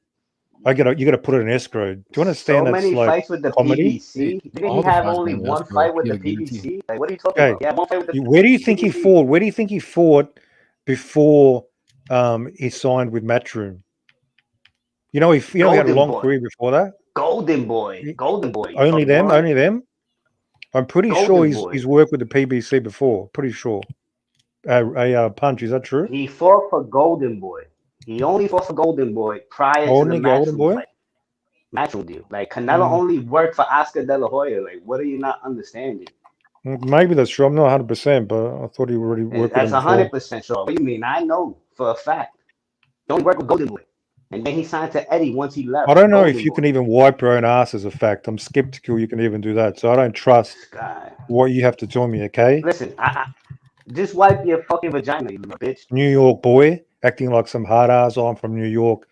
You got to put it in escrow. Do you understand So that's many like fights with the comedy? PBC. Didn't All he the have fights only been one escrow. fight with Yeah, the guaranteed. PBC? Like, what are you talking Okay, about? Yeah, one fight with the where do you think he PBC. fought? Where do you think he fought before he signed with Matchroom? You know, he had a Golden long Boy. career before that. Golden Boy. Golden Boy. Only them. Boy. Only them. I'm pretty sure Golden Boy. he's worked with the PBC before. Pretty sure. Punch, is that true? He fought for Golden Boy. He only fought for Golden Boy prior to the Only Golden Matchroom Boy? fight. Matchroom deal. Like, Canelo only worked for Oscar De La Hoya. Like, what are you not understanding? Maybe that's true. I'm not 100%, but I thought he already worked with That's him before. 100% sure. What do you mean? I know for a fact. He only worked with Golden Boy. And then he signed to Eddie once he left. I don't know Golden if you Boy. can even wipe your own ass as a fact. I'm skeptical you can even do that. So I don't trust what you have to tell me, okay? Listen, I just wipe your fucking vagina, you little bitch. New York boy, acting like some hard ass. I'm from New York.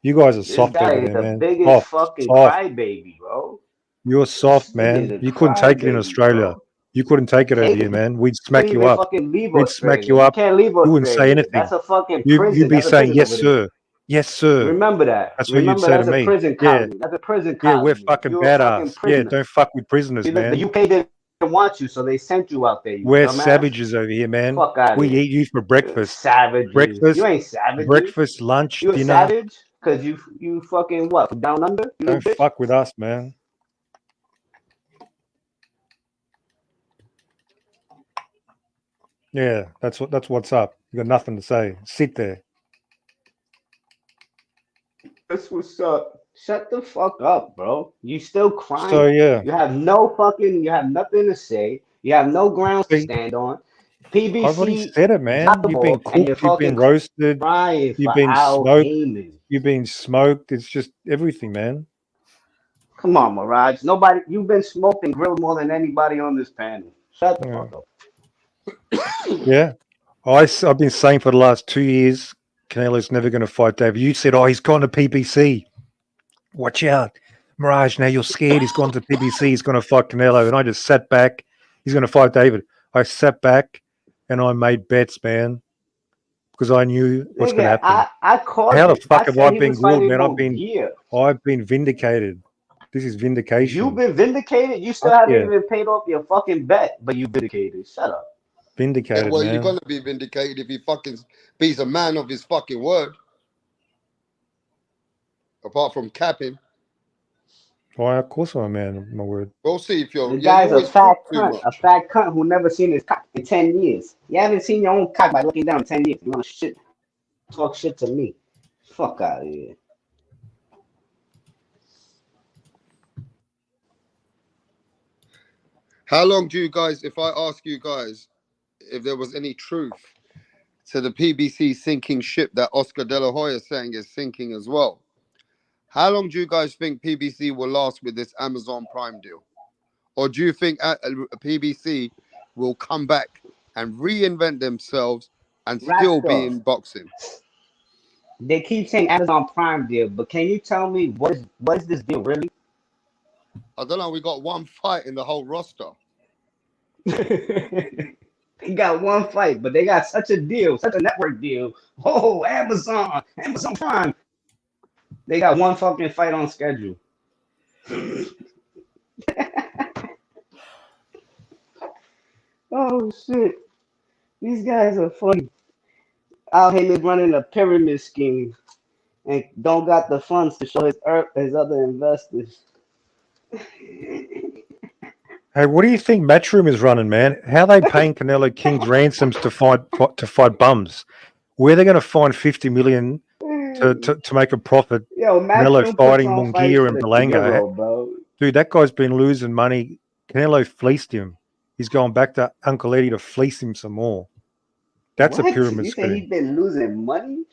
You guys are This soft guy over is there, the man. biggest fucking Soft. crybaby, bro. You're soft, This man. nigga is a You couldn't take it in crybaby, Australia. bro. You couldn't take it over Take here, it. man. We'd You smack can't you even up. fucking leave We'd smack Australia. you up. You can't leave You wouldn't say Australia. anything. That's a fucking You'd prison. be That's a saying, prison yes, over there. sir. Yes, sir. Remember that. That's what you'd Remember, say that's to a me. prison Yeah. colony. That's a prison Yeah, colony. we're fucking You're a fucking badass. Yeah, prisoner. don't fuck with prisoners, See, look, man. the UK didn't want you, so they sent you out there, you We're dumbass. savages over here, man. Fuck out of We here. eat you for breakfast. Savages. Breakfast, You ain't savages. breakfast, lunch, You a dinner. savage? Because you fucking what? From down under? You Don't little bitch? fuck with us, man. Yeah, that's what's up. You got nothing to say. Sit there. That's what's up. Shut the fuck up, bro. You still crying. So yeah. You have nothing to say. You have no grounds to stand on. PBC. I've already said it, man. You've been and you're cooked, you've been fucking roasted, crying you've for been Al smoked, Heyman. you've been smoked. It's just everything, man. Come on, Mirage. You've been smoked and grilled more than anybody on this panel. Shut the fuck up. Yeah. I've been saying for the last 2 years, Canelo's never going to fight David. You said, he's gone to PBC. Watch out. Mirage, now you're scared. He's gone to PBC. He's going to fight Canelo. And I just sat back. He's going to fight David. I sat back and I made bets, man, because I knew what's going to happen. I called How the it. fuck have I been good, man? Year. I've been vindicated. This is vindication. You've been vindicated? You still haven't even paid off your fucking bet, but you vindicated. Shut up. Vindicated, Yeah, well, man. you're gonna be vindicated if he fucking be's a man of his fucking word. Apart from capping. Why, of course I'm a man of my word. We'll see if you're. The Yeah, you guy's a always talk fat too cunt, much. who never seen his cock in 10 years. You haven't seen your own cock by looking down in 10 years. You want to talk shit to me? Fuck out of here. How long do you guys, if I ask you guys if there was any truth to the PBC sinking ship that Oscar De La Hoya is saying is sinking as well, how long do you guys think PBC will last with this Amazon Prime deal? Or do you think PBC will come back and reinvent themselves and still be Raptor, in boxing? they keep saying Amazon Prime deal, but can you tell me what is this deal really? I don't know. We got one fight in the whole roster. They got one fight, but they got such a deal, such a network deal. Oh, Amazon Prime. They got one fucking fight on schedule. Oh shit. These guys are funny. Al Heyman running a pyramid scheme and don't got the funds to show his other investors. Hey, what do you think Matchroom is running, man? How are they paying Canelo King's ransoms to fight bums? Where are they going to find $50 million to make a profit? Yo, Canelo Matchroom fighting puts on fights Munguia for and the Belanga. euro, bro. Dude, that guy's been losing money. Canelo fleeced him. He's going back to Uncle Eddie to fleece him some more. That's What? a pyramid You say scheme. he's been losing money?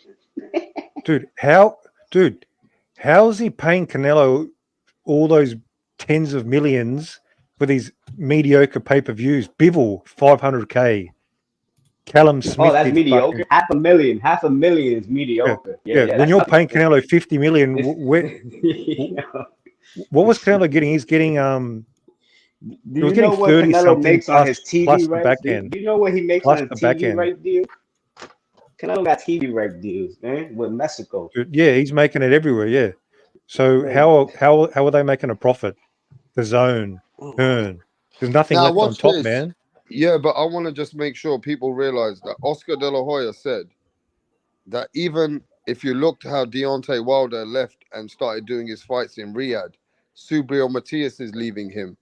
Dude, how is he paying Canelo all those tens of millions for these mediocre pay-per-views? Bivol, 500K. Callum Smith. Oh, that's did mediocre. fucking, Half a million is mediocre. yeah. When that's you're not- paying Canelo $50 million, what was Canelo getting? He's getting Do he was you getting know what 30 Canelo something makes on his TV plus the rights? back Do end. you know what he makes Plus on the his back TV end. right deal? Canelo got TV right deals, man, with Mexico. Dude, yeah, he's making it everywhere. Yeah. So Right. how are they making a profit? The Zone, Hearn. There's nothing Now, left on watch top, this. man. Yeah, but I want to just make sure people realize that Oscar De La Hoya said that even if you looked how Deontay Wilder left and started doing his fights in Riyadh, Subriel Matias is leaving him.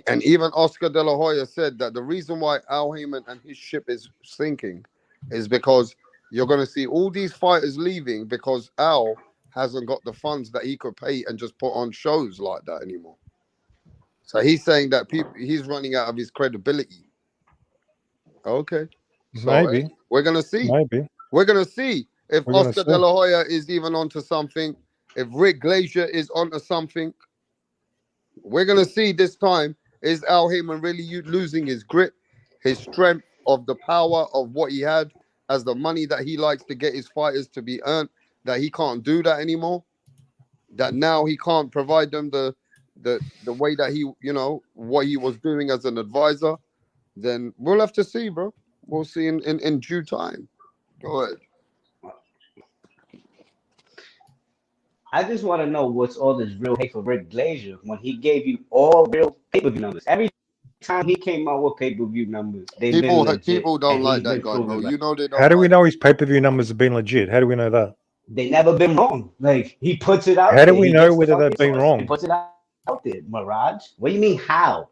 And even Oscar De La Hoya said that the reason why Al Heyman and his ship is sinking is because you're going to see all these fighters leaving because Al hasn't got the funds that he could pay and just put on shows like that anymore. So he's saying that he's running out of his credibility. Okay. So Maybe. we're going to see. Maybe. We're going to see if We're gonna Oscar see. De La Hoya is even onto something, if Rick Glazier is onto something. We're going to see this time, is Al Heyman really losing his grip, his strength of the power of what he had as the money that he likes to get his fighters to be earned, that he can't do that anymore, that now he can't provide them the way that he, what he was doing as an advisor. Then we'll have to see, bro. We'll see in due time. Go ahead. I just want to know what's all this real hate for Rick Glazier when he gave you all real pay-per-view numbers. Every time he came out with pay-per-view numbers, People don't like that guy, bro. You know they don't. How do we know his pay-per-view numbers have been legit? How do we know that? They never been wrong. Like he puts it out. How do there. we He know gets whether fucking they've been sources. wrong? He puts it out there, Mirage. What do you mean how?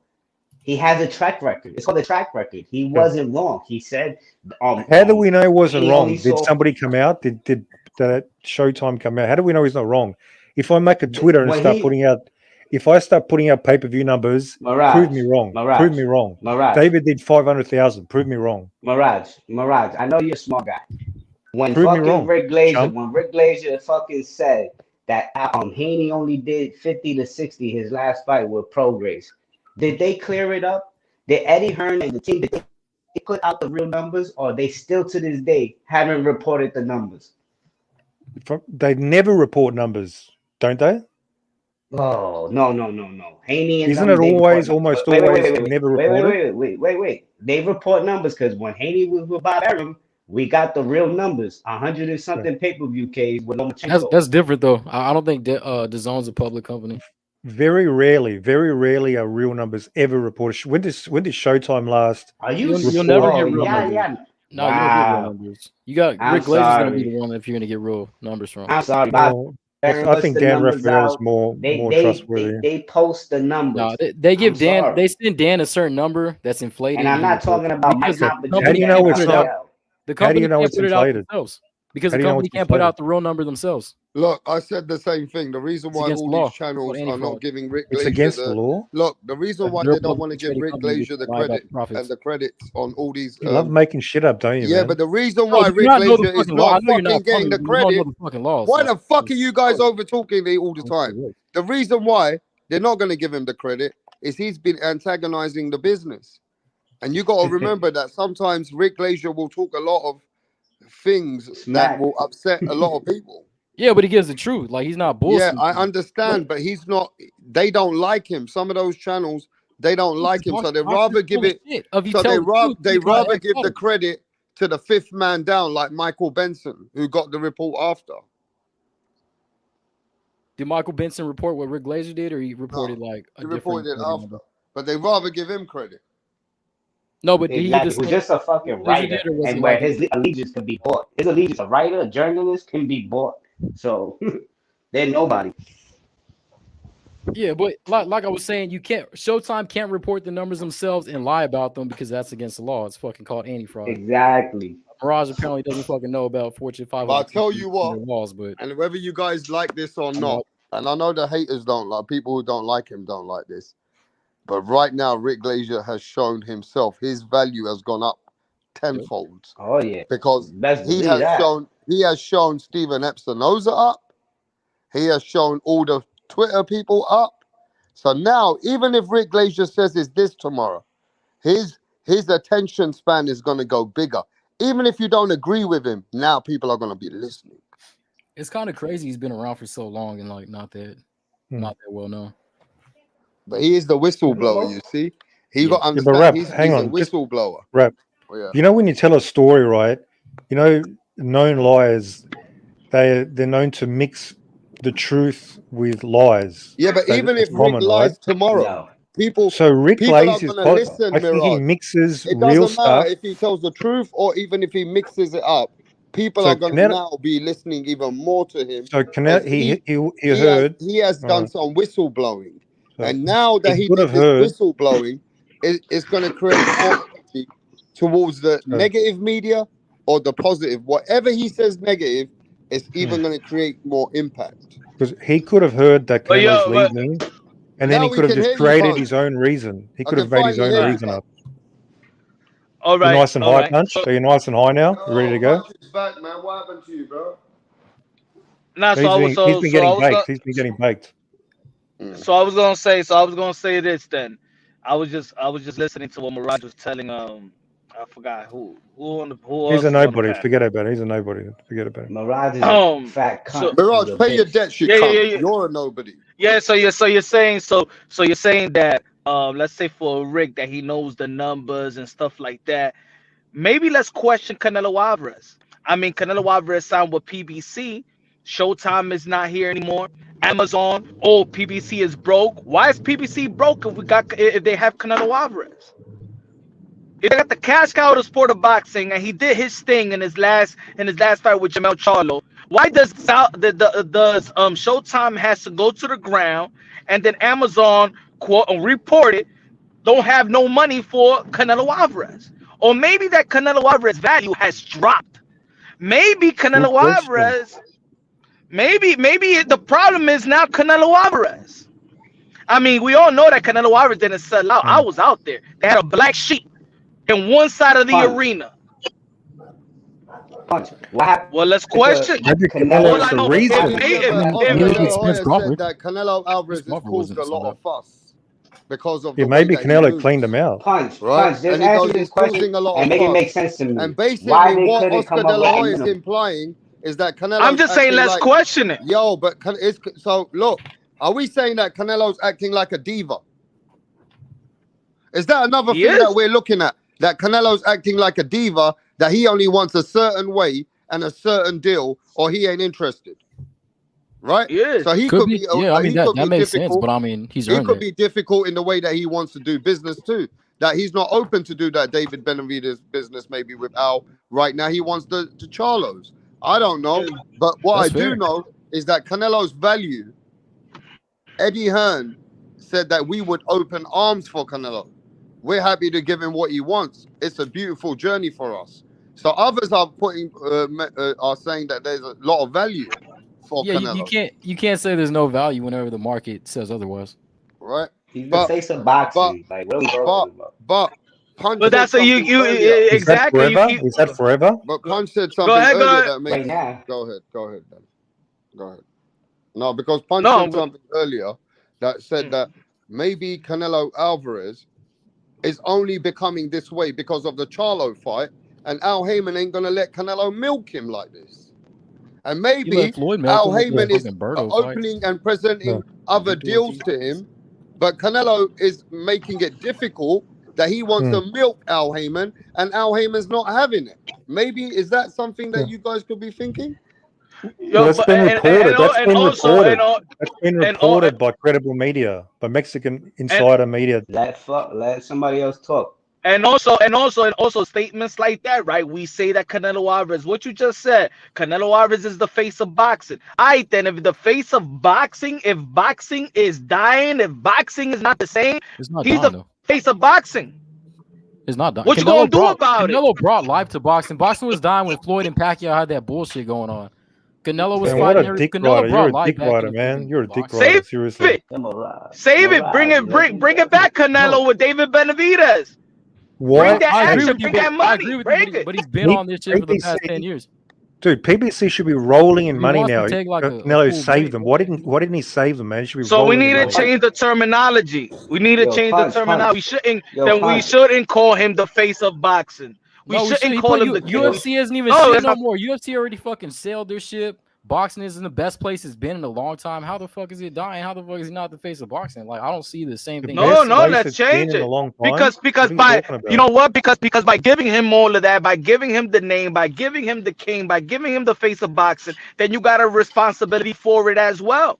He has a track record. It's called a track record. He wasn't wrong. He said. How do we know it wasn't he wrong? only Did saw- somebody come out? Did that Showtime come out? How do we know he's not wrong? If I make a Twitter and When start he- putting out, if I start putting out pay-per-view numbers, Mirage, prove me wrong. Mirage, Prove me wrong. Mirage. David did 500,000. Prove me wrong. Mirage. I know you're a smart guy. When Prove me fucking wrong, Rick Glazier, chump. when Rick Glazier fucking said that Haney only did 50 to 60 his last fight with Prograis, did they clear it up? Did Eddie Hearn and the team, did they put out the real numbers, or they still to this day haven't reported the numbers? They never report numbers, don't they? Oh, no. Haney and Isn't them, it they always, report almost numbers. always never reported? Wait. They report numbers because when Haney was with Bob Arum, we got the real numbers. 100 and something pay-per-view Ks with Lomachenko. That's different though. I don't think DAZN's a public company. Very rarely are real numbers ever reported. When did Showtime last? Are you? You'll never get real yeah, numbers. yeah. No, you don't get real numbers. You got I'm Rick Glazer's gonna sorry. be the one if you're gonna get real numbers from. I'm sorry, Well, I think Dan Raphael's more trustworthy. They post the numbers. No, they give I'm Dan. sorry. They send Dan a certain number that's inflated. And I'm not talking about my because the competition. company How do you know can't it's put it not? out. The How do company you know can't it's put it out inflated? themselves because How the do you know company it's can't put inflated? out the real number themselves. Look, I said the same thing. The reason why against all the law. these channels It's called are not anti-fraud. giving Rick It's Glazier against the the law. look, the reason why They're they don't want to publicly give traded Rick companies Glazier the lie about credit the profits. and the credits on all these You love making shit up, don't you, yeah, man? but the reason No, why do you Rick not know the Glazier is fucking law? I not know you're fucking not getting funny, the but you don't know credit, the fucking laws. why So the fuck are you guys over talking me all the time? The reason why they're not going to give him the credit is he's been antagonizing the business. And you got to remember that sometimes Rick Glazier will talk a lot of things that Smack. will upset a lot of people. yeah, but he gives the truth. Like he's not Yeah, bullshitting. I understand, but he's not. They don't like him. Some of those channels, they don't like him, so they rather give it. So they rather give the credit to the fifth man down, like Michael Benson, who got the report after. Did Michael Benson report what Rick Glazier did, or he reported like a He different? reported it after, but they rather give him credit. No, but did he get Exactly. this? Who's just a fucking writer, Did, or was and it where like his allegiance can be bought. His allegiance, a writer, a journalist, can be bought. So they're nobody. Yeah, but like I was saying, you can't. Showtime can't report the numbers themselves and lie about them because that's against the law. It's fucking called anti-fraud. Exactly. Mirage apparently doesn't fucking know about Fortune 500. But I'll tell you what, laws, but and whether you guys like this or not, and I know the haters don't like, people who don't like him don't like this, but right now Rick Glazier has shown himself, his value has gone up tenfold. Oh yeah, because best he believe that. has shown Steven Epsteinoza up. He has shown all the Twitter people up. So now, even if Rick Glazier says it's this tomorrow, his attention span is going to go bigger. Even if you don't agree with him, now people are going to be listening. it's kind of crazy. He's been around for so long and like not that well known. But he is the whistleblower. You see, he got to Yeah, but understand Rap, he's hang a on, just whistleblower. Rap. Oh, yeah. You know when you tell a story, right? You know, known liars, they're known to mix the truth with lies. Yeah, but So even it's if Rick common, lies right? tomorrow, people So Rick people are Glaze is. going to listen, I think he Mirage. mixes It real doesn't matter stuff. if he tells the truth or even if he mixes it up. People So are going to Canelo, now be listening even more to him. so Canelo, He heard. he has done Right. some whistleblowing, So and now that he he could did have this heard. whistleblowing, it's going to create more energy towards the negative media or the positive. Whatever he says negative, it's even going to create more impact. Because he could have heard that But Canelo's yo, but- leaving, and then Now he we could have can just hear you, created Punch. his own reason. He I could can have made his finally own hear you, reason Punch. up. All You right, nice and all high, right. Punch? Are you nice and high now? You ready to go? Punch is back, man. What happened to you, bro? Nah, He's been getting baked. He's been getting baked. So I was gonna say this then. I was just listening to what Mirage was telling I forgot who He's else a was on the nobody. panel. Forget about it. He's a nobody. Forget about it. Mirage is a fat cunt. So, Mirage, pay your debts, you cunt. yeah. You're a nobody. Yeah, so you're saying that let's say for Rick that he knows the numbers and stuff like that. Maybe let's question Canelo Alvarez. I mean, Canelo Alvarez signed with PBC. Showtime is not here anymore. Amazon, PBC is broke. Why is PBC broke if they have Canelo Alvarez? If they got the cash cow of the sport of boxing and he did his thing in his last fight with Jamel Charlo, why does Showtime has to go to the ground and then Amazon report it, don't have no money for Canelo Alvarez? Or maybe that Canelo Alvarez value has dropped. Maybe Canelo Alvarez, maybe the problem is now Canelo Alvarez. I mean, we all know that Canelo Alvarez didn't sell out. I was out there. They had a black sheep in one side of the arena. Punch. What happened? Well, let's question. Canelo's the reason. said that Canelo Alvarez has caused a lot of fuss because of Yeah, the way maybe that he Canelo moves. cleaned him out. Punch. Right? Just And he answer goes, this it's question causing a lot and of make it fuss. make sense to me. And basically, Why they what couldn't Oscar come De up La with Hoya a is minimum? implying is that Canelo. I'm just saying, let's question it. Yo, but so look. Are we saying that Canelo's acting like a diva? Is that another thing that we're looking at? That Canelo's acting like a diva, that he only wants a certain way and a certain deal, or he ain't interested. Right? Yeah. So he could be. Yeah, I mean that makes sense, difficult. but I mean he He earned could it. be difficult in the way that he wants to do business too. That he's not open to do that David Benavidez business maybe with Al. Right now he wants the Charlos. I don't know, but what That's I do fair. know is that Canelo's value. Eddie Hearn said that we would open arms for Canelo. We're happy to give him what he wants. It's a beautiful journey for us. So others are are saying that there's a lot of value for Canelo. You can't say there's no value whenever the market says otherwise. Right? He's the face of boxing. But Punch But that's a you exactly. Is that forever? But Punch said something earlier that makes go ahead, then. Go ahead. No, because Punch said something earlier that said that maybe Canelo Alvarez is only becoming this way because of the Charlo fight, and Al Heyman ain't gonna let Canelo milk him like this. And maybe Al Heyman is opening and presenting other deals to him, but Canelo is making it difficult that he wants to milk Al Heyman, and Al Heyman's not having it. Maybe is that something that you guys could be thinking? That's been reported. That's been reported by credible media, by Mexican insider media. Let somebody else talk. And also statements like that, right? We say that Canelo Alvarez, what you just said, Canelo Alvarez is the face of boxing. Then if the face of boxing, if boxing is dying, if boxing is not the same, he's the face of boxing. It's not dying. What you gonna do about it? Canelo brought life to boxing. Boxing was dying when Floyd and Pacquiao had that bullshit going on. Canelo was fighting. Canelo brought life back. You're a dick rider, man. You're a dick rider. Seriously. Save it. Bring it back, Canelo, with David Benavidez. What? Bring that action. Bring that money. I agree with you, but he's been on this shit for the past 10 years. Dude, PBC should be rolling in money now. Canelo cool saved them. Why didn't he save them, man? He should be So we rolling need to in change the terminology. We need to change the terminology. We shouldn't call him the face of boxing. We shouldn't call him the UFC isn't even shit no more. UFC already fucking sailed their ship. Boxing is in the best place it's been in a long time. How the fuck is it dying? How the fuck is he not the face of boxing? Like, I don't see the same thing. No, let's change it. Because by you know what? Because by giving him all of that, by giving him the name, by giving him the king, by giving him the face of boxing, then you got a responsibility for it as well.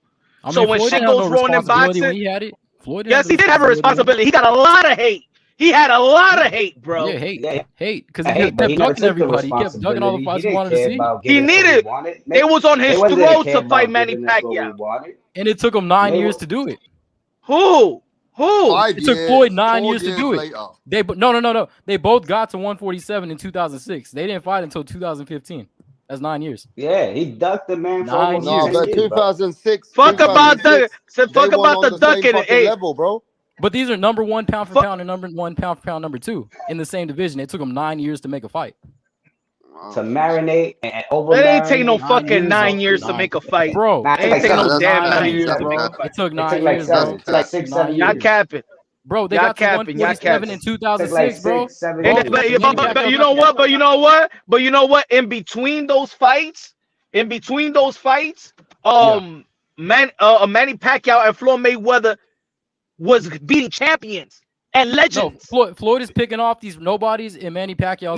So when shit goes wrong in boxing, yes, he did have a responsibility. He got a lot of hate. He had a lot of hate, bro. Yeah, hate, because he kept ducking everybody. He kept ducking all the fights he wanted to see. He needed. It was on his throat to fight Manny Pacquiao, and it took him 9 years to do it. Who? It took Floyd 9 years to do it. No. They both got to 147 in 2006. They didn't fight until 2015. That's 9 years. Yeah, he ducked the man for 9 years. But 2006. Fuck about the ducking. Level, bro. But these are number one pound for pound and number one pound for pound number two in the same division. It took them 9 years to make a fight. To marinate and over. It ain't take no fucking 9 years to make a fight, bro. It ain't take no damn 9 years to make a fight. It took 9 years, bro. Like 6, 7 years. Y'all capping. Bro, they got to 147 in 2006, bro. But you know what? In between those fights, Manny Pacquiao and Floyd Mayweather was beating champions and legends. No, Floyd is picking off these nobodies and Manny Pacquiao.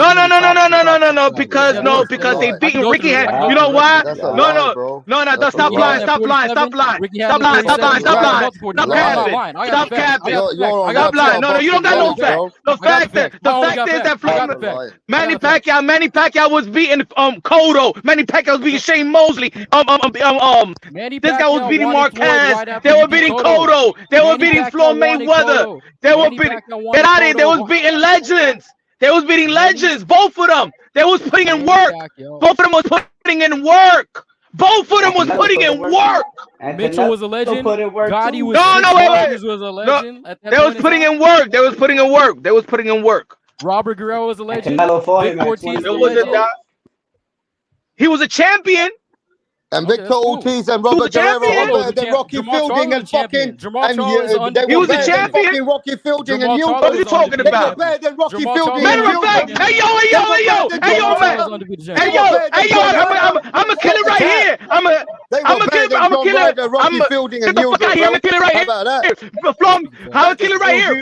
No. Because they beating Ricky. You know why? No. Stop lying. Stop capping. No, you don't got no fact. The fact is that Manny Pacquiao was beating Cotto. Manny Pacquiao was beating Shane Mosley. This guy was beating Marquez. They were beating Cotto. They were beating Floyd Mayweather. They were beating. Get out of here. They was beating legends. Both of them. They was putting in work. Both of them was putting in work. Mitchell was a legend. Gotti was a legend. They was putting in work. Robert Guerrero was a legend. He was a champion. And Victor Ortiz and Robert Guerrero were the Rocky Fielding and fucking. He was a champion. Rocky Fielding and you. What are you talking about? Matter of fact, hey yo, I'ma kill it right here. I'ma kill it right here.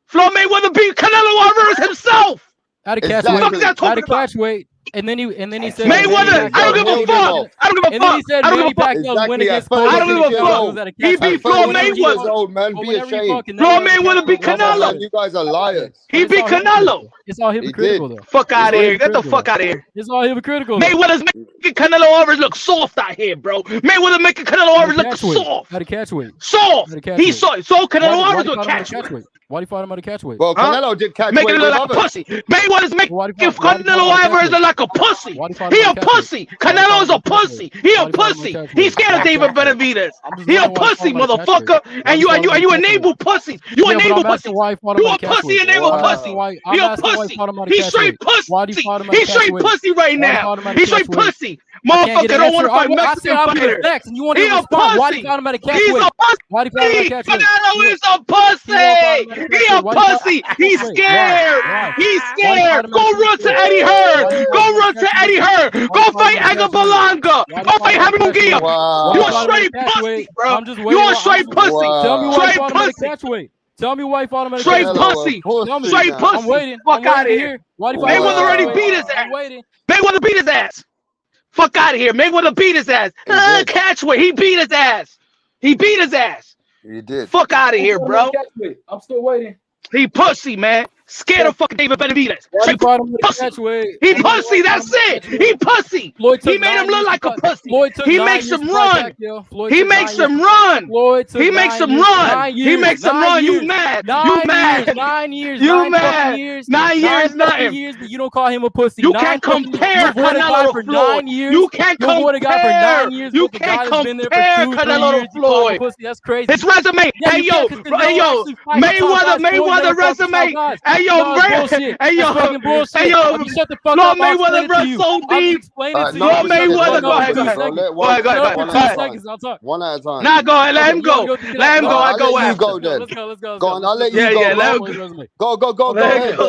Floyd Mayweather beat Canelo Alvarez himself. How to catch weight? And then he said Mayweather, I don't give a fuck. I don't give a fuck. And then he said Manny Pacquiao win against Floyd. I don't give a fuck. He beat Floyd Mayweather. Old man, be ashamed. Floyd Mayweather beat Canelo. You guys are liars. He beat Canelo. It's all hypocritical though. Fuck out of here. Get the fuck out of here. It's all hypocritical. Mayweather's making Canelo Alvarez look soft out here, bro. Mayweather making Canelo Alvarez look soft. How to catch weight? Soft. He saw Canelo Alvarez look catch weight. Why do you fight him at a catch weight? Well, Canelo did catch making weight. It look like a pussy. Mayweather's making Canelo Alvarez look like a pussy. He a pussy. Canelo's a pussy. He a pussy. He's scared of David Benavidez. He a pussy, motherfucker. And you enable pussies. You enable pussies. You a pussy, enable pussy. He a pussy. He straight pussy. He straight pussy right now. He straight pussy. Motherfucker don't want to fight Mexican fighters. He a pussy. He's a pussy. Canelo is a pussy. He a pussy. He's scared. He's scared. Go run to Eddie Hearn. Go run to Eddie Hearn. Go fight Edgar Berlanga. Go fight Jaime Munguia. You a straight pussy, bro. You a straight pussy. Straight pussy. Tell me why he fought him at a straight pussy. Straight pussy. I'm waiting. Fuck out of here. Mayweather already beat his ass. Mayweather beat his ass. Fuck out of here. Mayweather beat his ass. Catch weight. He beat his ass. He beat his ass. He did. Fuck out of here, bro. I'm still waiting. He pussy, man. Scared of fucking David Benavidez. He pussy. He pussy. That's it. He pussy. He made him look like a pussy. He makes him run. He makes him run. He makes him run. He makes him run. You mad? You mad? 9 years. You mad? 9 years. Nothing. You don't call him a pussy. You can't compare Canelo to Floyd. You can't compare. You can't compare Canelo to Floyd. That's crazy. His resume. Hey yo. Mayweather resume. Hey yo, Lord Mayweather runs so deep. Lord Mayweather, go ahead. One at a time. Nah, go ahead. Let him go. Let him go. I go after. Go then. Let's go. Go on. I'll let you go. Go. Ahead.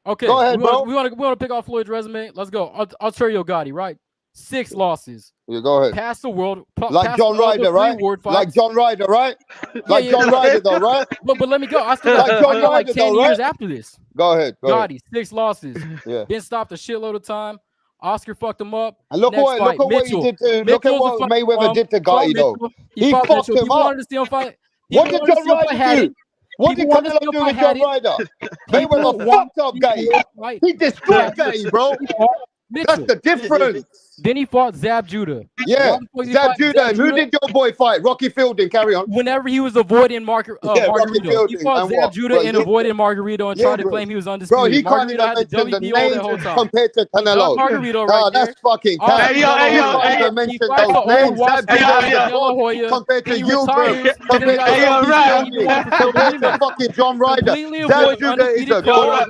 Okay. Go ahead, bro. We want to pick off Floyd's resume. Let's go. Arturo Gatti, right? 6 losses. Yeah, go ahead. Past the world. Like John Ryder, right? Like John Ryder, right? Like John Ryder, though, right? But let me go. I still got like 10 years after this. Go ahead. Gotti, 6 losses. Yeah. Been stopped a shitload of time. Oscar fucked him up. And look what he did to Mayweather did to Gotti, though. He fucked him up. Wanted to see him fight. What did John Ryder do? What did Canelo do to John Ryder? Mayweather fucked up Gotti. He destroyed Gotti, bro. That's the difference. Then he fought Zab Judah. Yeah, Zab Judah. Who did your boy fight? Rocky Fielding. Carry on. Whenever he was avoiding Margarito, he fought Zab Judah and avoided Margarito and tried to claim he was undisputed. Bro, he can't even mention the names compared to Canelo. Margarito, right there. That's fucking cap. He can't even mention those names. Zab Judah compared to you, bro. Compared to fucking John Ryder. Zab Judah is a god.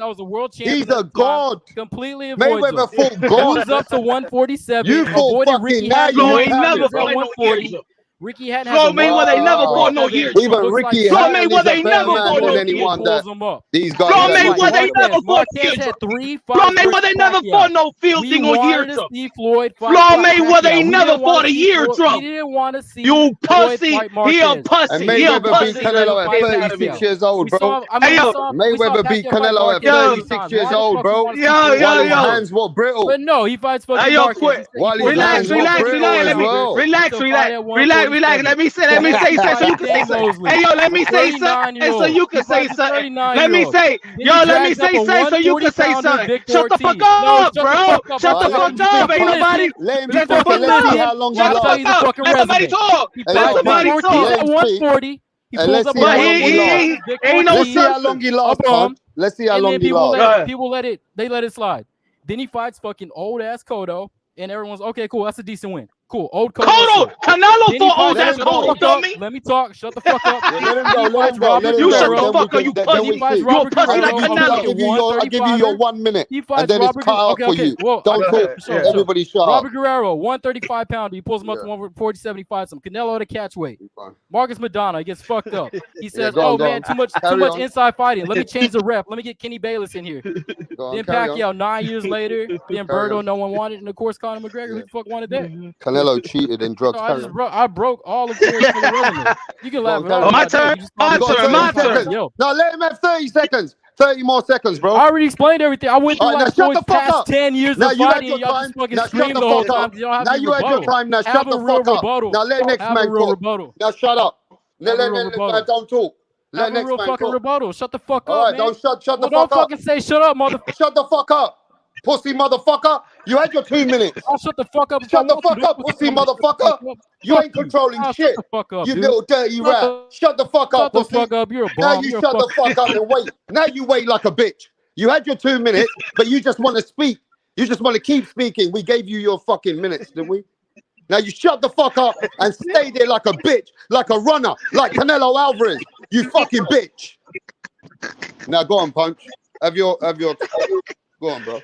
He's a god. Completely avoided. Mayweather fought God. Moves up to 147. You fought fucking now. You ain't never fought 140. Ricky hadn't Floyd Mayweather ain't never fought no years. Even Ricky Floyd Mayweather ain't never fought no anyone that these guys. Floyd Mayweather ain't never fought years. Floyd Mayweather ain't never fought no fielding on year drug. Floyd Mayweather ain't never fought a year drug. You pussy. He a pussy. And Mayweather beat Canelo at 36 years old, bro. Mayweather beat Canelo at 36 years old, bro. Yo. His hands were brittle. But no, he fights for Relax. Let me say something so you can say something. Hey, yo, let me say something so you can say something. Let me say something so you can say something. Shut the fuck up, bro. Shut the fuck up. Ain't nobody. Let see how long he lost. Let somebody talk. Let somebody talk. 140. He pulls up. But he ain't no Let's see how long he lost. Let's see how long he lost. People let it slide. Then he fights fucking old ass Cotto, and everyone's okay, cool. That's a decent win. Cool. Old Cotto. Canelo fought old ass Cotto, dummy. Let me talk. Shut the fuck up. Let him go. You shut the fuck up, you pussy. You a pussy like Canelo. I'll give you your 1 minute. And then it's cut out for you. Don't talk. Everybody shut up. Robert Guerrero, 135 pounder. He pulls him up to 140, fights him. Canelo to catch weight. Marcus Madonna, he gets fucked up. He says, man, too much inside fighting. Let me change the rep. Let me get Kenny Bayless in here. Then Pacquiao, 9 years later. Then Berto, no one wanted. And of course, Conor McGregor, who the fuck wanted that? Canelo cheated in drugs. I broke all of Floyd's resume. You can laugh. My turn. No, let him have 30 seconds. 30 more seconds, bro. I already explained everything. I went through All right, like now shut the Floyd's fuck past up. 10 years Now of you had fighting. your Y'all time. just fucking Now shut scream the the whole fuck up. time. Y'all have Now any you had your rebuttal. time. Now Have shut a the real fuck up. rebuttal. Now let next Have a man real talk. rebuttal. Now shut up. Have a real rebuttal. Don't talk. Let Have a next real man fucking talk. rebuttal. Shut the fuck All up, right, man. shut the Well, fuck don't up. fucking say shut up, mother. Shut the fuck up, pussy motherfucker. You had your 2 minutes. I'll shut the fuck up if I Shut the want to. fuck up, pussy Don't shut the fuck motherfucker. up. You Fuck ain't you. controlling I'll shit. shut the fuck up, You dude. little dirty rat. Shut the fuck up, Shut the pussy. fuck up. You're a Now bomb. you You're a shut the fuck up and wait. Now you wait like a bitch. You had your 2 minutes, but you just want to speak. You just want to keep speaking. We gave you your fucking minutes, didn't we? Now you shut the fuck up and stay there like a bitch, like a runner, like Canelo Alvarez. You fucking bitch. Now go on, Punch. Have your. Go on, bro.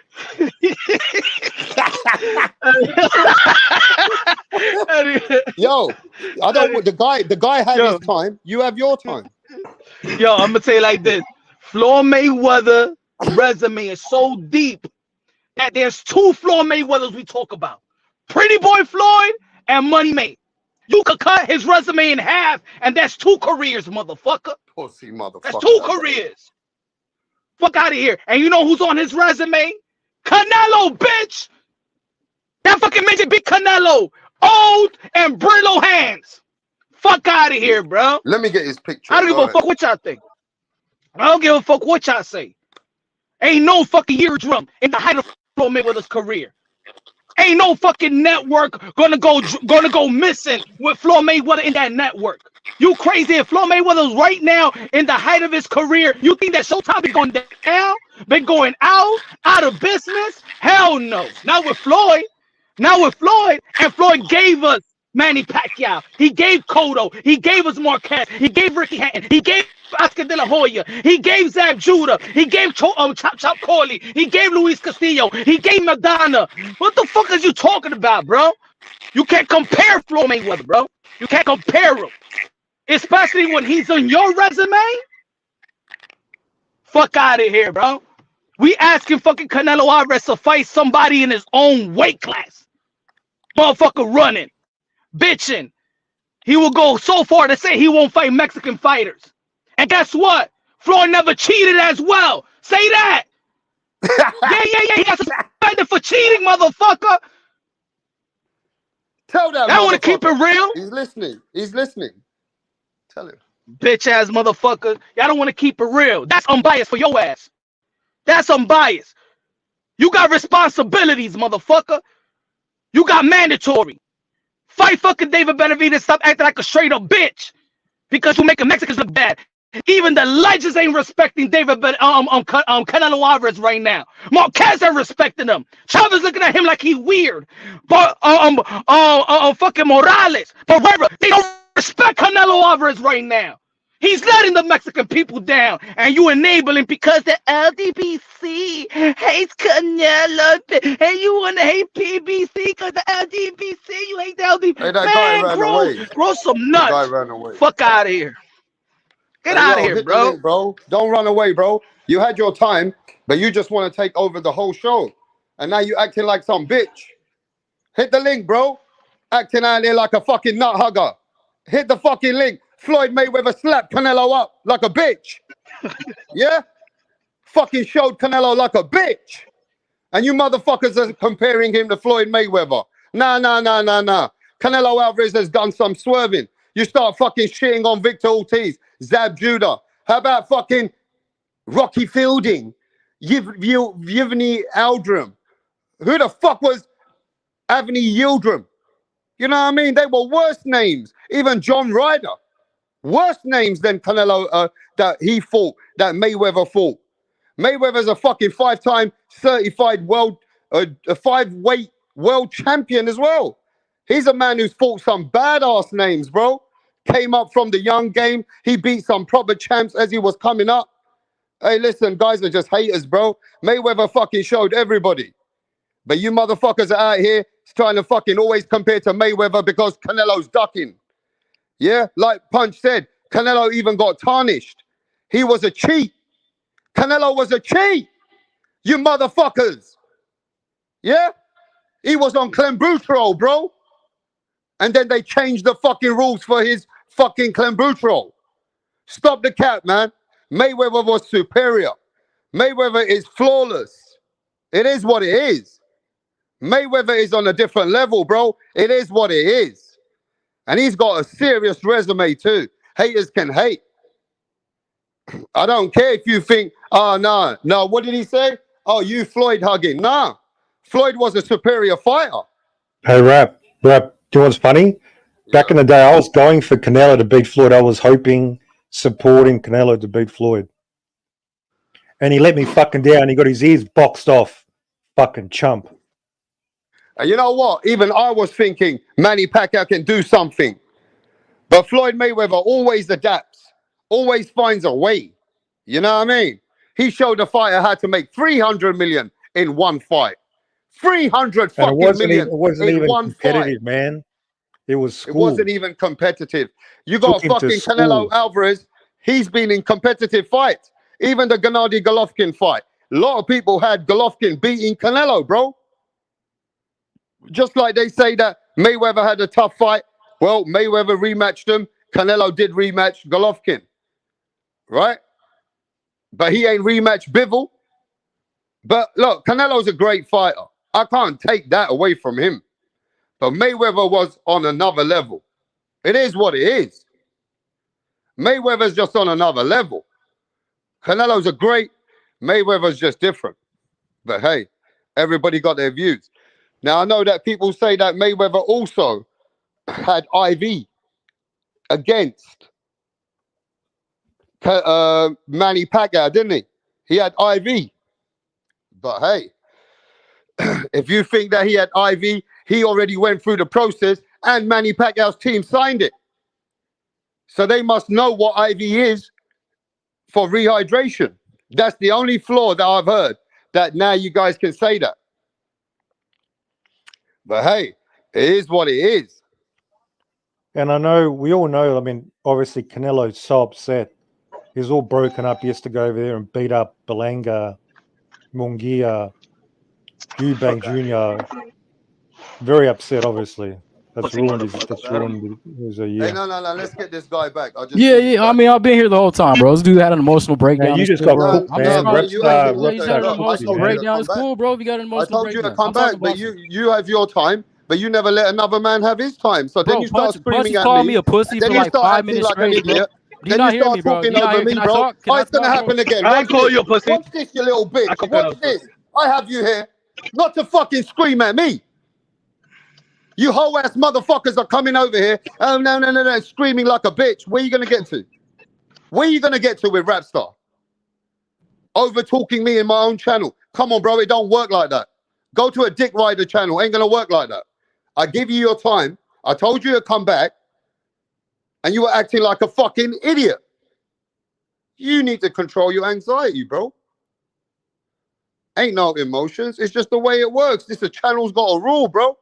Yo, I don't want the guy had his time. You have your time. Yo, I'm gonna tell you like this: Floyd Mayweather resume is so deep that there's two Floyd Mayweathers we talk about: Pretty Boy Floyd and Money May. You could cut his resume in half, and that's 2 careers, motherfucker. Pussy motherfucker. That's 2 careers. Fuck out of here. And you know who's on his resume? Canelo, bitch. That fucking midget big Canelo. Old and brittle hands. Fuck out of here, bro. Let me get his picture. I don't give a fuck what y'all think. I don't give a fuck what y'all say. Ain't no fucking eardrum in the height of Floyd Mayweather's career. Ain't no fucking network gonna go missing with Floyd Mayweather in that network. You crazy? If Floyd Mayweather's right now in the height of his career, you think that Showtime been going down, been going out of business? Hell no. Not with Floyd. Not with Floyd. And Floyd gave us Manny Pacquiao. He gave Cotto. He gave us Marquez. He gave Ricky Hatton. He gave Oscar De La Hoya. He gave Zab Judah. He gave Chop Chop Corley. He gave Luis Castillo. He gave Madonna. What the fuck is you talking about, bro? You can't compare Floyd Mayweather, bro. You can't compare him. Especially when he's on your resume. Fuck out of here, bro. We asking fucking Canelo Alvarez to fight somebody in his own weight class. Motherfucker running, bitching. He will go so far to say he won't fight Mexican fighters. And guess what? Floyd never cheated as well. Say that. Yeah. He got suspended for cheating, motherfucker. Tell that I want to keep it real. He's listening. He's listening. Tell him. Bitch ass motherfucker. Y'all don't want to keep it real. That's unbiased for your ass. That's unbiased. You got responsibilities, motherfucker. You got mandatory. Fight fucking David Benavidez. Stop acting like a straight up bitch. Because you making Mexicans look bad. Even the legends ain't respecting Canelo Alvarez right now. Marquez ain't respecting him. Chavez looking at him like he weird. But fucking Morales, Pereira, they don't respect Canelo Alvarez right now. He's letting the Mexican people down, and you enabling because the LDBC hates Canelo, and you want to hate PBC because the LDBC, you hate the LDBC. Hey, that guy ran away. Grow some nuts. That guy ran away. Fuck out of here. Get out of here, hit bro. the link, bro. Don't run away, bro. You had your time, but you just want to take over the whole show. And now you acting like some bitch. Hit the link, bro. Acting out there like a fucking nut hugger. Hit the fucking link. Floyd Mayweather slapped Canelo up like a bitch. Yeah? Fucking showed Canelo like a bitch. And you motherfuckers are comparing him to Floyd Mayweather. Nah. Canelo Alvarez has done some swerving. You start fucking shitting on Victor Ortiz, Zab Judah. How about fucking Rocky Fielding, Yevgeny Aldrim? Who the fuck was Avni Yildirim? You know what I mean? They were worse names. Even John Ryder. Worse names than Canelo that he fought, that Mayweather fought. Mayweather's a fucking 5-time certified world, 5-weight world champion as well. He's a man who's fought some badass names, bro. Came up from the young game. He beat some proper champs as he was coming up. Hey, listen, guys are just haters, bro. Mayweather fucking showed everybody. But you motherfuckers are out here trying to fucking always compare to Mayweather because Canelo's ducking. Yeah, like Punch said, Canelo even got tarnished. He was a cheat. Canelo was a cheat. You motherfuckers. Yeah? He was on clenbuterol, bro. And then they changed the fucking rules for his fucking clenbuterol. Stop the cap, man. Mayweather was superior. Mayweather is flawless. It is what it is. Mayweather is on a different level, bro. It is what it is. And he's got a serious resume too. Haters can hate. I don't care if you think, oh, no, what did he say? Oh, you Floyd hugging. Nah, Floyd was a superior fighter. Hey, Rap, do you know what's funny? Back in the day, I was going for Canelo to beat Floyd. I was supporting Canelo to beat Floyd. And he let me fucking down. He got his ears boxed off. Fucking chump. And you know what? Even I was thinking Manny Pacquiao can do something. But Floyd Mayweather always adapts, always finds a way. You know what I mean? He showed the fighter how to make 300 million in one fight. 300 fucking million it wasn't in even one competitive, fight. man. It was school. It wasn't even competitive. You got Took him to fucking school. Canelo Alvarez. He's been in competitive fights. Even the Gennady Golovkin fight. A lot of people had Golovkin beating Canelo, bro. Just like they say that Mayweather had a tough fight. Well, Mayweather rematched him. Canelo did rematch Golovkin. Right? But he ain't rematched Bivol. But look, Canelo's a great fighter. I can't take that away from him. But Mayweather was on another level. It is what it is. Mayweather's just on another level. Canelo's a great. Mayweather's just different. But hey, everybody got their views. Now, I know that people say that Mayweather also had IV against Manny Pacquiao, didn't he? He had IV. But hey, if you think that he had IV, he already went through the process and Manny Pacquiao's team signed it. So they must know what IV is for rehydration. That's the only flaw that I've heard, that now you guys can say that. But hey, it is what it is. And I know, we all know, I mean, obviously Canelo's so upset. He's all broken up. He has to go over there and beat up Belanga, Munguia, Eubank Jr. Very upset, obviously. That's ruined his year. Hey, no, let's get this guy back. Yeah. I mean, I've been here the whole time, bro. This dude had an emotional breakdown. Yeah, you just got cooked, man. You had an emotional breakdown. It's cool, bro. If you got an emotional breakdown. I told you to come back, but you have your time, but you never let another man have his time. So then you start screaming at me. A pussy then for you like start 5 acting minutes like an straight, idiot. Do you Then not you hear start me, bro? talking over me, bro. Oh, it's gonna happen again. I ain't call you a pussy. Watch this, you little bitch. Watch this. I have you here, not to fucking scream at me. You whole ass motherfuckers are coming over here. Oh no, screaming like a bitch. Where are you gonna get to? Where are you gonna get to with Rapstar? Over talking me in my own channel. Come on, bro. It don't work like that. Go to a Dick Rider channel. Ain't gonna work like that. I give you your time. I told you to come back, and you were acting like a fucking idiot. You need to control your anxiety, bro. Ain't no emotions. It's just the way it works. This channel's got a rule, bro.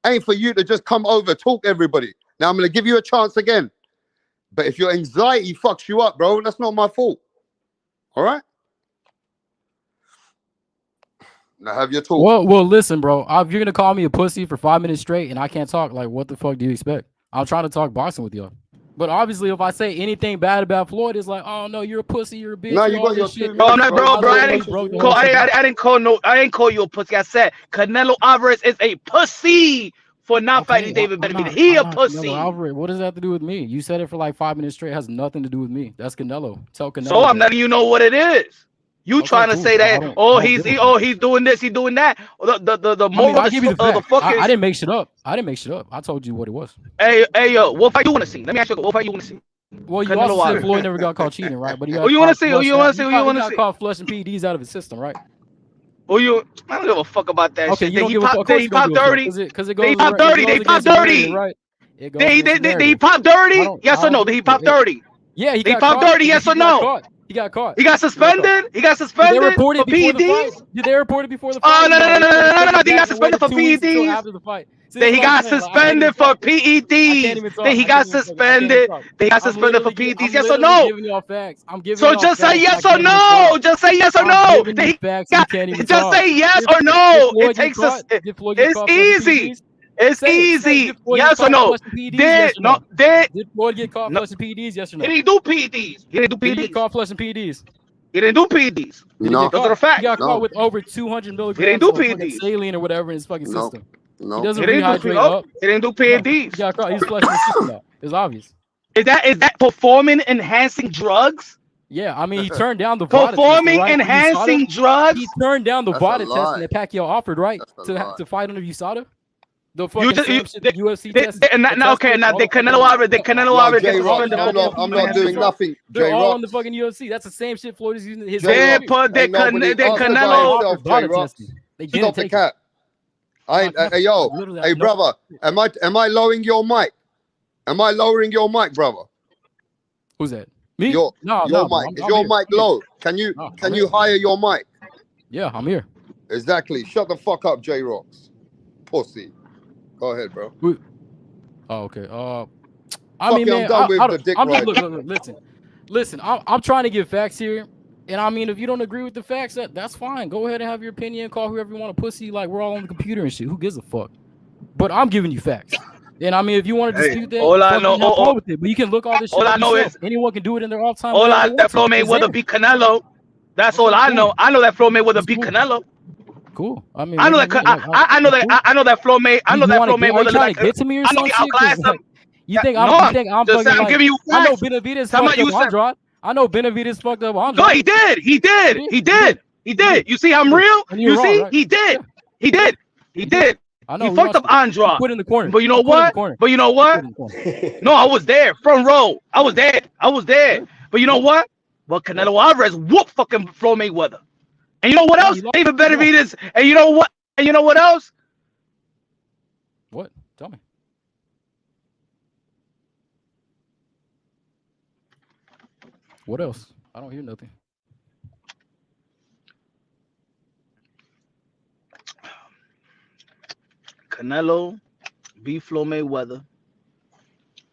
Ain't for you to just come over, talk everybody. Now I'm gonna give you a chance again. But if your anxiety fucks you up, bro, that's not my fault. All right? Now have your talk. Well, listen, bro. If you're gonna call me a pussy for 5 minutes straight and I can't talk, like, what the fuck do you expect? I'm trying to talk boxing with y'all. But obviously, if I say anything bad about Floyd, it's like, oh no, you're a pussy, you're a bitch. No, you got your shit. Bro, I'm not, bro. I didn't call you a pussy. I said Canelo Alvarez is a pussy for not fighting David Benavidez. He a pussy. Alvarez, what does that have to do with me? You said it for like 5 minutes straight. It has nothing to do with me. That's Canelo. Tell Canelo. So I'm letting you know what it is. You trying to say that? He's doing this, he's doing that. The moral I the fuck is. I didn't make shit up. I told you what it was. Hey, what fight you want to see? Let me ask you, what fight you want to see? Well, you also said Floyd never got caught cheating, right? But he got you want to see? You want to see? You want to see? Caught flushing PEDs out of his system, right? I don't give a fuck about that shit. You don't give a fuck. They pop dirty. Because it goes. They pop dirty. They pop dirty. Right? They pop dirty. Yes or no? Did he pop dirty? Yeah, he popped dirty. Yes or no? He got caught. He got suspended. He got suspended for PEDs. Did they report it before the fight? Oh no! He got suspended for PEDs. After the fight. Then he got suspended for PEDs. Then he got suspended. They got suspended for PEDs. Yes or no? So just say yes or no. Just say yes or no. Just say yes or no. It takes us. It's easy. It's easy. Yes or no? Did Floyd get caught flushing PEDs? Yes or no? He didn't do PEDs. He didn't do PEDs. He get caught flushing PEDs. He didn't do PEDs. No. Those are the facts. He got caught No. with over 200 He milligrams didn't do of fucking PEDs. saline or whatever in his fucking No. system. No. He doesn't He didn't do rehydrate up. He didn't do No, PEDs. he got caught. He's flushing his system out. It's obvious. Is that performing enhancing drugs? Yeah, I mean, he turned down the VADA Performing testing, right? enhancing USADA. drugs. He turned down the That's a VADA lie. testing that Pacquiao offered, right? That's a lie. To fight under USADA. The You fucking just, same shit the UFC tested. now, okay, now the Canelo Alvarez, No, gets J-Rock, suspended I'm for not doing nothing. They're all in J-Rock. the fucking UFC. That's the same shit Floyd is using his. They J-Rock. put the Ain't nobody answer by Canelo. himself, VADA J-Rock. testing. They Shut didn't up the take cat. Hey, yo, Literally, hey, no. brother, am I lowering your mic? Am I lowering your mic, brother? Who's that? Me? Your No, mic. Is your mic low? Can you higher your mic? Yeah, I'm here. Exactly. Shut the fuck up, J-Rocks. Pussy. Go ahead, bro. Oh, okay. I mean, man, I'm done with the dick I'm just, riding. look, listen. I'm trying to give facts here, and I mean, if you don't agree with the facts, that's fine. Go ahead and have your opinion. Call whoever you want a pussy. Like, we're all on the computer and shit. Who gives a fuck? But I'm giving you facts. And I mean, if you want to dispute that, all I know, have fun with it. But you can look all this shit all I up know yourself. is anyone can do it in their off time. all I that Floyd Mayweather beat Canelo. That's all I know. I know that Floyd Mayweather beat Canelo. Cool. I mean, I know that. I know that. I know that Floyd May. I know that Floyd Mayweather. Trying to get to me or I know something? he outclassed him. You think No, I'm fucking I'm like, giving you I know facts. Benavidez Tell me fucked you up said- Andrade. I know Benavidez fucked up Andrade. No, he did. He did. You see, I'm real. And you're You wrong, see, right? he did. He did. I know. He we fucked up watched it. Andrade. Put in the corner. But you know Put in the what? corner. But you know what? No, I was there, front row. I was there. But you know what? Well, Canelo Alvarez whooped fucking Floyd Mayweather. And you know what else? David Benavidez. And you know what? And you know what else? What? Tell me. What else? I don't hear nothing. Canelo beat Floyd Mayweather.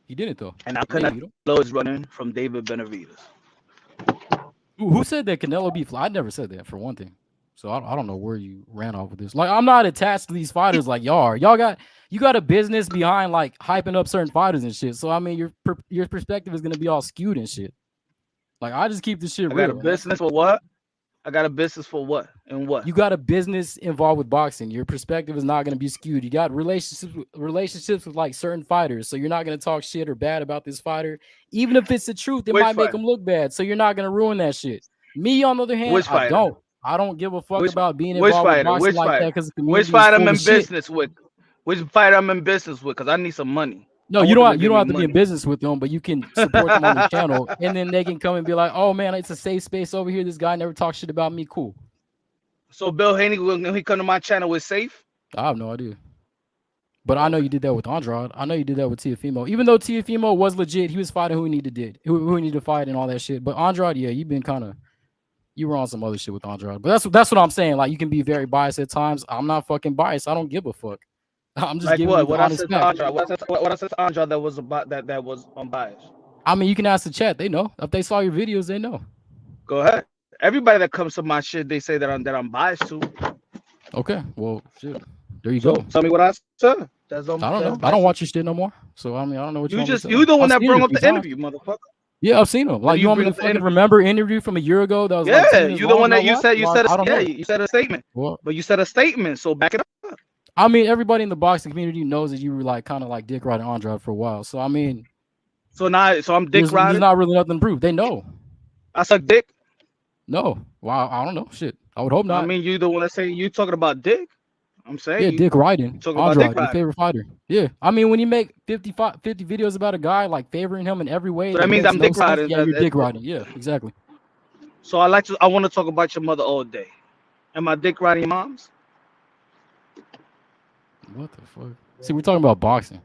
He didn't though. And now Yeah, you Canelo is running from David Benavidez. Who said that Canelo beat Floyd? I never said that, for one thing. So I don't know where you ran off with this. Like, I'm not attached to these fighters like y'all are. You got a business behind like hyping up certain fighters and shit. So I mean, your perspective is gonna be all skewed and shit. Like, I just keep this shit I real. got a business for what? I got a business for what? And what? You got a business involved with boxing. Your perspective is not going to be skewed. You got relationships with like certain fighters, so you're not going to talk shit or bad about this fighter, even if it's the truth. It Which might make fighter? them look bad, so you're not going to ruin that shit. Me, on the other hand, Which I fighter? don't give a fuck Which- about being Which involved with fighter? boxing Which like fighter? that because the Which community fighter is I'm full in of shit. business with? Which fighter I'm in business with? Because I need some money. No, I you want them don't have to give be me in business with them, but you can support them on the channel, and then they can come and be like, "Oh man, it's a safe space over here. This guy never talks shit about me. Cool." So Bill Haney, when he come to my channel, is safe? I have no idea. But I know you did that with Andrade. I know you did that with Teofimo. Even though Teofimo was legit, he was fighting who he needed to fight and all that shit. But Andrade, yeah, you were on some other shit with Andrade. But that's what I'm saying. Like, you can be very biased at times. I'm not fucking biased. I don't give a fuck. I'm just Like giving what? you the What I honest said to facts. Andrade? What I said to Andrade that was about that was unbiased. I mean, you can ask the chat. They know. If they saw your videos, they know. Go ahead. Everybody that comes to my shit, they say that I'm biased to. Okay. Well, shit. There you So go. tell me what I said. That's I don't know. I don't watch your shit no more. So I mean, I don't know what you want me to say. You the one I've that seen brought it up a few the times. interview, motherfucker. Yeah, I've seen them. Like, you want me to fucking remember an interview from a year ago that was like 10 minutes you the long one that and all you said I don't know. you said a statement. Well, But you said a statement, so back it up. I mean, everybody in the boxing community knows that you were like kind of like dick riding Andrade for a while. So I mean, So I'm dick there's riding. not really nothing to prove. They know. I suck dick. No. Well, I don't know. Shit. I would hope not. I mean, you the one that say you talking about dick. I'm saying Yeah, you dick riding. talking about Andrade, dick your riding. favorite fighter. Yeah. I mean, when you make 50 videos about a guy, like favoring him in every way, So that means makes I'm no dick sense, riding. Yeah, you're dick riding. Yeah, exactly. So I want to talk about your mother all day. Am I dick riding your moms? What the fuck? See, we're talking about boxing.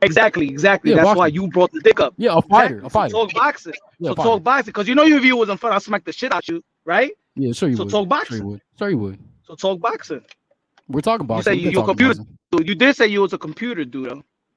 Exactly. Yeah, That's why boxing. you brought the dick up. Yeah, a fighter. Exactly. A fighter. So talk boxing. Yeah, So a fighter. talk boxing, because you know your view wasn't fun. I smacked the shit out you, right? Yeah, sure you So would. talk boxing. Sure you would. Sure you would. So talk boxing. We're talking You boxing. say We can you're a talk computer boxing. dude. You did say you was a computer dude, though.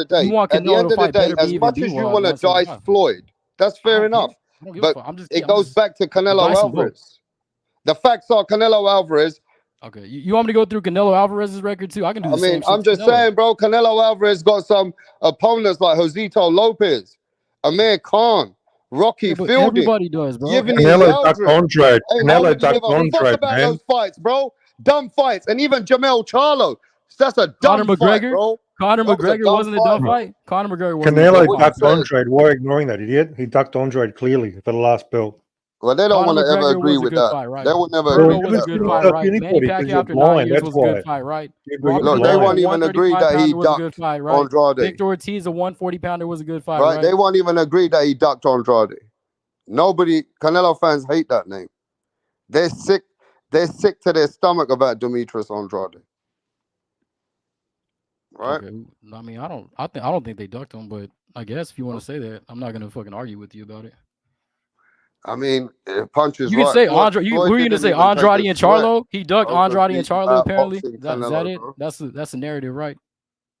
of the day, as much as you want to dice Floyd, that's fair enough. But it goes back to Canelo Alvarez. The facts are Canelo Alvarez Okay, you want me to go through Canelo Alvarez's record too? I can do the same shit. I'm just saying, bro. Canelo Alvarez got some opponents like Josito Lopez, Amir Khan, Rocky Fielding. Everybody does, bro. Canelo ducked Andre. Canelo ducked Andre, fuck about man. those fights, bro. Dumb fights, and even Jamel Charlo. That's a dumb fight, bro. Conor McGregor wasn't a dumb fight. Conor McGregor wasn't. Canelo ducked Andre. Why ignoring that, idiot? He ducked Andre clearly for the last belt. Well, they don't want to ever agree with that. Fight, right? They would never Berto agree was with a that. good fight, right? Manny Pacquiao after 9 years was a good fight, right? Look, they won't even agree that he ducked Andrade. Victor Ortiz, a 140-pounder, was a good fight, right? They won't even agree that he ducked Andrade. Nobody, Canelo fans hate that name. They're sick. They're sick to their stomach about Demetrius Andrade. Right? Okay. I mean, I don't think they ducked him, but I guess if you want to say that, I'm not gonna fucking argue with you about it. I mean, punches. You can say Andrade. Who are you gonna say? Andrade and Charlo? He ducked Andrade and Charlo. Apparently, is that it? That's a narrative, right?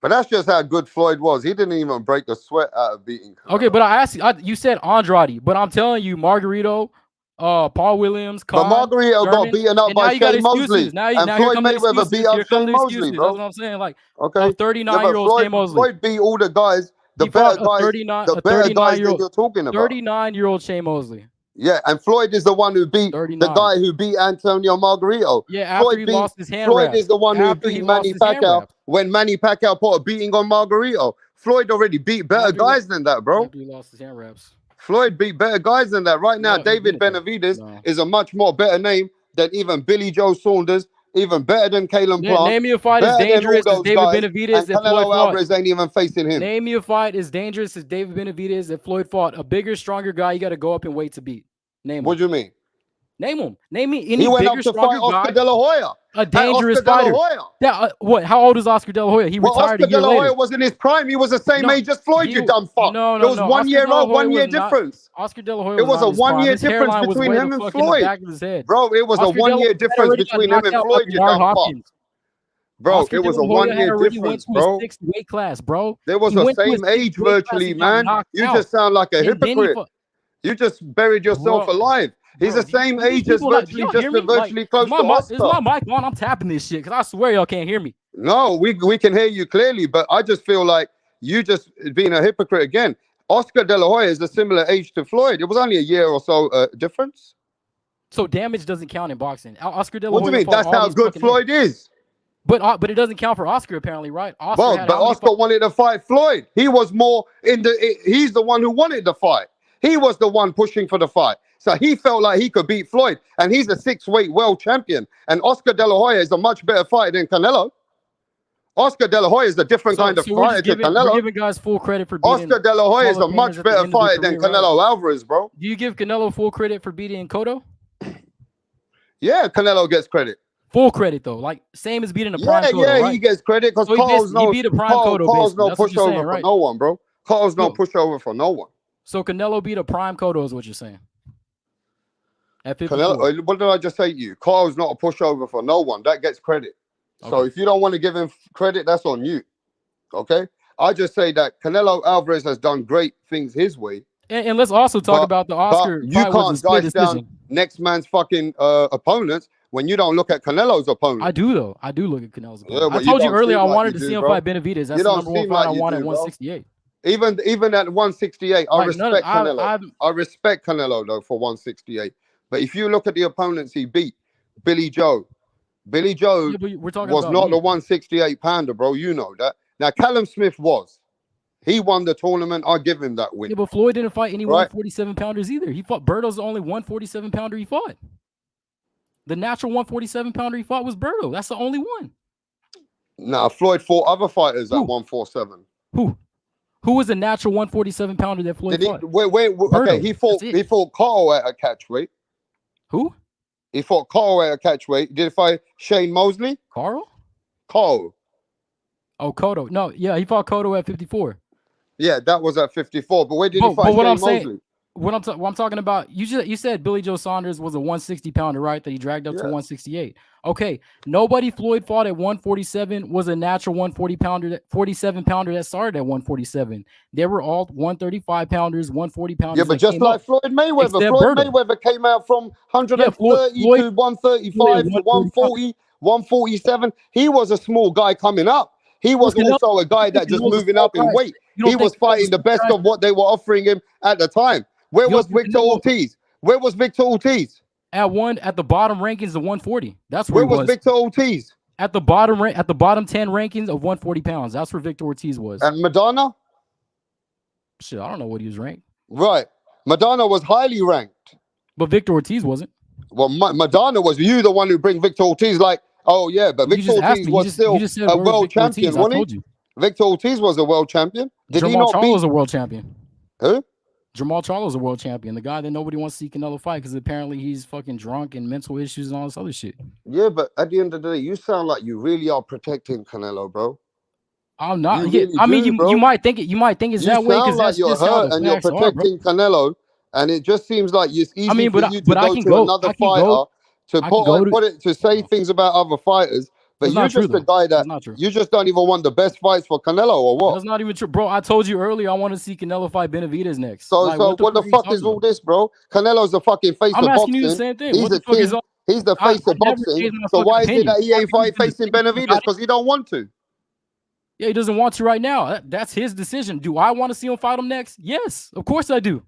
But that's just how good Floyd was. He didn't even break a sweat out of beating. Okay, but I asked you. You said Andrade, but I'm telling you, Margarito, Paul Williams, Khan, but Margarito got beaten up by Shane Mosley. Now Floyd Mayweather beat up Shane Mosley, bro. That's what I'm saying. Like, okay, 39-year-old Shane Mosley. Floyd beat all the guys. The better guys. The better guys that you're talking about. 39-year-old Shane Mosley. Yeah, and Floyd is the one who beat the guy who beat Antonio Margarito. Yeah, after he lost his hand Floyd wraps. is the one who beat Manny Pacquiao when Manny Pacquiao put a beating on Margarito. Floyd already beat better guys than that, bro. After he lost his hand wraps. Floyd beat better guys than that. Right now, David Benavidez is a much more better name than even Billy Joe Saunders, even better than Caleb Plant. Name me a fight as dangerous as David Benavidez and Canelo Alvarez ain't even facing him. Name me a fight as dangerous as David Benavidez that Floyd fought. A bigger, stronger guy you got to go up and wait to beat. Name him. What do you mean? Name him. Name me any he went bigger, up to stronger fight Oscar guy. De La Hoya. A dangerous fighter. Yeah. What? How old is Oscar De La Hoya? He retired Oscar a year De La later. Hoya was in his prime. He was the same age as Floyd. You dumb fuck. No. There was 1 year old, 1 year difference. Oscar De La Hoya. It was a 1 year difference between him and Floyd. Bro, it was a 1 year difference between him and Floyd. You dumb fuck. Bro, it was a 1 year difference, bro. Weight class, bro. There was the same age virtually, man. You just sound like a hypocrite. You just buried yourself alive. He's the same age as virtually, just virtually close to Oscar. Is my mic on? I'm tapping this shit because I swear y'all can't hear me. No, we can hear you clearly, but I just feel like you just being a hypocrite again. Oscar De La Hoya is a similar age to Floyd. It was only a year or so difference. So damage doesn't count in boxing. Oscar De La Hoya. What do you mean? That's how good Floyd is. But it doesn't count for Oscar apparently, right? Oscar wanted to fight Floyd. He was more he's the one who wanted the fight. He was the one pushing for the fight. So he felt like he could beat Floyd, and he's a 6-weight world champion. And Oscar De La Hoya is a much better fighter than Canelo. Oscar De La Hoya is a different kind of fighter to Canelo. We're giving guys full credit for beating Oscar De La Hoya is a much better fighter than Canelo Alvarez, bro. Do you give Canelo full credit for beating Cotto? Yeah, Canelo gets credit. Full credit though, like same as beating a prime Cotto, right? He gets credit because he beat a prime Cotto. Carl's no pushover for no one, bro. Carl's no pushover for no one. So Canelo beat a prime Cotto is what you're saying. At 54. Canelo, what did I just say to you? Carl's not a pushover for no one. That gets credit. Okay. So if you don't want to give him credit, that's on you. Okay? I just say that Canelo Alvarez has done great things his way. And let's also talk about the Oscar. You can't dice down next man's fucking opponents when you don't look at Canelo's opponent. I do though. I do look at Canelo's opponent. I told you earlier I wanted to see him fight Benavidez. That's the number one fight I want at 168. Even at 168, I respect Canelo. I respect Canelo though for 168. But if you look at the opponents he beat, Billy Joe was not the 168 pounder, bro. You know that. Now Callum Smith was. He won the tournament. I give him that win. Yeah, but Floyd didn't fight any 147 pounders either. He fought Berto's the only 147 pounder he fought. The natural 147 pounder he fought was Berto. That's the only one. Nah, Floyd fought other fighters at 147. Who was the natural 147 pounder that Floyd fought? Wait. Okay, he fought Carl at a catchweight. Who? He fought Carl at a catchweight. Did he fight Shane Mosley? Carl. Oh, Cotto. No, yeah, he fought Cotto at 54. Yeah, that was at 54. But where did he fight Shane Mosley? What I'm talking about, you said Billy Joe Saunders was a 160 pounder, right? That he dragged up to 168. Okay, nobody Floyd fought at 147 was a natural 47 pounder that started at 147. They were all 135 pounders, 140 pounders. Yeah, but just like Floyd Mayweather, Mayweather came out from 130 to 135 to 140 147. He was a small guy coming up. He was also a guy that just moving up in weight. He was fighting the best of what they were offering him at the time. Where was Victor Ortiz? Where was Victor Ortiz? At the bottom rankings of 140. That's where was Victor Ortiz? At the bottom 10 rankings of 140 pounds. That's where Victor Ortiz was. And Madonna? Shit, I don't know what he was ranked. Right. Madonna was highly ranked. But Victor Ortiz wasn't. Well, Madonna was you the one who bring Victor Ortiz like, oh yeah, but Victor Ortiz was still a world champion, wasn't he? Victor Ortiz was a world champion. Did he not Charlo was a world champion. Who? Jamal Charlo is a world champion. The guy that nobody wants to see Canelo fight because apparently he's fucking drunk and mental issues and all this other shit. Yeah, but at the end of the day, you sound like you really are protecting Canelo, bro. I'm not. You might think it. You might think it's that way because like you're hurt and you're protecting Canelo, and it just seems like it's easy for you to go to another fighter to say things about other fighters. But you're just the guy that you just don't even want the best fights for Canelo, or what? That's not even true, bro. I told you earlier I want to see Canelo fight Benavidez next. So, what the fuck is all this, bro? Canelo's the fucking face of boxing. I'm asking you the same thing. He's the king. He's the face of boxing. So why is it that he ain't facing Benavidez? Because he don't want to. Yeah, he doesn't want to right now. That's his decision. Do I want to see him fight him next? Yes, of course I do.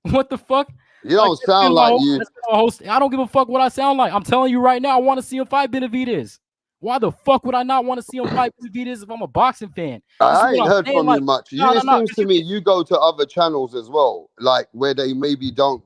What the fuck? You don't sound like you. I don't give a fuck what I sound like. I'm telling you right now, I want to see him fight Benavidez. Why the fuck would I not want to see him fight Benavidez if I'm a boxing fan? I ain't heard from you much. It seems to me you go to other channels as well, like where they maybe don't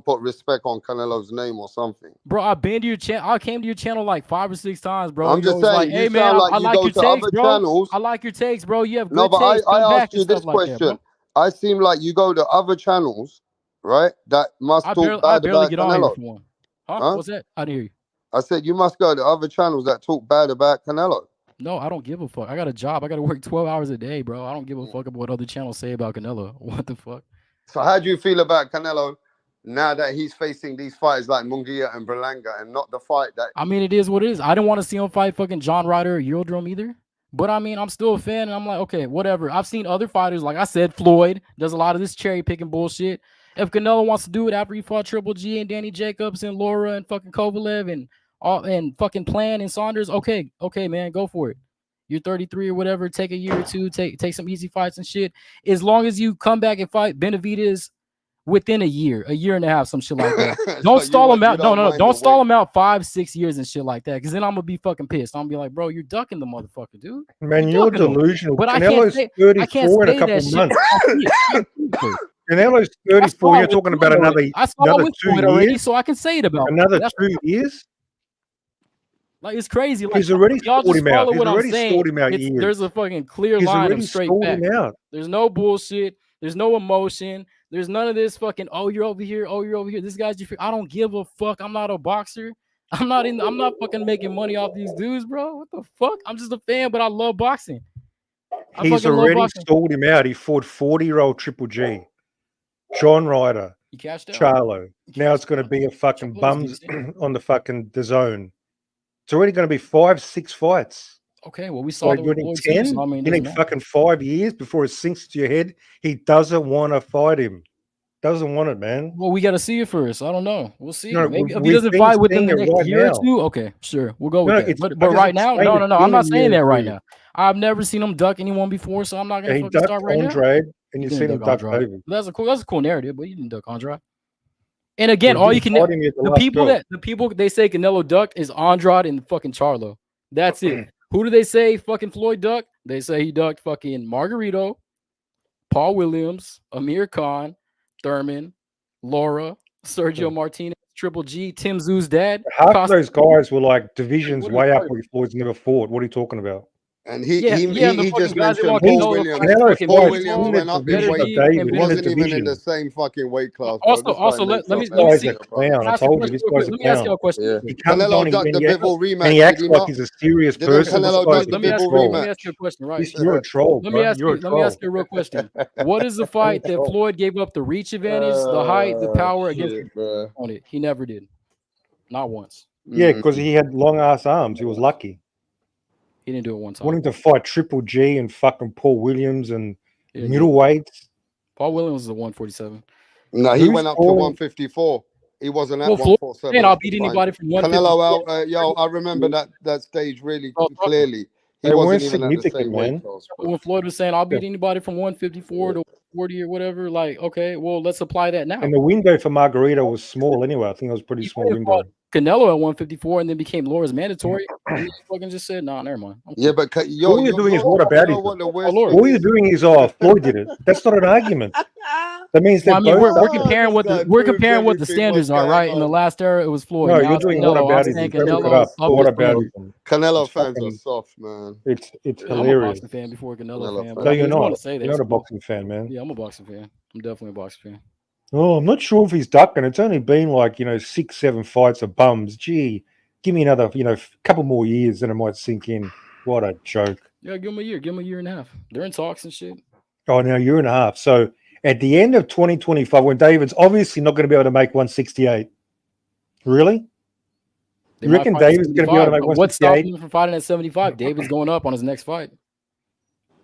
put respect on Canelo's name or something. Bro, I've been to your channel. I came to your channel like 5 or 6 times, bro. I'm just saying, like, hey man, I like your takes, bro. Channels. I like your takes, bro. You have good no, but takes. I asked you this question. I seem like you go to other channels, right? That must talk bad about Canelo. Huh? What's that? I didn't hear you. I said you must go to other channels that talk bad about Canelo. No, I don't give a fuck. I got a job. I got to work 12 hours a day, bro. I don't give a fuck about what other channels say about Canelo. What the fuck? So how do you feel about Canelo now that he's facing these fighters like Munguia and Berlanga and not the fight that... I mean, it is what it is. I didn't want to see him fight fucking John Ryder or Yildirim either. But I mean, I'm still a fan, and I'm like, okay, whatever. I've seen other fighters, like I said, Floyd does a lot of this cherry picking bullshit. If Canelo wants to do it after he fought Triple G and Danny Jacobs and Laura and fucking Kovalev and fucking Plan and Saunders, okay, man, go for it. You're 33 or whatever. Take a year or two. Take some easy fights and shit. As long as you come back and fight Benavidez within a year and a half, some shit like that. Don't stall him out. No. Don't stall him out 5-6 years and shit like that. Because then I'm gonna be fucking pissed. I'm gonna be like, bro, you're ducking the motherfucker, dude. Man, you're delusional. But Canelo's 34 in a couple of months. Canelo's 34. You're talking about another 2 years already, so I can say it about another 2 years. Like, it's crazy. Like, he's already stalled him out. He's already stalled him out years. There's a fucking clear line of straight back. There's no bullshit. There's no emotion. There's none of this fucking, oh, you're over here. Oh, you're over here. This guy's your... I don't give a fuck. I'm not a boxer. I'm not fucking making money off these dudes, bro. What the fuck? I'm just a fan, but I love boxing. He's already stalled him out. He fought 40-year-old Triple G, John Ryder, Charlo. Now it's going to be a fucking bums on the fucking DAZN. It's already going to be 5-6 fights. Okay, well, we saw you need 10. So, you need fucking 5 years before it sinks to your head. He doesn't want to fight him. Doesn't want it, man. Well, we got to see it first. I don't know. We'll see. No, maybe if he doesn't fight within the next year or two, okay, sure, we'll go with that. But right now, no. I'm not saying that right now. I've never seen him duck anyone before, so I'm not going to fucking start right now. And you've seen him duck David. That's a cool narrative, but you didn't duck Andrade. And again, all you can the people they say Canelo ducked is Andrade and fucking Charlo. That's it. Who do they say fucking Floyd ducked? They say he ducked fucking Margarito, Paul Williams, Amir Khan, Thurman, Laura, Sergio Martinez, Triple G, Tim Zoo's dad. Half of those guys were like divisions way up where Floyd's never fought. What are you talking about? And he just mentioned Paul Williams. Paul Williams went up in weight. He wasn't even in the same fucking weight class. Also, let me see. I told you, this guy's a clown. Let me ask you a question. Canelo ducked the Bivol rematch. And he acts like he's a serious person. Let me ask you a question, right? You're a troll. Let me ask you a real question. What is the fight that Floyd gave up the reach advantage, the height, the power against on it? He never did. Not once. Yeah, because he had long ass arms. He was lucky. He didn't do it one time. Wanting to fight Triple G and fucking Paul Williams and middleweights. Paul Williams is a 147. No, he went up to 154. He wasn't at Well, Floyd was 147. saying I'll at beat the time. anybody from 154. Canelo out, yo, I remember that stage really clearly. He They wasn't weren't even at the significant, same weight man. class. When Floyd was saying I'll beat anybody from 154 to 40 or whatever, like, okay, well, let's apply that now. And the window for Margarita was small anyway. I think it was a pretty small window. Canelo at 154 and then became Laura's mandatory. And he fucking just said, nah, never mind. Yeah, but All you're doing is what about it? All you're doing is Floyd did it. That's not an argument. That means Well, that I mean, both. we're comparing what the standards are, right? In the last era, it was Floyd. No, Now you're it's doing Canelo. what about I'm it? saying Look it Canelo up. up What with about Floyd. it? Canelo It's fans are fucking- soft, man. It's I'm a hilarious. boxing fan before a Canelo fan. But No, I you're just want not. to say that. You're not a boxing fan, man. Yeah, I'm a boxing fan. I'm definitely a boxing fan. Oh, I'm not sure if he's ducking. It's only been like 6, 7 fights of bums. Gee, give me another couple more years, and it might sink in. What a joke. Yeah, give him a year. Give him a year and a half. They're in talks and shit. Oh, now a year and a half. So at the end of 2025, when David's obviously not going to be able to make 168, really? They You might reckon fight at David's going to be able to 75, make but what's stopping 168? him from fighting at 75? David's going up on his next fight.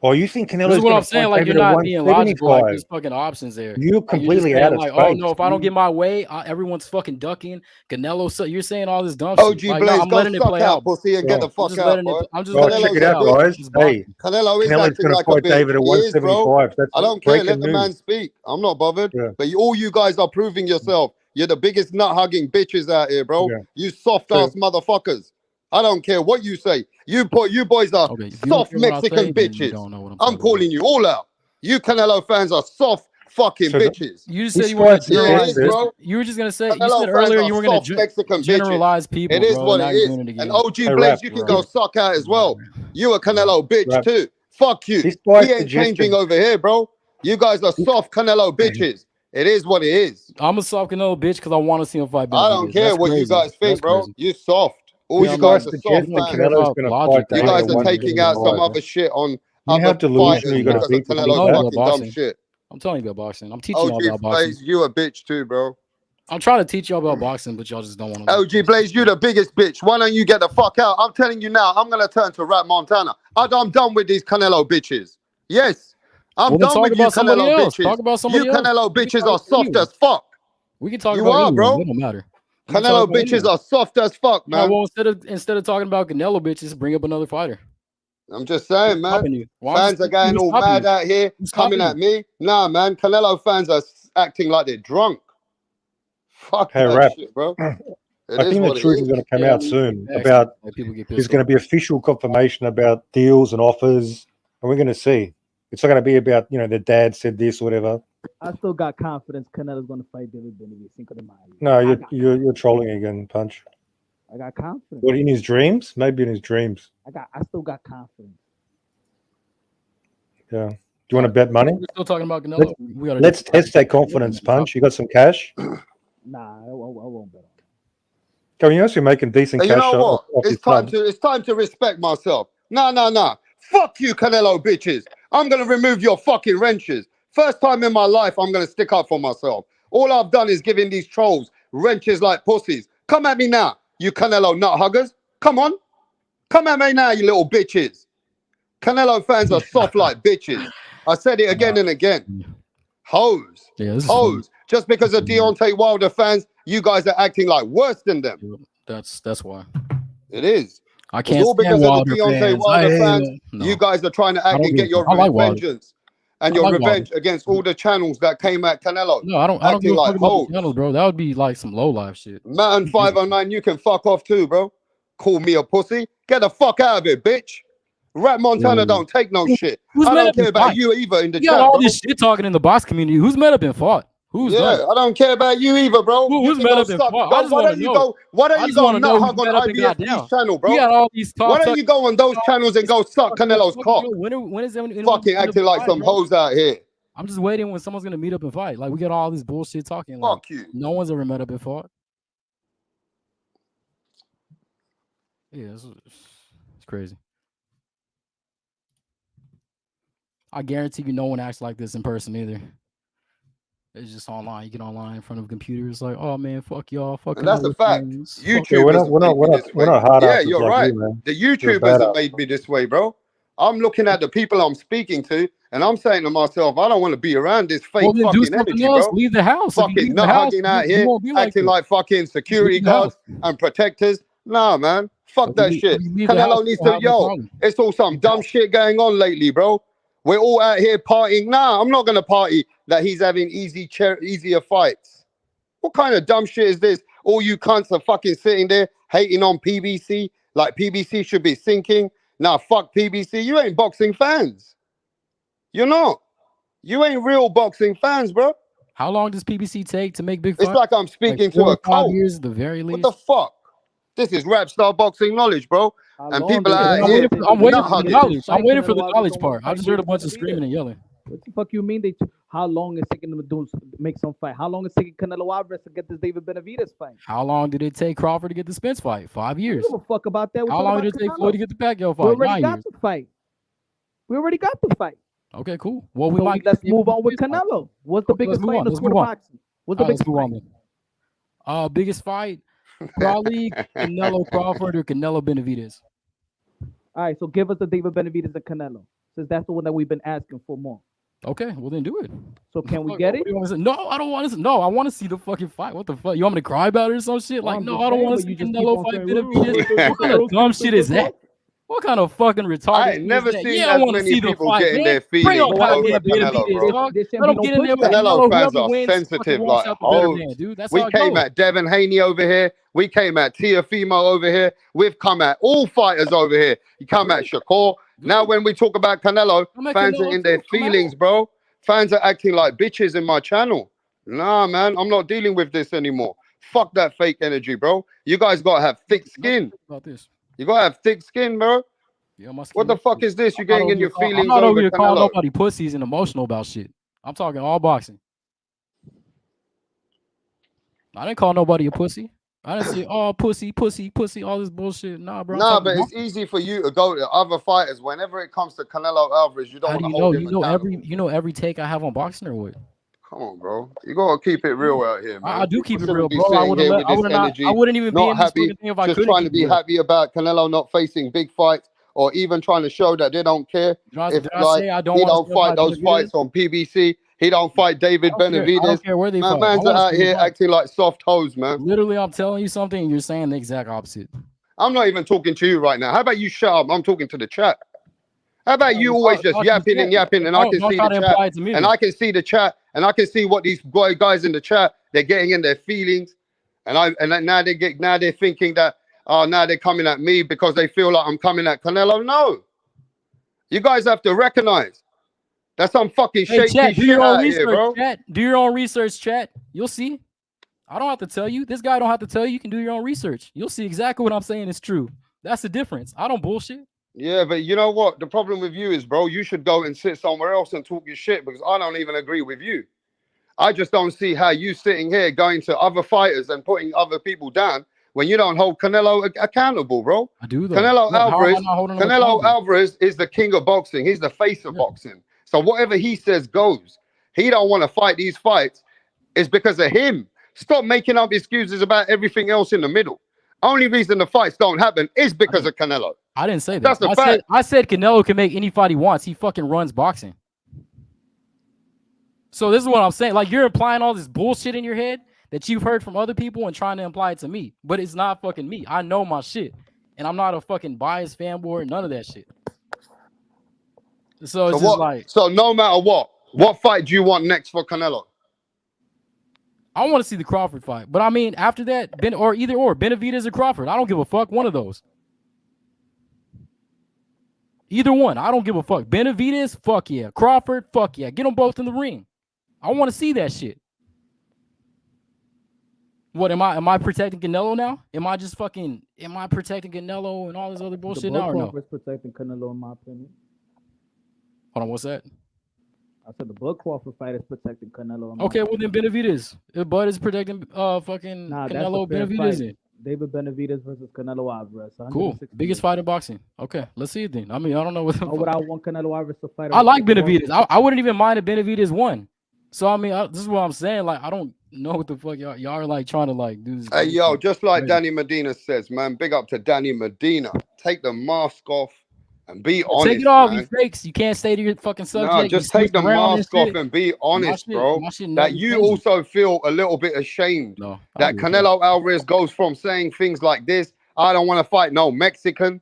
Oh, you think This Canelo's is what going I'm to saying. fight Like, you're David at not being logical. Like, 175? there's fucking options there. You're Like, completely just saying, out of like, oh space. no, if I don't get my way, everyone's fucking ducking. Canelo, so you're saying all this dumb OG shit. Like, Blaze, no, I'm go letting it suck play out, out. pussy, and get the I'm fuck just out, letting boy. it. I'm just Oh, letting check it it play out, out. guys. It's Hey, boxing. Canelo is Canelo's acting going to like a fight bitch. David at He is, bro. 175. That's I don't care. Let breaking the man news. speak. I'm not bothered. Yeah. But all you guys are proving yourself. You're the biggest nut hugging bitches out here, bro. Yeah. You soft So, ass motherfuckers. I don't care what you say. You boys are Okay, if you don't soft care what I Mexican say, then you bitches. don't know what I'm I'm talking about. calling you all out. You Canelo fans are soft fucking so bitches. You just this said you were going fight to Yeah, it generalize. is, suggested. bro. You were just going to say. You Canelo said fans earlier are you were going soft to Mexican bitches. generalize people, It is bro. what Now it you're is. doing it And again. OG Hey, Blaze, Rap, you can go Bro. suck out as well. You a Canelo bitch Rap. too. Fuck you. This fight We ain't changing suggested. over here, bro. You guys are soft Canelo bitches. It is what it is. I'm a soft Canelo bitch because I want to see him fight I don't Benavidez. care That's what you crazy. guys think, That's bro. crazy. You soft. All This you I'm fight guys not. are soft suggested You don't fans. care Canelo's about going to logic, fight You David bro. guys at are taking out some 175. other shit on You know other how delusional fighters you got to because be of to I'm believe Canelo's telling you that? about fucking dumb boxing. shit. I'm telling you about boxing. I'm teaching y'all OG about boxing. Blaze, you a bitch too, bro. I'm trying to teach y'all about boxing, but y'all just don't want to. OG Blaze, you the biggest bitch. Why don't you get the fuck out? I'm telling you now, I'm gonna turn to Rap Montana. I'm done with these Canelo bitches. Yes, I'm Well, then done talk with you about somebody Canelo else. bitches. Talk about You somebody else. Canelo We can bitches talk are about soft anyone. as fuck. We can talk You about are, anyone. bro. It don't matter. We can talk Canelo about bitches anyone. are soft as fuck, Yeah, man. well, instead of talking about Canelo bitches, bring up another fighter. I'm just saying, Who's man. stopping you? Well, I'm Fans just are getting who's all stopping mad you? out here, Who's coming stopping at you? me. Nah, man. Canelo fans are acting like they're drunk. Fuck Hey, that Rap. shit, bro. It I is think the what it truth is is. going to come Yeah, out we soon facts, about like, people get there's pissed going to off. be official confirmation about deals and offers, and we're going to see. It's not going to be about the dad said this or whatever. I still got confidence Canelo's going to fight David Benavidez. Cinco de Mayo. No, I got you're trolling again, Punch. I got confidence. What, in his dreams? Maybe in his dreams. I still got confidence. Yeah. Do you want to bet money? We're still talking about Canelo. Let's test that confidence, Punch. You got some cash? Nah, I won't bet on it. Come on, you're actually making decent And you cash know what? off his subs. It's time to respect myself. Nah. Fuck you, Canelo bitches. I'm gonna remove your fucking wrenches. First time in my life, I'm gonna stick up for myself. All I've done is giving these trolls wrenches like pussies. Come at me now, you Canelo nut huggers. Come on. Come at me now, you little bitches. Canelo fans are soft like bitches. I said it again and again. Hoes. Yeah, this is Hoes. Just because of Deontay Wilder fans, you guys are acting like worse than them. That's why. It is. I It's can't all because stand of the Wilder Deontay fans. Wilder I fans. hate them. You guys are trying to I act don't and give get a your fuck. I like Wilder. vengeance and I your like Wilder. revenge against all the channels that came at Canelo. No, I don't acting give a like fuck about hoes. the channels, bro. That would be like some low life shit. Matt 509, you can fuck off too, bro. Call me a pussy. Get the fuck out of it, bitch. Rap Montana don't take no shit. Who's I met don't up and care about fought? you either in the You got chat, all bro. this shit talking in the box community. Who's met up and fought? Who's done Yeah, it? I don't care about you either, bro. You Who's can met go up and suck. fought? Go, I just why want don't to you know. go? Why I don't you just go want to nut know hug who's on met up and got IBFD's down. channel, bro? You got all these top. Why don't you go on those channels and go suck Canelo's cock? When is anyone Fucking gonna acting like fight, some bro? hoes out here. I'm just waiting when someone's gonna meet up and fight. Like we got all this bullshit talking. Like Fuck you. no one's ever met up and fought. Yeah, it's crazy. I guarantee you, no one acts like this in person either. It's just online. You get online in front of computers, like, oh man, fuck y'all, fuck. And that's a Canelo fact. fans, fuck YouTubers have made me this way. we're not hard Yeah, asses you're like right. you, man. The You're a YouTubers have badass. made me this way, bro. I'm looking at the people I'm speaking to, and I'm saying to myself, I don't want to be around this fake Well, then do fucking something energy, else. bro. Leave the house. If you Fucking leave the nut house, hugging out you here, won't be like acting that. like fucking security Leave the house. guards and protectors. Nah, man. Fuck that shit. Leave the house, Canelo needs we'll to, have no yo, problem. it's all some dumb shit going on lately, bro. We're all out here partying. Nah, I'm not gonna party that he's having easier fights. What kind of dumb shit is this? All you cunts are fucking sitting there hating on PBC like PBC should be sinking. Nah, fuck PBC. You ain't boxing fans. You're not. You ain't real boxing fans, bro. How long does PBC take to make big It's fights? like I'm speaking Like 4 to a or 5 cult. years at the very least. What the fuck? This is rap star boxing knowledge, bro. And people out I'm here waiting nut for the hugging. knowledge. I'm waiting for the knowledge part. I just heard a bunch of screaming and yelling. What the fuck you mean? How long is taking them to make some fight? How long is taking Canelo Alvarez to get this David Benavidez fight? How long did it take Crawford to get the Spence fight? 5 I years. don't give a fuck about that. How long did it take Floyd to get the Pacquiao fight? We already 9 got years. the fight. We already got the fight. Okay, cool. Well, we So might let's move on with Canelo. What's the biggest fight in the sport of boxing? What's the biggest fight? Biggest fight? Probably Canelo Crawford or Canelo Benavidez. All right, so give us the David Benavidez and Canelo, since that's the one that we've been asking for more. Okay, well then do it. So can we get it? No, I don't want to. No, I want to see the fucking fight. What the fuck? You want me to cry about it or some shit? Like, no, I don't want to see Canelo fight Benavidez. What kind of dumb shit is that? What kind of fucking retarded? I ain't never seen as many people getting their Bring feelings on over Benavidez, Canelo, bro. dog. Let them get in there with Canelo fans whoever are wins, sensitive fucking like walks out the better hoes. man, dude. That's We how it came goes. at Devin Haney over here. We came at Teofimo over here. We've come at all fighters over here. You come at Shakur. Now when we talk about Canelo, fans are in their feelings, bro. Fans are acting like bitches in my channel. Nah, man, I'm not dealing with this anymore. Fuck that fake energy, bro. You guys gotta have thick skin. About this. You gotta have thick skin, bro. Yeah, my skin What the fuck is this? You're getting in your I'm feelings not over over here calling Canelo. nobody pussies and emotional about shit. I'm talking all boxing. I didn't call nobody a pussy. I didn't say, oh, pussy, all this bullshit. Nah, bro. Nah, but it's easy for you to go to other fighters. Whenever it comes to Canelo Alvarez, you don't How want do to you know? hold him accountable. You know every take I have on boxing or what? Come on, bro. You gotta keep it real out here, man. I do keep it People real, shouldn't be bro. I sitting would here have. with this energy, I wouldn't even be not in this happy, fucking thing if I just couldn't trying to keep be it real. happy about Canelo not facing big fights, or even trying to show that they don't care. Did I Like say I don't he want don't to fight those fights on PBC. He don't fight David I don't Benavidez. care where they Man, fight. I man's wanna out see the here fight. acting like soft hoes, man. Literally, I'm telling you something, and you're saying the exact opposite. I'm not even talking to you right now. How about you shut up? I'm talking to the chat. How about you always just yapping and yapping, and I can see the chat, and I can see the chat, and I can see what these guys in the chat, they're getting in their feelings, and now they're thinking that now they're coming at me because they feel like I'm coming at Canelo. No, you guys have to recognize that's some fucking Hey, shaky chat, do shit your own out research, here, bro. chat. Do your own research, chat. You'll see. I don't have to tell you. This guy don't have to tell you. You can do your own research. You'll see exactly what I'm saying is true. That's the difference. I don't bullshit. Yeah, but you know what? The problem with you is, bro, you should go and sit somewhere else and talk your shit because I don't even agree with you. I just don't see how you sitting here going to other fighters and putting other people down when you don't hold Canelo accountable, bro. I do though. Canelo How am I Alvarez, not holding him Canelo accountable? Alvarez is the king of boxing. He's the face of boxing. So whatever he says goes. He don't want to fight these fights. It's because of him. Stop making up excuses about everything else in the middle. Only reason the fights don't happen is because of Canelo. I didn't say that. That's the fact. I said Canelo can make any fight he wants. He fucking runs boxing. So this is what I'm saying. Like, you're implying all this bullshit in your head that you've heard from other people and trying to imply it to me. But it's not fucking me. I know my shit. And I'm not a fucking biased fanboy or none of that shit. So it's just like, so no matter what fight do you want next for Canelo? I want to see the Crawford fight. But I mean, after that, either or, Benavidez or Crawford. I don't give a fuck. One of those. Either one. I don't give a fuck. Benavidez, fuck yeah. Crawford, fuck yeah. Get them both in the ring. I want to see that shit. What am I protecting Canelo now? Am I protecting Canelo and all this other bullshit now or no? Crawford's protecting Canelo, in my opinion. Hold on, what's that? I said the Bud Crawford fight is protecting Canelo. Okay, well then Benavidez. If Bud is protecting fucking Canelo, Benavidez. David Benavidez versus Canelo Alvarez. Cool. Biggest fight in boxing. Okay, let's see it then. I mean, I don't know what. Would I want Canelo Alvarez to fight? I like Benavidez. I wouldn't even mind if Benavidez won. So I mean, this is what I'm saying. Like, I don't know what the fuck y'all are like trying to like do this. Hey yo, just like Danny Medina says, man. Big up to Danny Medina. Take the mask off and be Well, take honest, it off, you man. fakes. You can't stay to your fucking No, subject. just You take switch the around and mask off shit. and be honest, bro. My shit That never you changes. also feel a little bit ashamed No, that Canelo Alvarez goes from saying things like this, I don't want to fight no Mexican,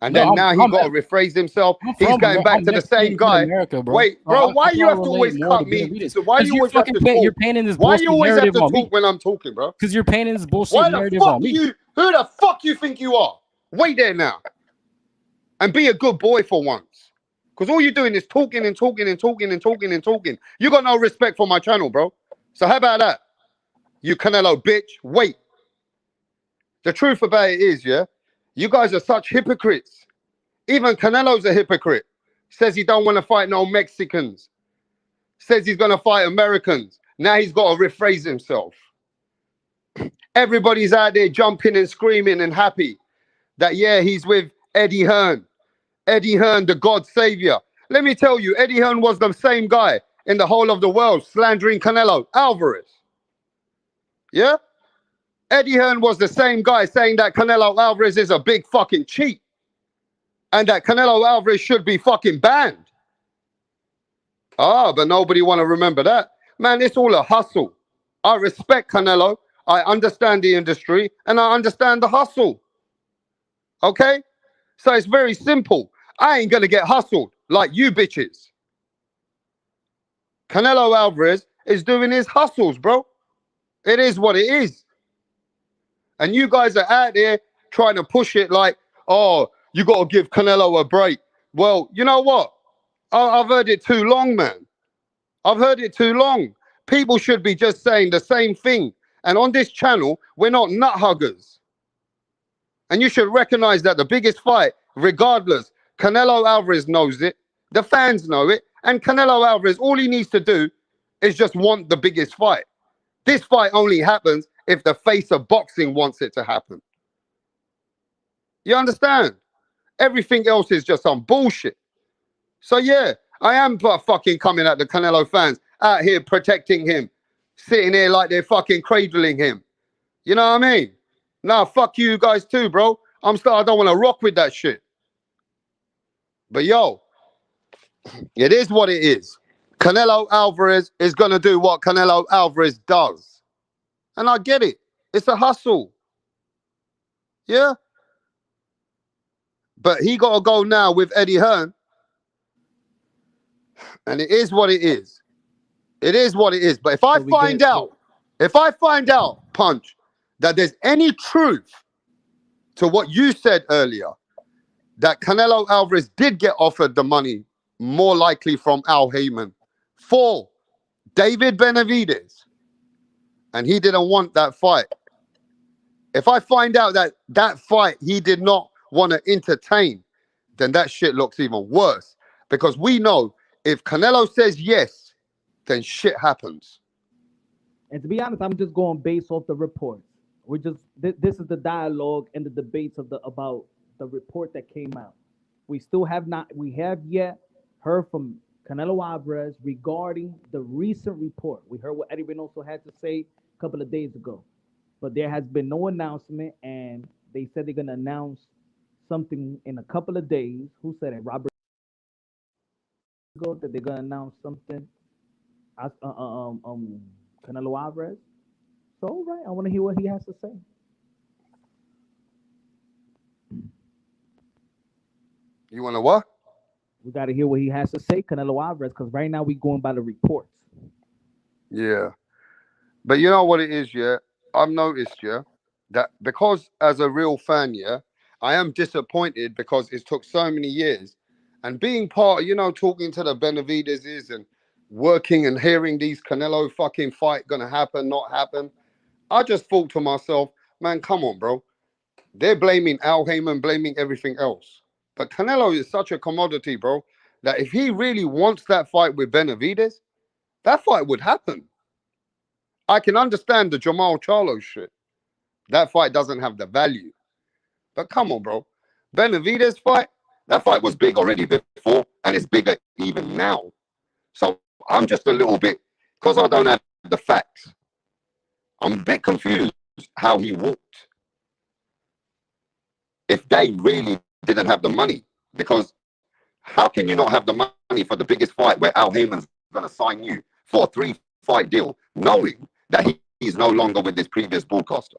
and No, then now he I'm got to rephrase himself. I'm He's from going back I'm to the Mexican same in guy. America, bro. Wait, bro, why I you try have to relate always more to cut me? Benavidez. Why Because you always have to you're talk? painting this Why bullshit you always have narrative to on talk me. when I'm talking, bro? Because you're painting this bullshit Why the narrative fuck on me. you? Who the fuck you think you are? Wait there now, and be a good boy for once. Because all you're doing is talking and talking and talking and talking and talking. You got no respect for my channel, bro. So how about that? You Canelo bitch. Wait. The truth about it is, yeah, you guys are such hypocrites. Even Canelo's a hypocrite. Says he don't want to fight no Mexicans. Says he's going to fight Americans. Now he's got to rephrase himself. Everybody's out there jumping and screaming and happy that, yeah, he's with Eddie Hearn. Eddie Hearn, the God Savior. Let me tell you, Eddie Hearn was the same guy in the whole of the world slandering Canelo Alvarez. Yeah? Eddie Hearn was the same guy saying that Canelo Alvarez is a big fucking cheat and that Canelo Alvarez should be fucking banned. Ah, but nobody want to remember that. Man, it's all a hustle. I respect Canelo. I understand the industry and I understand the hustle. Okay? So it's very simple. I ain't going to get hustled like you bitches. Canelo Alvarez is doing his hustles, bro. It is what it is. And you guys are out there trying to push it like, oh, you got to give Canelo a break. Well, you know what? I've heard it too long, man. I've heard it too long. People should be just saying the same thing. And on this channel, we're not nut huggers. And you should recognize that the biggest fight, regardless, Canelo Alvarez knows it. The fans know it. And Canelo Alvarez, all he needs to do is just want the biggest fight. This fight only happens if the face of boxing wants it to happen. You understand? Everything else is just some bullshit. So yeah, I am fucking coming at the Canelo fans out here protecting him, sitting here like they're fucking cradling him. You know what I mean? Nah, fuck you guys too, bro. I don't want to rock with that shit. But yo, it is what it is. Canelo Alvarez is going to do what Canelo Alvarez does. And I get it. It's a hustle. Yeah? But he got to go now with Eddie Hearn. And it is what it is. It is what it is. But if I find out, Punch, that there's any truth to what you said earlier, that Canelo Alvarez did get offered the money, more likely from Al Heyman, for David Benavidez, and he didn't want that fight. If I find out that that fight he did not want to entertain, then that shit looks even worse. Because we know if Canelo says yes, then shit happens. And to be honest, I'm just going based off the reports. We're just this is the dialogue and the debates about the report that came out. We have yet heard from Canelo Alvarez regarding the recent report. We heard what Eddie Reynoso had to say a couple of days ago, but there has been no announcement, and they said they're gonna announce something in a couple of days. Who said it? Robert. That they're gonna announce something. Canelo Alvarez. So all right, I want to hear what he has to say. You want to what? We got to hear what he has to say, Canelo Alvarez, because right now we going by the reports. Yeah. But you know what it is, yeah? I've noticed, yeah, that because as a real fan, yeah, I am disappointed because it took so many years. And being part, talking to the Benavidez's and working and hearing these Canelo fucking fight gonna happen, not happen, I just thought to myself, man, come on, bro. They're blaming Al Heyman, blaming everything else. But Canelo is such a commodity, bro, that if he really wants that fight with Benavidez, that fight would happen. I can understand the Jamal Charlo shit. That fight doesn't have the value. But come on, bro. Benavidez fight, that fight was big already before, and it's bigger even now. So I'm just a little bit, because I don't have the facts, I'm a bit confused how he walked. If they really didn't have the money, Because how can you not have the money for the biggest fight where Al Heyman's going to sign you for a 3-fight deal, knowing that he's no longer with his previous broadcaster?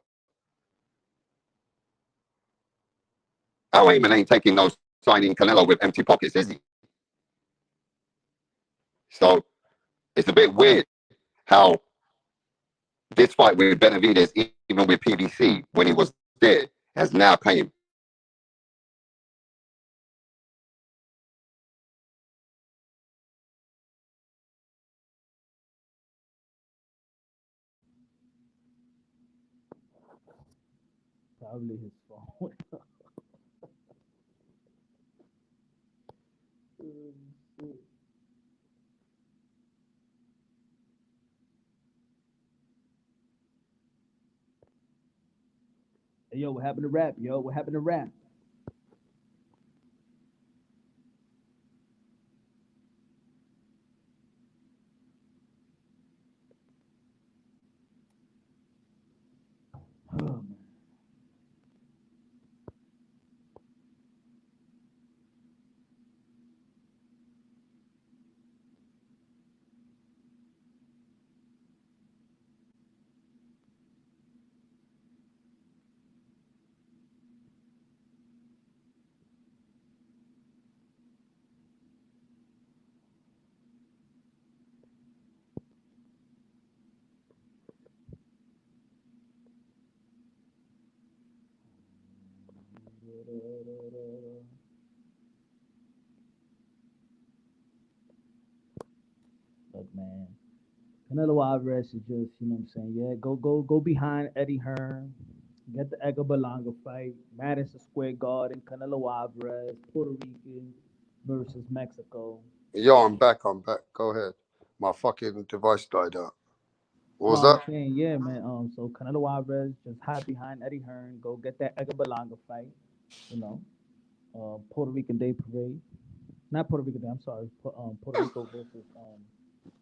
Al Heyman ain't taking no signing Canelo with empty pockets, is he? So it's a bit weird how this fight with Benavidez, even with PBC, when he was there, has now came. Probably his phone. Hey, yo, what happened to rap? Yo, what happened to rap? Oh, man. Look, man. Canelo Alvarez is just, you know what I'm saying? Yeah, go behind Eddie Hearn. Get the Edgar Berlanga fight. Madison Square Garden. Canelo Alvarez, Puerto Rican versus Mexico. Yo, I'm back. Go ahead. My fucking device died out. What was No, I'm that? saying, yeah, man. So Canelo Alvarez just hide behind Eddie Hearn. Go get that Edgar Berlanga fight. You know, Puerto Rican Day Parade. Not Puerto Rican Day. I'm sorry. Puerto Rico versus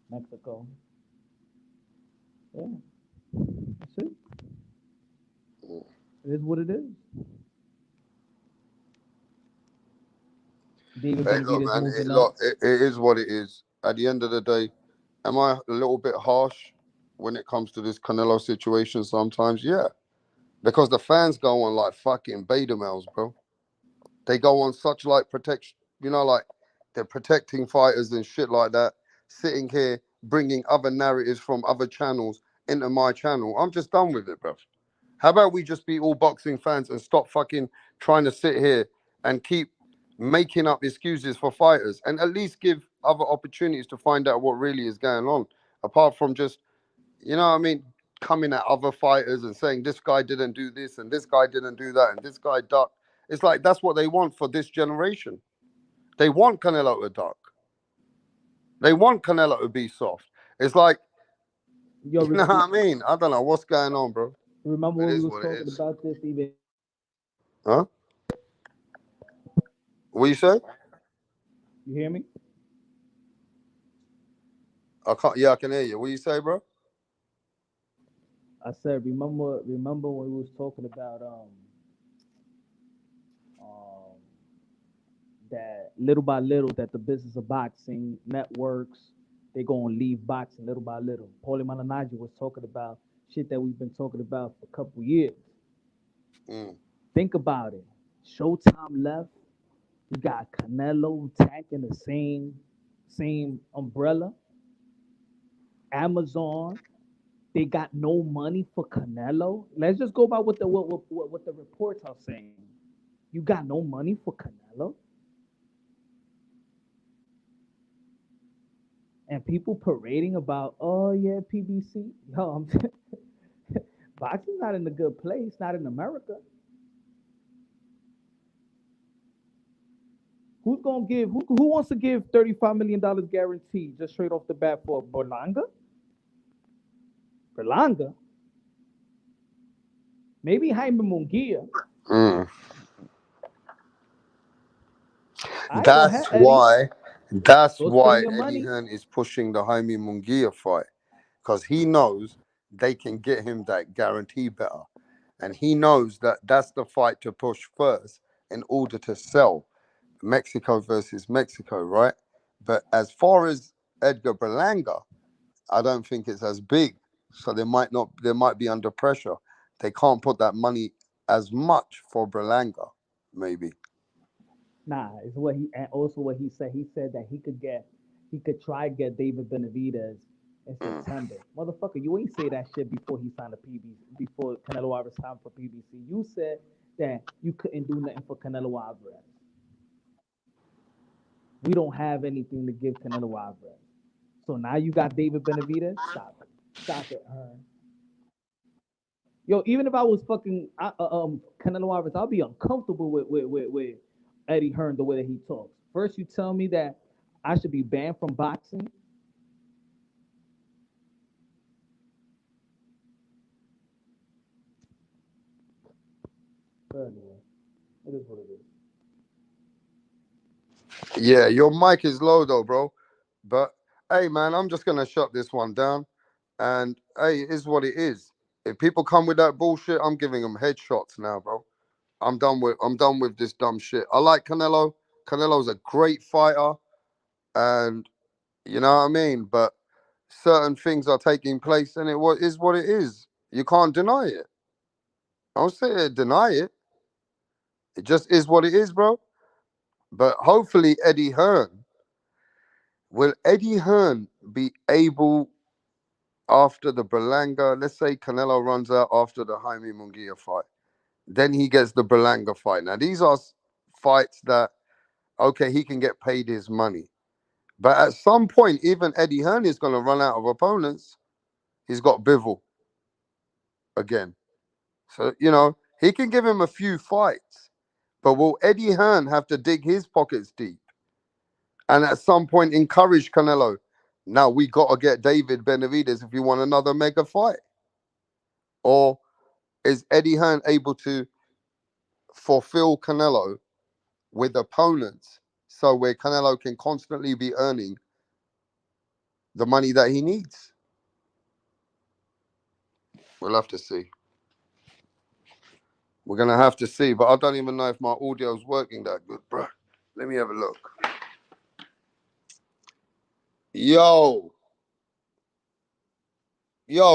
Mexico. Yeah, that's it. It is what it is. David Hey, look, Benavidez man. moving up. It is what it is. At the end of the day, am I a little bit harsh when it comes to this Canelo situation sometimes? Yeah. Because the fans go on like fucking beta males, bro. They go on such like protection, like they're protecting fighters and shit like that. Sitting here bringing other narratives from other channels into my channel. I'm just done with it, bro. How about we just be all boxing fans and stop fucking trying to sit here and keep making up excuses for fighters and at least give other opportunities to find out what really is going on, apart from just, coming at other fighters and saying this guy didn't do this and this guy didn't do that and this guy ducked. It's like that's what they want for this generation. They want Canelo to duck. They want Canelo to be soft. It's like, Yo, you know what I mean? I don't know what's going on, bro. Remember It when we is was what it talking is. about this even? Huh? What you say? You hear me? I can't. Yeah, I can hear you. What you say, bro? I said, remember when we was talking about that little by little that the business of boxing networks they gonna leave boxing little by little. Paulie Malignaggi was talking about shit that we've been talking about for a couple years. Think about it. Showtime left. You got Canelo attacking the same umbrella. Amazon, they got no money for Canelo. Let's just go by what the reports are saying. You got no money for Canelo, and people parading about, oh yeah, PBC. Yo, boxing's not in a good place, not in America. Who's gonna give? Who wants to give $35 million guaranteed just straight off the bat for Berlanga? Berlanga? Maybe Jaime Munguia. That's why your Eddie money. Hearn is pushing the Jaime Munguia fight, because he knows they can get him that guarantee better, and he knows that that's the fight to push first in order to sell. Mexico versus Mexico, right? But as far as Edgar Berlanga, I don't think it's as big. So they might be under pressure. They can't put that money as much for Berlanga, maybe. Nah, it's what he and also what he said. He said that he could try get David Benavidez in September. Motherfucker, you ain't say that shit before he signed a PBC, before Canelo Alvarez signed for PBC. You said that you couldn't do nothing for Canelo Alvarez. We don't have anything to give Canelo Alvarez. So now you got David Benavidez. Stop it, Yo, even if I was fucking Canelo Alvarez, I'll be uncomfortable with Eddie Hearn the way that he talks. First, you tell me that I should be banned from boxing. But anyway, it is what it is. Yeah, your mic is low though, bro. But hey, man, I'm just gonna shut this one down. And hey, it is what it is. If people come with that bullshit, I'm giving them headshots now, bro. I'm done with this dumb shit. I like Canelo. Canelo's a great fighter, and you know what I mean. But certain things are taking place, and is what it is. You can't deny it. I don't say it, deny it. It just is what it is, bro. But hopefully, will Eddie Hearn be able after the Berlanga? Let's say Canelo runs out after the Jaime Munguia fight. Then he gets the Berlanga fight. Now, these are fights that, okay, he can get paid his money. But at some point, even Eddie Hearn is going to run out of opponents. He's got Bivol again. So, he can give him a few fights. But will Eddie Hearn have to dig his pockets deep? And at some point, encourage Canelo. Now, we got to get David Benavidez if you want another mega fight. Or is Eddie Hearn able to fulfill Canelo with opponents so where Canelo can constantly be earning the money that he needs? We'll have to see. We're going to have to see, but I don't even know if my audio is working that good, bro. Let me have a look. Yo,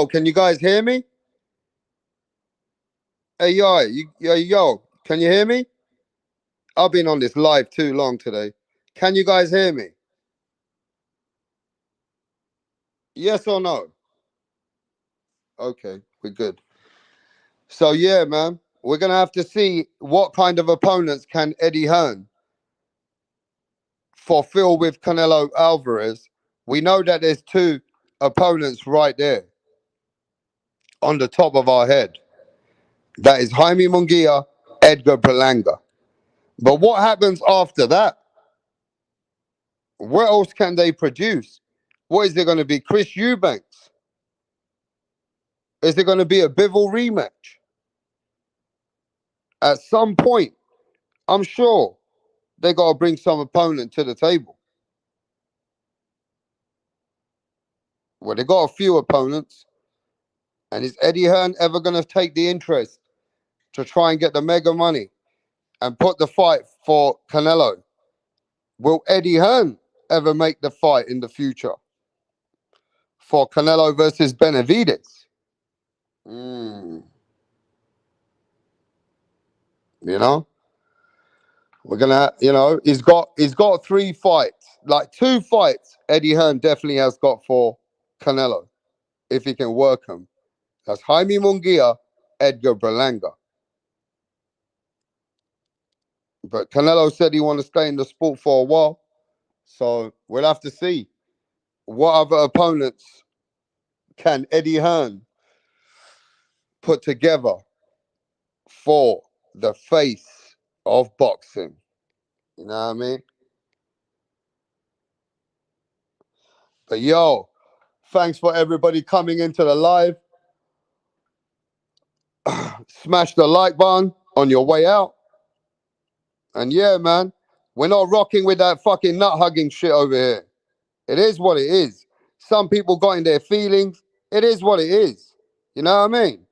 can you guys hear me? Hey, yo, can you hear me? I've been on this live too long today. Can you guys hear me? Yes or no? Okay, we're good. So, yeah, man, we're going to have to see what kind of opponents can Eddie Hearn fulfill with Canelo Alvarez. We know that there's two opponents right there on the top of our head. That is Jaime Munguia, Edgar Berlanga. But what happens after that? What else can they produce? What is there going to be? Chris Eubanks? Is there going to be a Bivol rematch? At some point, I'm sure they got to bring some opponent to the table. Well, they got a few opponents. And is Eddie Hearn ever going to take the interest to try and get the mega money and put the fight for Canelo? Will Eddie Hearn ever make the fight in the future for Canelo versus Benavidez? We're gonna, he's got 3 fights, like 2 fights. Eddie Hearn definitely has got for Canelo if he can work them. That's Jaime Munguia, Edgar Berlanga. But Canelo said he want to stay in the sport for a while, so we'll have to see what other opponents can Eddie Hearn put together for the face of boxing. You know what I mean? But yo, thanks for everybody coming into the live. Smash the like button on your way out. And yeah, man, we're not rocking with that fucking nut hugging shit over here. It is what it is. Some people got in their feelings. It is what it is. You know what I mean?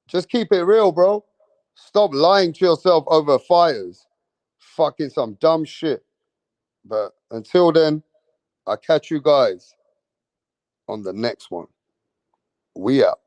Just keep it real, bro. Stop lying to yourself over fighters. fucking some dumb shit. But until then, I'll catch you guys on the next one. We out.